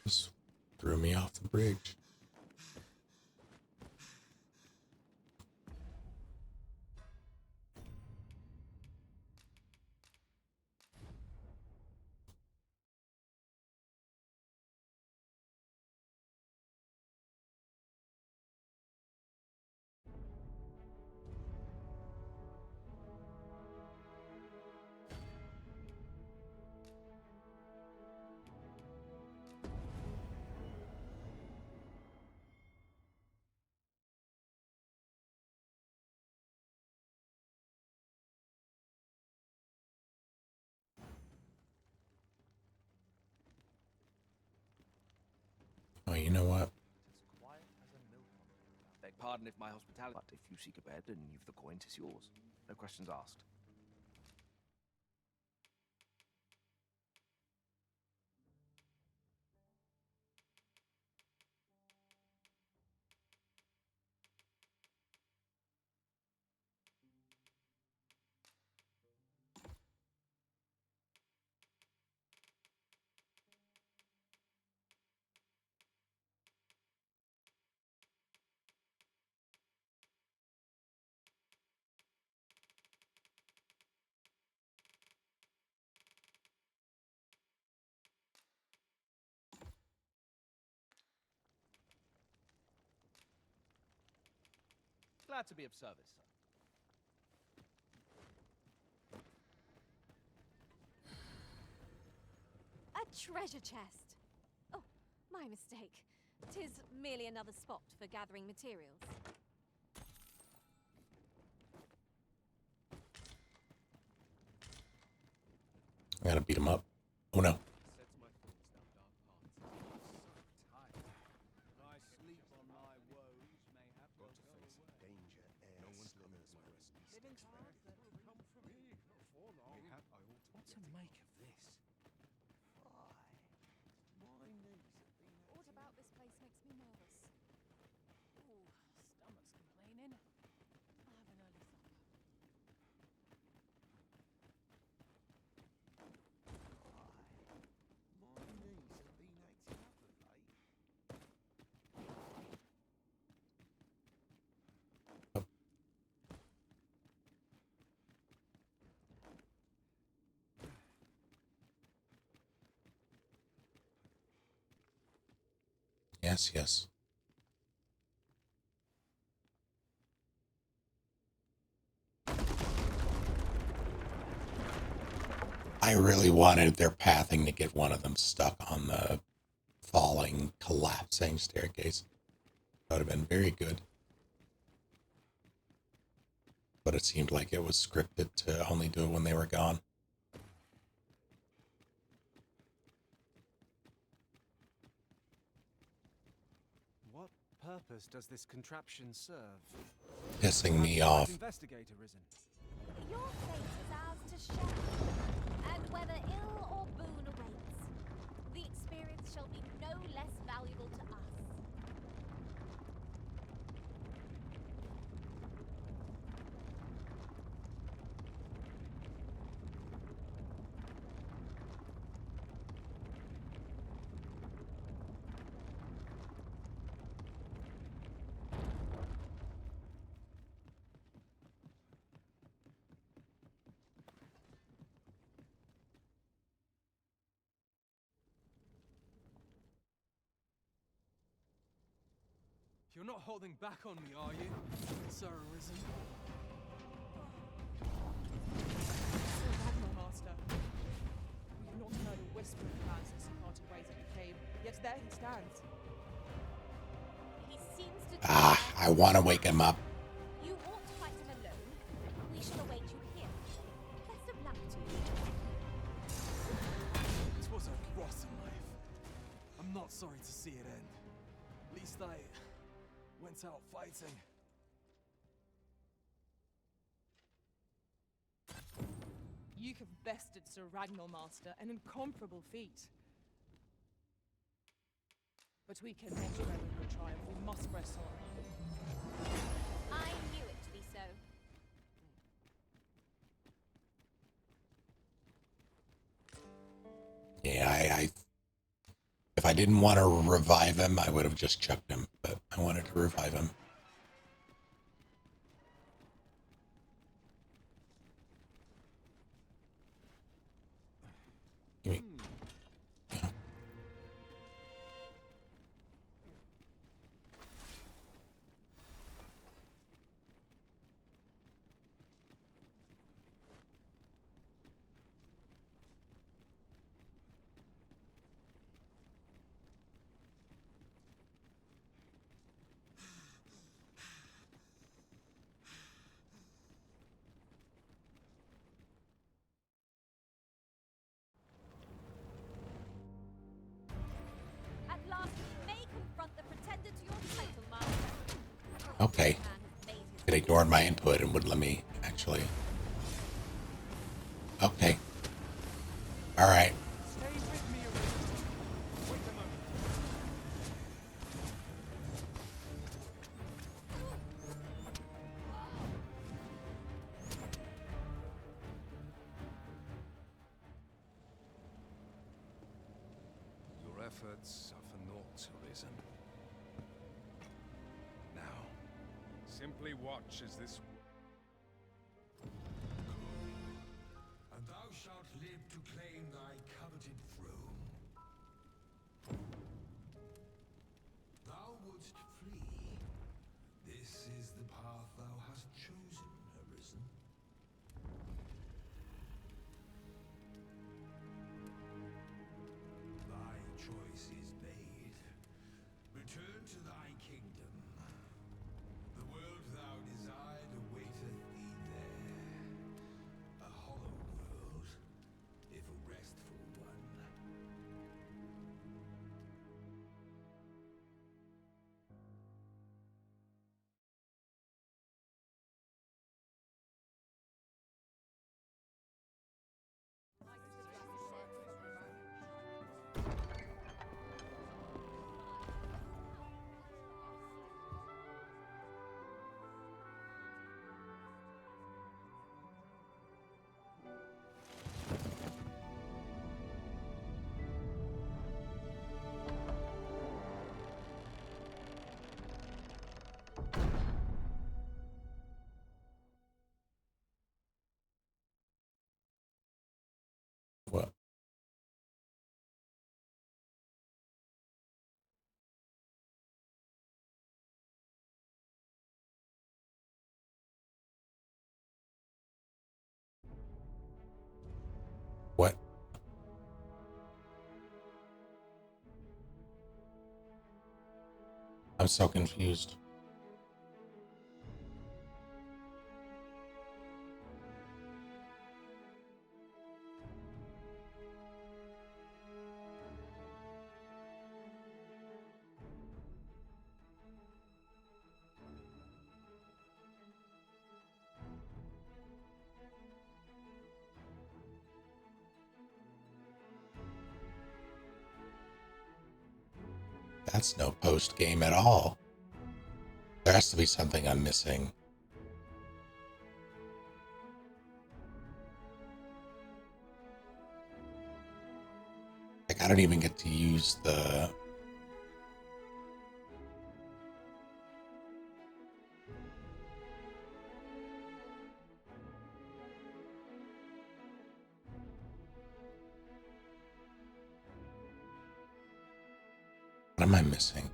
Just through me off the bridge. Oh, you know what? Beg pardon if my hospitality, but if you seek a bed and you've the coin, 'tis yours. No questions asked. Glad to be of service, sir. A treasure chest. Oh, my mistake. 'Tis merely another spot for gathering materials. I gotta beat him up. Oh no. What to make of this? What about this place makes me nervous? Ooh, stomach's complaining. I'll have an early supper. My knees have been acting up of late. Yes, yes. I really wanted their pathing to get one of them stuck on the falling, collapsing staircase. That would have been very good. But it seemed like it was scripted to only do it when they were gone. What purpose does this contraption serve? Pissing me Have you off. Investigate, Arisen. Your fate is ours to share, and whether ill or boon awaits, the experience shall be no less valuable to us. You're not holding back on me, are you, Sir Arisen? Sir Ragnar, Master. We've not heard a whisper of plans since he parted ways at the cave, yet there he stands. He seems to. I want to wake him up. You ought to fight him alone. We shall await you here. Best of luck to you. It was a rotten life. I'm not sorry to see it end. At least I went out fighting. You have bested Sir Ragnar, Master, an incomparable feat. But we can never revel in your triumph. We must press on. I knew it to be so. Yeah, if I didn't want to revive him, I would have just chucked him, but I wanted to revive him. Give me. At last, we may confront the pretender to your title, Master. Okay. It ignored my input and wouldn't let me actually. Okay. Alright. Your efforts are for naught, Arisen. Now, simply watch as this... And thou shalt live to claim thy coveted throne. Thou wouldst flee. This is the path thou hast chosen, Arisen. Thy choice is made. Return to thy kingdom. The world thou desired awaiteth thee there. A hollow world, if a restful one. What? What? I'm so confused. That's no post game at all. There has to be something I'm missing. Like, I don't even get to use the... What am I missing?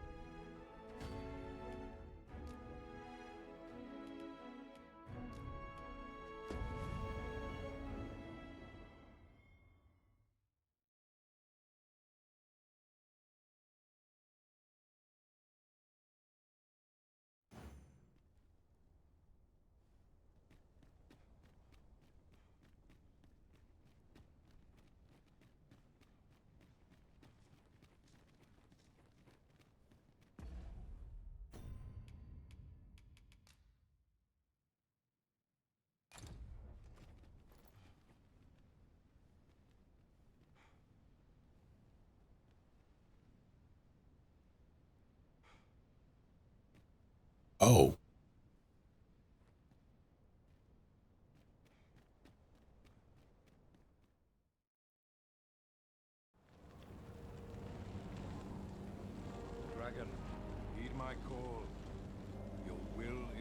Oh.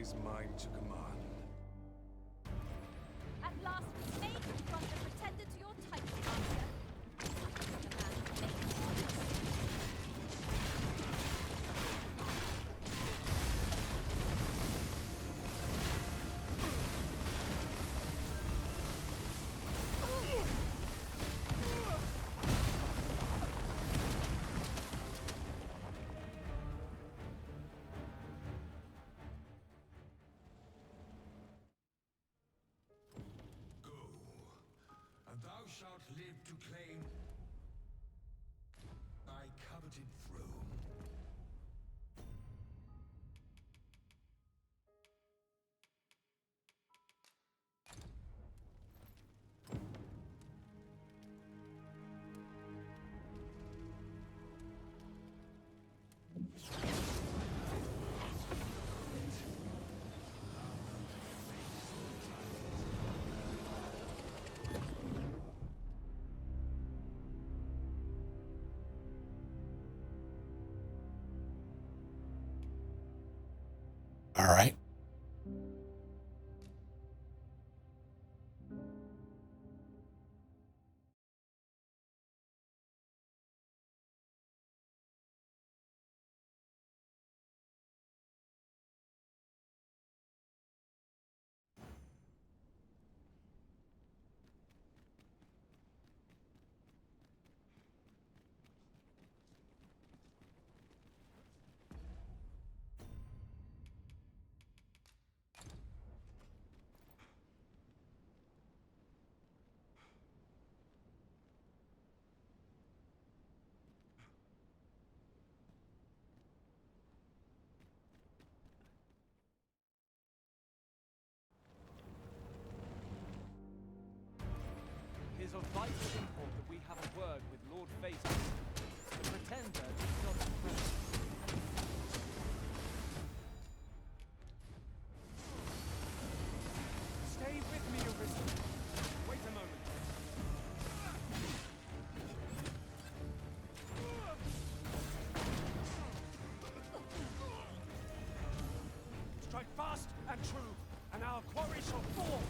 is mine to command. At last we may confront the pretender to your title, Master. The man who makes orders. And thou shalt live to claim thy coveted throne. All right. It is of vital import that we have a word with Lord Phaeton. The pretender is not present. Stay with me, Arisen. Wait a moment. Strike fast and true, and our quarry shall fall.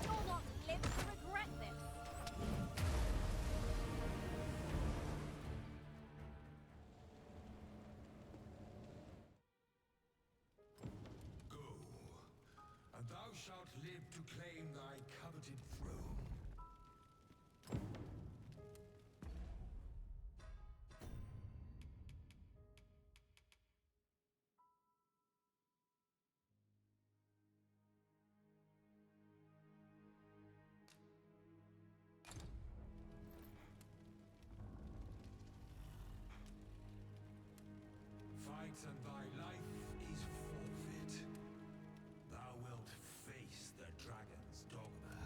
You'll not live to regret this. Go, and thou shalt live to claim thy coveted throne. Fight and thy life is forfeit. Thou wilt face the dragon's dogma.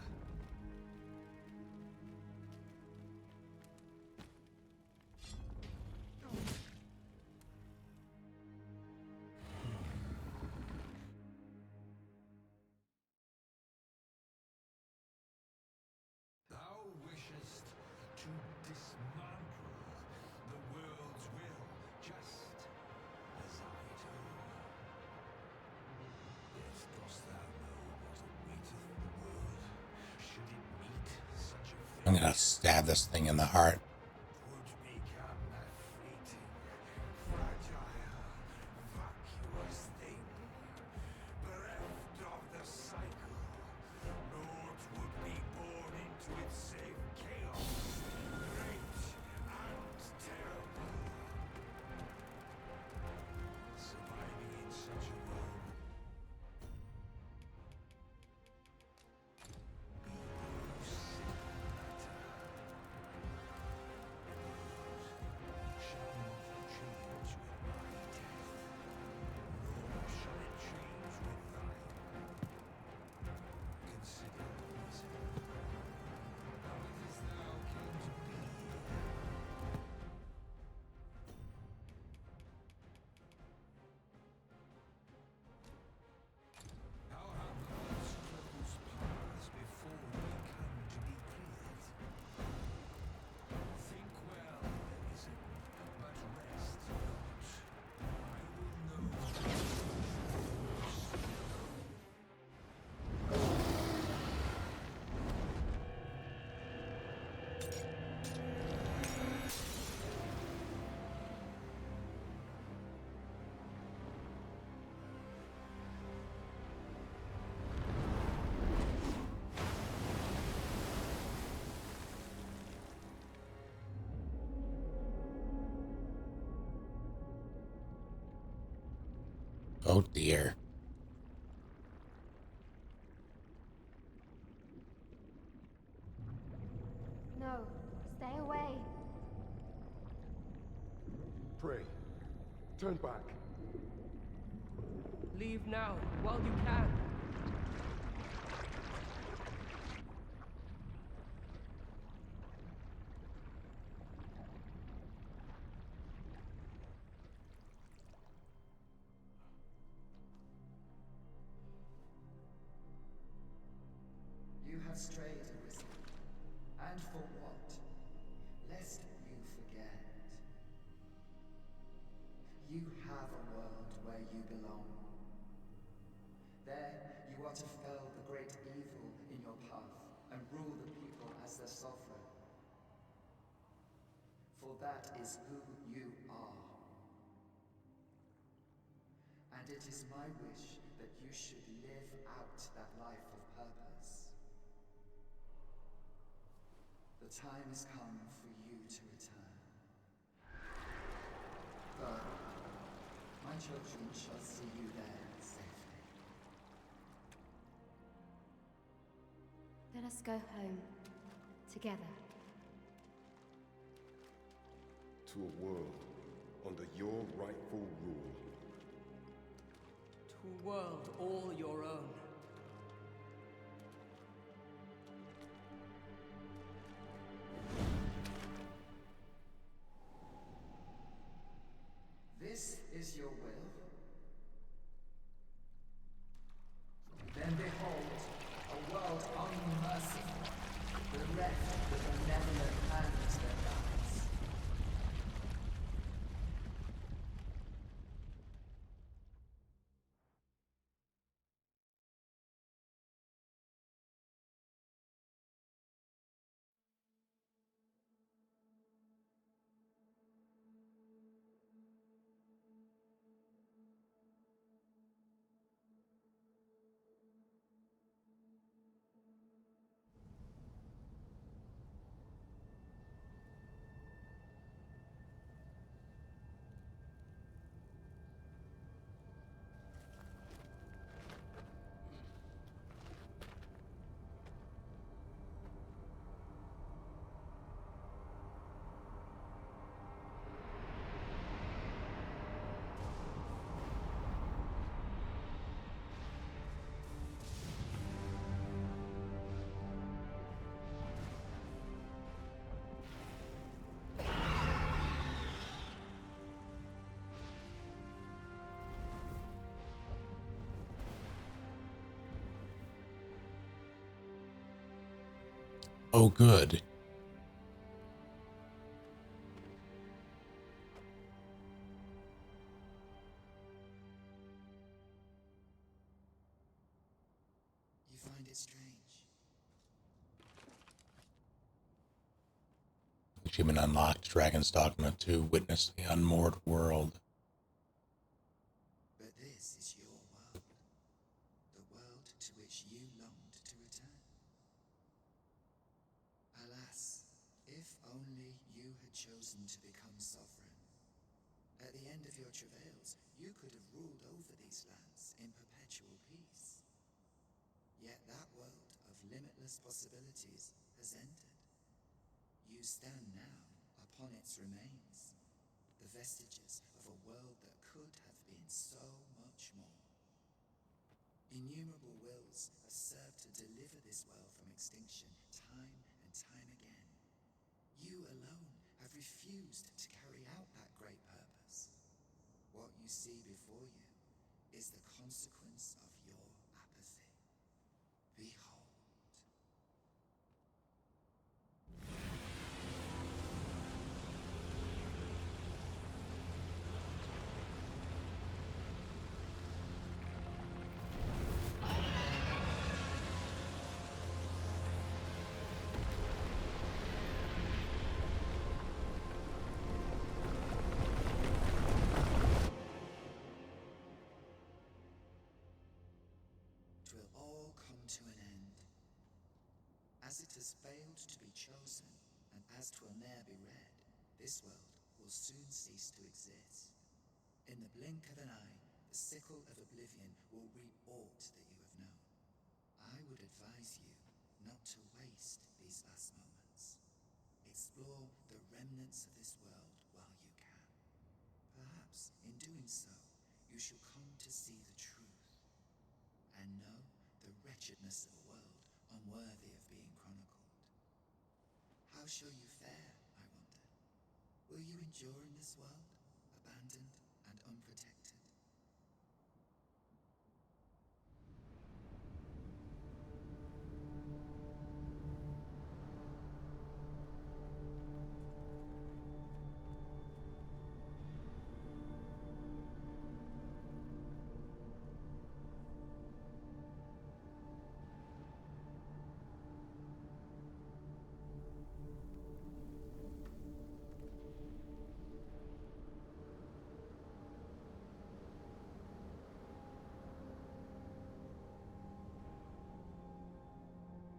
Thou wishest to dismantle the world's will, just as I do. Yet dost thou know what awaiteth the world, should it meet such a fate? I'm gonna stab this thing in the heart. Would become a fleeting, fragile, vacuous thing, bereft of the cycle. Naught would be born into it save chaos, great and terrible. Surviving in such a world. Be no simple matter. Oh dear. No, stay away. Pray. Turn back. Leave now, while you can. You have strayed, Arisen. And for what? Lest you forget. You have a world where you belong. There, you are to fell the great evil in your path and rule the people as their sovereign. For that is who you are. And it is my wish that you should live out that life of purpose. The time has come for you to return. Go. My children shall see you there safely. Let us go home. Together. To a world under your rightful rule. To a world all your own. This is your will? Then behold, a world unmerciful, bereft the benevolent hands that guides. Oh, good. You find it strange. Achievement unlocked. Dragon's Dogma to witness the unmoored world. But this is your world. The world to which you longed to return. Alas, if only you had chosen to become sovereign. At the end of your travails, you could have ruled over these lands in perpetual peace. Yet that world of limitless possibilities has ended. You stand now upon its remains, the vestiges of a world that could have been so much more. Innumerable wills have served to deliver this world from extinction time and time again. You alone have refused to carry out that great purpose. What you see before you is the consequence of your apathy. Behold. Twill all come to an end. As it has failed to be chosen, and as 'twill ne'er be read, this world will soon cease to exist. In the blink of an eye, the sickle Circle of Oblivion will reap aught that you have known. I would advise you not to waste these last moments. Explore the remnants of this world while you can. Perhaps, in doing so, you shall come to see the truth, and know the wretchedness of a world unworthy of being chronicled. How shall you fare, I wonder? Will you endure in this world, abandoned and unprotected?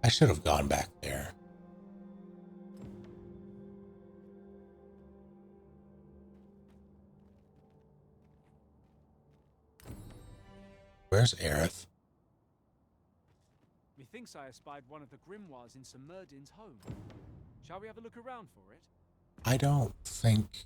I should have gone back there. Where's Aerith? Methinks I espied one of the grimoires in Sir Merdin's home. Shall we have a look around for it? I don't think...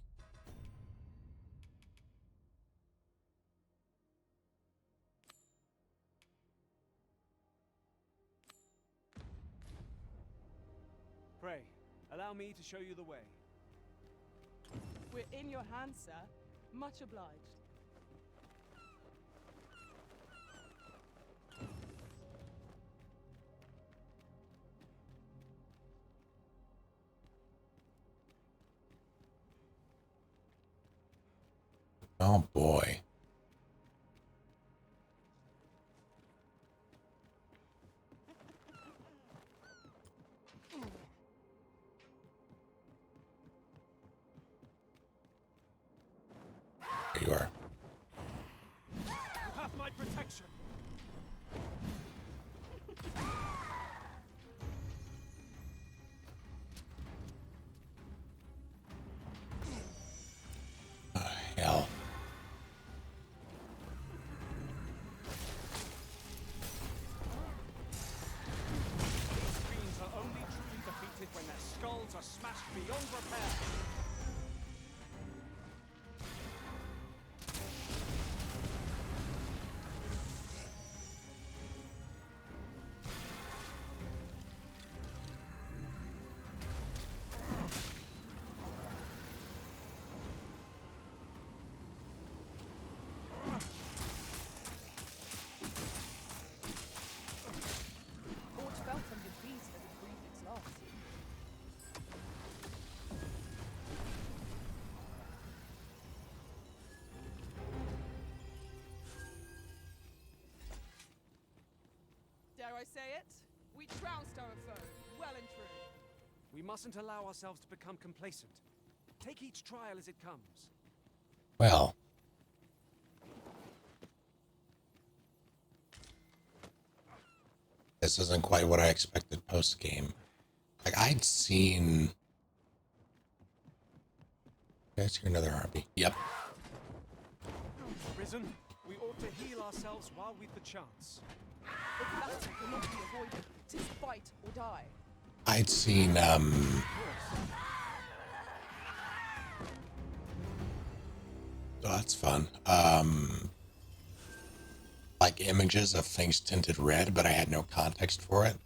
Pray, allow me to show you the way. We're in your hands, sir. Much obliged. Oh boy. There you are. You have my protection. Oh, hell. These fiends are only truly defeated when their skulls are smashed beyond repair. Aught felt from the beast as it breathed its last. Dare I say it? We trounced our foe, well and true. We mustn't allow ourselves to become complacent. Take each trial as it comes. Well. This isn't quite what I expected post-game. Like, I'd seen... Guys, hear another harpy. Yep. Risen, we ought to heal ourselves while we've the chance. If that cannot be avoided, 'tis fight or die. I'd seen, oh, that's fun. Like images of things tinted red, but I had no context for it.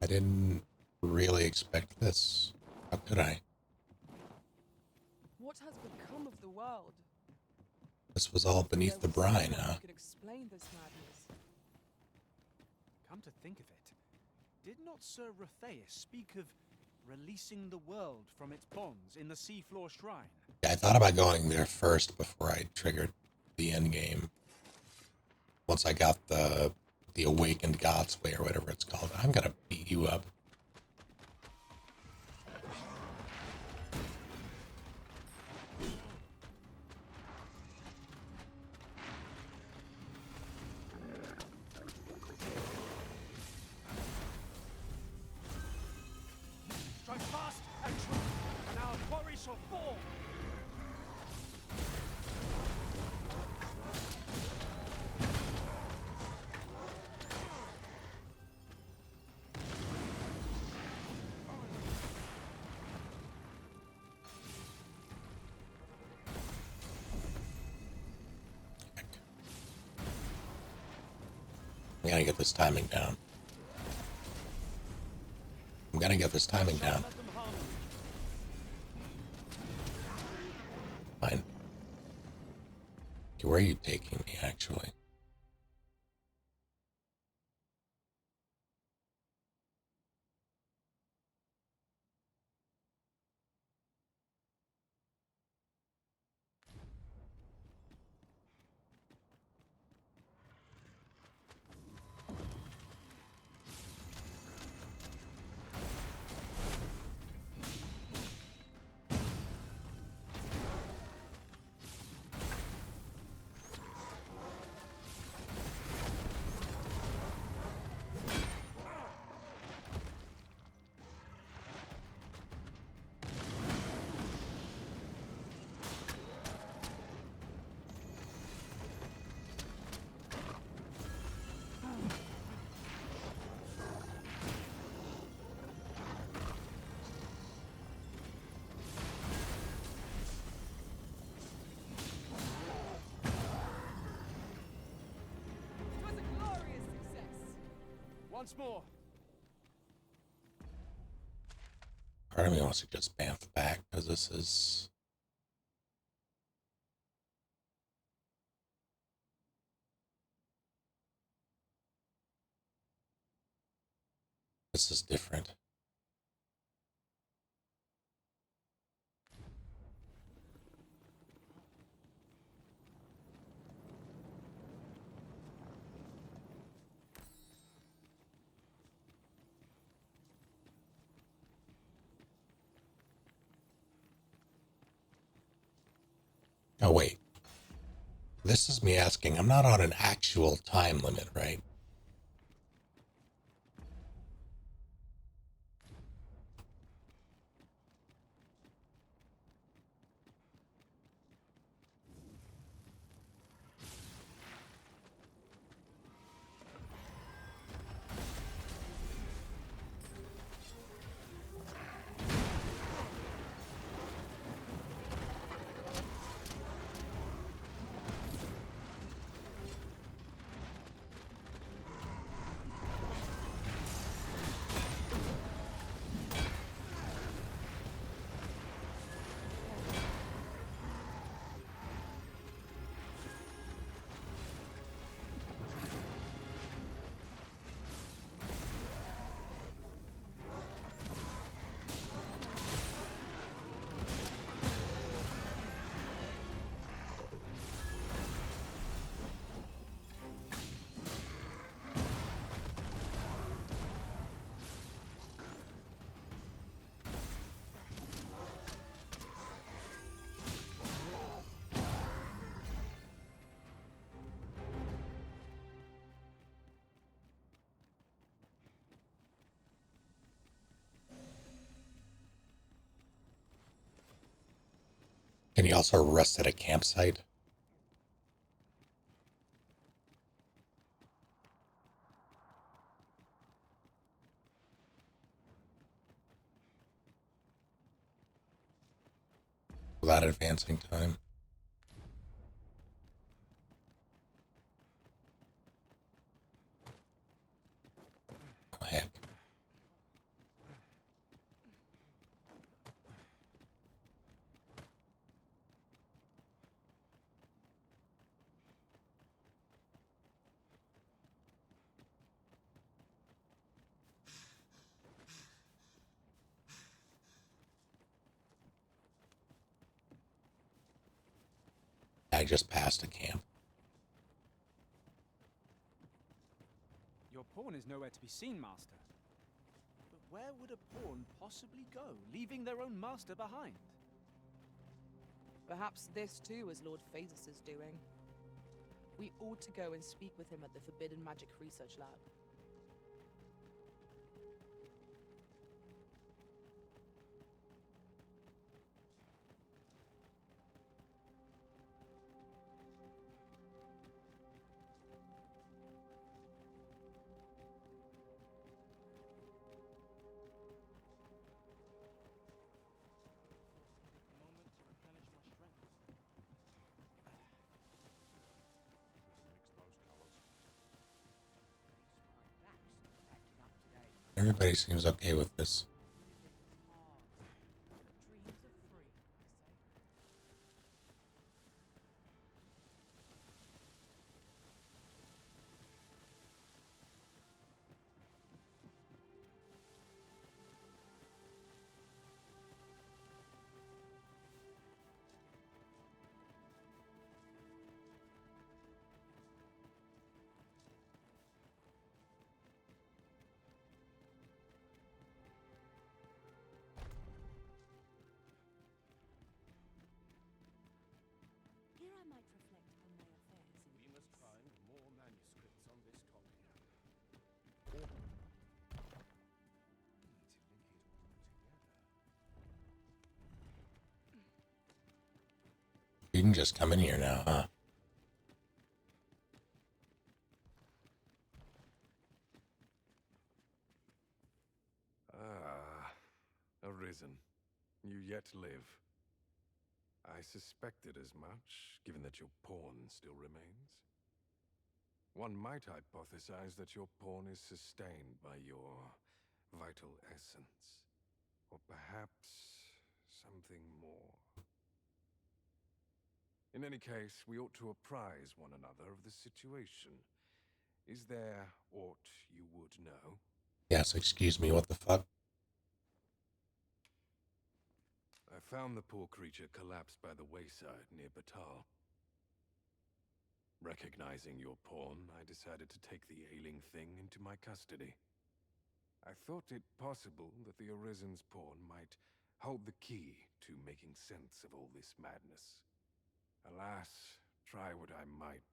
I didn't really expect this. How could I? What has become of the world? This was all beneath the brine, huh? Could explain this madness. Come to think of it, did not Sir Rothaeus speak of releasing the world from its bonds in the seafloor shrine? Yeah, I thought about going there first before I triggered the end game. Once I got the Awakened God's Way or whatever it's called. I'm gonna beat you up. Strike fast and true, and our quarry shall fall! I gotta get this timing down. I'm gonna get this timing down. Fine. Okay, where are you taking me, actually? Once more. Part of me wants to just bamf back because this is. This is different. Oh, wait. This is me asking. I'm not on an actual time limit, right? Can you also rest at a campsite? Without advancing time? Oh, heck. I just passed a camp. Your pawn is nowhere to be seen, Master. But where would a pawn possibly go, leaving their own master behind? Perhaps this too is Lord Phaedrus' doing. We ought to go and speak with him at the Forbidden Magic Research Lab. Everybody seems okay with this. Here I might reflect on my affairs. We must find more manuscripts on this topic. You can just come in here now, huh? Ah, Arisen. You yet live. I suspected as much, given that your pawn still remains. One might hypothesize that your pawn is sustained by your vital essence. Or perhaps something more. In any case, we ought to apprise one another of the situation. Is there aught you would know? Yes, excuse me, what the fuck? I found the poor creature collapsed by the wayside near Batal. Recognizing your pawn, I decided to take the ailing thing into my custody. I thought it possible that the Arisen's pawn might hold the key to making sense of all this madness. Alas, try what I might,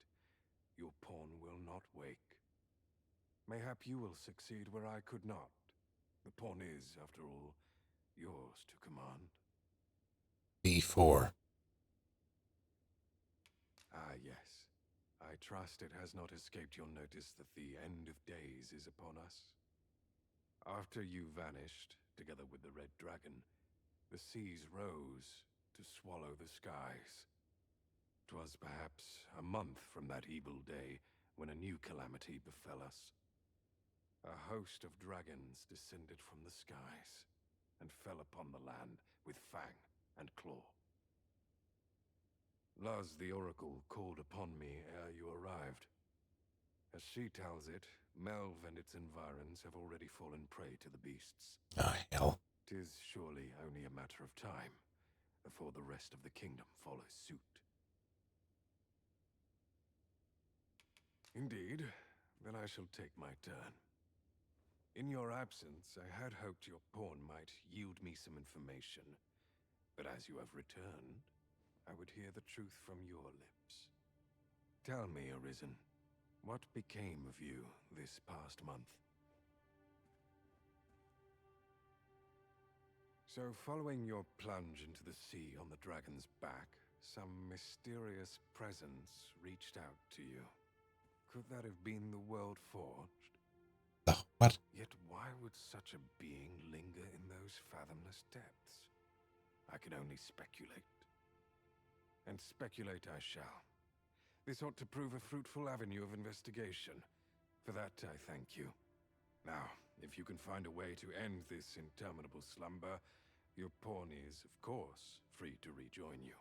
your pawn will not wake. Mayhap you will succeed where I could not. The pawn is, after all, yours to command. B4. Ah, yes. I trust it has not escaped your notice that the end of days is upon us. After you vanished, together with the Red Dragon, the seas rose to swallow the skies. 'Twas perhaps a month from that evil day when a new calamity befell us. A host of dragons descended from the skies and fell upon the land with fang and claw. Luz the Oracle called upon me ere you arrived. As she tells it, Melve and its environs have already fallen prey to the beasts. Ah, hell. 'Tis surely only a matter of time before the rest of the kingdom follows suit. Indeed, then I shall take my turn. In your absence, I had hoped your pawn might yield me some information, but as you have returned, I would hear the truth from your lips. Tell me, Arisen, what became of you this past month? So, following your plunge into the sea on the dragon's back, some mysterious presence reached out to you. Could that have been the World Forged? The what? Yet why would such a being linger in those fathomless depths? I can only speculate. And speculate I shall. This ought to prove a fruitful avenue of investigation. For that, I thank you. Now, if you can find a way to end this interminable slumber, your pawn is, of course, free to rejoin you.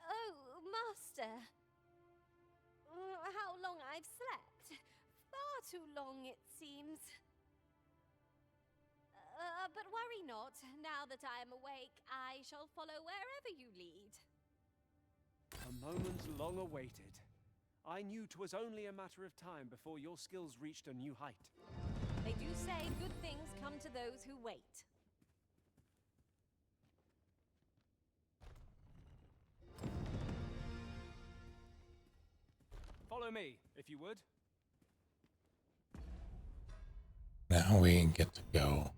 Oh, Master. How long I've slept. Far too long, it seems. But worry not. Now that I am awake, I shall follow wherever you lead. A moment long awaited. I knew 'twas only a matter of time before your skills reached a new height. They do say good things come to those who wait. Follow me, if you would. Now we get to go.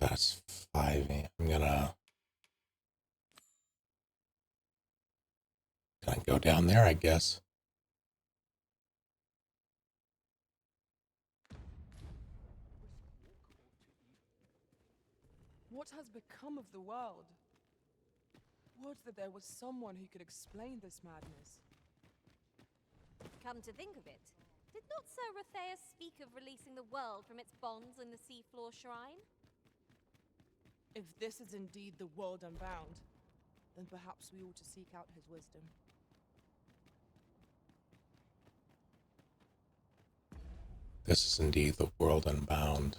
That's 5 a.m. I'm gonna go down there, I guess. What has become of the world? Would that there was someone who could explain this madness. Come to think of it, did not Sir Rotheus speak of releasing the world from its bonds in the Seafloor Shrine? If this is indeed the world unbound, then perhaps we ought to seek out his wisdom. This is indeed the world unbound.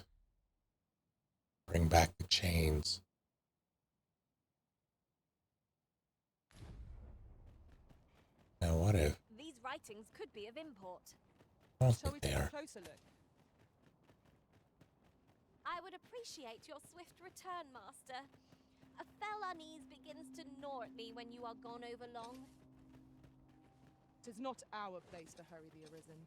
Bring back the chains. Now what if? These writings could be of import. I don't Shall we think they take a are. closer look? I would appreciate your swift return, Master. A fell unease begins to gnaw at me when you are gone over long. 'Tis not our place to hurry the Arisen.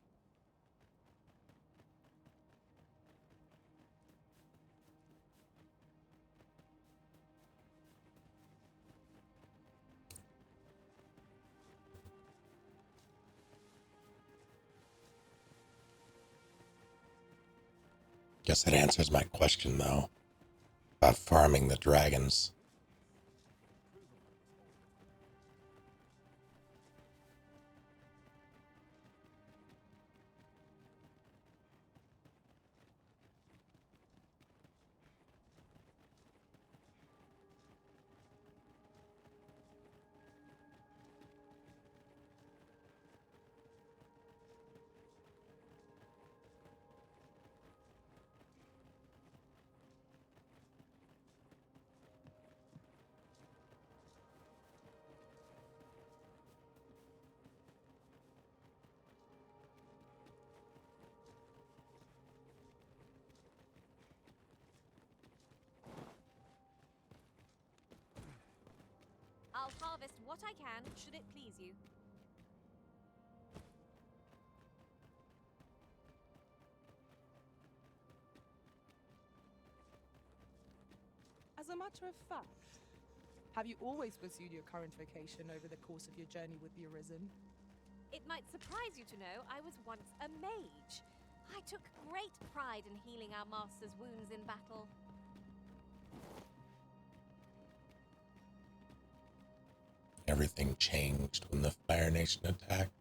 Guess that answers my question, though, about farming the dragons. I'll harvest what I can, should it please you. As a matter of fact, have you always pursued your current vocation over the course of your journey with the Arisen? It might surprise you to know I was once a mage. I took great pride in healing our master's wounds in battle. Everything changed when the Fire Nation attacked.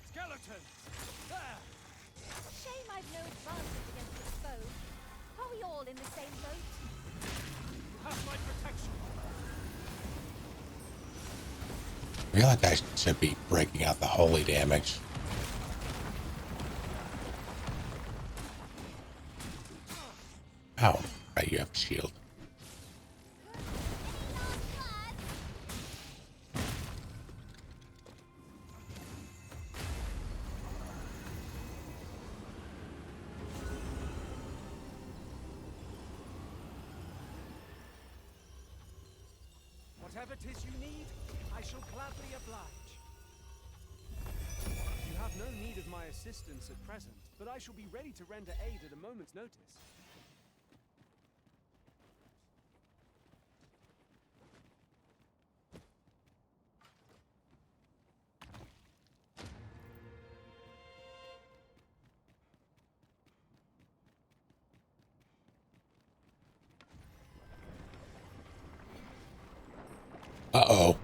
Skeletons! There! Shame I've no advantage against this foe. Are we all in the same boat? You have my protection. I feel like I should be breaking out the holy damage. Ow. Right, you have a shield. Whatever 'tis you need, I shall gladly oblige. You have no need of my assistance at present, but I shall be ready to render aid at a moment's notice. Uh-oh.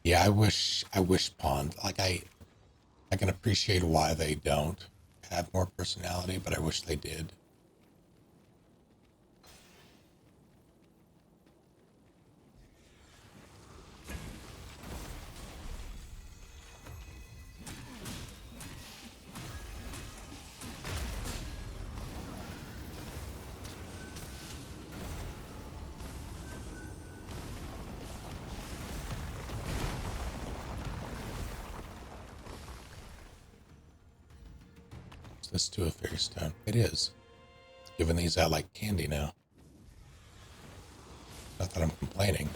Yeah, I wish Pond, like I can appreciate why they don't have more personality, but I wish they did. Is this to a fairy stone? It is. Giving these out like candy now. Not that I'm complaining.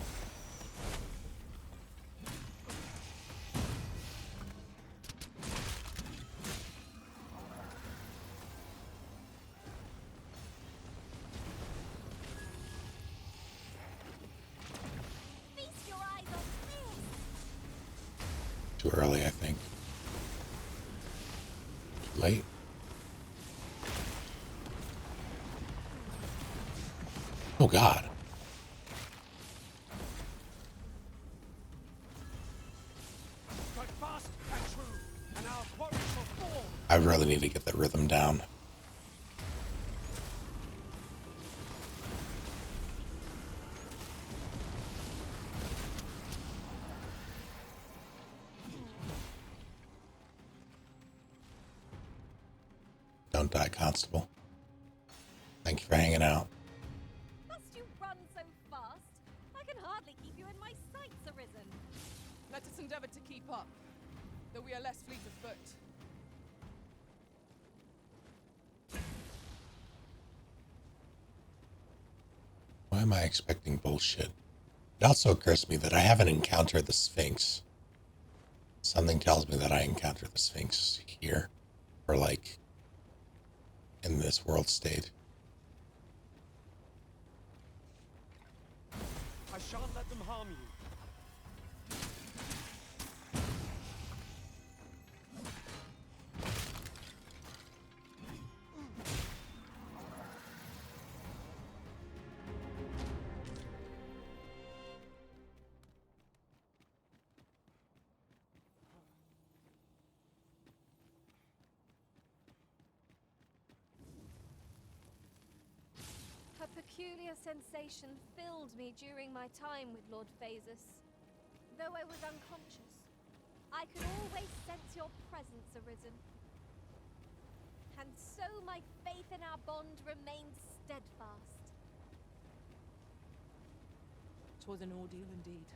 Too early, I think. Too late. Oh God. Strike fast and true, and our quarry shall fall. I really need to get the rhythm down. Don't die, Constable. Thank you for hanging out. Must you run so fast? I can hardly keep you in my sights, Arisen. Let us endeavor to keep up, though we are less fleet of foot. Why am I expecting bullshit? It also occurs to me that I haven't encountered the Sphinx. Something tells me that I encountered the Sphinx here, or like in this world state. I shan't let them harm you. A peculiar sensation filled me during my time with Lord Phasus. Though I was unconscious, I could always sense your presence, Arisen. And so my faith in our bond remained steadfast. 'Twas an ordeal indeed,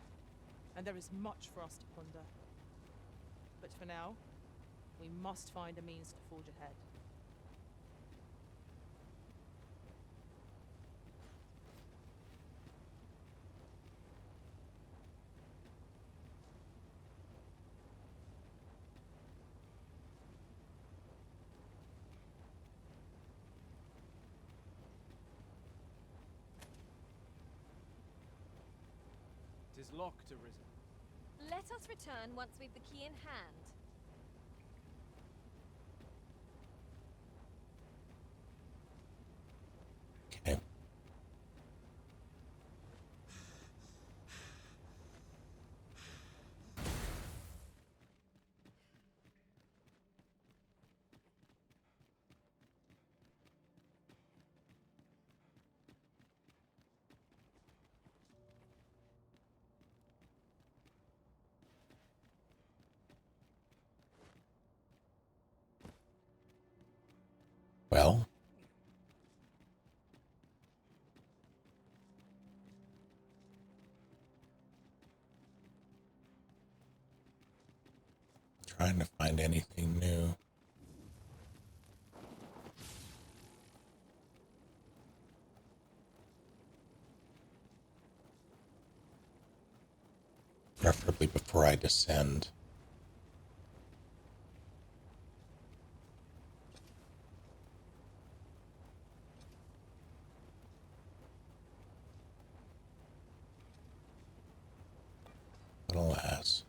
and there is much for us to ponder. But for now, we must find a means to forge ahead. It is locked, Arisen. Let us return once we've the key in hand. Okay. Well, trying to find anything new. Preferably before I descend. But alas.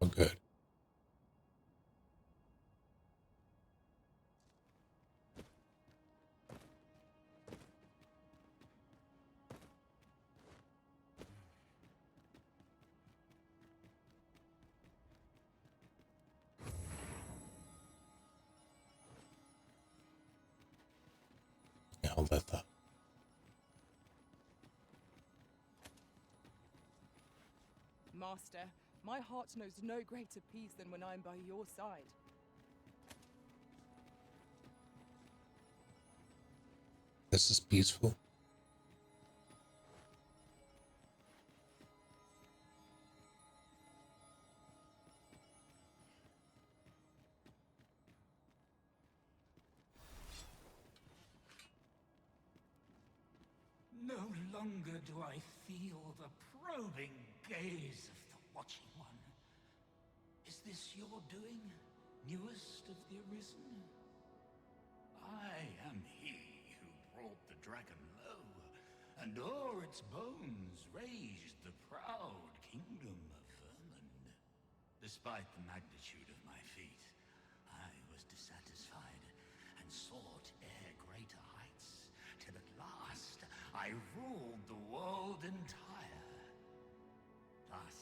Oh, good. Yeah, I'll let that. Master, my heart knows no greater peace than when I am by your side. This is peaceful. longer do I feel the probing gaze of the Watching One. Is this your doing, newest of the Arisen? I am he who brought the dragon low, and o'er its bones raised the proud kingdom of Vermund. Despite the magnitude of my feat, I was dissatisfied and sought e'er greater heights, till at last I ruled the world entire. Thus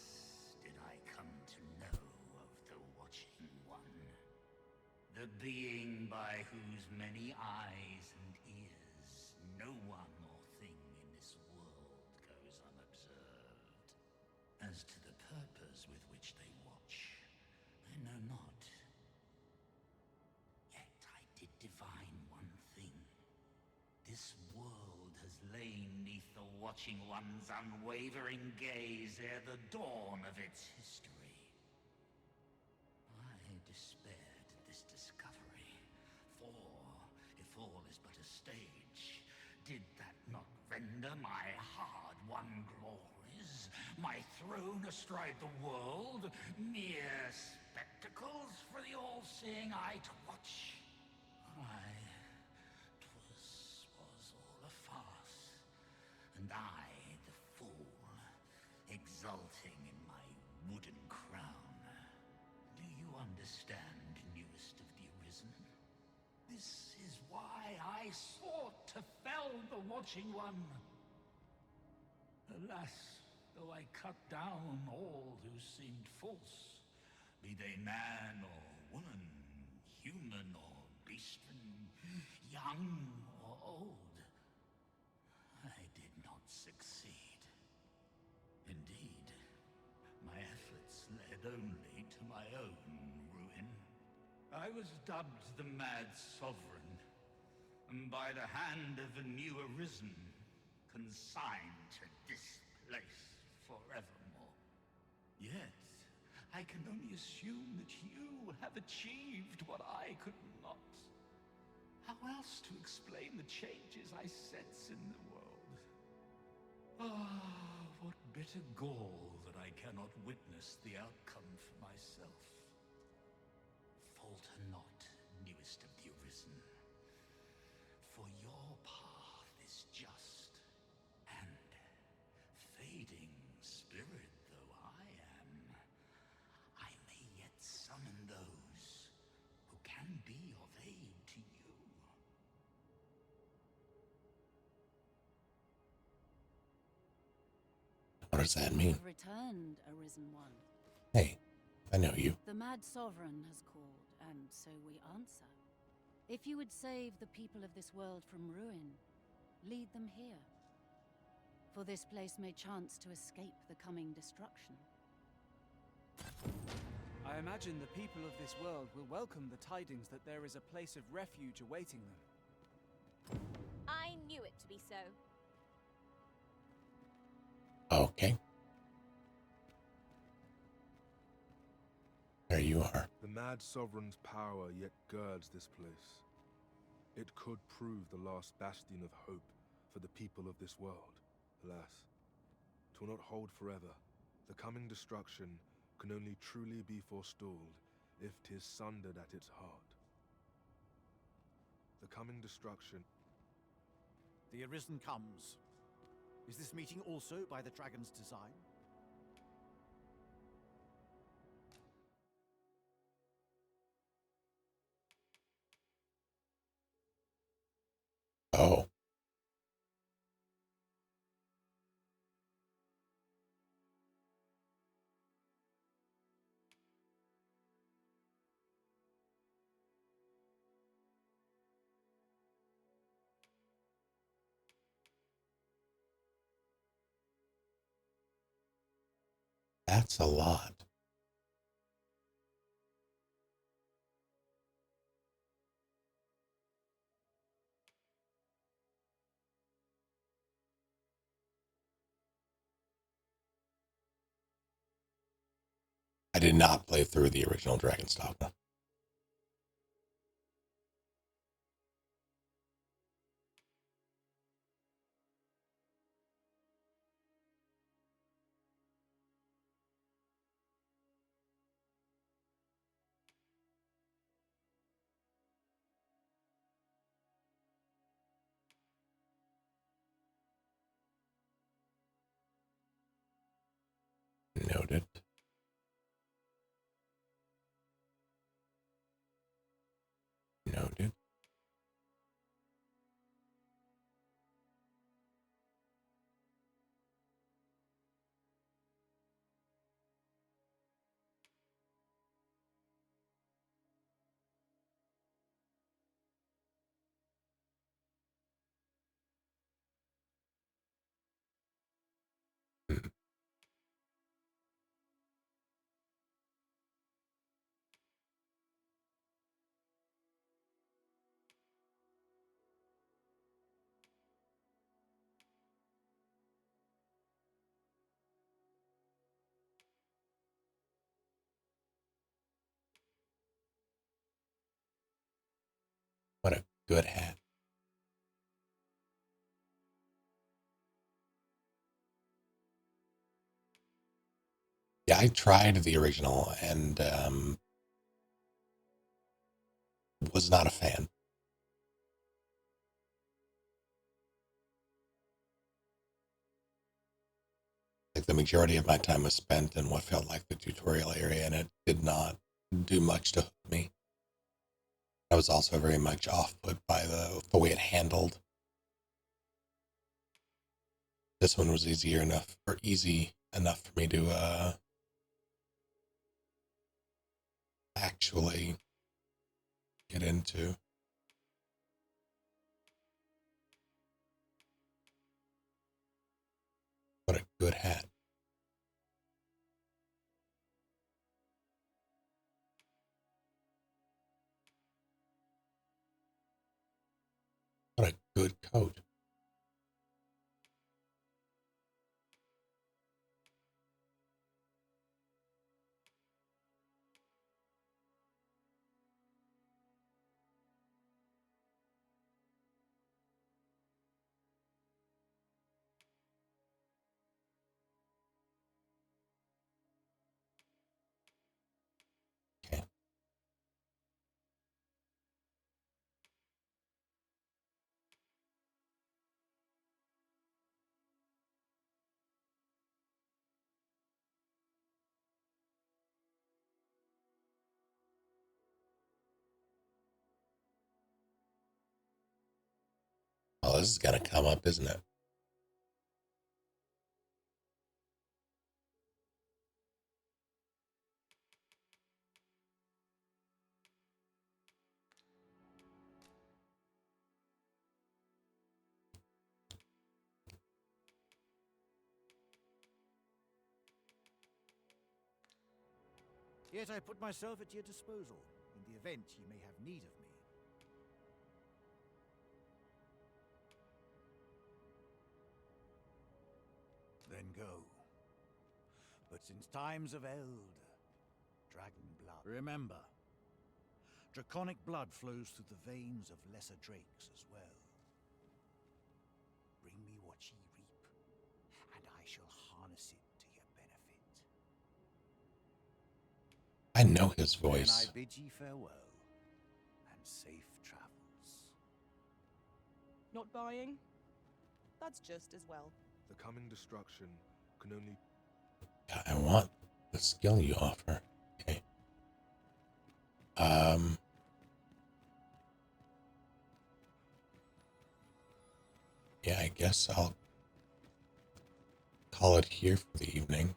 did I come to know of the Watching One, the being by whose many eyes and ears no one or thing in this world goes unobserved. As to the purpose with which they watch, I know not. Yet I did divine one thing. This world has lain neath the Watching One's unwavering gaze ere the dawn of its history. I despaired at this discovery, for if all is but a stage, did that not render my hard-won glories, my throne astride the world, mere spectacles for the all-seeing eye to watch? Aye, 'twas all a farce, and I, the fool, exulting in my wooden crown. Do you understand, newest of the Arisen? This is why I sought to fell the Watching One. Alas, though I cut down all who seemed false, be they man or woman, human or beastman, young or old, I did not succeed. Indeed, my efforts led only to my own ruin. I was dubbed the Mad Sovereign, and by the hand of a new Arisen, consigned to this place forevermore. Yet, I can only assume that you have achieved what I could not. How else to explain the changes I sense in the world? Ah, what bitter gall that I cannot witness the outcome for myself. Falter not, newest of the Arisen, for your path is just, and fading spirit though I am, I may yet summon those who can be of aid to you. What does that mean? Have returned, Arisen One. Hey, I know you. The Mad Sovereign has called, and so we answer. If you would save the people of this world from ruin, lead them here. For this place may chance to escape the coming destruction. I imagine the people of this world will welcome the tidings that there is a place of refuge awaiting them. I knew it to be so. Okay. There you are. The Mad Sovereign's power yet girds this place. It could prove the last bastion of hope for the people of this world. Alas, 'twill not hold forever. The coming destruction can only truly be forestalled if 'tis sundered at its heart. The coming destruction... The Arisen comes. Is this meeting also by the dragon's design? Oh. That's a lot. I did not play through the original Dragon's Dogma. Noted. Noted. What a good hat. Yeah, I tried the original and was not a fan. Like the majority of my time was spent in what felt like the tutorial area, and it did not do much to hook me. I was also very much off-put by the way it handled. This one was easy enough for me to actually get into. What a good hat. What a good coat. Okay. Oh, this is gonna come up, isn't it? Yet I put myself at your disposal in the event you may have need of me. Then go. But since times of eld, dragon blood. Remember, draconic blood flows through the veins of lesser drakes as well. Bring me what ye reap, and I shall harness it to your benefit. I know his voice. And I bid ye farewell, and safe travels. Not buying? That's just as well. The coming destruction can only... I want the skill you offer. Okay. Yeah, I guess I'll call it here for the evening.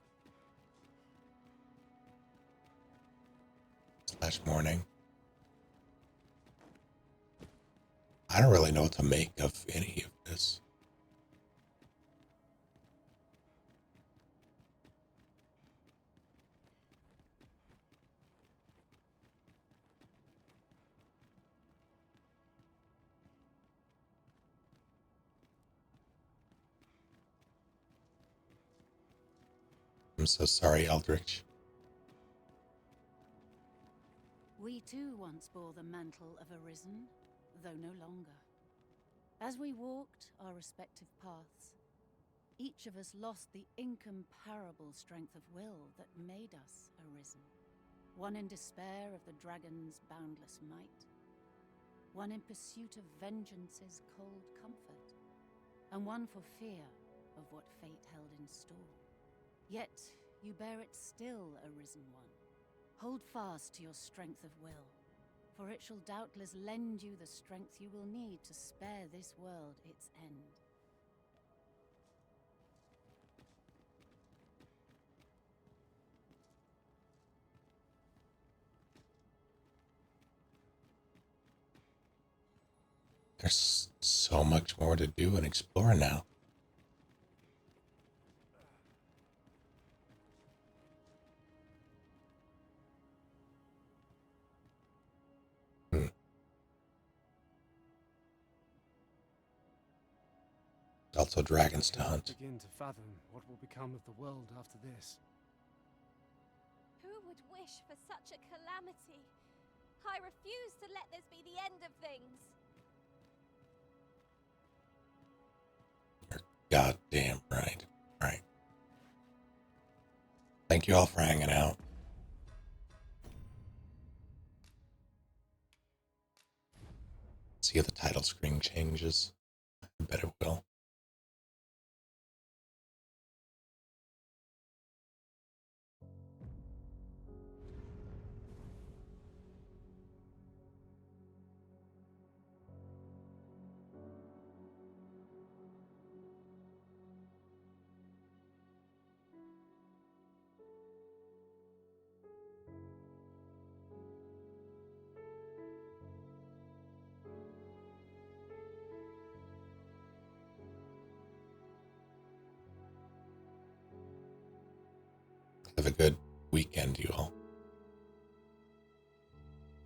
/ morning. I don't really know what to make of any of this. I'm so sorry, Eldritch. We too once bore the mantle of Arisen, though no longer. As we walked our respective paths, each of us lost the incomparable strength of will that made us Arisen. One in despair of the dragon's boundless might, one in pursuit of vengeance's cold comfort, and one for fear of what fate held in store. Yet You bear it still, Arisen One. Hold fast to your strength of will, for it shall doubtless lend you the strength you will need to spare this world its end. There's so much more to do and explore now. Also dragons to hunt. Begin to fathom what will become of the world after this. Who would wish for such a calamity? I refuse to let this be the end of things. You're goddamn right. Right. Thank you all for hanging out. See if the title screen changes. I bet it will. Have a good weekend, you all.